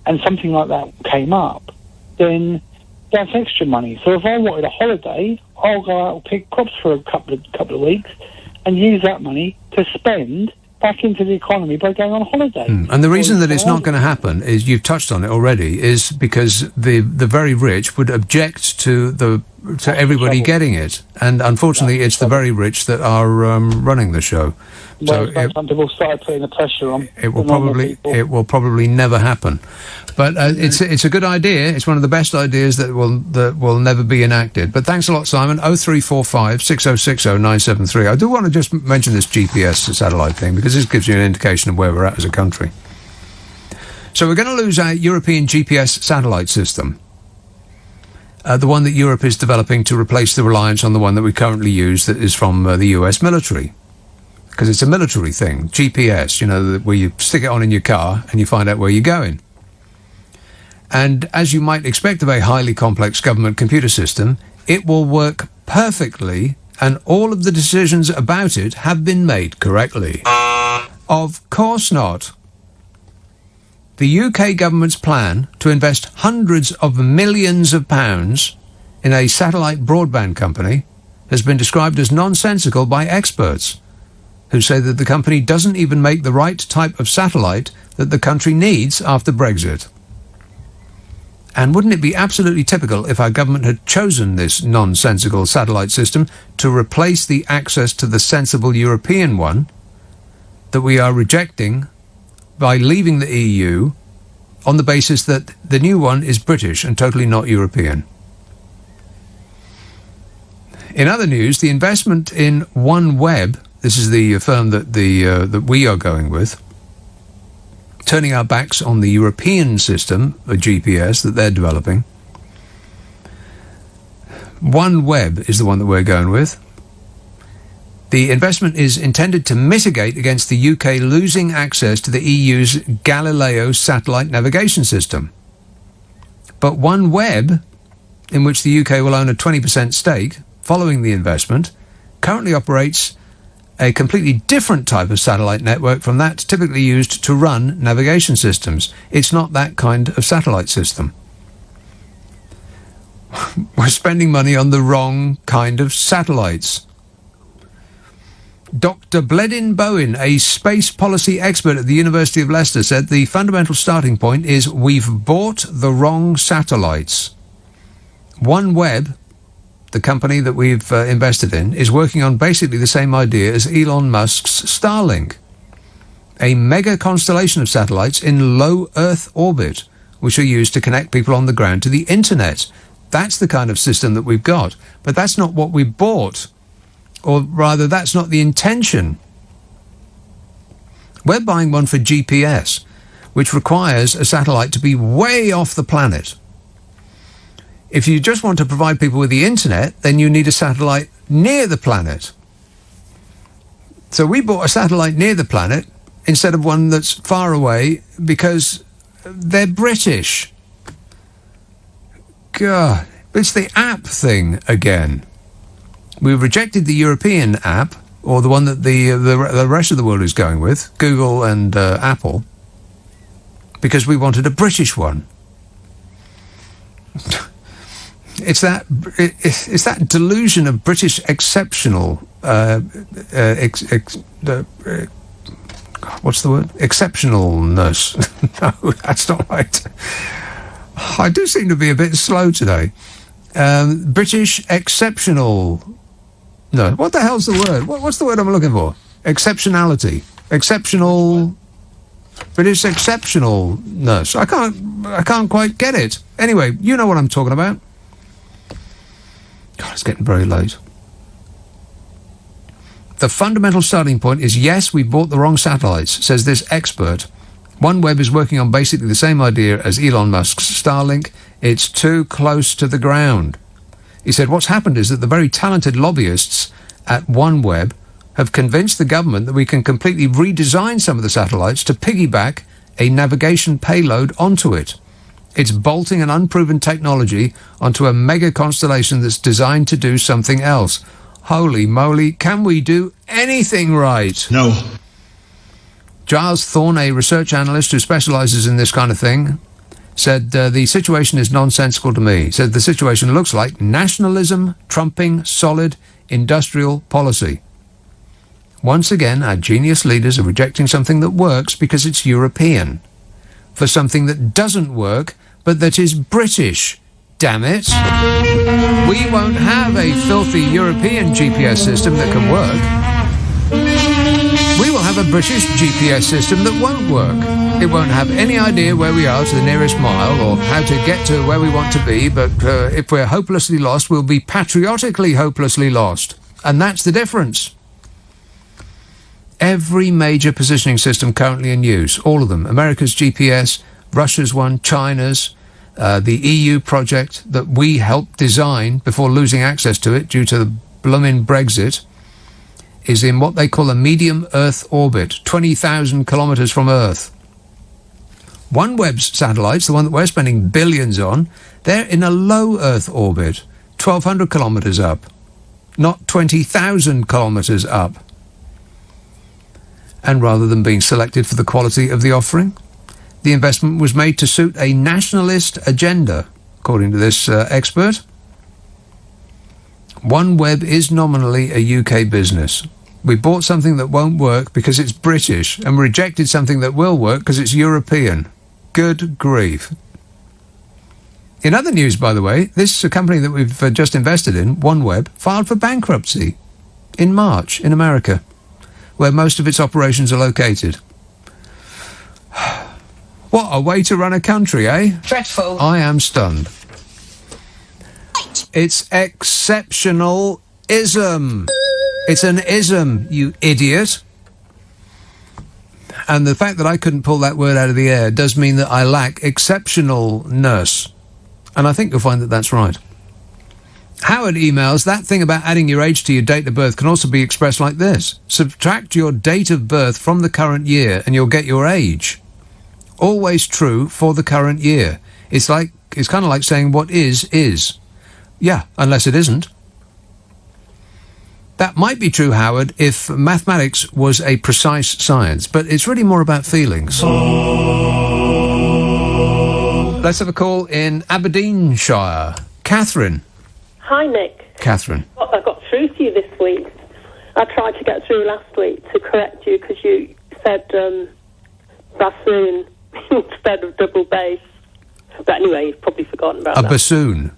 S11: and something like that came up, then that's extra money. So if I wanted a holiday, I'll go out and pick crops for a couple of weeks and use that money to spend back into the economy by going on holiday.
S1: And the reason that it's not going to happen is, you've touched on it already, is because the very rich would object to everybody getting it, and unfortunately it's the very rich that are running the show.
S11: Well, so some people started putting the pressure on.
S1: It will probably never happen. But it's a good idea. It's one of the best ideas that will never be enacted. But thanks a lot, Simon. 0345 6060 973. I do want to just mention this GPS satellite thing, because this gives you an indication of where we're at as a country. So we're going to lose our European GPS satellite system. The one that Europe is developing to replace the reliance on the one that we currently use, that is from the US military. Because it's a military thing, GPS, where you stick it on in your car and you find out where you're going. And as you might expect of a highly complex government computer system, it will work perfectly, and all of the decisions about it have been made correctly. Of course not. The UK government's plan to invest hundreds of millions of pounds in a satellite broadband company has been described as nonsensical by experts, who say that the company doesn't even make the right type of satellite that the country needs after Brexit. And wouldn't it be absolutely typical if our government had chosen this nonsensical satellite system to replace the access to the sensible European one that we are rejecting by leaving the EU on the basis that the new one is British and totally not European? In other news, the investment in OneWeb, this is the firm that that we are going with, turning our backs on the European system of GPS that they're developing. OneWeb is the one that we're going with. The investment is intended to mitigate against the UK losing access to the EU's Galileo satellite navigation system. But OneWeb in which the UK will own a 20% stake following the investment, currently operates a completely different type of satellite network from that typically used to run navigation systems. It's not that kind of satellite system. We're spending money on the wrong kind of satellites. Dr. Bledin Bowen, a space policy expert at the University of Leicester, said the fundamental starting point is we've bought the wrong satellites. OneWeb, the company that we've invested in, is working on basically the same idea as Elon Musk's Starlink. A mega constellation of satellites in low Earth orbit, which are used to connect people on the ground to the internet. That's the kind of system that we've got. But that's not what we bought. Or rather, that's not the intention. We're buying one for GPS, which requires a satellite to be way off the planet. If you just want to provide people with the internet, then you need a satellite near the planet. So we bought a satellite near the planet instead of one that's far away because they're British. God, it's the app thing again. We rejected the European app, or the one that the rest of the world is going with, Google and Apple, because we wanted a British one. It's that delusion of British exceptional. What's the word? Exceptionalness. No, that's not right. I do seem to be a bit slow today. British exceptional. No, what the hell's the word? What's the word I'm looking for? Exceptionality. Exceptional. British exceptionalness. I can't quite get it. Anyway, you know what I'm talking about. God, it's getting very late. The fundamental starting point is, yes, we bought the wrong satellites, says this expert. OneWeb is working on basically the same idea as Elon Musk's Starlink. It's too close to the ground. He said what's happened is that the very talented lobbyists at OneWeb have convinced the government that we can completely redesign some of the satellites to piggyback a navigation payload onto it. It's bolting an unproven technology onto a mega constellation that's designed to do something else. Holy moly, can we do anything right?
S17: No.
S1: Giles Thorne, a research analyst who specialises in this kind of thing, said the situation is nonsensical to me. He said the situation looks like nationalism trumping solid industrial policy. Once again, our genius leaders are rejecting something that works because it's European, for something that doesn't work but that is British. Damn it. We won't have a filthy European GPS system that can work. We will have a British GPS system that won't work. It won't have any idea where we are to the nearest mile or how to get to where we want to be, but if we're hopelessly lost, we'll be patriotically hopelessly lost. And that's the difference. Every major positioning system currently in use, all of them, America's GPS, Russia's one, China's, the EU project that we helped design before losing access to it due to the blooming Brexit, is in what they call a medium Earth orbit, 20,000 kilometres from Earth. OneWeb's satellites, the one that we're spending billions on, they're in a low Earth orbit, 1,200 kilometres up, not 20,000 kilometres up. And rather than being selected for the quality of the offering, the investment was made to suit a nationalist agenda, according to this expert. OneWeb is nominally a UK business. We bought something that won't work because it's British and rejected something that will work because it's European. Good grief. In other news, by the way, this company that we've just invested in, OneWeb, filed for bankruptcy in March in America, where most of its operations are located. What a way to run a country, eh?
S4: Dreadful.
S1: I am stunned. It's exceptionalism. It's an ism, you idiot. And the fact that I couldn't pull that word out of the air does mean that I lack exceptionalness. And I think you'll find that that's right. Howard emails, that thing about adding your age to your date of birth can also be expressed like this. Subtract your date of birth from the current year and you'll get your age. Always true for the current year. It's kind of like saying what is. Yeah, unless it isn't. That might be true, Howard, if mathematics was a precise science, but it's really more about feelings. Let's have a call in Aberdeenshire. Catherine.
S12: Hi, Nick.
S1: Catherine.
S12: I got through to you this week. I tried to get through last week to correct you because you said bassoon instead of double bass. But anyway, you've probably forgotten about
S1: A
S12: that.
S1: bassoon.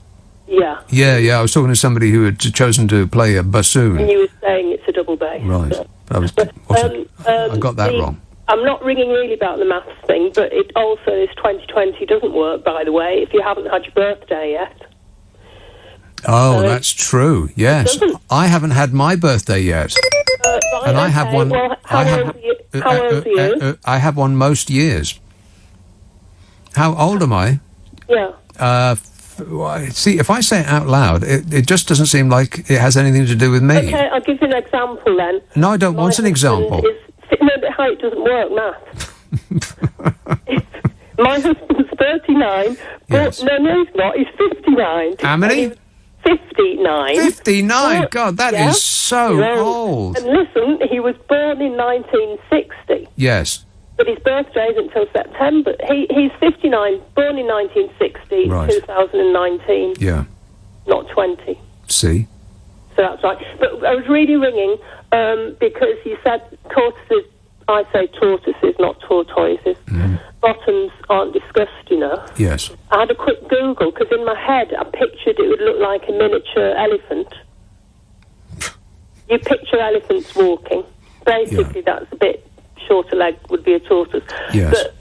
S12: Yeah.
S1: Yeah. I was talking to somebody who had chosen to play a bassoon.
S12: And you were saying it's a double bass.
S1: Right.
S12: So.
S1: I got that wrong.
S12: I'm not ringing really about the maths thing, but it also is 2020 doesn't work, by the way, if you haven't had your birthday yet.
S1: Oh, that's true. Yes. I haven't had my birthday yet.
S12: Right,
S1: and I have one.
S12: Well, how old are you?
S1: I have one most years. How old am I?
S12: Yeah.
S1: See, if I say it out loud, it just doesn't seem like it has anything to do with me.
S12: Okay, I'll give you an example then.
S1: No, I don't want an example.
S12: No, but how it doesn't work, math. My husband's 39.
S1: Yes.
S12: No, he's not. He's 59.
S1: How many?
S12: 59.
S1: 59? God, that is so old.
S12: And listen, he was born in 1960.
S1: Yes.
S12: But his birthday isn't until September. He's 59, born in 1960,
S1: Right.
S12: 2019.
S1: Yeah.
S12: Not 20.
S1: See?
S12: So that's right. But I was really ringing because you said tortoises, I say tortoises, not tortoises. Bottoms aren't discussed enough.
S1: Yes.
S12: I had a quick Google because in my head I pictured it would look like a miniature elephant. You picture elephants walking. Basically, that's a bit shorter leg would be a tortoise.
S1: Yes.
S12: But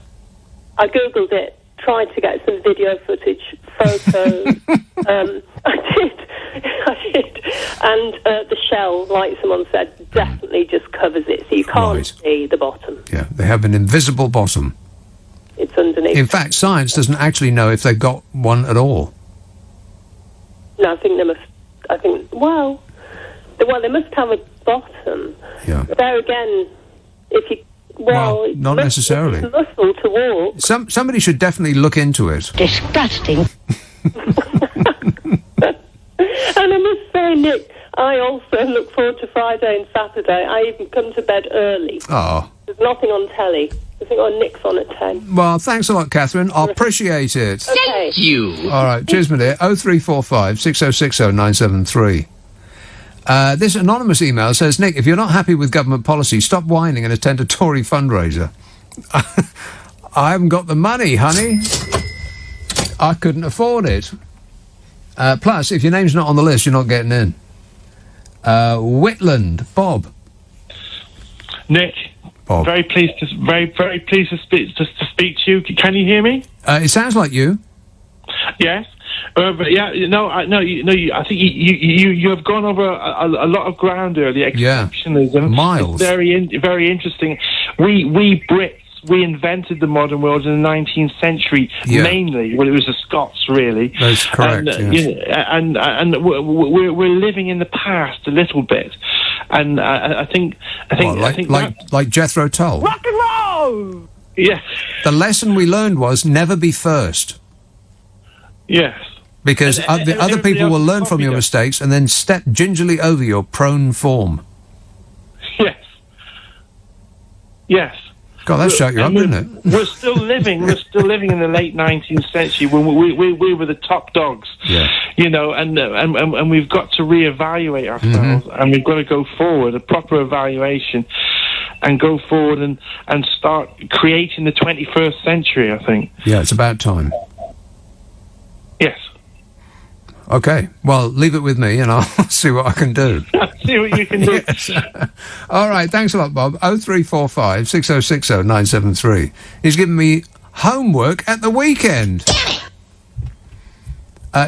S12: I Googled it, tried to get some video footage, photos. I did. And the shell, like someone said, definitely just covers it, so you can't see the bottom.
S1: Yeah, they have an invisible bottom.
S12: It's underneath.
S1: In fact, science doesn't actually know if they've got one at all.
S12: No, I think they must. Well, they must have a bottom.
S1: Yeah.
S12: But there again, if you it
S1: not
S12: must
S1: necessarily.
S12: be muscle to walk.
S1: Somebody should definitely look into it.
S12: Disgusting. And I must say, Nick, I also look forward to Friday and Saturday. I even come to bed early.
S1: Oh.
S12: There's nothing on telly. I think Nick's on at 10.
S1: Well, thanks a lot, Catherine. I appreciate it.
S12: Thank
S1: you. All right, cheers, my dear. 0345 6060 973. This anonymous email says, Nick, if you're not happy with government policy, stop whining and attend a Tory fundraiser. I haven't got the money, honey. I couldn't afford it. Plus, if your name's not on the list, you're not getting in. Whitland, Bob.
S14: Nick,
S1: Bob.
S14: very pleased to speak to you. Can you hear me?
S1: It sounds like you.
S14: Yes. But yeah, I think you have gone over a lot of ground earlier. Exceptionalism,
S1: miles.
S14: It's very interesting. We Brits, we invented the modern world in the 19th century, mainly. Well, it was the Scots, really.
S1: That's correct.
S14: And we're living in the past a little bit, and I think
S1: like Jethro Tull.
S14: Rock and roll. Yes.
S1: The lesson we learned was never be first.
S14: Yes.
S1: Because the other people will learn from your mistakes and then step gingerly over your prone form.
S14: Yes. Yes.
S1: God, that shut you up, didn't it?
S14: We're still living in the late 19th century when we were the top dogs.
S1: Yeah.
S14: And we've got to reevaluate ourselves, and we've got to go forward, a proper evaluation, and go forward and start creating the 21st century, I think.
S1: Yeah, it's about time.
S14: Yes.
S1: Okay, well, leave it with me and I'll see what I can do.
S14: See what you can do.
S1: Yes. All right, thanks a lot, Bob. 0345 6060 973. He's given me homework at the weekend.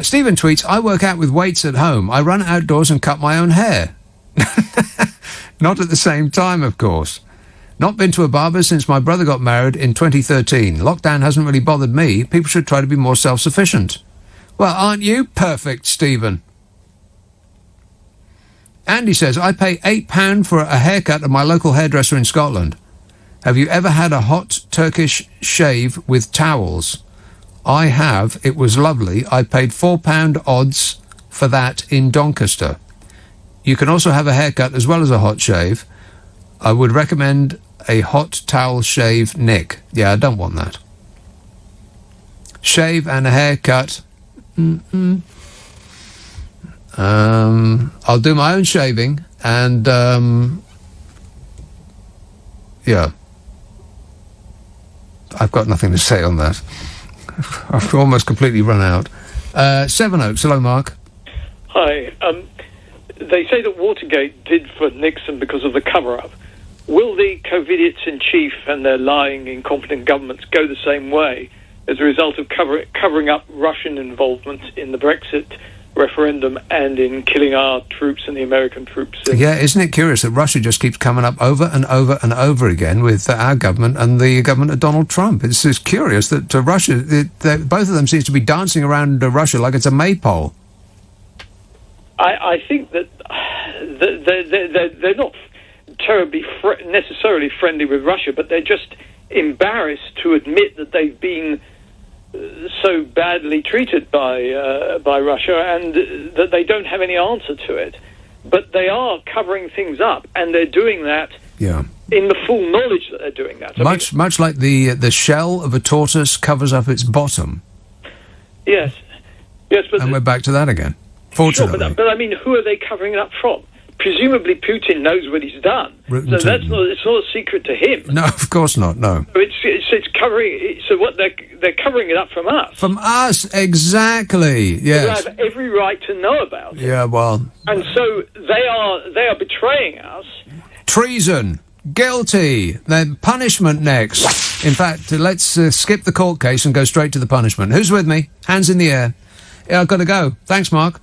S1: Stephen tweets, I work out with weights at home. I run outdoors and cut my own hair. Not at the same time, of course. Not been to a barber since my brother got married in 2013. Lockdown hasn't really bothered me. People should try to be more self-sufficient. Well, aren't you perfect, Stephen? Andy says, I pay £8 for a haircut at my local hairdresser in Scotland. Have you ever had a hot Turkish shave with towels? I have. It was lovely. I paid £4 odds for that in Doncaster. You can also have a haircut as well as a hot shave. I would recommend a hot towel shave, Nick. Yeah, I don't want that. Shave and a haircut. I'll do my own shaving and, yeah. I've got nothing to say on that. I've almost completely run out. Seven Oaks. Hello, Mark.
S15: Hi. They say that Watergate did for Nixon because of the cover-up. Will the COVIDiots-in-chief and their lying, incompetent governments go the same way as a result of covering up Russian involvement in the Brexit referendum and in killing our troops and the American troops?
S1: Yeah, isn't it curious that Russia just keeps coming up over and over and over again with our government and the government of Donald Trump? It's just curious that Russia, both of them seems to be dancing around Russia like it's a maypole.
S15: I think that they're not terribly necessarily friendly with Russia, but they're just embarrassed to admit that they've been so badly treated by Russia and that they don't have any answer to it. But they are covering things up, and they're doing that in the full knowledge that they're doing that.
S1: Much like the shell of a tortoise covers up its bottom.
S15: Yes, but...
S1: And we're back to that again, fortunately.
S15: Sure, but I mean, who are they covering it up from? Presumably Putin knows what he's done, so it's not a secret to him.
S1: No, of course not, no.
S15: So it's covering... So what, they're covering it up from us?
S1: From us, exactly, yes.
S15: We have every right to know about it.
S1: Yeah, well...
S15: And so they are betraying us.
S1: Treason. Guilty. Then punishment next. In fact, let's skip the court case and go straight to the punishment. Who's with me? Hands in the air. Yeah, I've got to go. Thanks, Mark.